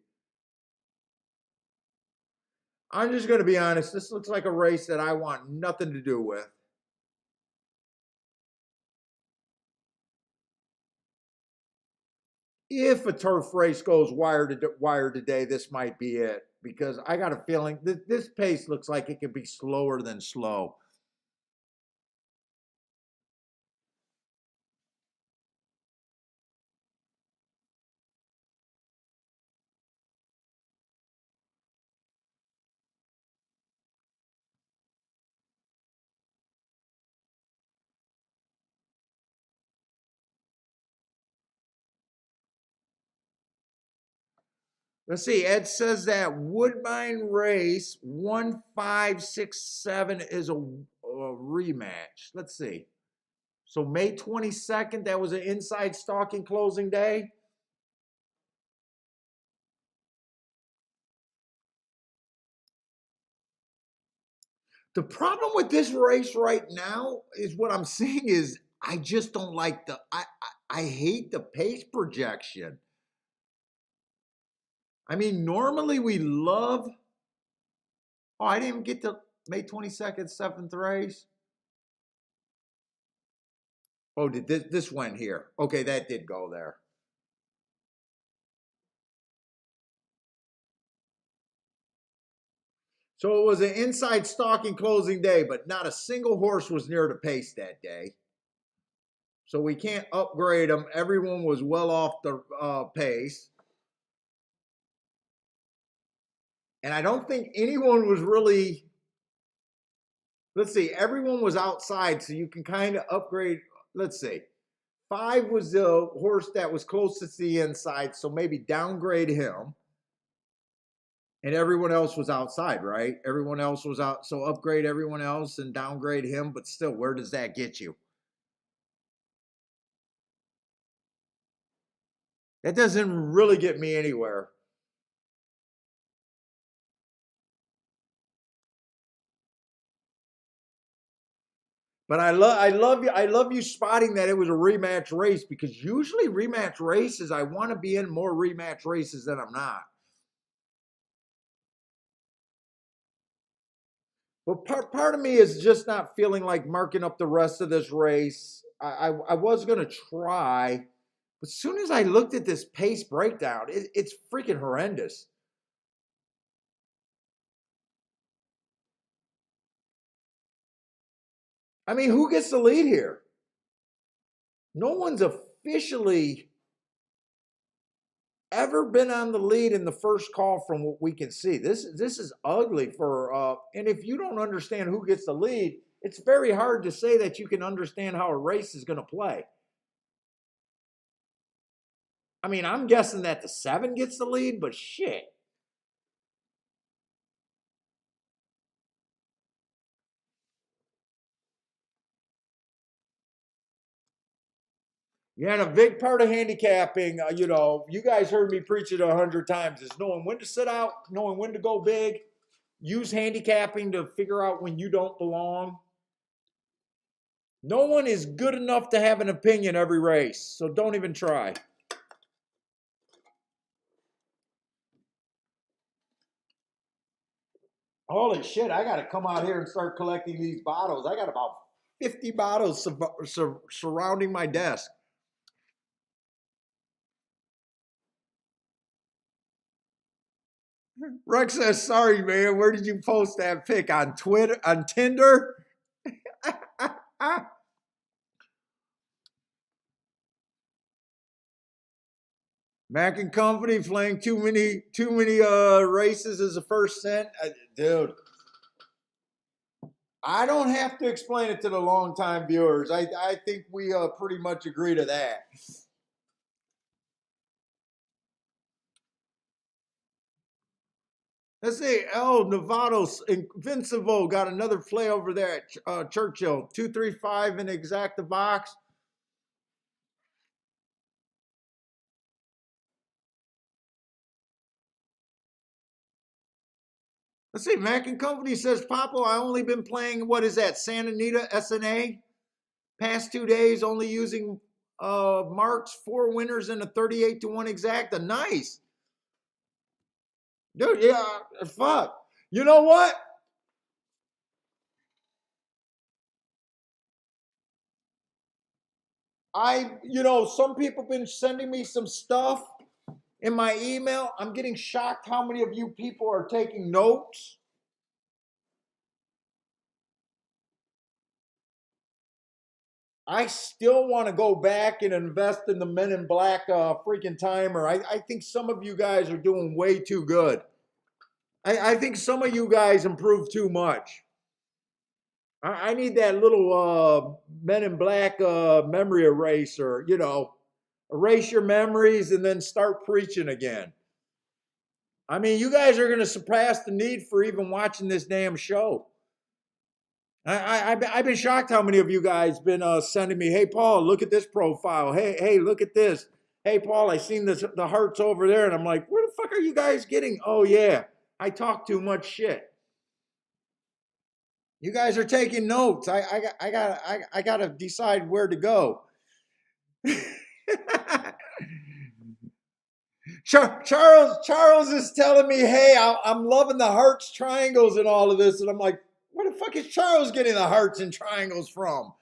I'm just going to be honest. This looks like a race that I want nothing to do with. If a turf race goes wire to wire today, this might be it. because I got a feeling that this pace looks like it could be slower than slow. Let's see. Ed says that Woodbine race 1567 is a rematch. Let's see. So May 22nd, that was an inside stalking closing day. The problem with this race right now is what I'm seeing is I just don't like I hate the pace projection. I mean, normally we love. Oh, I didn't even get to May 22nd, seventh race. Oh, did this went here? Okay, that did go there. So it was an inside stalking closing day, but not a single horse was near the pace that day. So we can't upgrade them. Everyone was well off the pace. And I don't think anyone was really, let's see, everyone was outside, so you can kind of upgrade. Let's see. 5 was the horse that was closest to the inside, so maybe downgrade him. And everyone else was outside, right? Everyone else was out. So upgrade everyone else and downgrade him, but still, where does that get you? That doesn't really get me anywhere. But I love you spotting that it was a rematch race, because usually rematch races, I want to be in more rematch races than I'm not. But part of me is just not feeling like marking up the rest of this race. I was gonna try, but as soon as I looked at this pace breakdown, it's freaking horrendous. I mean, who gets the lead here? No one's officially ever been on the lead in the first call from what we can see. This is ugly for and if you don't understand who gets the lead, it's very hard to say that you can understand how a race is going to play. I mean, I'm guessing that the 7 gets the lead, but shit. Yeah, and a big part of handicapping, you guys heard me preach it 100 times, is knowing when to sit out, knowing when to go big. Use handicapping to figure out when you don't belong. No one is good enough to have an opinion every race, so don't even try. Holy shit, I got to come out here and start collecting these bottles. I got about 50 bottles surrounding my desk. Rex says, sorry, man. Where did you post that pic? On Twitter? On Tinder? Mac and Company playing too many races as a first cent. Dude, I don't have to explain it to the longtime viewers. I think we pretty much agree to that. Let's see. El Novatos Invincible got another play over there at Churchill. 235 in exacta box. Let's see. Mac and Company says, Papa, I only been playing, what is that, Santa Anita SNA? Past 2 days, only using marks, 4 winners, and a 38-1 exacta. Nice. Dude, yeah, fuck. You know what? Some people been sending me some stuff. in my email. I'm getting shocked how many of you people are taking notes. I still want to go back and invest in the Men in Black freaking timer. I think some of you guys are doing way too good. I think some of you guys improved too much. I need that little Men in Black memory eraser, you know, erase your memories and then start preaching again. I mean, you guys are going to surpass the need for even watching this damn show. I've been shocked how many of you guys been sending me, hey, Paul, look at this profile. Hey, look at this. Hey, Paul, I seen the hearts over there. And I'm like, where the fuck are you guys getting? Oh, yeah, I talk too much shit. You guys are taking notes. I got to decide where to go. Charles is telling me, hey, I'm loving the hearts, triangles, and all of this. And I'm like, where the fuck is Charles getting the hearts and triangles from?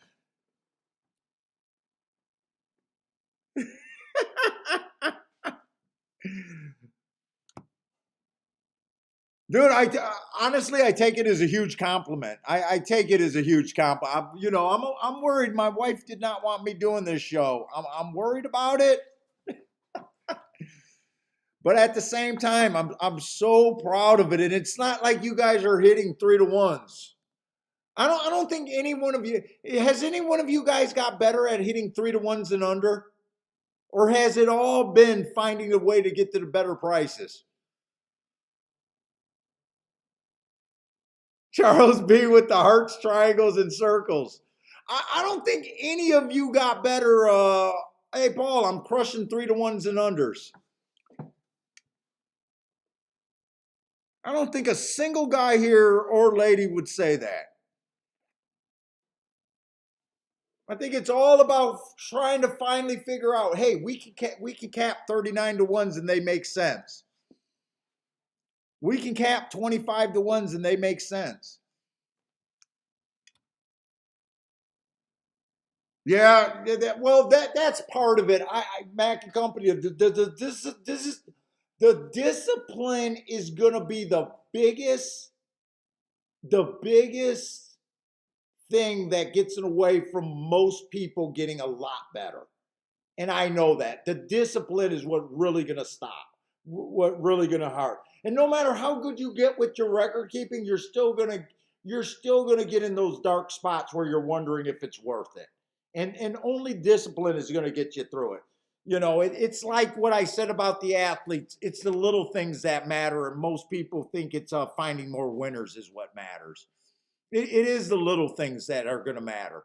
Dude, honestly, I take it as a huge compliment. I take it as a huge compliment. You know, I'm worried. My wife did not want me doing this show. I'm worried about it. But at the same time, I'm so proud of it. And it's not like you guys are hitting 3-to-1s. I don't think any one of you has any one of you guys got better at hitting 3-to-1s and under? Or has it all been finding a way to get to the better prices? Charles B with the hearts, triangles, and circles. I don't think any of you got better. Hey, Paul, I'm crushing 3-to-1s and unders. I don't think a single guy here or lady would say that. I think it's all about trying to finally figure out, hey, we can cap 39-to-1s and they make sense. We can cap 25-to-1s and they make sense. Yeah, that's part of it. Mac and Company. The discipline is gonna be the biggest thing that gets in the way from most people getting a lot better. And I know that the discipline is what really gonna stop, what really gonna hurt. And no matter how good you get with your record keeping, you're still gonna get in those dark spots where you're wondering if it's worth it. And only discipline is gonna get you through it. You know, it's like what I said about the athletes. It's the little things that matter, and most people think it's finding more winners is what matters. It is the little things that are gonna matter.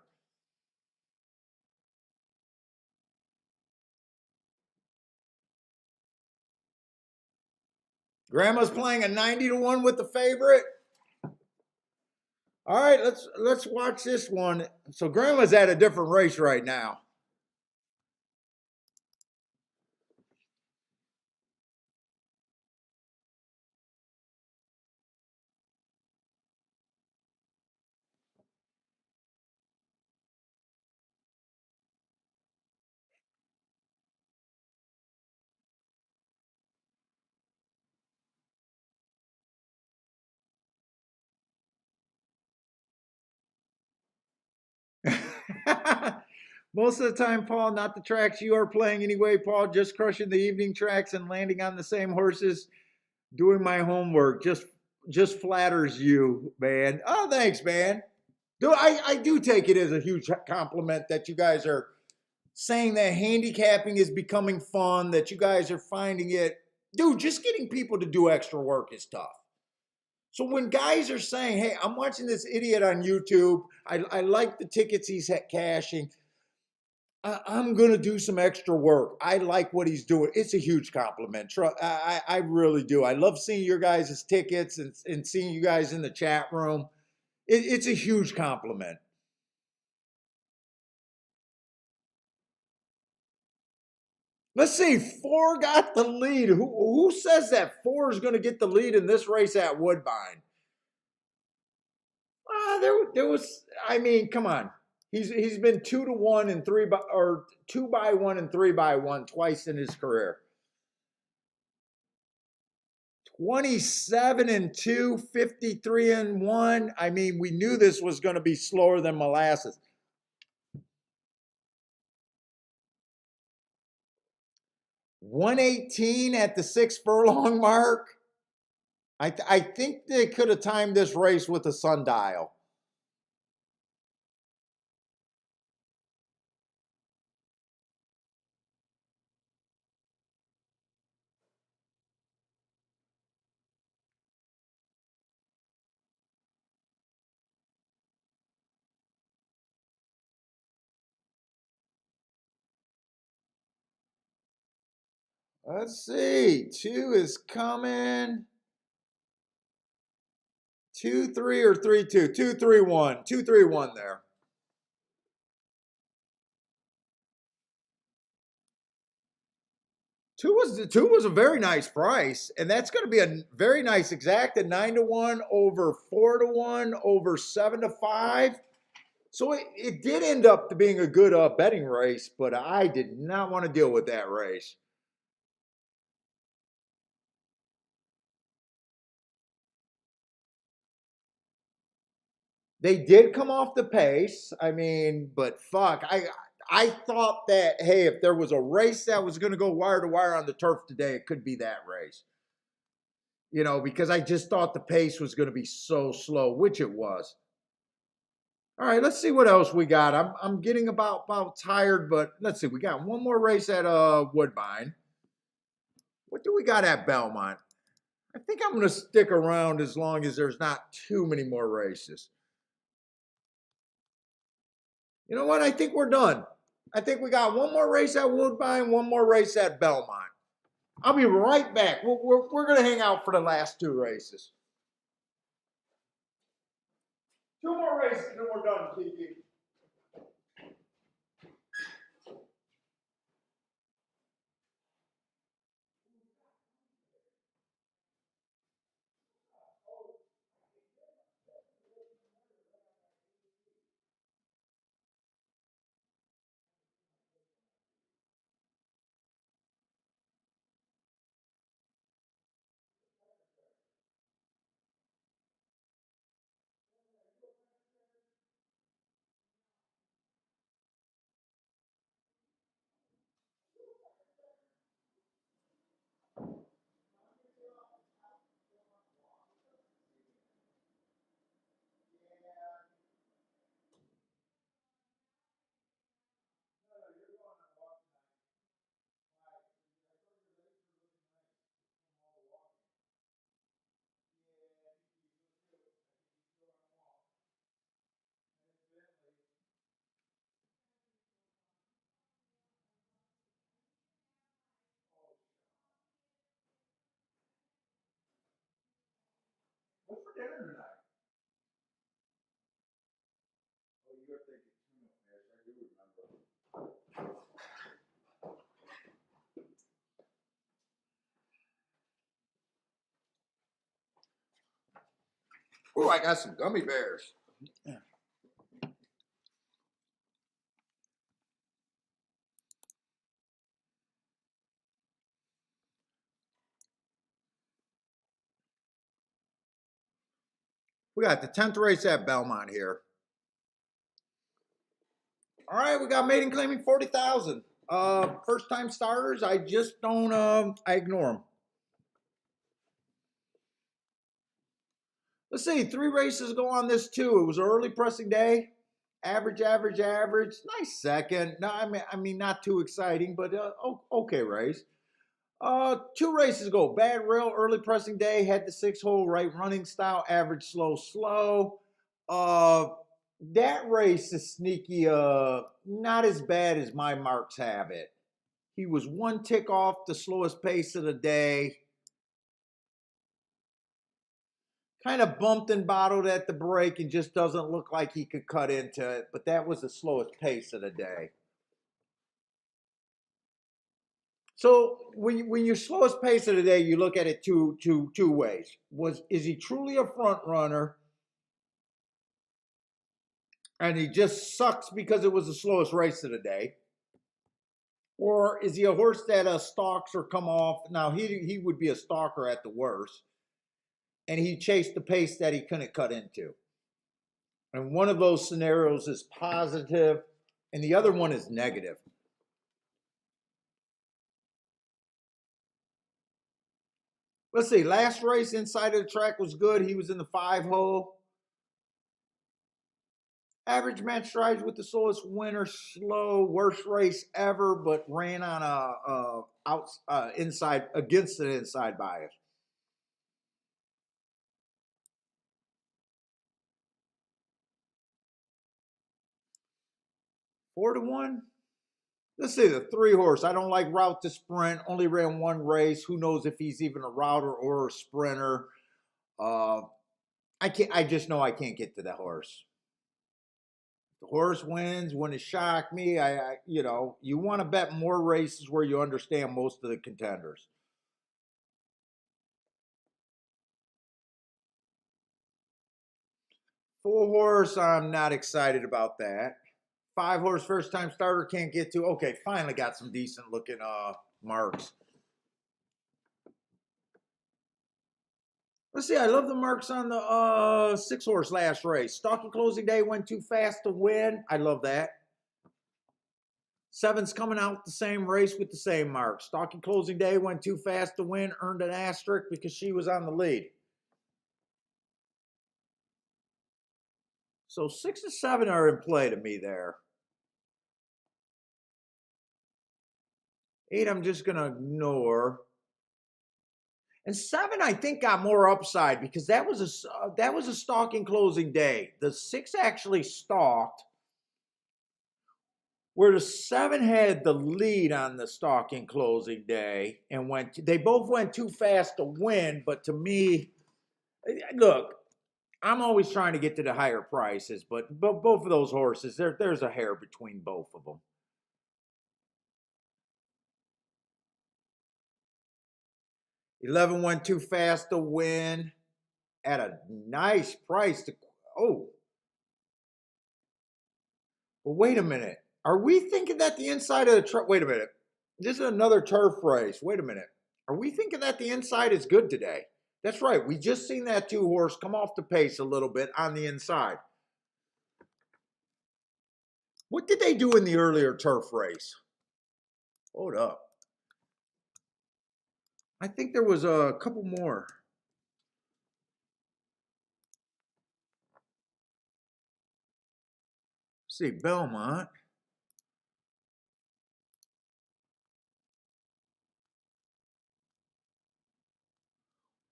Grandma's playing a 90-to-1 with the favorite. All right, let's watch this one. So Grandma's at a different race right now. Most of the time, Paul, not the tracks you are playing anyway, Paul, just crushing the evening tracks and landing on the same horses, doing my homework. Just flatters you, man. Oh, thanks, man. I do take it as a huge compliment that you guys are saying that handicapping is becoming fun, that you guys are finding it. Dude, just getting people to do extra work is tough. So when guys are saying, hey, I'm watching this idiot on YouTube, I like the tickets he's cashing, I'm going to do some extra work. I like what he's doing. It's a huge compliment. I really do. I love seeing your guys' tickets and seeing you guys in the chat room. It's a huge compliment. Let's see. 4 got the lead. Who says that 4 is going to get the lead in this race at Woodbine? There was. I mean, come on. He's been 2-to-1 and 2-by-1 and 3-by-1 twice in his career. 27-2, 53-1. I mean, we knew this was going to be slower than molasses. 118 at the 6 furlong mark. I think they could have timed this race with a sundial. Let's see. 2 is coming. 2-3 or 3-2? 2-3-1. 2-3-1 there. Two was a very nice price, and that's going to be a very nice exact at 9-1 over 4-1 over 7-5. So it did end up being a good betting race, but I did not want to deal with that race. They did come off the pace. I mean, but fuck, I thought that, hey, if there was a race that was going to go wire to wire on the turf today, it could be that race. You know, because I just thought the pace was going to be so slow, which it was. All right, let's see what else we got. I'm getting about tired, but let's see. We got one more race at Woodbine. What do we got at Belmont? I think I'm going to stick around as long as there's not too many more races. You know what? I think we're done. I think we got one more race at Woodbine, one more race at Belmont. I'll be right back. We're going to hang out for the last 2 races. 2 more races and then we're done, Kiki. What's for dinner tonight? Oh, you're thinking tuna fish. I do remember. Oh, I got some gummy bears. We got the 10th race at Belmont here. All right, we got maiden claiming 40,000. First time starters, I just don't, I ignore them. Let's see, 3 races go on this too. It was an early pressing day. Average. Nice second. No, I mean, not too exciting, but okay race. 2 races go. Bad rail, early pressing day, had the 6-hole right running style, average slow. That race is sneaky, not as bad as my marks have it. He was 1 tick off the slowest pace of the day. Kind of bumped and bottled at the break and just doesn't look like he could cut into it, but that was the slowest pace of the day. So when your slowest pace of the day, you look at it two ways. Is he truly a front runner? And he just sucks because it was the slowest race of the day? Or is he a horse that stalks or come off? Now, he would be a stalker at the worst. and he chased the pace that he couldn't cut into. And one of those scenarios is positive, and the other one is negative. Let's see, last race inside of the track was good. He was in the 5-hole. Average match strides with the slowest winner, slow, worst race ever, but ran on inside against an inside bias. Four to one. Let's see, the 3-horse. I don't like route to sprint. Only ran one race. Who knows if he's even a router or a sprinter? I can't. I just know I can't get to that horse. The horse wins. Wouldn't shock me. You want to bet more races where you understand most of the contenders. Four horse, I'm not excited about that. 5-horse, first time starter, can't get to. Okay, finally got some decent looking marks. Let's see, I love the marks on the 6-horse last race. Stalking closing day went too fast to win. I love that. 7's coming out the same race with the same marks. Stalking closing day went too fast to win, earned an asterisk because she was on the lead. So 6 and 7 are in play to me there. 8, I'm just going to ignore. And 7, I think, got more upside because that was a stalking closing day. The 6 actually stalked, where the 7 had the lead on the stalking closing day and they both went too fast to win. But to me, look, I'm always trying to get to the higher prices, but both of those horses, there's a hair between both of them. 11 went too fast to win at a nice price. But wait a minute. Are we thinking that the inside of the turf? Wait a minute. This is another turf race. Wait a minute. Are we thinking that the inside is good today? That's right. We just seen that 2-horse come off the pace a little bit on the inside. What did they do in the earlier turf race? Hold up. I think there was a couple more. Let's see, Belmont.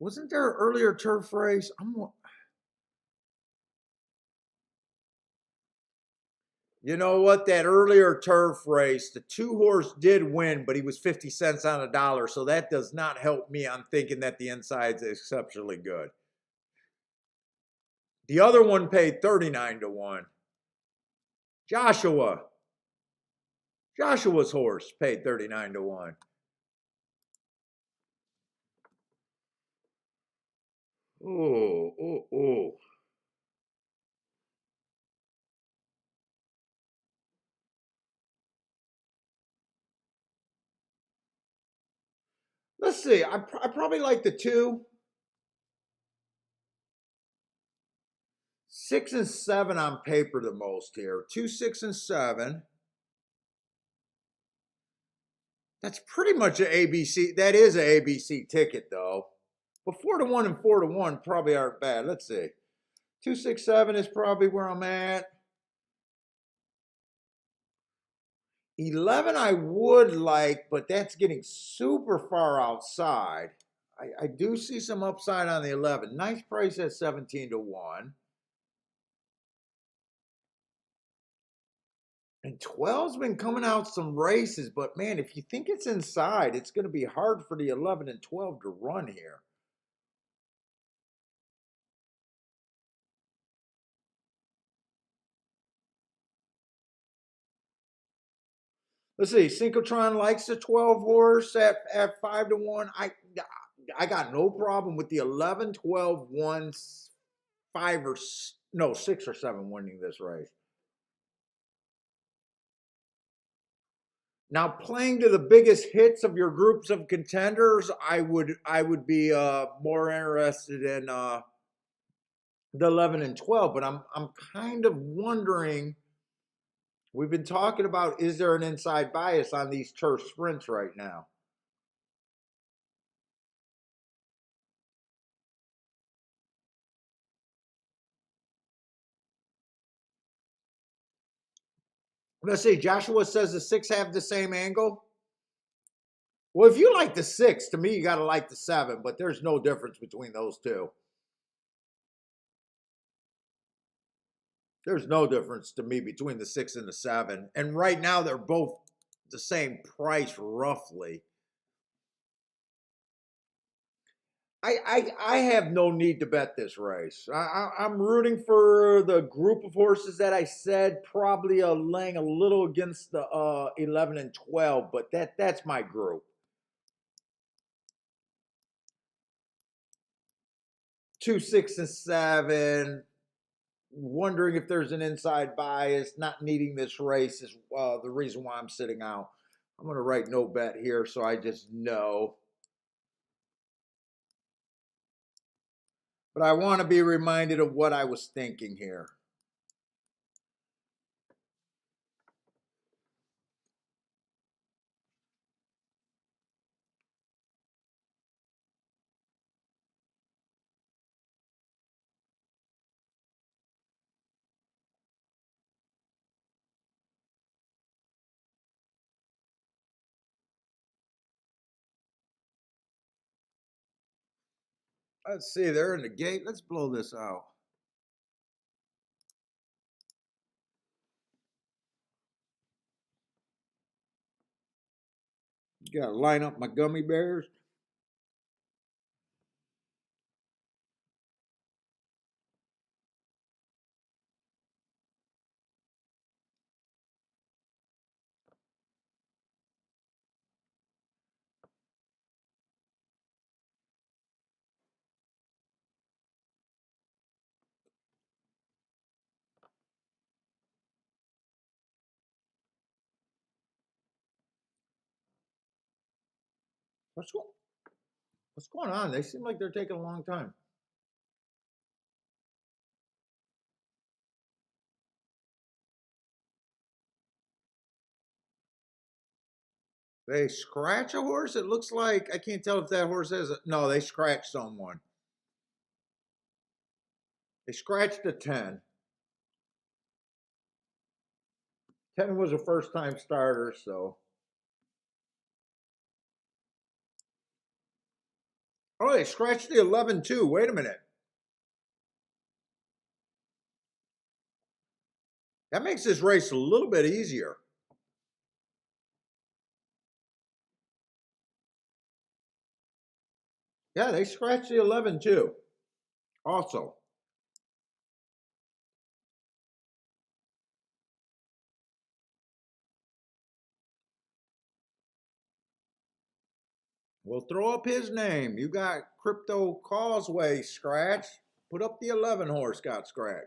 Wasn't there an earlier turf race? You know what? That earlier turf race, the 2-horse did win, but he was 50 cents on a dollar, so that does not help me on thinking that the inside's exceptionally good. The other one paid 39 to 1. Joshua's horse paid 39 to 1. Oh. Let's see. I probably like the 2. 6 and 7 on paper the most here. 2, 6, and 7. That's pretty much an ABC. That is an ABC ticket, though. But 4 to 1 and 4 to 1 probably aren't bad. Let's see. 2, 6, 7 is probably where I'm at. 11 I would like, but that's getting super far outside. I do see some upside on the 11. Nice price at 17 to 1. And 12's been coming out some races, but man, if you think it's inside, it's going to be hard for the 11 and 12 to run here. Let's see. Synchrotron likes the 12 horse at 5 to 1. I got no problem with the 11, 12, 1, 5 or no 6 or 7 winning this race. Now, playing to the biggest hits of your groups of contenders, I would be more interested in the 11 and 12. But I'm kind of wondering. We've been talking about, is there an inside bias on these turf sprints right now? Let's see. Joshua says the six have the same angle. Well, if you like the six, to me, you got to like the seven, but there's no difference between those two. There's no difference to me between the six and the seven. And right now, they're both the same price, roughly. I have no need to bet this race. I'm rooting for the group of horses that I said, probably laying a little against the 11 and 12, but that's my group. 2, 6, and 7. Wondering if there's an inside bias. Not needing this race is the reason why I'm sitting out. I'm going to write no bet here, so I just know. But I want to be reminded of what I was thinking here. Let's see, they're in the gate. Let's blow this out. Got to line up my gummy bears. What's going What's going on? They seem like they're taking a long time. They scratch a horse? It looks like, I can't tell if that horse has a, no, they scratched someone. They scratched a 10. 10 was a first time starter, so. Oh, they scratched the 11 too. Wait a minute. That makes this race a little bit easier. Yeah, they scratched the 11 too. Also. We'll throw up his name. You got Crypto Causeway scratch. Put up the 11 horse got scratched.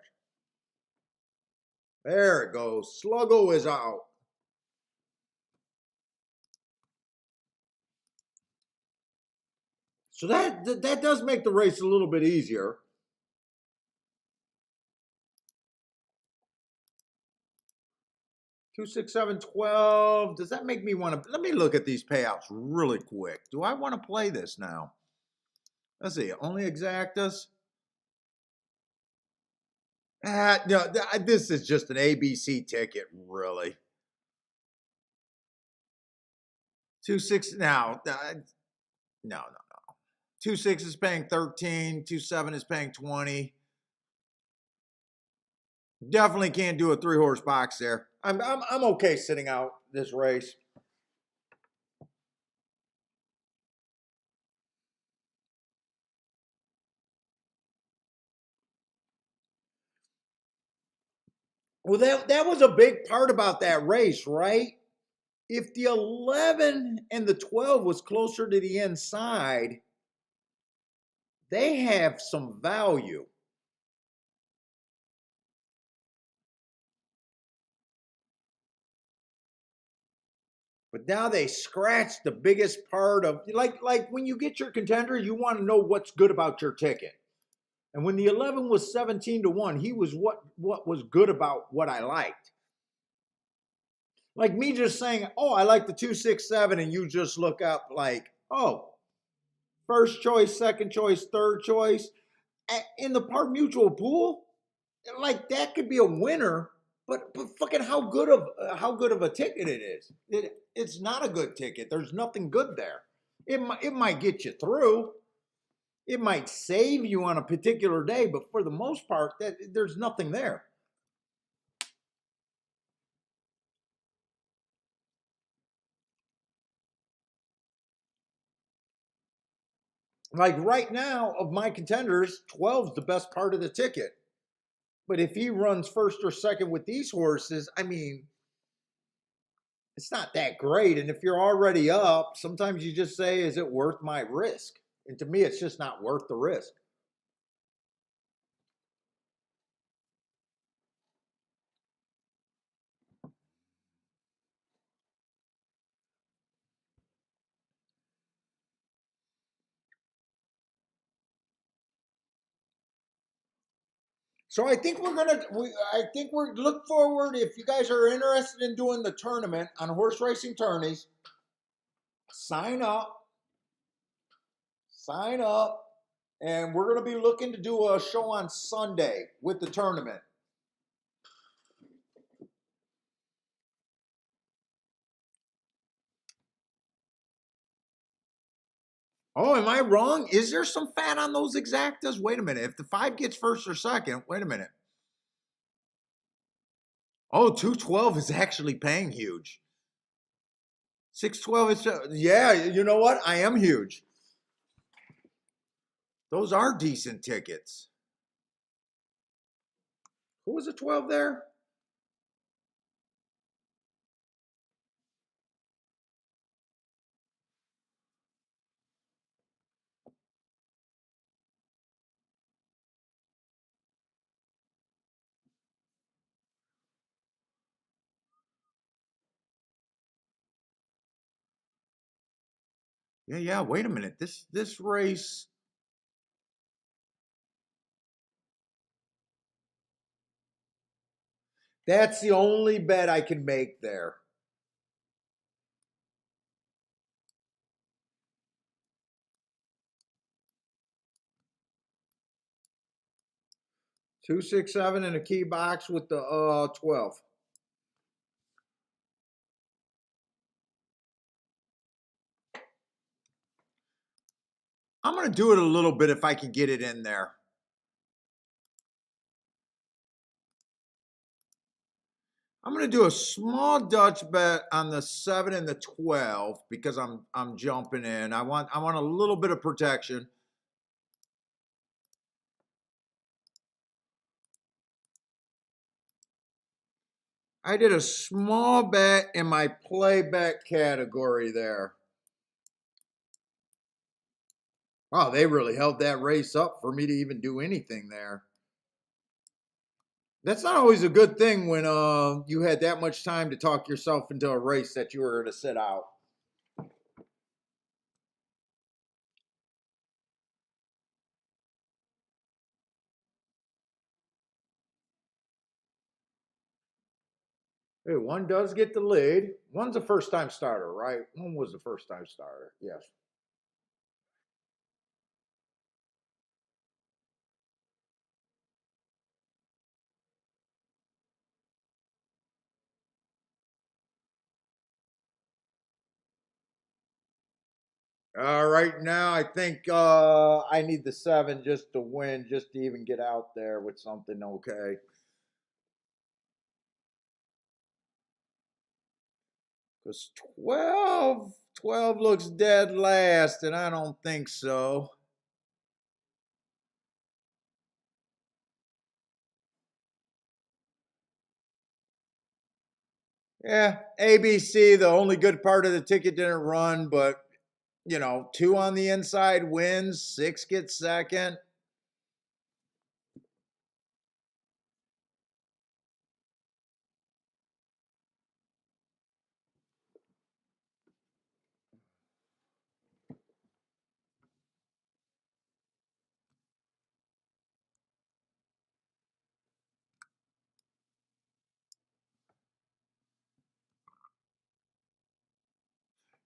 There it goes. Sluggo is out. So that does make the race a little bit easier. 2, 6, 7, 12. Does that make me want to? Let me look at these payouts really quick. Do I want to play this now? Let's see. Only exactas. No, this is just an ABC ticket, really. 2, 6. Now, no. 2, 6 is paying 13. 2, 7 is paying 20. Definitely can't do a 3-horse box there. I'm okay sitting out this race. Well, that was a big part about that race, right? If the 11 and the 12 was closer to the inside, they have some value. But now they scratched the biggest part of, like when you get your contender, you want to know what's good about your ticket. And when the 11 was 17-1, he was what was good about what I liked. Like me just saying, oh, I like the 267, and you just look up like, oh, first choice, second choice, third choice. In the Park Mutual pool, like that could be a winner, but fucking how good of a ticket it is. It's not a good ticket. There's nothing good there. It might get you through. It might save you on a particular day, but for the most part, there's nothing there. Like right now, of my contenders, 12 is the best part of the ticket. But if he runs first or second with these horses, I mean, it's not that great. And if you're already up, sometimes you just say, is it worth my risk? And to me, it's just not worth the risk. So I think I think we're look forward. If you guys are interested in doing the tournament on horse racing tourneys, sign up, sign up, and we're going to be looking to do a show on Sunday with the tournament. Oh, am I wrong? Is there some fat on those exactas? Wait a minute. If the 5 gets first or second, wait a minute. Oh, 212 is actually paying huge. 612 is, yeah, you know what? I am huge. Those are decent tickets. Who was a 12 there? Yeah, wait a minute. This race, that's the only bet I can make there. 267 in a key box with the 12. I'm gonna do it a little bit if I can get it in there. I'm gonna do a small Dutch bet on the 7 and the 12 because I'm jumping in. I want a little bit of protection. I did a small bet in my play bet category there. Wow, they really held that race up for me to even do anything there. That's not always a good thing when you had that much time to talk yourself into a race that you were going to sit out. Hey, one does get the lead. One's a first time starter, right? One was the first time starter. Yes. Right now, I think I need the 7 just to win, just to even get out there with something okay. Because 12 looks dead last, and I don't think so. Yeah, ABC, the only good part of the ticket didn't run, but 2 on the inside wins, 6 gets second.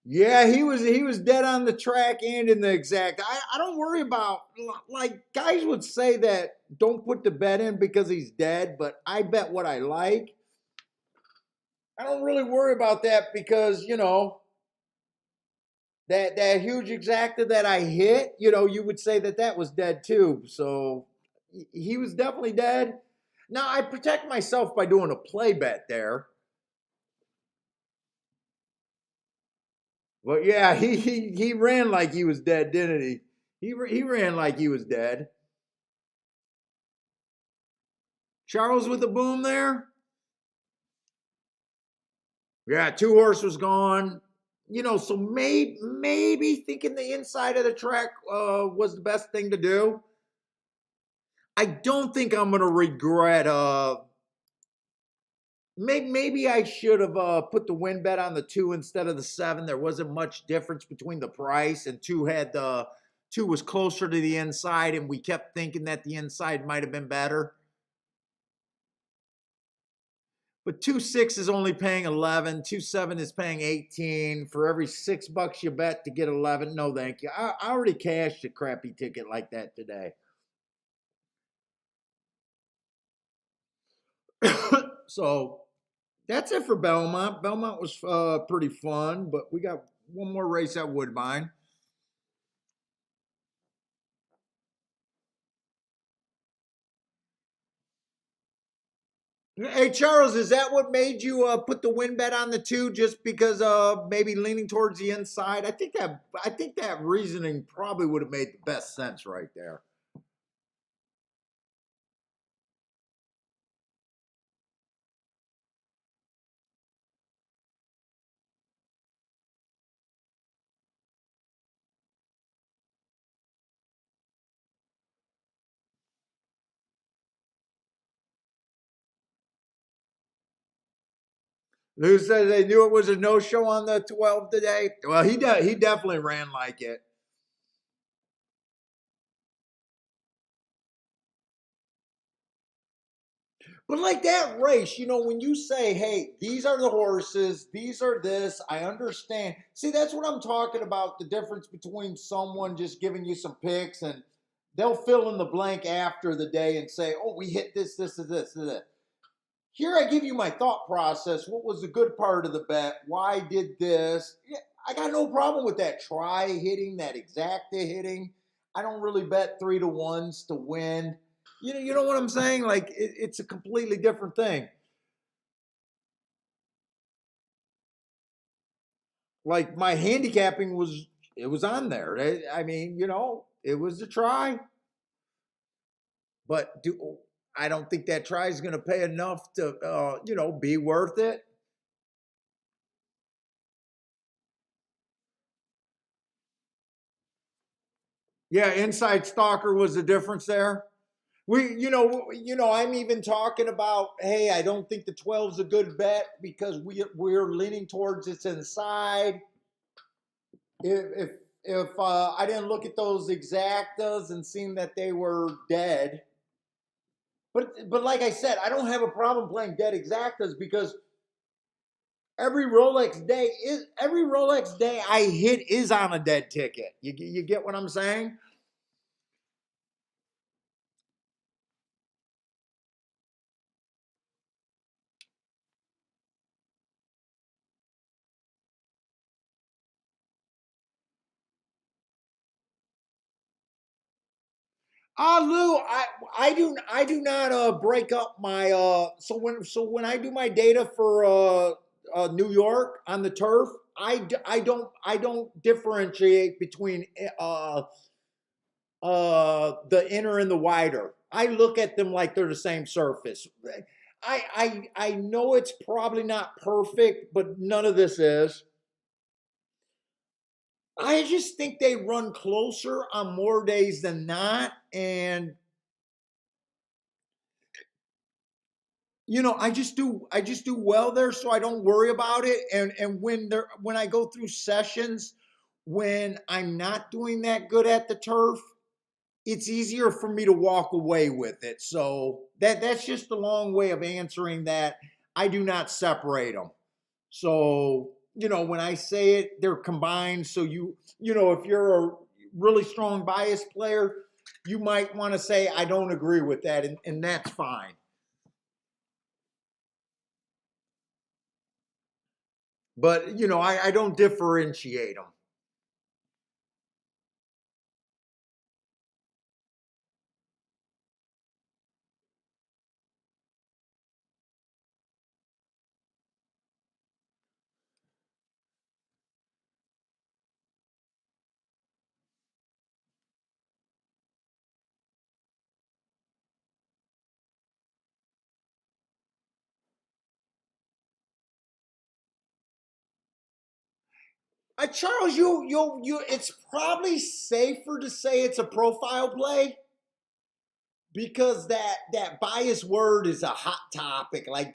Yeah, he was dead on the track and in the exact. I don't worry about, like, guys would say that don't put the bet in because he's dead, but I bet what I like. I don't really worry about that because that huge exacta that I hit, you would say that was dead too. So he was definitely dead. Now I protect myself by doing a play bet there. But yeah, he ran like he was dead, didn't he? He ran like he was dead. Charles with the boom there. Yeah, two horse was gone. So maybe thinking the inside of the track was the best thing to do. I don't think I'm gonna regret. Maybe I should have put the win bet on the 2 instead of the 7. There wasn't much difference between the price, and two was closer to the inside, and we kept thinking that the inside might have been better. But 2-6 is only paying 11. 2-7 is paying 18. For every $6 you bet to get 11, no thank you. I already cashed a crappy ticket like that today. So that's it for Belmont. Belmont was pretty fun, but we got one more race at Woodbine. Hey Charles, is that what made you put the win bet on the 2 just because maybe leaning towards the inside? I think that reasoning probably would have made the best sense right there. Lou said they knew it was a no-show on the 12 today. Well, he definitely ran like it. But like that race, when you say, hey, these are the horses, these are this, I understand. See, that's what I'm talking about, the difference between someone just giving you some picks and they'll fill in the blank after the day and say, oh, we hit this, and this, and that. Here I give you my thought process. What was the good part of the bet? Why did this? Yeah, I got no problem with that try hitting, that exacta hitting. I don't really bet 3-1s to win. You know what I'm saying? Like it's a completely different thing. Like my handicapping was on there. I mean, it was a try, but I don't think that try is going to pay enough to be worth it. Yeah, inside stalker was the difference there. I'm even talking about, hey, I don't think the 12's a good bet because we're leaning towards it's inside. If if I didn't look at those exactas and seen that they were dead, but like I said, I don't have a problem playing dead exactas because every Rolex day I hit is on a dead ticket. You get what I'm saying? Lou, I do not break up my so when I do my data for New York on the turf, I don't differentiate between the inner and the wider. I look at them like they're the same surface. I know it's probably not perfect, but none of this is. I just think they run closer on more days than not, and I just do well there, so I don't worry about it. And when I go through sessions when I'm not doing that good at the turf, it's easier for me to walk away with it. So that's just a long way of answering that. I do not separate them. So when I say it, they're combined. So if you're a really strong bias player, you might want to say, I don't agree with that, and that's fine. But, I don't differentiate them. Charles, it's probably safer to say it's a profile play because that bias word is a hot topic. Like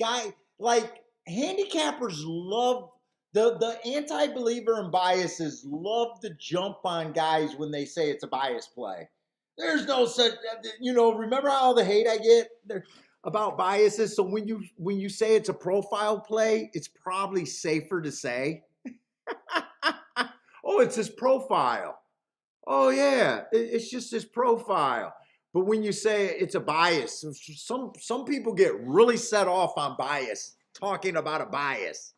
handicappers love the anti-believer and biases love to jump on guys when they say it's a bias play. There's no such, remember all the hate I get there about biases. So when you say it's a profile play, it's probably safer to say, oh, it's his profile. Oh yeah, it's just his profile. But when you say it's a bias, some people get really set off on bias, talking about a bias.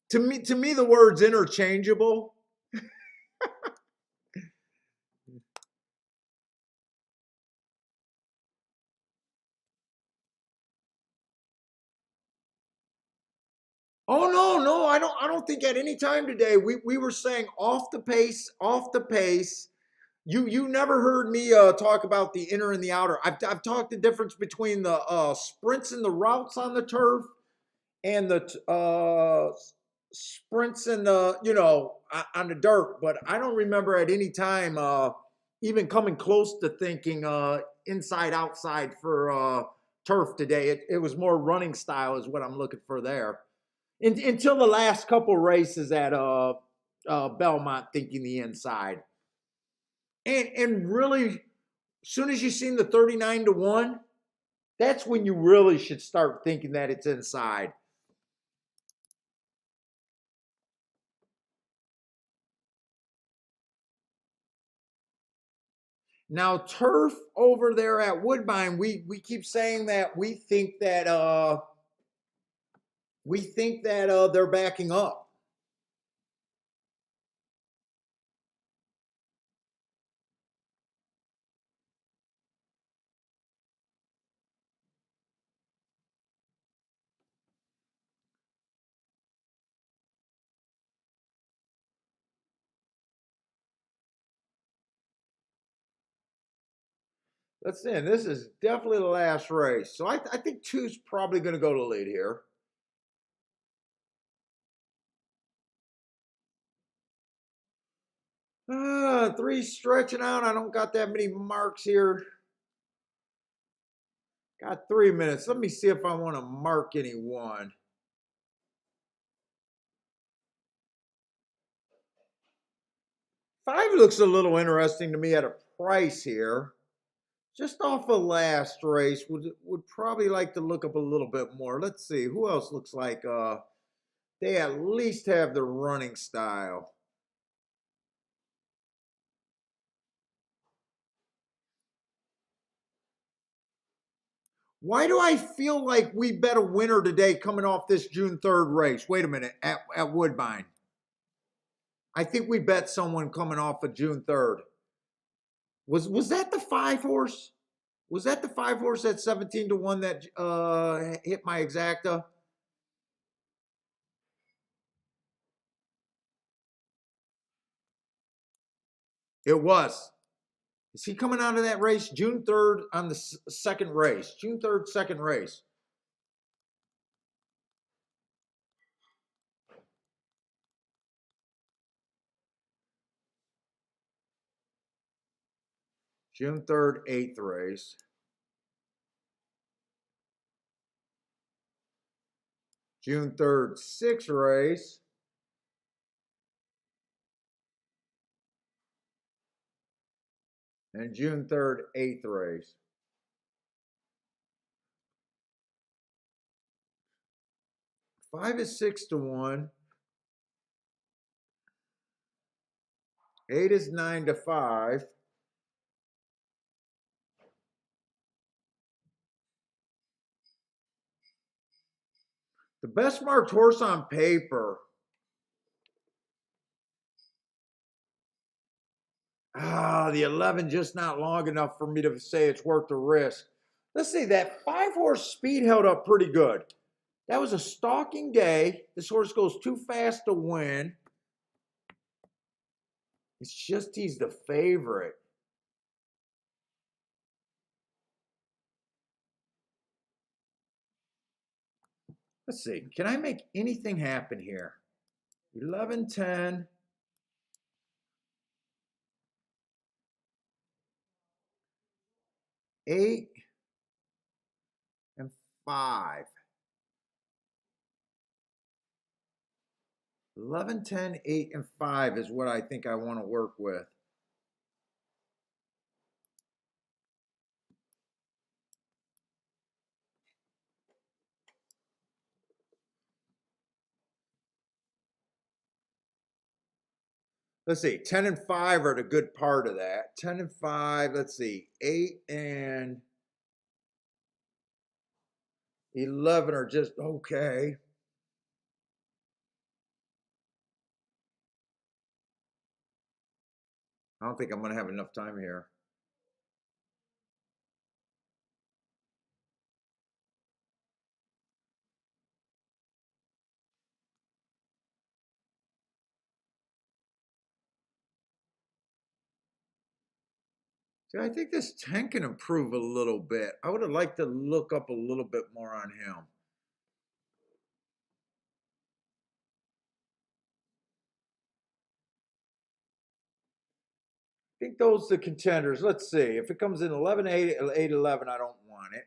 To me, the word's interchangeable. Oh no, I don't think at any time today we were saying off the pace, off the pace. You never heard me talk about the inner and the outer. I've talked the difference between the sprints and the routes on the turf and the sprints and the on the dirt, but I don't remember at any time even coming close to thinking inside outside for turf today. It was more running style is what I'm looking for there. Until the last couple races at Belmont, thinking the inside, and really, as soon as you seen the 39-1, that's when you really should start thinking that it's inside. Now, turf over there at Woodbine, we keep saying that we think that they're backing up. Let's see. This is definitely the last race, so I think two's probably going to go to lead here. Three stretching out. I don't got that many marks here. Got 3 minutes. Let me see if I want to mark anyone. Five looks a little interesting to me at a price here. Just off of last race, would probably like to look up a little bit more. Let's see who else looks like they at least have the running style. Why do I feel like we bet a winner today coming off this June 3rd race? Wait a minute, at Woodbine. I think we bet someone coming off of June 3rd. Was that the 5 horse? Was that the 5 horse at 17-1 that hit my exacta? It was. Is he coming out of that race June 3rd on the second race? June 3rd, second race. June 3rd, eighth race. June 3rd, sixth race. And June 3rd, eighth race. 5 is 6 to 1. 8 is 9 to 5. The best marked horse on paper. The 11 just not long enough for me to say it's worth the risk. Let's see, that 5-horse speed held up pretty good. That was a stalking day. This horse goes too fast to win. It's just he's the favorite. Let's see, can I make anything happen here? 11, 10. 8 and 5. 11, 10, 8, and 5 is what I think I want to work with. Let's see, 10 and 5 are the good part of that. 10 and 5, let's see, 8 and 11 are just okay. I don't think I'm going to have enough time here. See, I think this 10 can improve a little bit. I would have liked to look up a little bit more on him. I think those are the contenders. Let's see. If it comes in 11, 8, 8, 11, I don't want it.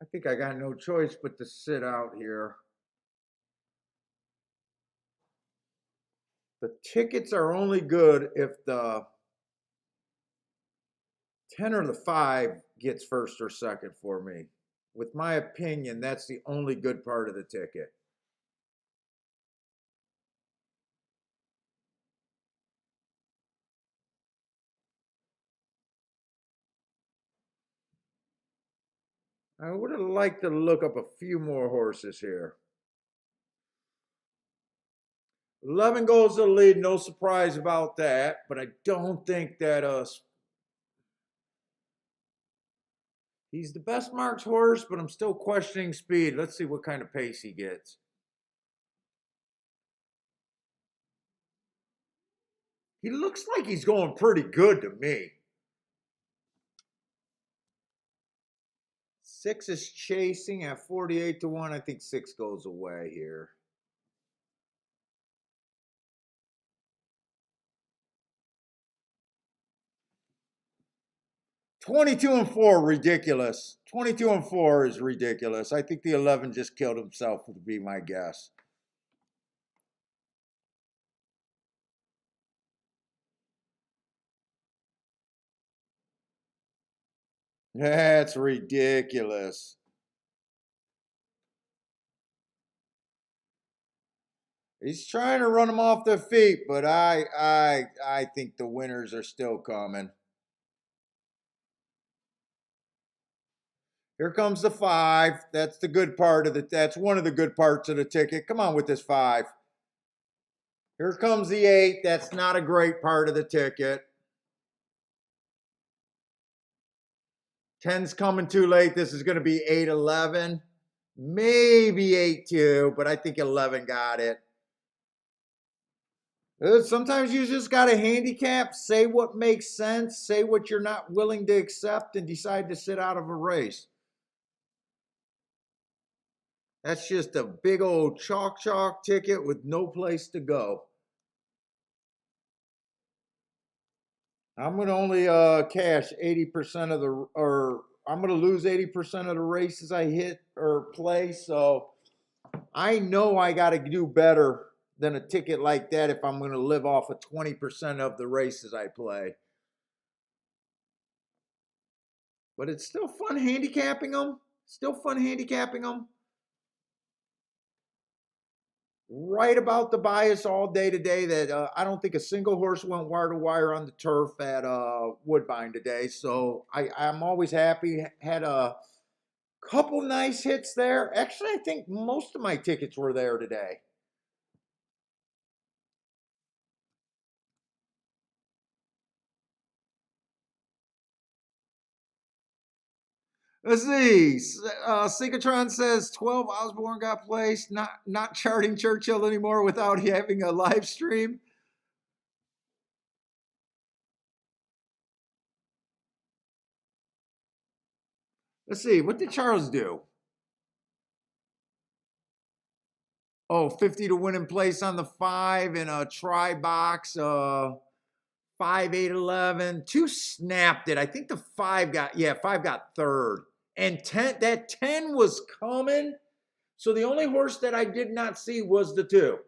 I think I got no choice but to sit out here. The tickets are only good if the 10 or the 5 gets first or second for me. With my opinion, that's the only good part of the ticket. I would have liked to look up a few more horses here. 11 goes to the lead, no surprise about that, but I don't think that he's the best marked horse, but I'm still questioning speed. Let's see what kind of pace he gets. He looks like he's going pretty good to me. 6 is chasing at 48 to 1. I think 6 goes away here. $22 and 4, ridiculous. 22 and 4 is ridiculous. I think the 11 just killed himself, would be my guess. That's ridiculous. He's trying to run them off their feet, but I think the winners are still coming. Here comes the 5. That's the good part of that's one of the good parts of the ticket. Come on with this 5. Here comes the 8. That's not a great part of the ticket. 10's coming too late. This is going to be 8-11. Maybe 8-2, but I think 11 got it. Sometimes you just got to handicap, say what makes sense, say what you're not willing to accept, and decide to sit out of a race. That's just a big old chalk ticket with no place to go. I'm going to only cash 80% of the, or I'm going to lose 80% of the races I hit or play. So I know I got to do better than a ticket like that if I'm going to live off of 20% of the races I play. But it's still fun handicapping them. Still fun handicapping them. Right about the bias all day today that I don't think a single horse went wire to wire on the turf at Woodbine today. So I'm always happy. Had a couple nice hits there. Actually, I think most of my tickets were there today. Let's see. Synchrotron says 12 Osborne got placed. Not charting Churchill anymore without having a live stream. Let's see. What did Charles do? Oh, 50 to win in place on the 5 in a try box. 5, 8, 11. 2 snapped it. I think the 5 got third. And 10, that 10 was coming. So the only horse that I did not see was the 2.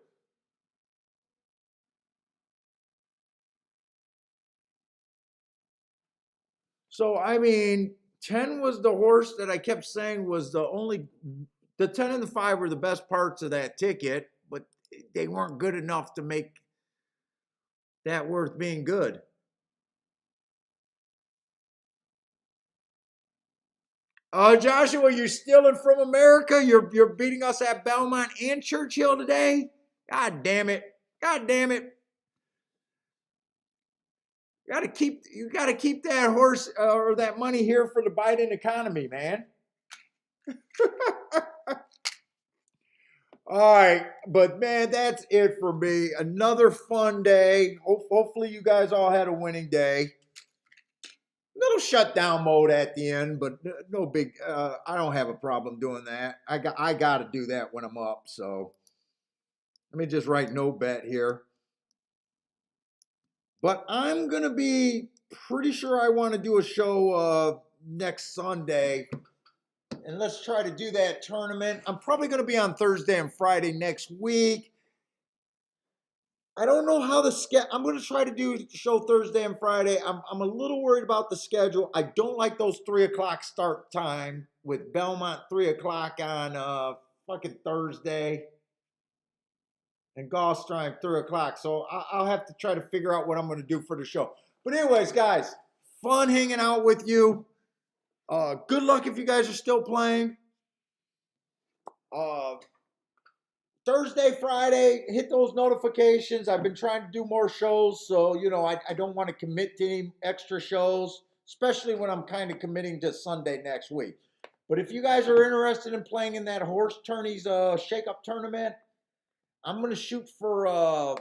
So, I mean, 10 was the horse that I kept saying was the 10 and the 5 were the best parts of that ticket, but they weren't good enough to make that worth being good. Joshua, you're stealing from America. You're beating us at Belmont and Churchill today. God damn it! God damn it! You gotta keep that horse or that money here for the Biden economy, man. All right, but man, that's it for me. Another fun day. Hopefully, you guys all had a winning day. Little shutdown mode at the end, but no big. I don't have a problem doing that. I got to do that when I'm up. So let me just write no bet here. But I'm gonna be pretty sure I want to do a show next Sunday, and let's try to do that tournament. I'm probably gonna be on Thursday and Friday next week. I don't know how the schedule. I'm going to try to do show Thursday and Friday. I'm a little worried about the schedule. I don't like those 3:00 start time with Belmont 3:00 on fucking Thursday and Gulfstream 3:00. So I'll have to try to figure out what I'm going to do for the show. But anyways, guys, fun hanging out with you. Good luck if you guys are still playing. Thursday, Friday, hit those notifications. I've been trying to do more shows, so, I don't want to commit to any extra shows, especially when I'm kind of committing to Sunday next week. But if you guys are interested in playing in that horse tourneys shake-up tournament, I'm going to shoot for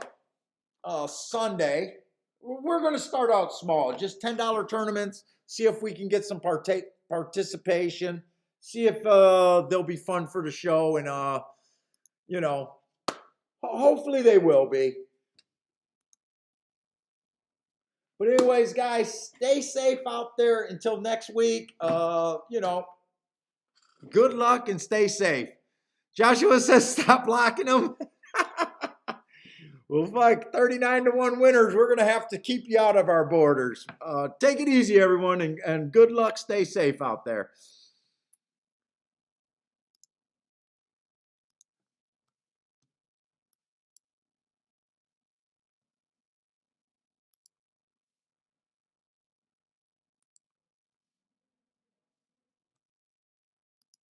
Sunday. We're going to start out small, just $10 tournaments, see if we can get some participation, see if they'll be fun for the show, and hopefully they will be. But anyways, guys, stay safe out there until next week. Good luck and stay safe. Joshua says stop blocking them. Well, fuck, 39-1 winners. We're going to have to keep you out of our borders. Take it easy, everyone, and good luck. Stay safe out there.